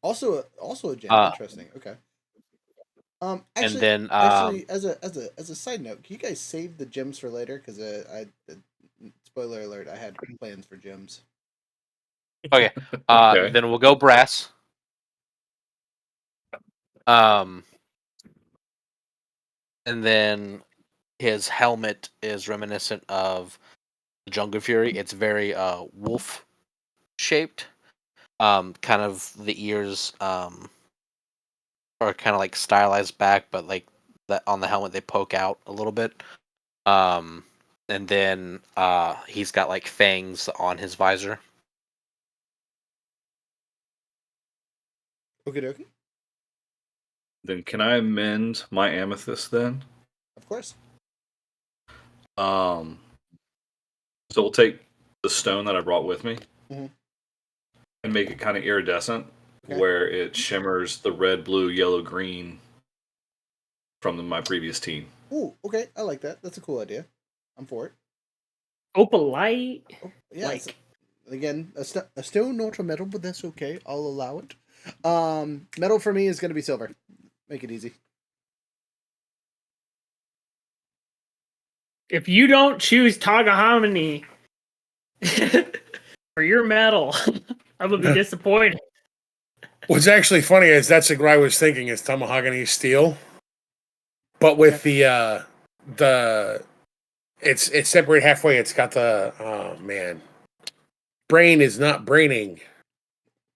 Speaker 3: Also a gem. Interesting. Okay.
Speaker 7: And then
Speaker 3: Actually, as a side note, can you guys save the gems for later? Because spoiler alert, I had plans for gems.
Speaker 7: okay,
Speaker 4: Okay.
Speaker 7: then we'll go brass. And then his helmet is reminiscent of the Jungle Fury. It's very wolf shaped. Kind of the ears are kind of like stylized back, but like that on the helmet they poke out a little bit. And then he's got like fangs on his visor.
Speaker 3: Okie dokie.
Speaker 4: Then can I amend my amethyst then?
Speaker 3: Of course.
Speaker 4: So we'll take the stone that I brought with me
Speaker 3: Mhm.
Speaker 4: and make it kind of iridescent,
Speaker 3: Okay.
Speaker 4: where it shimmers the red, blue, yellow, green from my previous team.
Speaker 3: Ooh, okay. I like that. That's a cool idea. I'm for it.
Speaker 6: Opalite.
Speaker 3: Oh, yeah.
Speaker 6: Like
Speaker 3: Again, a stone, not a metal, but that's okay. I'll allow it. Metal for me is going to be silver. Make it easy.
Speaker 6: if you don't choose Tagahamani for your medal, I would be disappointed.
Speaker 5: What's actually funny is that's what I was thinking is Tomahogany Steel, but with the it's separated halfway. It's got the brain is not braining,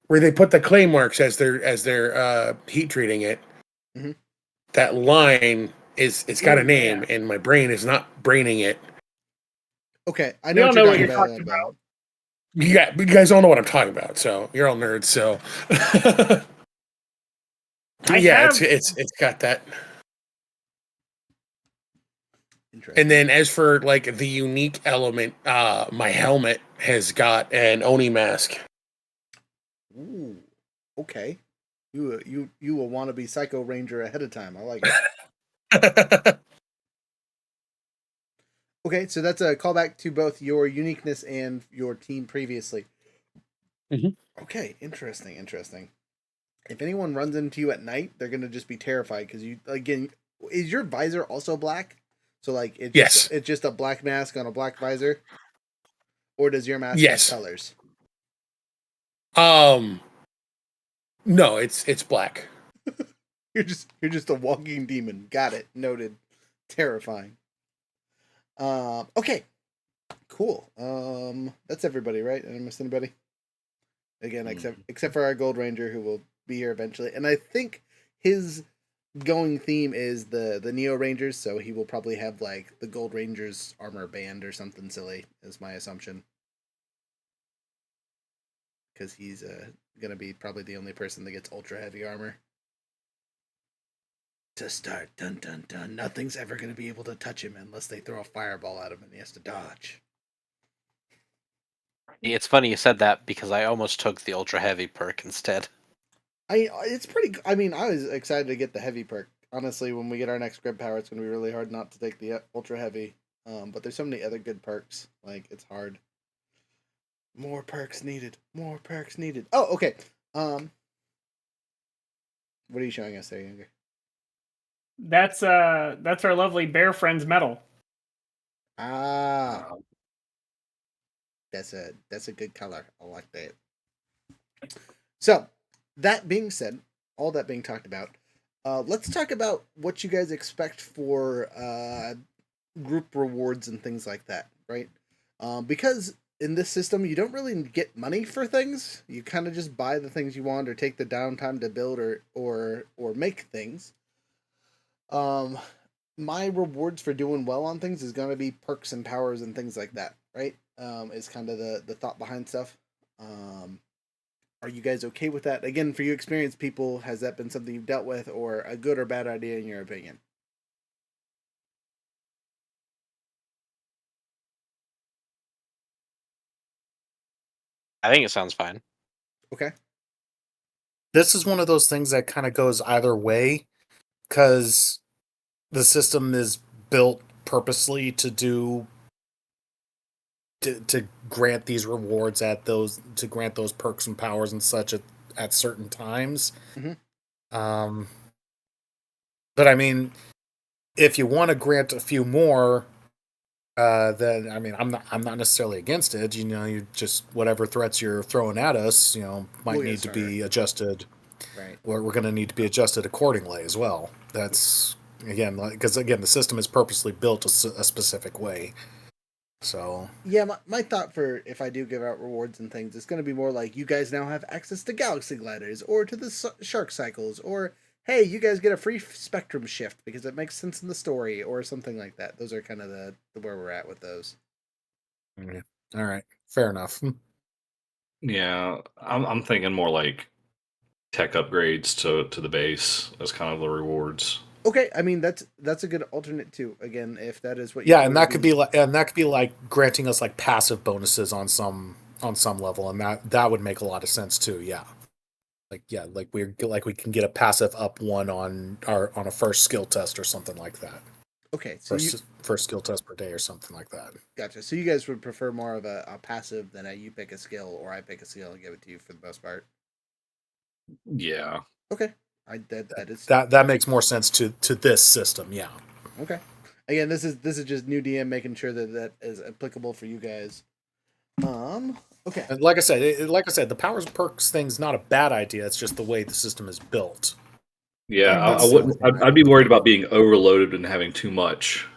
Speaker 5: where they put the clay marks as they're heat treating it.
Speaker 3: Mhm.
Speaker 5: That line it's got a
Speaker 6: Ooh,
Speaker 5: name,
Speaker 6: yeah.
Speaker 5: and my brain is not braining it.
Speaker 3: Okay, I
Speaker 6: We
Speaker 3: know
Speaker 6: all
Speaker 3: what
Speaker 6: know
Speaker 3: you're
Speaker 6: what
Speaker 3: talking
Speaker 6: you're
Speaker 3: about.
Speaker 6: talking about.
Speaker 5: You guys all know what I'm talking about, so you're all nerds. So yeah, it's got that.
Speaker 3: Interesting.
Speaker 5: And then as for like the unique element, my helmet has got an Oni mask.
Speaker 3: Ooh, okay. You will want to be Psycho Ranger ahead of time. I like it. Okay, so that's a callback to both your uniqueness and your team previously.
Speaker 5: Mhm.
Speaker 3: Okay, interesting. If anyone runs into you at night, they're gonna just be terrified because you again. Is your visor also black? So like
Speaker 5: Yes.
Speaker 3: it's just a black mask on a black visor, or does your mask have
Speaker 5: Yes.
Speaker 3: colors?
Speaker 5: No, it's black.
Speaker 3: You're just a walking demon. Got it. Noted. Terrifying. Okay. Cool. That's everybody, right? Did I miss anybody? Again, except for our Gold Ranger, who will be here eventually, and I think his going theme is the Neo Rangers, so he will probably have like the Gold Rangers armor band or something silly, is my assumption. Because he's gonna be probably the only person that gets ultra heavy armor. To start, dun dun dun. Nothing's ever gonna be able to touch him unless they throw a fireball at him and he has to dodge.
Speaker 7: It's funny you said that because I almost took the ultra heavy perk instead.
Speaker 3: It's pretty. I mean, I was excited to get the heavy perk. Honestly, when we get our next grid power, it's gonna be really hard not to take the ultra heavy. But there's so many other good perks. Like it's hard. More perks needed. More perks needed. Oh, okay. What are you showing us there, Younger?
Speaker 6: That's our lovely bear friend's medal.
Speaker 3: Ah, that's a good color. I like that. So, that being said, all that being talked about, let's talk about what you guys expect for group rewards and things like that, right? Because in this system, you don't really get money for things. You kind of just buy the things you want or take the downtime to build or make things. My rewards for doing well on things is going to be perks and powers and things like that, right? Is kind of the thought behind stuff. Are you guys okay with that? Again, for you experienced people, has that been something you've dealt with or a good or bad idea in your opinion?
Speaker 7: I think it sounds fine.
Speaker 3: Okay.
Speaker 8: This is one of those things that kind of goes either way because the system is built purposely to grant these rewards to grant those perks and powers and such at certain times.
Speaker 3: Mhm.
Speaker 8: But I mean, if you want to grant a few more, then I mean, I'm not necessarily against it. You know, you just whatever threats you're throwing at us, you know, might
Speaker 3: We'll get
Speaker 8: need to be
Speaker 3: started.
Speaker 8: adjusted.
Speaker 3: Right.
Speaker 8: We're going to need to be adjusted accordingly as well. That's again because the system is purposely built a specific way. So
Speaker 3: Yeah, my thought for if I do give out rewards and things, it's going to be more like you guys now have access to galaxy gliders or to the shark cycles, or hey, you guys get a free spectrum shift because it makes sense in the story or something like that. Those are kind of the where we're at with those.
Speaker 8: yeah. All right, fair enough.
Speaker 4: Yeah, I'm thinking more like tech upgrades to the base as kind of the rewards.
Speaker 3: Okay, I mean that's a good alternate too. Again, if that is what you
Speaker 8: Yeah,
Speaker 3: feel
Speaker 8: and
Speaker 3: would
Speaker 8: that could be like granting us like passive bonuses on some level, and that would make a lot of sense too. Yeah, like we can get a passive up one on a first skill test or something like that.
Speaker 3: okay. So you
Speaker 8: First skill test per day or something like that.
Speaker 3: gotcha. So you guys would prefer more of a passive than a you pick a skill or I pick a skill and give it to you for the most part.
Speaker 4: Yeah.
Speaker 3: Okay, that is
Speaker 8: That makes more sense to this system. Yeah.
Speaker 3: okay. Again, this is just new DM making sure that that is applicable for you guys. Okay.
Speaker 8: And like I said, the powers perks thing's not a bad idea. It's just the way the system is built.
Speaker 4: Yeah, I
Speaker 8: That's the only
Speaker 4: wouldn't.
Speaker 8: thing
Speaker 4: I'd be worried about being overloaded and having too much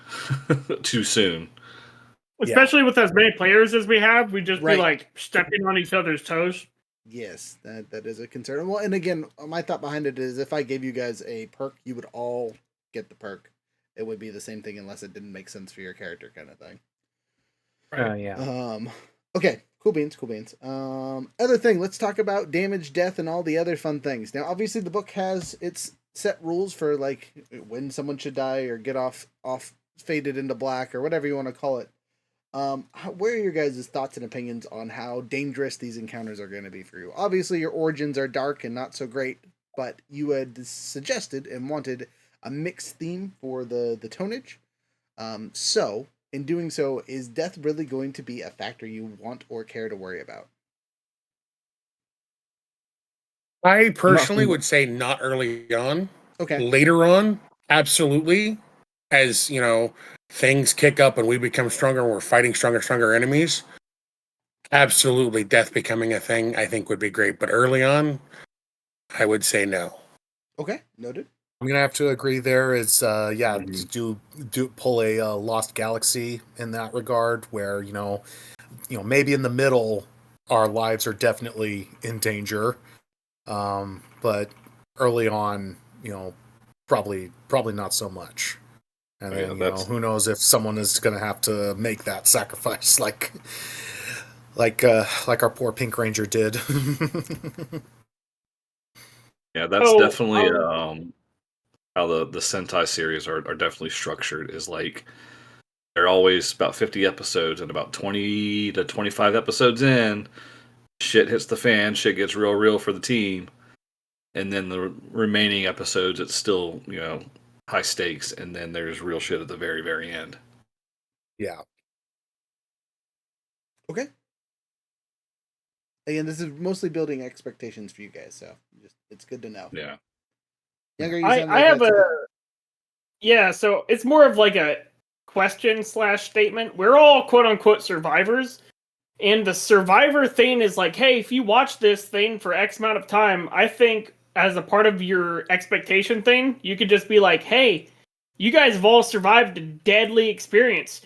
Speaker 4: too soon.
Speaker 6: Especially with as many players as we have, we just
Speaker 3: Right.
Speaker 6: be like stepping on each other's toes.
Speaker 3: Yes, that is a concern. Well, and again, my thought behind it is if I gave you guys a perk, you would all get the perk. It would be the same thing unless it didn't make sense for your character, kind of thing.
Speaker 5: Yeah.
Speaker 3: Okay, cool beans, cool beans. Other thing, let's talk about damage, death, and all the other fun things. Now, obviously, the book has its set rules for like when someone should die or get off faded into black or whatever you want to call it. Where are your guys' thoughts and opinions on how dangerous these encounters are going to be for you? Obviously, your origins are dark and not so great, but you had suggested and wanted a mixed theme for the tonnage. So, in doing so, is death really going to be a factor you want or care to worry about?
Speaker 5: I personally would say not early on.
Speaker 3: Okay.
Speaker 5: Later on, absolutely. As you know, things kick up and we become stronger and we're fighting stronger enemies. Absolutely, death becoming a thing I think would be great. But early on, I would say no.
Speaker 3: Okay, noted.
Speaker 8: I'm gonna have to agree. There is,
Speaker 4: Mhm.
Speaker 8: do pull a Lost Galaxy in that regard, where maybe in the middle, our lives are definitely in danger, but early on, probably not so much. And
Speaker 4: Oh, yeah,
Speaker 8: then
Speaker 4: that's
Speaker 8: who knows if someone is gonna have to make that sacrifice, like our poor Pink Ranger did.
Speaker 4: yeah, that's
Speaker 6: Oh,
Speaker 4: definitely how the Sentai series are definitely structured. Is like they're always about 50 episodes, and about 20 to 25 episodes in, shit hits the fan. Shit gets real for the team, and then the remaining episodes, it's still high stakes, and then there's real shit at the very end.
Speaker 8: Yeah.
Speaker 3: Okay. Again, this is mostly building expectations for you guys, so just it's good to know.
Speaker 4: Yeah.
Speaker 3: Younger, you
Speaker 6: I
Speaker 3: sound
Speaker 6: I
Speaker 3: like
Speaker 6: have
Speaker 3: that's a good.
Speaker 6: yeah. So it's more of like a question slash statement. We're all quote unquote survivors, and the survivor thing is like, hey, if you watch this thing for X amount of time, I think as a part of your expectation thing, you could just be like, hey, you guys have all survived a deadly experience.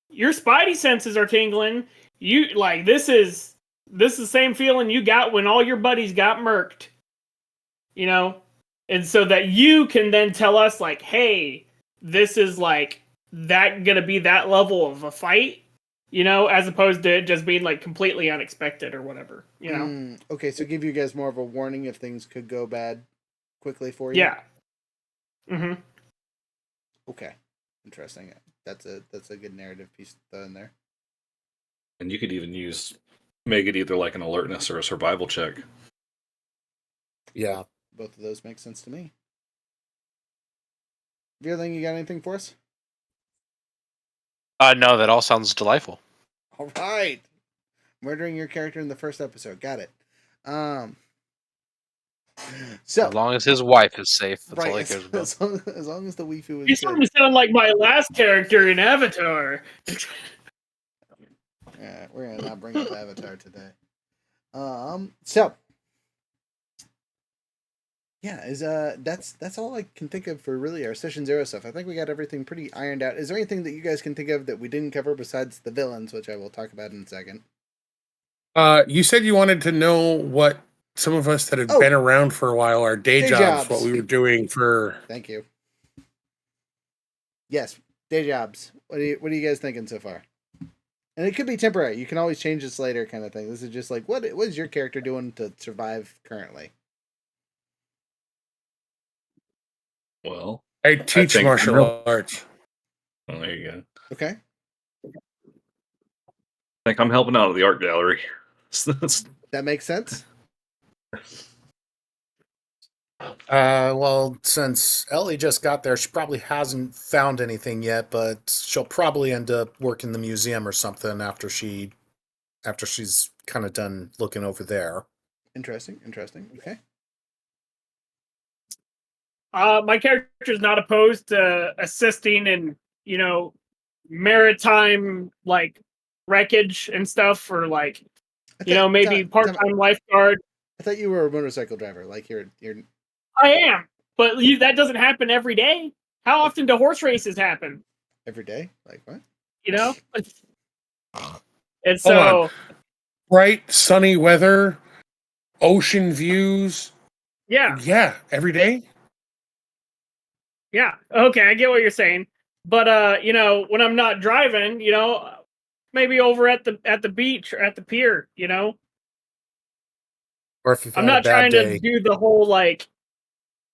Speaker 6: Your spidey senses are tingling. You like this is the same feeling you got when all your buddies got murked, you know? And so that you can then tell us like, hey, this is like that gonna be that level of a fight, as opposed to it just being like completely unexpected or whatever.
Speaker 3: Okay, so give you guys more of a warning if things could go bad quickly for you.
Speaker 6: Yeah. Mm-hmm.
Speaker 3: Okay, interesting. That's a good narrative piece to throw in there.
Speaker 4: And you could even make it either like an alertness or a survival check.
Speaker 8: Yeah.
Speaker 3: Both of those make sense to me. Vierling, you got anything for us?
Speaker 7: No, that all sounds delightful.
Speaker 3: All right, murdering your character in the first episode. Got it. Um. So
Speaker 7: As long as his wife is safe, that's all
Speaker 3: right,
Speaker 7: he cares about.
Speaker 3: as long as the waifu is
Speaker 6: You're
Speaker 3: good.
Speaker 6: starting to sound like my last character in Avatar.
Speaker 3: Yeah, we're gonna not bring up Avatar today. So yeah, is that's all I can think of for really our session 0 stuff. I think we got everything pretty ironed out. Is there anything that you guys can think of that we didn't cover besides the villains, which I will talk about in a second?
Speaker 5: You said you wanted to know what some of us that had
Speaker 3: Oh,
Speaker 5: been around for a while, our day
Speaker 3: day
Speaker 5: jobs, what
Speaker 3: jobs.
Speaker 5: we were doing for.
Speaker 3: Thank you. Yes, day jobs. What are you guys thinking so far? And it could be temporary. You can always change this later, kind of thing. This is just like what is your character doing to survive currently?
Speaker 4: Well,
Speaker 5: I
Speaker 4: I
Speaker 5: teach
Speaker 4: think
Speaker 5: martial arts.
Speaker 4: well, there you go.
Speaker 3: Okay.
Speaker 4: I think I'm helping out at the art gallery. That's-
Speaker 3: That makes sense.
Speaker 8: Well, since Ellie just got there, she probably hasn't found anything yet, but she'll probably end up working the museum or something after she's kind of done looking over there.
Speaker 3: Interesting. Okay.
Speaker 6: My character is not opposed to assisting in, maritime like wreckage and stuff, or like, maybe part-time lifeguard.
Speaker 3: I thought you were a motorcycle driver. Like you're
Speaker 6: I am, but that doesn't happen every day. How often do horse races happen?
Speaker 3: every day. Like what?
Speaker 6: You know, and
Speaker 5: Hold on.
Speaker 6: so
Speaker 5: Bright, sunny weather, ocean views.
Speaker 6: yeah,
Speaker 5: Yeah, every day.
Speaker 6: yeah. Okay, I get what you're saying, but when I'm not driving, maybe over at the beach or at the pier.
Speaker 8: Or if you've
Speaker 6: I'm
Speaker 8: had a
Speaker 6: not
Speaker 8: bad
Speaker 6: trying to
Speaker 8: day.
Speaker 6: do the whole like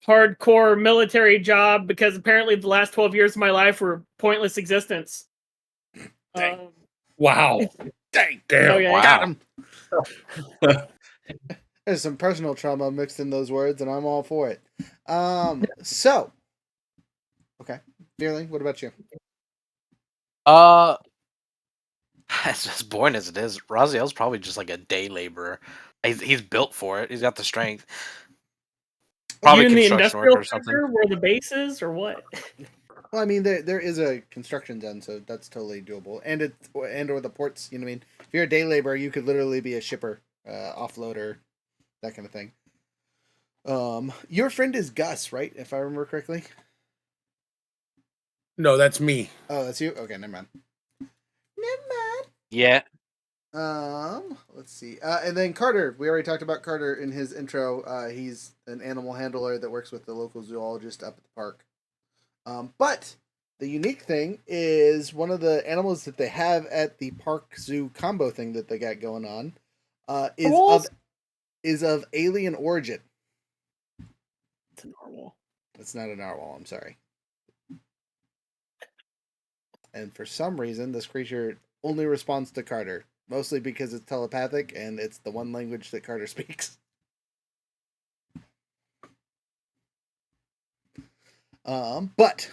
Speaker 6: hardcore military job because apparently the last 12 years of my life were pointless existence.
Speaker 3: Dang.
Speaker 5: Wow.
Speaker 3: Dang.
Speaker 5: Damn.
Speaker 6: Okay.
Speaker 7: Wow.
Speaker 3: Got him. There's some personal trauma mixed in those words, and I'm all for it. So okay, Vierling, what about you?
Speaker 7: As boring as it is, Raziel's probably just like a day laborer. He's built for it. He's got the strength. Probably
Speaker 6: You in the
Speaker 7: construction
Speaker 6: industrial
Speaker 7: worker or something.
Speaker 6: sector where the base is, or what?
Speaker 3: Well, I mean, there is a construction zone, so that's totally doable, and or the ports. You know what I mean? If you're a day laborer, you could literally be a shipper, offloader, that kind of thing. Your friend is Gus, right? If I remember correctly.
Speaker 5: No, that's me.
Speaker 3: Oh, that's you. Okay, never mind. Never mind.
Speaker 7: Yeah.
Speaker 3: Let's see. And then Carter. We already talked about Carter in his intro. He's an animal handler that works with the local zoologist up at the park. But the unique thing is one of the animals that they have at the park zoo combo thing that they got going on is of alien origin.
Speaker 6: It's a narwhal.
Speaker 3: It's not a narwhal. I'm sorry. And for some reason, this creature only responds to Carter, mostly because it's telepathic and it's the one language that Carter speaks. But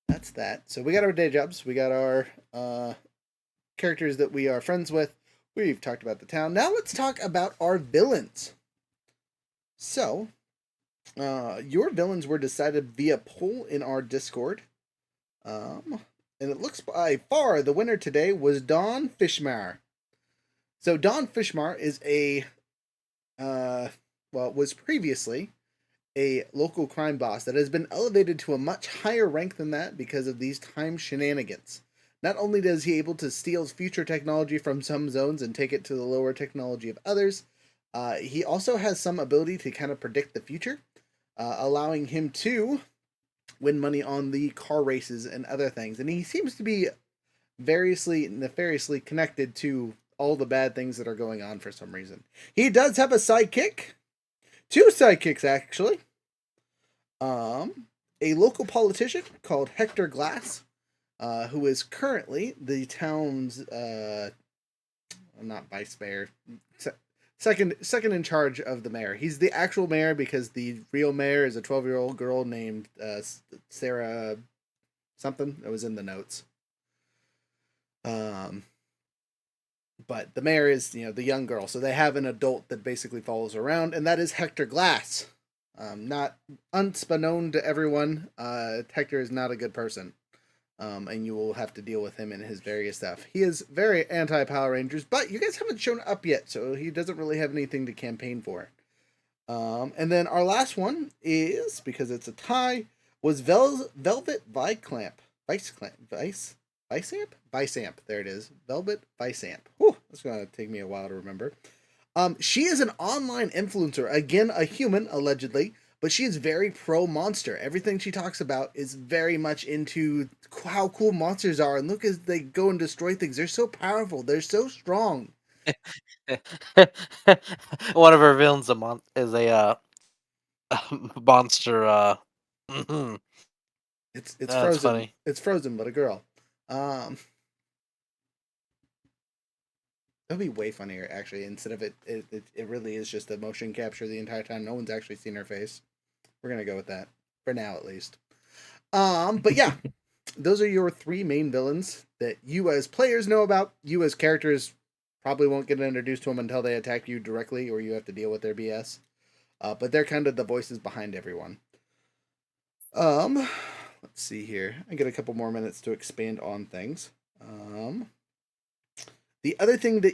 Speaker 3: that's that. So we got our day jobs. We got our characters that we are friends with. We've talked about the town. Now let's talk about our villains. So, your villains were decided via poll in our Discord. And it looks by far the winner today was Don Fishmar. So Don Fishmar is was previously a local crime boss that has been elevated to a much higher rank than that because of these time shenanigans. Not only does he able to steal future technology from some zones and take it to the lower technology of others, he also has some ability to kind of predict the future, allowing him to win money on the car races and other things. And he seems to be nefariously connected to all the bad things that are going on for some reason. He does have a sidekick. 2 sidekicks, actually. A local politician called Hector Glass, who is currently the town's not vice mayor, second in charge of the mayor. He's the actual mayor because the real mayor is a 12-year-old girl named Sarah something. That was in the notes. But the mayor is, the young girl. So they have an adult that basically follows around, and that is Hector Glass. Not unbeknown to everyone, Hector is not a good person. And you will have to deal with him and his various stuff. He is very anti-Power Rangers, but you guys haven't shown up yet, so he doesn't really have anything to campaign for. And then our last one is, because it's a tie, was Velvet Viclamp. Viceamp. There it is. Velvet Viceamp. Whew, that's going to take me a while to remember. She is an online influencer. Again, a human, allegedly. But she is very pro-monster. Everything she talks about is very much into how cool monsters are. And look as they go and destroy things. They're so powerful. They're so strong.
Speaker 7: One of her villains is a monster.
Speaker 3: It's
Speaker 7: That's
Speaker 3: Frozen.
Speaker 7: funny.
Speaker 3: It's Frozen, but a girl. That'd be way funnier, actually. Instead of it really is just a motion capture the entire time. No one's actually seen her face. We're gonna go with that for now, at least. But yeah, those are your 3 main villains that you as players know about. You as characters probably won't get introduced to them until they attack you directly, or you have to deal with their BS. But they're kind of the voices behind everyone. Let's see here. I get a couple more minutes to expand on things. The other thing that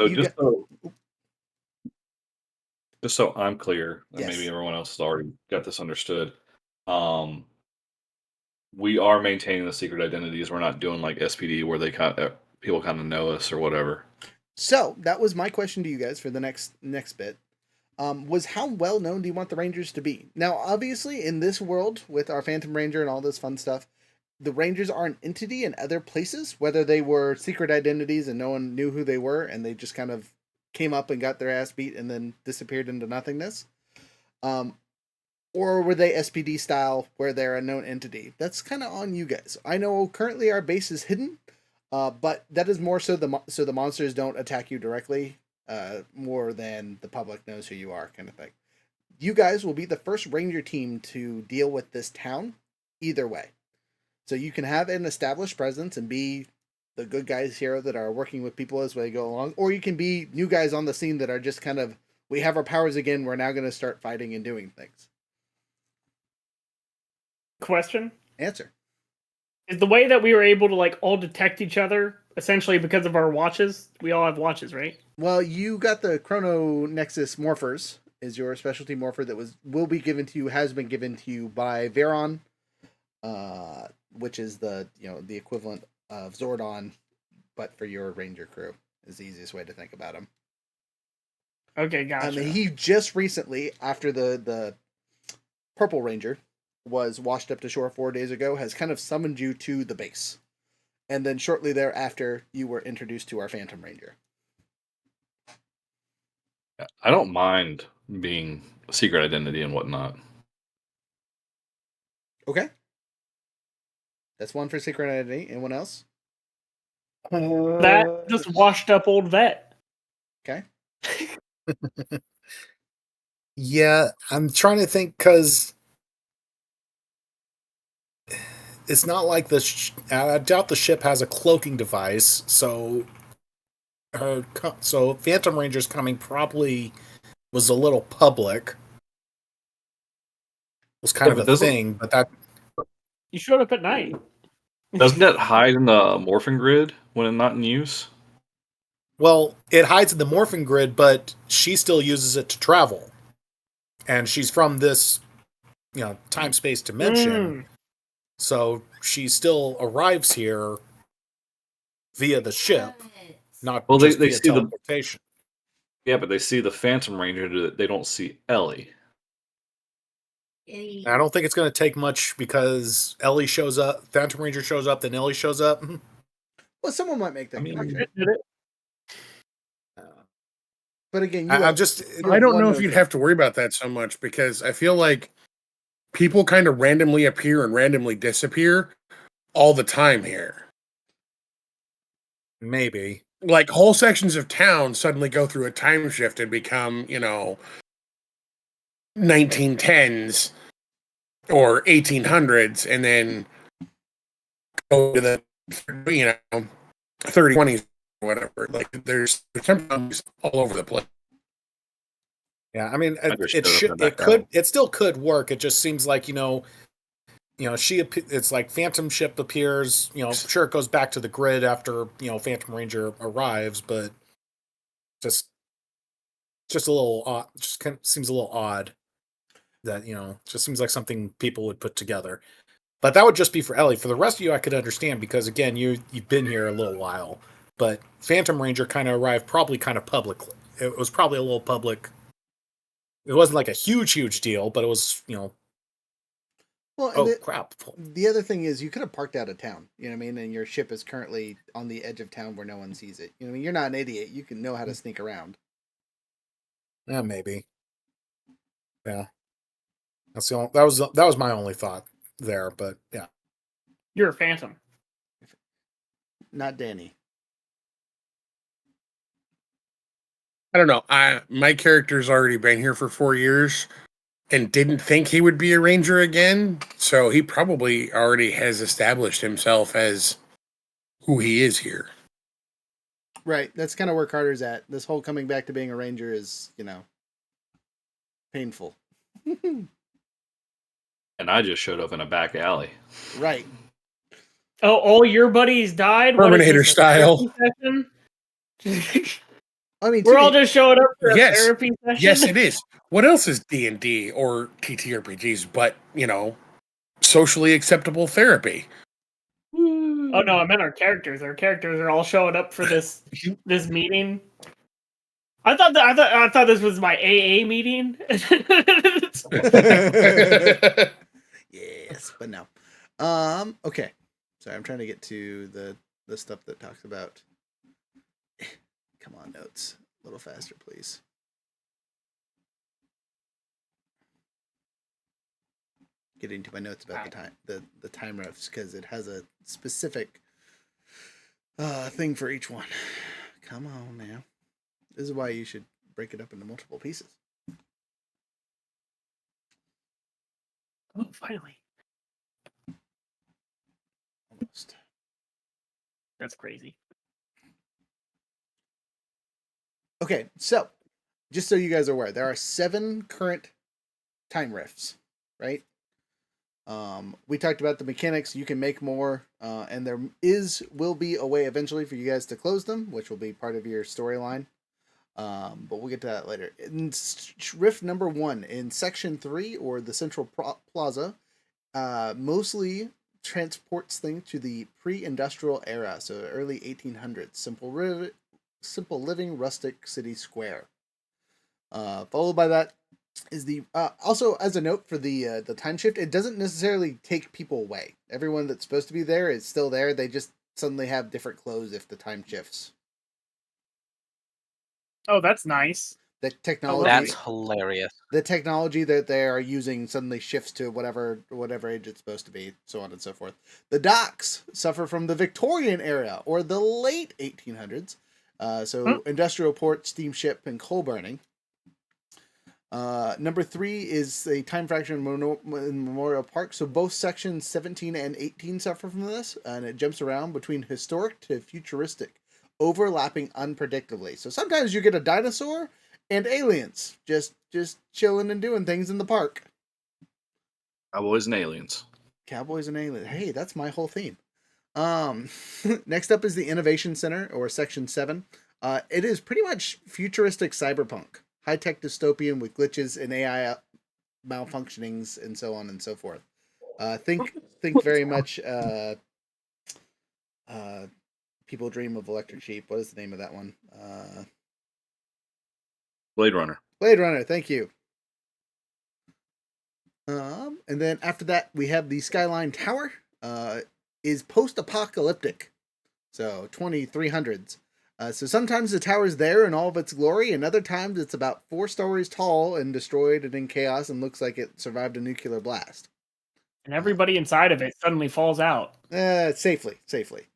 Speaker 4: just so I'm clear, and
Speaker 3: Yes.
Speaker 4: maybe everyone else has already got this understood. We are maintaining the secret identities. We're not doing like SPD where people kind of know us or whatever.
Speaker 3: So that was my question to you guys for the next bit. Was how well known do you want the Rangers to be? Now, obviously, in this world with our Phantom Ranger and all this fun stuff, the Rangers are an entity in other places, whether they were secret identities and no one knew who they were, and they just kind of came up and got their ass beat and then disappeared into nothingness. Or were they SPD style where they're a known entity? That's kind of on you guys. I know currently our base is hidden, but that is more so the monsters don't attack you directly, more than the public knows who you are, kind of thing. You guys will be the first Ranger team to deal with this town, either way. So you can have an established presence and be the good guys here that are working with people as we go along, or you can be new guys on the scene that are just kind of, we have our powers again, we're now going to start fighting and doing things.
Speaker 6: Question?
Speaker 3: Answer.
Speaker 6: Is the way that we were able to like all detect each other essentially because of our watches? We all have watches, right?
Speaker 3: Well, you got the Chrono Nexus morphers, is your specialty morpher that will be given to you, has been given to you by Veron, which is the equivalent of Zordon, but for your ranger crew is the easiest way to think about him.
Speaker 6: Okay, gotcha.
Speaker 3: He just recently, after the Purple Ranger was washed up to shore 4 days ago, has kind of summoned you to the base. And then shortly thereafter, you were introduced to our Phantom Ranger.
Speaker 4: I don't mind being a secret identity and whatnot.
Speaker 3: Okay. That's one for secret identity. Anyone else?
Speaker 6: That just washed up old vet.
Speaker 3: Okay.
Speaker 8: Yeah, I'm trying to think because it's not like I doubt the ship has a cloaking device, so Phantom Ranger's coming probably was a little public. It was kind of a thing, but that
Speaker 6: You showed up at night.
Speaker 4: Doesn't that hide in the morphing grid when not in use?
Speaker 8: well, it hides in the morphing grid, but she still uses it to travel, and she's from this, time-space dimension. So she still arrives here via the ship, not just
Speaker 4: they
Speaker 8: via
Speaker 4: see
Speaker 8: teleportation.
Speaker 4: Yeah, but they see the Phantom Ranger. They don't see Ellie.
Speaker 8: I don't think it's going to take much because Ellie shows up, Phantom Ranger shows up, then Ellie shows up.
Speaker 3: Well, someone might make that connection.
Speaker 6: Did it?
Speaker 3: But again,
Speaker 5: I don't know if you'd have to worry about that so much because I feel like people kind of randomly appear and randomly disappear all the time here.
Speaker 8: Maybe.
Speaker 5: Like whole sections of town suddenly go through a time shift and become, 1910s or 1800s and then go to the, 3020s or whatever. Like there's temperatures all over the place.
Speaker 8: Yeah, I mean, it still could work. It just seems like, it's like Phantom ship appears, sure it goes back to the grid after, Phantom Ranger arrives, but just a little odd, just kind of seems a little odd that, just seems like something people would put together. But that would just be for Ellie. For the rest of you, I could understand because again, you've been here a little while, but Phantom Ranger kind of arrived probably kind of publicly. It was probably a little public. It wasn't like a huge deal, but it was,
Speaker 3: Well,
Speaker 8: crap.
Speaker 3: The other thing is you could have parked out of town, you know what I mean? And your ship is currently on the edge of town where no one sees it. You know what I mean? You're not an idiot. You can know how to sneak around.
Speaker 8: Yeah, maybe. Yeah. That was my only thought there, but yeah.
Speaker 6: You're a Phantom.
Speaker 3: Not Danny.
Speaker 5: I don't know. My character's already been here for 4 years and didn't think he would be a ranger again. So he probably already has established himself as who he is here.
Speaker 3: Right. That's kind of where Carter's at. This whole coming back to being a ranger is, painful.
Speaker 4: And I just showed up in a back alley.
Speaker 3: Right.
Speaker 6: Oh, all your buddies died?
Speaker 5: Terminator style.
Speaker 3: I mean,
Speaker 6: we're all just showing up for a therapy session.
Speaker 5: Yes, it is. What else is D&D or TTRPGs but, socially acceptable therapy?
Speaker 6: Oh no, I meant our characters. Our characters are all showing up for this meeting. I thought this was my AA meeting.
Speaker 3: Yes, but no. Okay. Sorry, I'm trying to get to the stuff that talks about. Come on, notes. A little faster, please. Getting to my notes about the time refs because it has a specific thing for each one. Come on now. This is why you should break it up into multiple pieces.
Speaker 6: Oh, finally.
Speaker 3: Almost.
Speaker 6: That's crazy.
Speaker 3: Okay, so just so you guys are aware, there are 7 current time rifts, right? We talked about the mechanics. You can make more, and will be a way eventually for you guys to close them, which will be part of your storyline. But we'll get to that later. In rift number 1 in section 3, or the central plaza, mostly transports things to the pre-industrial era, so early 1800s. Simple living, rustic city square. Followed by that is the also, as a note for the time shift, it doesn't necessarily take people away. Everyone that's supposed to be there is still there. They just suddenly have different clothes if the time shifts.
Speaker 6: Oh, that's nice.
Speaker 3: The technology.
Speaker 7: That's hilarious.
Speaker 3: The technology that they are using suddenly shifts to whatever age it's supposed to be, so on and so forth. The docks suffer from the Victorian era, or the late 1800s. Industrial port, steamship, and coal burning. Number 3 is a time fraction in Memorial Park. So both sections 17 and 18 suffer from this, and it jumps around between historic to futuristic, overlapping unpredictably. So sometimes you get a dinosaur and aliens just chilling and doing things in the park.
Speaker 4: Cowboys and aliens.
Speaker 3: Cowboys and aliens. Hey, that's my whole theme. Next up is the Innovation Center, or Section 7. It is pretty much futuristic cyberpunk. High-tech dystopian with glitches and AI malfunctionings and so on and so forth. Think very much People Dream of Electric Sheep. What is the name of that one?
Speaker 4: Blade Runner.
Speaker 3: Blade Runner, thank you. And then after that, we have the Skyline Tower. Is post-apocalyptic, so 2300s. So sometimes the tower's there in all of its glory, and other times it's about 4 stories tall and destroyed and in chaos and looks like it survived a nuclear blast.
Speaker 6: And everybody inside of it suddenly falls out.
Speaker 3: Safely.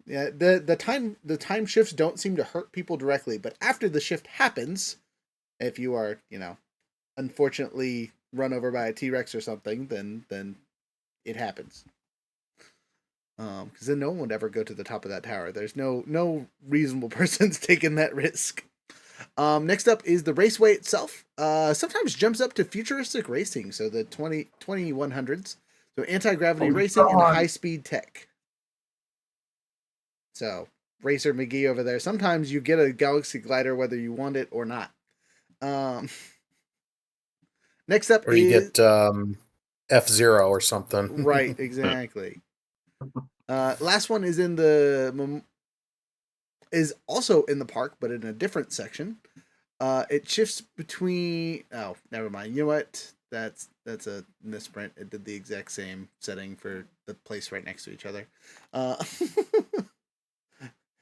Speaker 3: Yeah, the time shifts don't seem to hurt people directly, but after the shift happens, if you are, unfortunately run over by a T-Rex or something, then it happens. Because then no one would ever go to the top of that tower. There's no reasonable person's taking that risk. Next up is the raceway itself. Sometimes jumps up to futuristic racing, so the 2100s. So anti-gravity racing and high-speed tech. So Racer McGee over there. Sometimes you get a Galaxy Glider whether you want it or not. Next up
Speaker 8: or you get F-Zero or something.
Speaker 3: Right, exactly. Last one is is also in the park, but in a different section. It shifts between. Oh, never mind. You know what? That's a misprint. It did the exact same setting for the place right next to each other.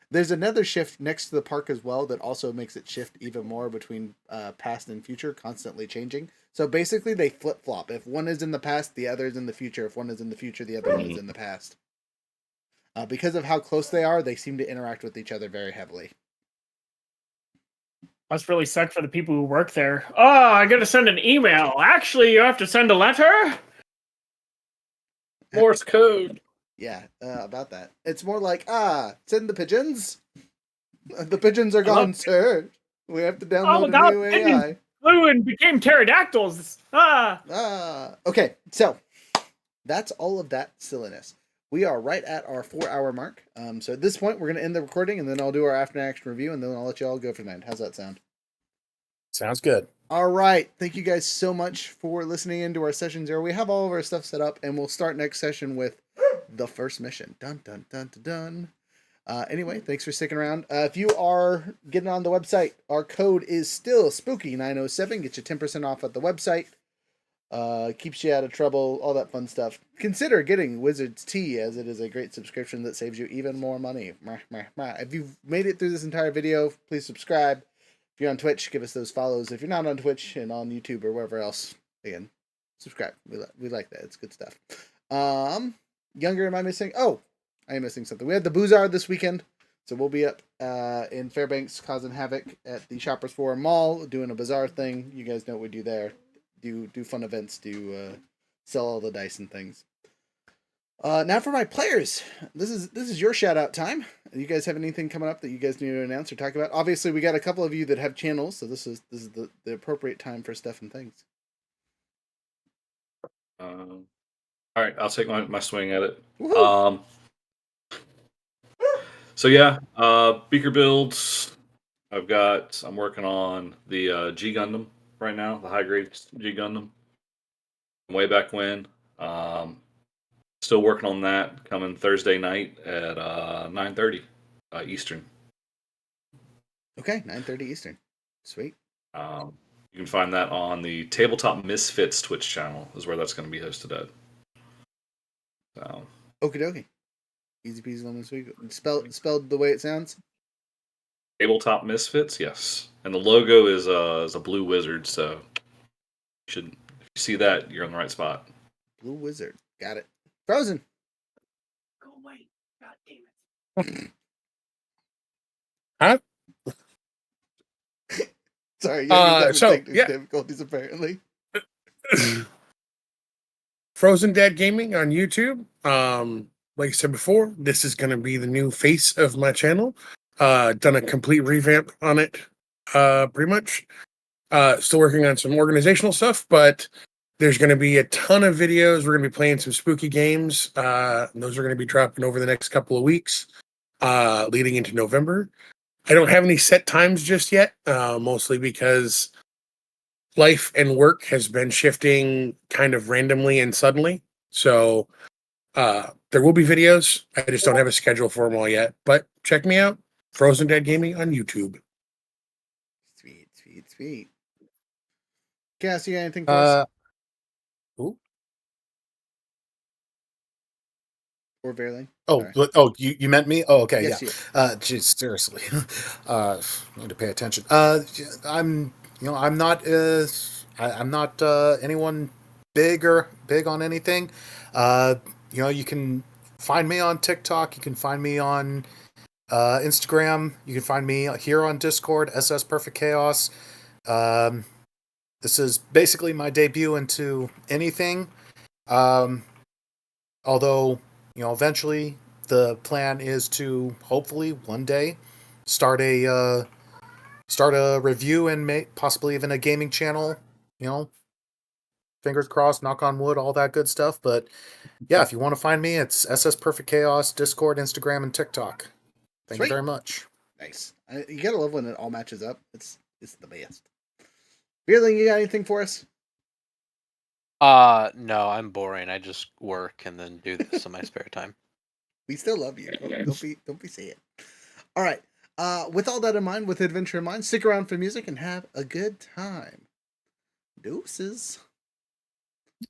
Speaker 3: There's another shift next to the park as well that also makes it shift even more between past and future, constantly changing. So basically, they flip flop. If one is in the past, the other is in the future. If one is in the future, the other one is in the past. Because of how close they are, they seem to interact with each other very heavily.
Speaker 6: Must really suck for the people who work there. Oh, I gotta send an email. Actually, you have to send a letter?
Speaker 4: Morse code.
Speaker 3: Yeah, about that. It's more like, send the pigeons. The pigeons are gone, sir. We have to download a new AI.
Speaker 6: Flew and became pterodactyls.
Speaker 3: Okay, so that's all of that silliness. We are right at our 4-hour mark. So at this point, we're going to end the recording, and then I'll do our after-action review, and then I'll let you all go for the night. How's that sound?
Speaker 8: Sounds good.
Speaker 3: All right. Thank you guys so much for listening into our Session 0. We have all of our stuff set up, and we'll start next session with the first mission. Dun, dun, dun, dun, dun. Anyway, thanks for sticking around. If you are getting on the website, our code is still Spooky907. Get you 10% off at the website. Keeps you out of trouble, all that fun stuff. Consider getting Wizard's Tea, as it is a great subscription that saves you even more money. If you've made it through this entire video, please subscribe. If you're on Twitch, give us those follows. If you're not on Twitch and on YouTube or wherever else, again, subscribe. We like that. It's good stuff. Younger, am I missing? Oh, I am missing something. We had the Boozard this weekend, so we'll be up in Fairbanks causing havoc at the Shoppers Forum Mall, doing a bazaar thing. You guys know what we do there. Do fun events, sell all the dice and things. Now for my players, this is your shout out time. You guys have anything coming up that you guys need to announce or talk about? Obviously, we got a couple of you that have channels, so this is the appropriate time for stuff and things.
Speaker 4: All right, I'll take my swing at it.
Speaker 3: Woo-hoo.
Speaker 4: So yeah, Beaker builds. I'm working on the G Gundam right now, the high grade G Gundam. Way back when. Still working on that. Coming Thursday night at 9:30 Eastern.
Speaker 3: Okay, 9:30 Eastern. Sweet.
Speaker 4: You can find that on the Tabletop Misfits Twitch channel. Is where that's going to be hosted at. So.
Speaker 3: Okie dokie. Easy peasy lemon squeak. Spelled the way it sounds.
Speaker 4: Tabletop Misfits, yes. And the logo is a blue wizard. So if you see that, you're in the right spot.
Speaker 3: Blue wizard. Got it. Frozen.
Speaker 6: Go away. God damn it.
Speaker 5: Huh?
Speaker 3: Sorry, you're
Speaker 5: so,
Speaker 3: technical
Speaker 5: yeah.
Speaker 3: difficulties apparently.
Speaker 5: Frozendad Gaming on YouTube. Like I said before, this is going to be the new face of my channel. Done a complete revamp on it, pretty much. Still working on some organizational stuff, but there's going to be a ton of videos. We're going to be playing some spooky games. Those are going to be dropping over the next couple of weeks, leading into November. I don't have any set times just yet, mostly because life and work has been shifting kind of randomly and suddenly. So there will be videos. I just don't have a schedule for them all yet. But check me out, Frozendad Gaming on YouTube.
Speaker 3: Sweet. Cass, you got anything for us?
Speaker 8: Ooh.
Speaker 3: Or Vierling?
Speaker 8: You meant me? Oh, okay,
Speaker 3: Yes,
Speaker 8: yeah. Geez, seriously, need to pay attention. I'm not anyone big on anything. You can find me on TikTok. You can find me on Instagram. You can find me here on Discord, SSPerfectChaos. This is basically my debut into anything. Although, eventually the plan is to hopefully one day start a review and possibly even a gaming channel. Fingers crossed, knock on wood, all that good stuff. But yeah, if you want to find me, it's SSPerfectChaos, Discord, Instagram, and TikTok. Thank you very much.
Speaker 3: Nice. You gotta love when it all matches up. It's the best. Vierling, you got anything for us?
Speaker 7: No, I'm boring. I just work and then do this in my spare time.
Speaker 3: We still love you. Don't be saying. All right. With all that in mind, with adventure in mind, stick around for music and have a good time. Deuces.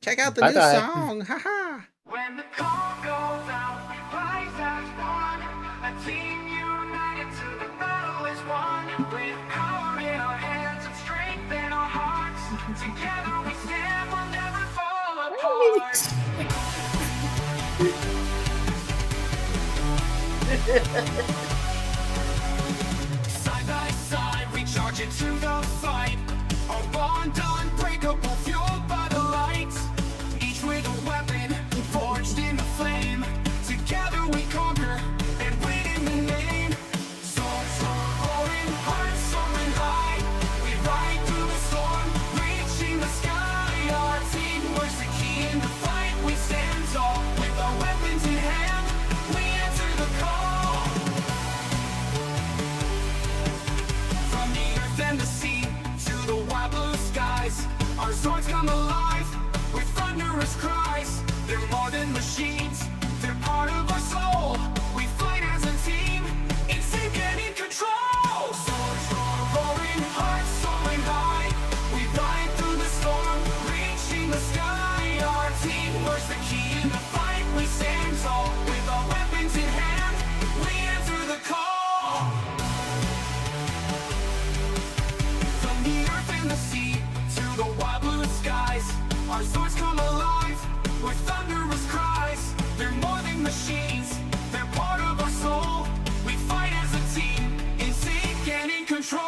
Speaker 3: Check out the new song. Haha.
Speaker 1: When the call goes out, we rise as one. A team united till the battle is won. With power in our hands and strength in our hearts. Together we stand, we'll never fall apart. Side by side, we charge into the fight. Our bond unbreakable, fueled by the light. Each with a weapon, forged in the flame. Together we conquer and win in the name. Swords roaring, hearts soaring high. We ride through the storm, reaching the sky. Our teamwork's the key in the fight. We stand tall with our weapons in hand. We answer the call. From the earth and the sea to the wild blue skies, our swords come alive with thunderous cries. They're more than machines, they're part of our soul. We fight as a team, in sync and in control. Swords roaring, hearts soaring high. We ride through the storm, reaching the sky. Our teamwork's the key in the fight. We stand tall with our weapons in hand. We answer the call. From the earth and the sea to the wild blue skies, our swords come alive with thunderous cries. They're more than machines, they're part of our soul. We fight as a team, in sync and in control.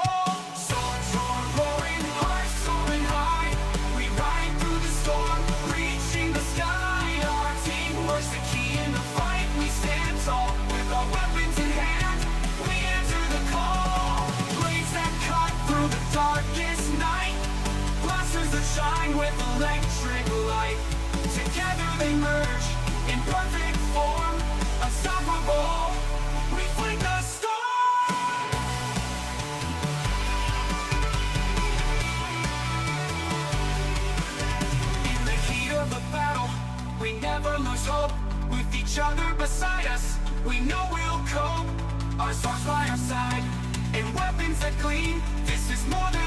Speaker 1: Swords roaring, hearts soaring high. We ride through the storm, reaching the sky. Our teamwork's the key in the fight. We stand tall with our weapons in hand. We answer the call. Blades that cut through the darkest night. Blasters that shine with electric light. Together they merge in perfect form. Unstoppable, we fling the storm.
Speaker 2: us hope. With each other beside us, we know we'll cope. Our swords by our side, and weapons that gleam. This is more than